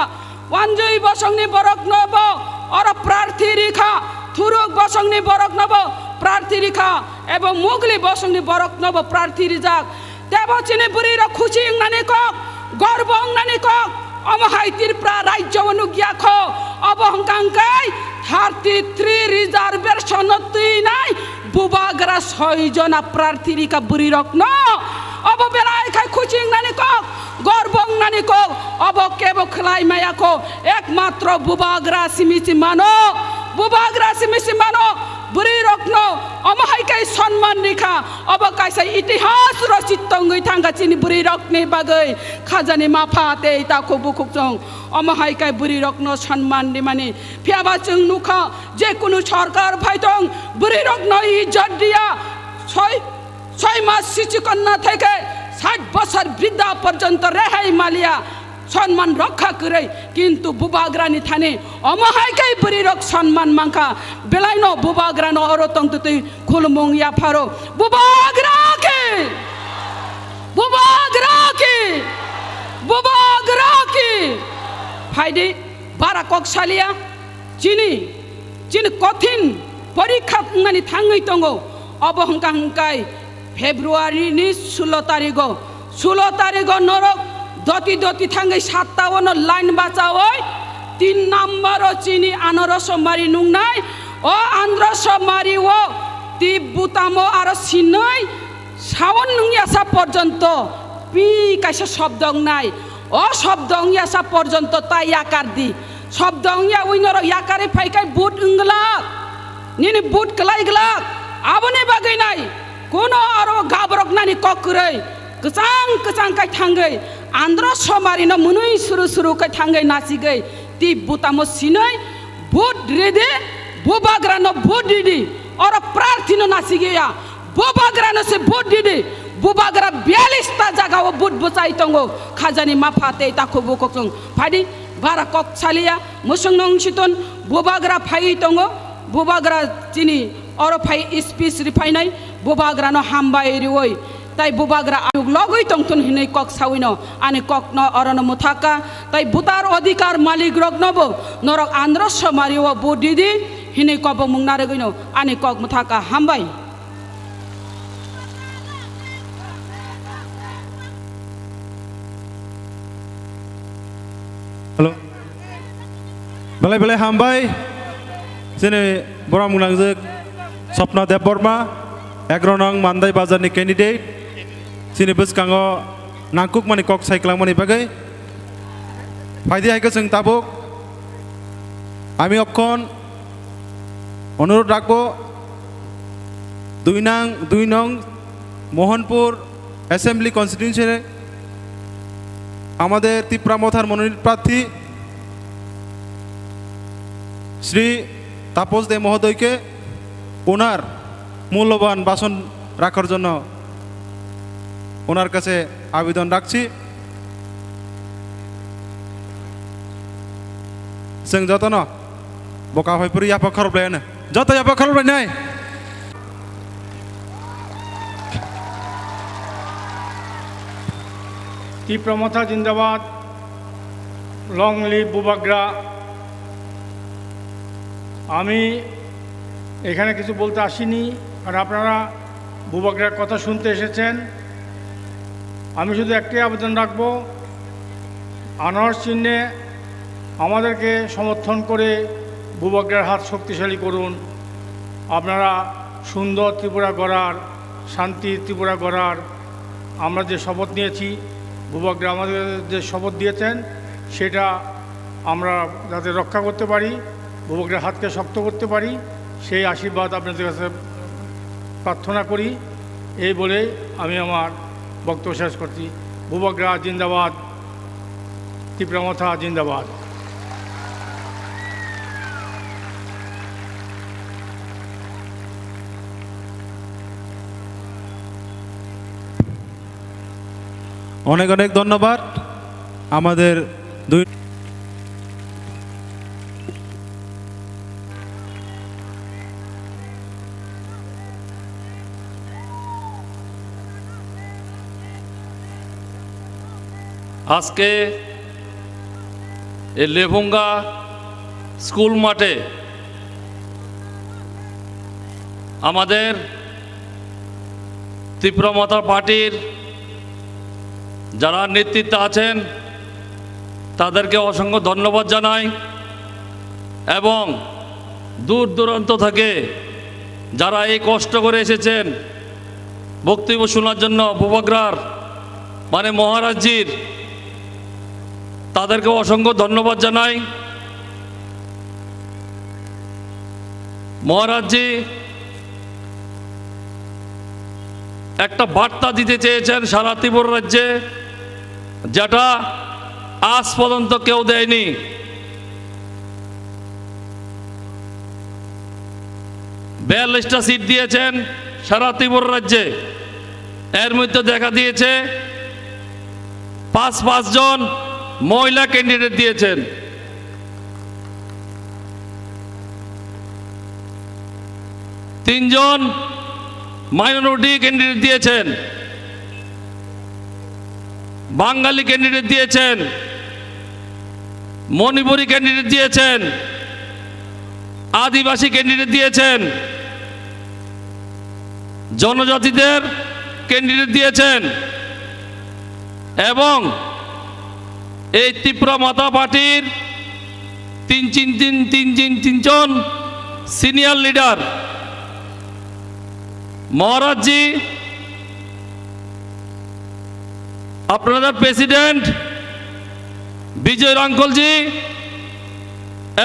S10: वानजै बसंनि बरक नब और प्रार्थी रिखा थुरुक बसंनि बरक नब प्रार्थी रिखा एवं मुगली बसंनि बरक नब प्रार्थी रिजाक तेबो चिनि बुरि र खुशी इंनानि कक गर्व इंनानि कक अमहाय त्रिपुरा राज्य अनुज्ञाख अब हंकांकाय 33 रिजर्वेशन तुइनाय बुबागरा 6 जना प्रार्थी रिखा बुरि रक्न अब बेलाइखाय खुशी इंनानि कक गर्व इंनानि कक अब केबो खलाय मायाको एकमात्र बुबागरा सिमिसि मानो बुरी रक्नो अमहायकाय सम्मान रिखा अब काइसा इतिहास रचित तंगै थांगा चिनि बुरी रक्ने बागै खाजानि माफाते ताको बुकुकजों अमहायकाय बुरी रक्नो सम्मान दिमानि फियाबा जों नुखा जे कुनु सरकार फाइदं बुरी रक्नो इज्जत दिया 6 मास शिशु कन्या থেকে 60 বছর বৃদ্ধা পর্যন্ত রেহাই মালিয়া সম্মান রক্ষা করে কিন্তু বুবাগ্রানি থানে অমহাইকাই বরি রক সম্মান মাংখা বেলাইনো বুবাগ্রানো অরতং তুই খুলমং ইয়াফারো বুবাগ্রাকে বুবাগ্রাকে বুবাগ্রাকে ফাইদে বারা ককসালিয়া চিনি কঠিন পরীক্ষা নানি থাঙ্গই তঙ্গো অবহংকা হংকাই ফেব্রুয়ারি 16 তারিখ নরক দতি থাঙ্গই 57 লাইন বাঁচাওই 3 নম্বর চিনি আনারস মারি নুংনাই ও আন্দ্রস মারি ও তিব্বুতামো আর সিনই সাवन নুংয়াসা পর্যন্ত পি কাইসা শব্দ নাই ও শব্দ ইয়াসা পর্যন্ত তাই আকার দি শব্দ ইয়া উইনর ইয়াকারে ফাইকাই বুট ইংলাক নিনি বুট কলাই গলাক আবনে বাগै নাই কোন আরো গাবরক নানি ককरै কচাং কাই थांगै आंध्र समारिनो मुनुई सुरु काई थांगै नासिगै ती बुतामो सिनै बुट रेदे बुबाग्रानो बुट दिदी और प्रार्थीनो नासिगैया बुबाग्रानो से बुट दिदी बुबाग्रा 42 ता जागा वो बुट बचाई तंगो खाजानी माफाते ताखो बुककं फादि बारा कक सालिया मुसुं नंसितन बुबाग्रा फाइ तंगो बुबाग्रा चिनी और फाइ स्पीच रिफाइनाय बुबाग्रानो हामबाय रिवै তাই বুবাগ্রা আয়োগ লগই তংথন হিনে কক সাউইনো আনে কক ন অরন মুথাকা তাই বুতার অধিকার মালিক রগ নব নরক আন্ধ্র সমারিও বুদিদি হিনে কব মুংনারে গইনো আনে কক মুথাকা হামবাই
S6: হ্যালো বেলায় বেলায় হামবাই যেনে বড় মুংনাংজে স্বপ্ন দেব বর্মা 11 নং মান্দাই বাজারনি candidate sini beskango nangkuk mani kok saiklang mani bagai faidi haike जों tabuk আমি অক্ষণ অনুরোধ রাখবো 2 নং মোহনপুর অ্যাসেম্বলি কনস্টিটিউয়েন্সিতে আমাদের তিপ্রামথার মনোনীত প্রার্থী শ্রী তাপস দে মহোদয়কে ওনার মূল্যবান ভাষণ রাখার জন্য ওনার কাছে আবেদন রাখছি जों যতন বকা হইপুরি ইয়াপা খরবলেন যত ইয়াপা খরবলেন নাই
S11: তিপ্রামথা জিন্দাবাদ লং লিভ বুবাগ্রা আমি এখানে কিছু বলতে আসিনি আর আপনারা বুবাগ্রার কথা শুনতে এসেছেন আমি শুধু একটাই আবেদন রাখব আনারস চিহ্নে আমাদেরকে সমর্থন করে বুবাগ্রার হাত শক্তিশালী করুন আপনারা সুন্দর ত্রিপুরা গড়ার শান্তির ত্রিপুরা গড়ার আমরা যে শপথ নিয়েছি বুবাগ্রা আমাদের যে শপথ দিয়েছেন সেটা আমরা যাতে রক্ষা করতে পারি বুবাগ্রার হাতকে শক্ত করতে পারি সেই আশীর্বাদ আপনাদের কাছে প্রার্থনা করি এই বলে আমি আমার বক্তব্য শেষ করছি বুবাগ্রা জিন্দাবাদ তিপ্রামথা জিন্দাবাদ
S6: অনেক অনেক ধন্যবাদ আমাদের দুই
S12: আজকে এই লেভুঙ্গা স্কুল মাঠে আমাদের তিপ্রামথা পার্টির যারা নেতৃত্বে আছেন তাদেরকে অসংখ্য ধন্যবাদ জানাই এবং দূর দূরান্ত থেকে যারা এই কষ্ট করে এসেছেন বক্তব্য শোনার জন্য বুবাগ্রার মানে মহারাজজির তাদেরকে অসংখ্য ধন্যবাদ জানাই মহারাজজি একটা বার্তা দিতে চেয়েছেন সারা ত্রিপুরা রাজ্যে যেটা আজ পর্যন্ত কেউ দেয়নি 42টা সিট দিয়েছেন সারা ত্রিপুরা রাজ্যে এর মধ্যে দেখা দিয়েছে 5 জন মহিলা ক্যান্ডিডেট দিয়েছেন। তিনজন মাইনরিটি ক্যান্ডিডেট দিয়েছেন, বাঙালি ক্যান্ডিডেট দিয়েছেন, মণিপুরী ক্যান্ডিডেট দিয়েছেন, আদিবাসী ক্যান্ডিডেট দিয়েছেন, জনজাতিদের ক্যান্ডিডেট দিয়েছেন এবং এই ত্রিপুরা মাতা পার্টির তিনজন সিনিয়র লিডার মহারাজজি, আপনাদের প্রেসিডেন্ট বিজয় রাঙ্কলজি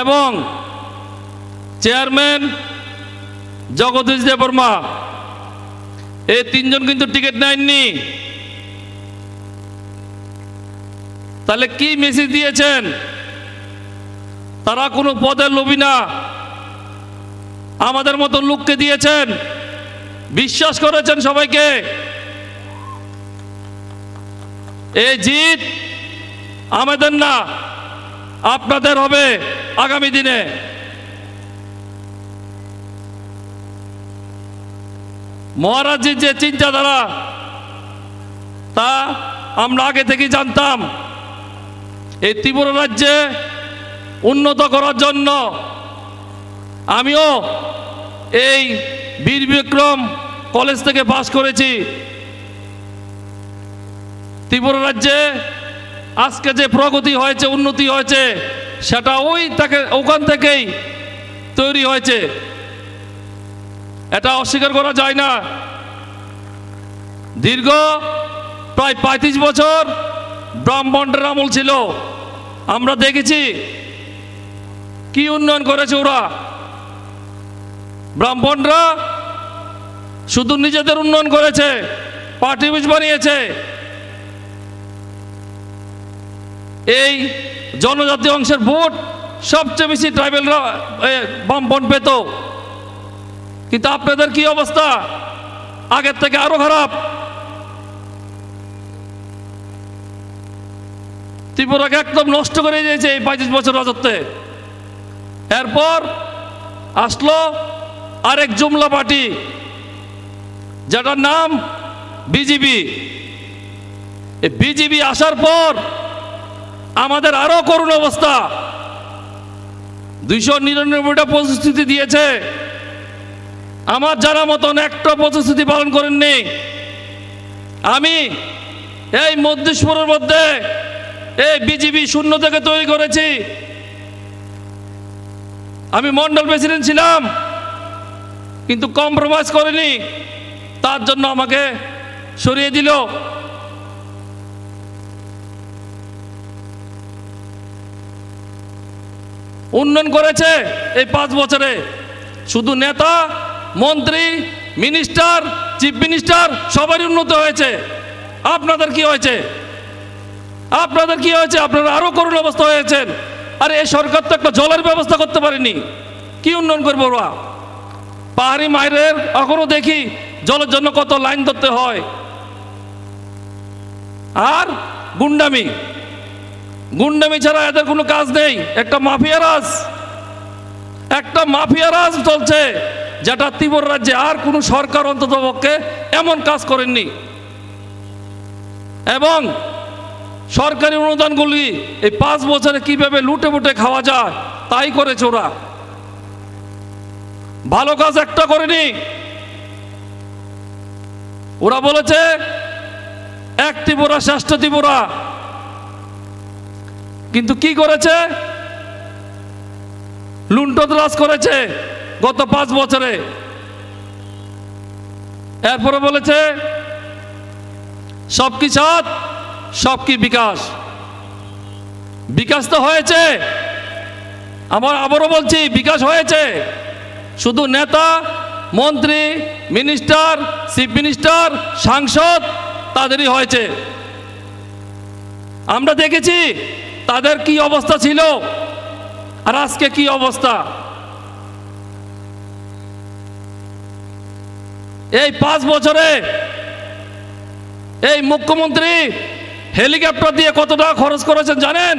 S12: এবং চেয়ারম্যান জগদীশ দেববর্মা, এই তিনজন কিন্তু টিকিট নেননি। তাহলে কি মেসেজ দিয়েছেন? তারা কোনো পদের লোভী না, আমাদের মতো লোককে দিয়েছেন, বিশ্বাস করেছেন সবাইকে। এই জিত আমাদের না, আপনাদের হবে আগামী দিনে। মহারাজজির যে চিন্তাধারা তা আমরা আগে থেকেই জানতাম। এই ত্রিপুরা রাজ্যে উন্নত করার জন্য আমিও এই বীর বিক্রম কলেজ থেকে পাস করেছি। ত্রিপুরা রাজ্যে আজকে যে প্রগতি হয়েছে, উন্নতি হয়েছে, সেটা ওখান থেকেই তৈরি হয়েছে, এটা অস্বীকার করা যায় না। দীর্ঘ প্রায় 35 বছর ব্রাহ্মণের আমল ছিল, আমরা দেখেছি কি উন্নয়ন করেছে ওরা। ব্রাহ্মণরা শুধু নিজেদের উন্নয়ন করেছে, পার্টি অফিস বানিয়েছে, এই জনজাতি অংশের ভোট সবচেয়ে বেশি ট্রাইবেলরা বামপন্থ পেত। কিন্তু আপনাদের কি অবস্থা? আগের থেকে আরো খারাপ। ত্রিপুরাকে একদম নষ্ট করে দিয়েছে এই 25 বছর রাজত্বে। এরপর আসলো আরেক জুমলা পার্টি, যেটার নাম বিজেপি। এই বিজেপি আসার পর আমাদের আরো করুণ অবস্থা। 299টা প্রতিশ্রুতি দিয়েছে, আমার জানা মতন একটা প্রতিশ্রুতি পালন করেননি। আমি এই মধ্যেশ্বরের মধ্যে এই বিজেপি শূন্য থেকে তৈরি করেছি। আমি মন্ডল প্রেসিডেন্ট ছিলাম, কিন্তু কম্প্রোমাইজ করিনি, তার জন্য আমাকে সরিয়ে দিল। উন্নয়ন করেছে এই 5 বছরে, শুধু নেতা, মন্ত্রী, মিনিস্টার, চিফ মিনিস্টার সবারই উন্নত হয়েছে। আপনাদের কি হয়েছে? আপনাদের কি হয়েছে? আপনারা আরো করুণ অবস্থা হয়েছেন। আরে এই সরকার তো একটা জলের ব্যবস্থা করতে পারেনি, কি উন্নয়ন করবো ওরা? পাহাড়ি মায়ের এখনো দেখি জলের জন্য কত লাইন ধরতে হয়। আর গুন্ডামি, গুন্ডামি ছাড়া এদের কোনো কাজ নেই। একটা মাফিয়া রাজ চলছে, যেটা ত্রিপুরা রাজ্যে আর কোনো সরকার অন্ততপক্ষে এমন কাজ করেননি। এবং সরকারি অনুদানগুলি এই 5 বছরে কিভাবে লুটে পুটে খাওয়া যায় তাই করেছে ওরা, ভালো কাজ একটা করেনি। ওরা বলেছে এক ত্রিপুরা শ্রেষ্ঠ ত্রিপুরা, কিন্তু কি করেছে? লুণ্ঠনরাজ করেছে গত 5 বছরে। এরপরে বলেছে সবকি সাথ সবকি বিকাশ। বিকাশ তো হয়েছে, আবারও বলছি বিকাশ হয়েছে, শুধু নেতা, মন্ত্রী, মিনিস্টার, চিফ মিনিস্টার, সাংসদ তাদেরই হয়েছে। আমরা দেখেছি তাদের কি অবস্থা ছিল আর আজকে কি অবস্থা। এই 5 বছরে এই মুখ্যমন্ত্রী হেলিকপ্টার দিয়ে কত টাকা খরচ করেছেন জানেন?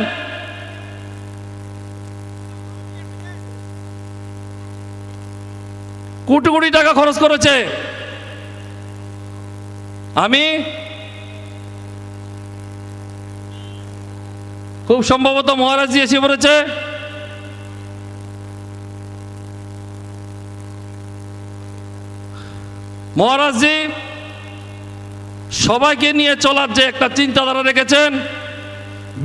S12: কোটি কোটি টাকা খরচ করেছে। আমি খুব সম্ভবত মহারাজজি এসে পড়েছে। মহারাজজি সবাইকে নিয়ে চলার যে একটা চিন্তাধারা রেখেছেন,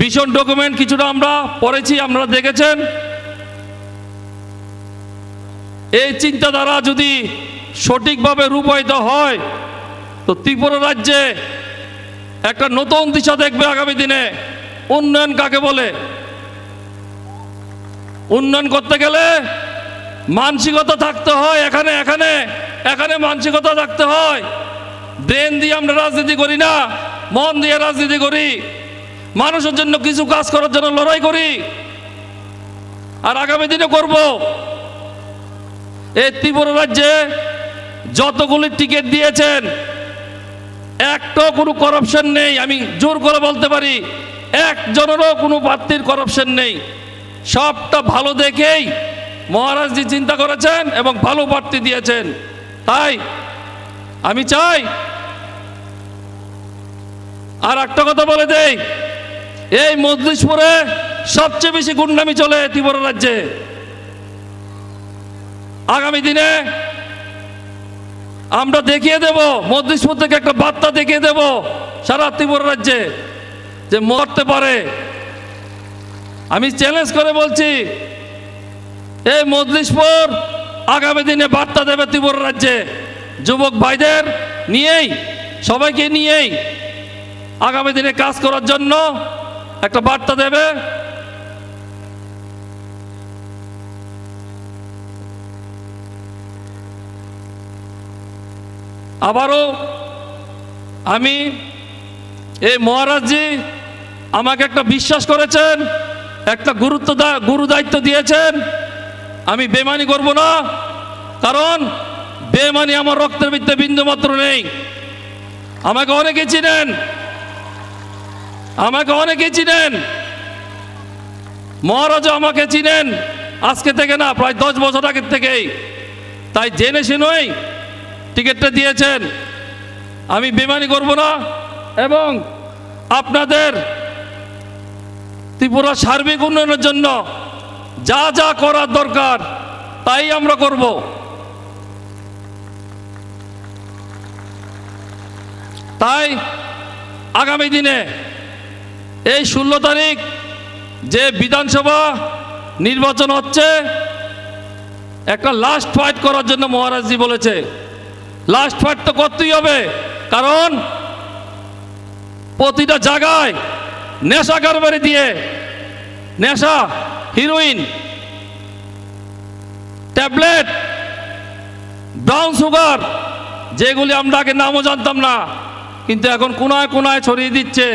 S12: ভীষণ ডকুমেন্ট কিছুটা আমরা পড়েছি, আপনারা দেখেছেন। এই চিন্তাধারা যদি সঠিকভাবে রূপায়িত হয় তো ত্রিপুরা রাজ্যে একটা নতুন দিশা দেখবে আগামী দিনে। উন্নয়ন কাকে বলে? উন্নয়ন করতে গেলে মানসিকতা থাকতে হয়। এখানে এখানে এখানে মানসিকতা থাকতে হয়। ব্রেন দিয়ে আমরা রাজনীতি করি না, মন দিয়ে রাজনীতি করি, মানুষের জন্য কিছু কাজ করার জন্য লড়াই করি, আর আগামী দিনে করব। এই ত্রিপুরা রাজ্যে যতগুলি টিকিট দিয়েছেন একটা কোনো করাপশন নেই। আমি জোর করে বলতে পারি একজনেরও কোনো প্রার্থীর করাপশন নেই। সবটা ভালো দেখেই মহারাজজি চিন্তা করেছেন এবং ভালো প্রার্থী দিয়েছেন। তাই আমি চাই, আর একটা কথা বলে দেই, এই মজলিশপুরে সবচেয়ে বেশি গুন্ডামি চলে ত্রিপুরা রাজ্যে। আগামী দিনে আমরা দেখিয়ে দেব, মজলিশপুর থেকে একটা বার্তা দেখিয়ে দেব সারা ত্রিপুরা রাজ্যে যে মরতে পারে। আমি চ্যালেঞ্জ করে বলছি, এই মজলিশপুর আগামী দিনে বার্তা দেবে ত্রিপুরা রাজ্যে। যুবক ভাইদের নিয়েই, সবাইকে নিয়েই আগামী দিনে কাজ করার জন্য একটা বার্তা দেবে। আবারও আমি এই মহারাজজি আমাকে একটা বিশ্বাস করেছেন, একটা গুরু দায়িত্ব দিয়েছেন। আমি বেমানি করব না, কারণ বেমানি আমার রক্তের ভিতরে বিন্দু মাত্র নেই। আমাকে অনেকে চিনেন, আমাকে অনেকে চিনেন, মহারাজা আমাকে চিনেন আজকে থেকে না, প্রায় 10 বছর আগের থেকেই। তাই জেনে শুনেই টিকিটটা দিয়েছেন। আমি বেমানি করব না এবং আপনাদের ত্রিপুরা সার্বিক উন্নয়নের জন্য যা যা করার দরকার তাই আমরা করব। তাই আগামী দিনে এই 16 তারিখ যে বিধানসভা নির্বাচন হচ্ছে, একটা লাস্ট ফাইট করার জন্য মহারাজজি বলেছে। লাস্ট ফাইট তো করতেই হবে, কারণ প্রতিটা জায়গায় নেশা কারবারি দিয়ে, নেশা, হিরোইন, ট্যাবলেট, ব্রাউন সুগার, যেগুলি আমরা আগে নামও জানতাম না, কিন্তু এখন কোনায় কোনায় ছড়িয়ে দিচ্ছে।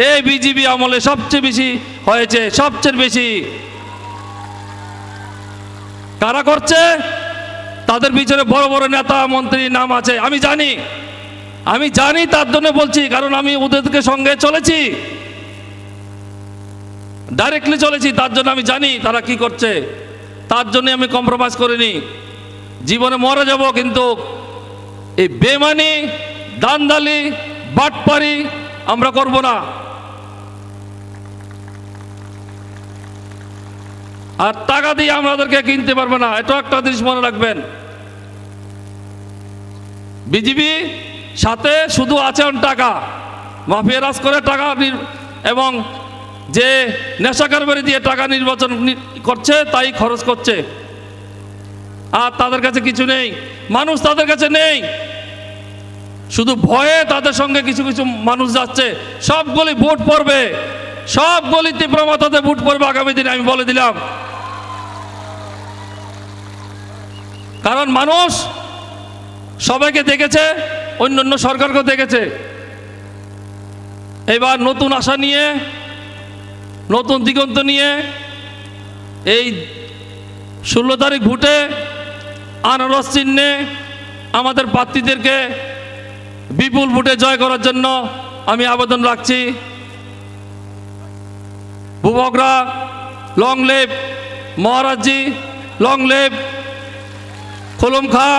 S12: এই বিজেপি আমলে সবচেয়ে বেশি হয়েছে, সবচেয়ে বেশি। কারা করছে? তাদের পিছনে বড় বড় নেতা মন্ত্রীর নাম আছে। আমি জানি, তার জন্য বলছি, কারণ আমি ওদেরকে সঙ্গে চলেছি, ডাইরেক্টলি চলেছি। তার জন্য আমি জানি তারা কি করছে, তার জন্য আমি কম্প্রোমাইজ করিনি। জীবনে মরে যাব, কিন্তু এই বেমানি, দান্দালি, বাটপারি আমরা করব না। আর টাকা দিয়ে আমাদেরকে কিনতে পারবে না, এটা একটা জিনিস মনে রাখবেন। বিজেপি সাথে শুধু আছেন টাকা, মাফিয়া রাজ করে টাকা, এবং যে নেশা কারবারি দিয়ে টাকা নির্বাচন করছে তাই খরচ করছে। আর তাদের কাছে কিছু নেই, মানুষ তাদের কাছে নেই, শুধু ভয়ে তাদের সঙ্গে কিছু কিছু মানুষ যাচ্ছে। সবগুলি ভোট পড়বে, সবগুলি তীব্র মাথাতে ভোট পড়বে আগামী দিনে, আমি বলে দিলাম। কারণ মানুষ সবাইকে দেখেছে, অন্যান্য সরকারকেও দেখেছে। এবার নতুন আশা নিয়ে, নতুন দিগন্ত নিয়ে এই 16 তারিখ ভোটে আনারস চিহ্নে আমাদের প্রার্থীদেরকে বিপুল ভোটে জয় করার জন্য আমি আবেদন রাখছি। বুবকরা লং লিভ মহারাজজি লং লিভ খুলুম খা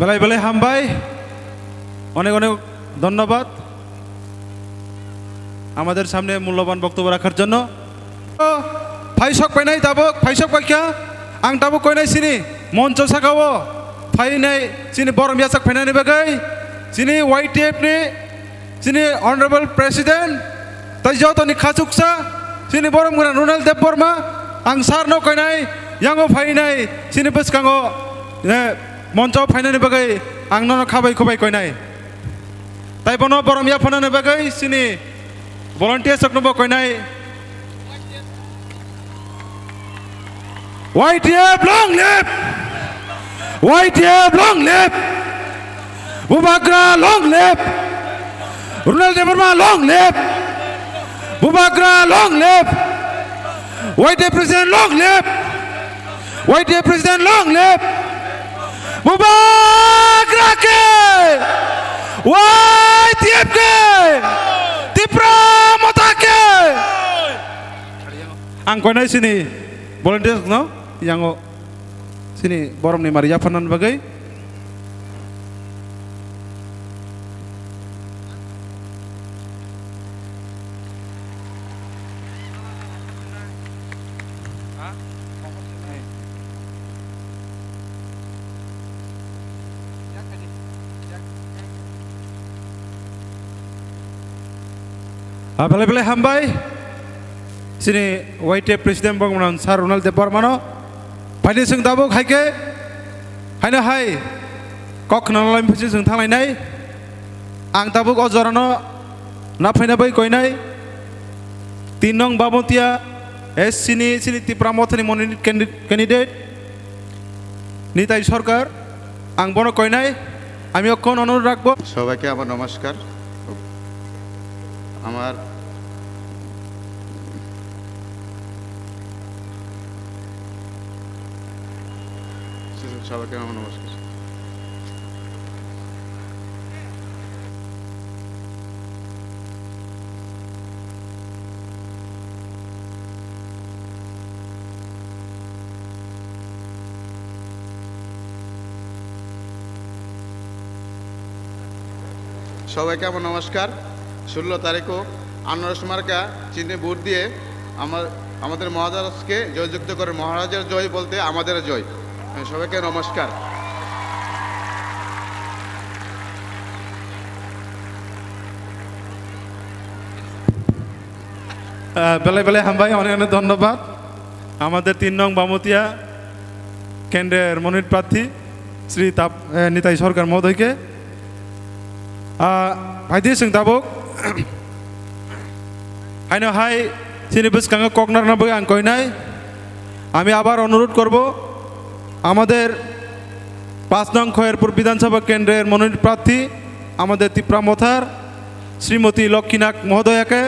S6: বেলায় বেলায় হামবাই অনেক অনেক ধন্যবাদ আমাদের সামনে মূল্যবান বক্তব্য রাখার জন্য ফাইসক পাইনাই দাবক ফাইসক পাইকা आं दाबो कइनाय सिनि मन्च साखावो फाइनाय सिनि बरम यासक फाइनायनि बागै सिनि YTF नि सिनि अनरेबल प्रेसिडेंट तैजतनि खासुकसा सिनि बरम गुना रुनाल देब बर्मा आं सारनो कइनाय यांगो फाइनाय सिनि बसकांगो मन्च फाइनायनि बागै आं ननो खाबाय खबाय कइनाय ताइबनो बरम या फाइनायनि बागै सिनि volunteer सकनोबो कइनाय YTF long live! YTF long live! Bubagra long live! Runal Devarma long live! Bubagra long live! YTF president long live! YTF president long live! Bubagra ke! YTF ke! Tipra Mata ke! Ang konai sini volunteer no? Yang sini borom ni Maria Fanan bagai Bale-bale hambai sini YTF Presiden Bangmanan Sar Ronald de Barmano Pani sing dabuk haike haina hai kok nalai phusi sing thanglai nai ang dabuk ojorano na phaina bai koinai 3 nong babotia S sini Tipramothani moni candidate Nitai সরকার ang bono koinai আমি অক্ষণ অনুরোধ রাখবো
S13: সবাইকে আমার নমস্কার আমার সবাইকে আমার নমস্কার সবাইকে আমার নমস্কার 16 তারিখও আনারস মার্কা চিহ্নে ভোট দিয়ে আমাদের মহারাজকে জয়যুক্ত করে মহারাজের জয় বলতে আমাদের জয় সবাইকে নমস্কার
S6: বেলায় বেলায় হামবাই অনেক অনেক ধন্যবাদ আমাদের 3 নং বামতিয়া কেন্দ্রের মনোনীত প্রার্থী শ্রী নিতাই সরকার মহোদয়কে ভাইদি সিং দাবক হাইনো হাই চিনি বুসকাঙ্গ ককনার নাবই আং কইনাই আমি আবার অনুরোধ করব আমাদের 5 নং খয়েরপুর বিধানসভা কেন্দ্রের মনোনীত প্রার্থী আমাদের তিপ্রা মথার শ্রীমতী লক্ষ্মীনাথ মহোদয়াকে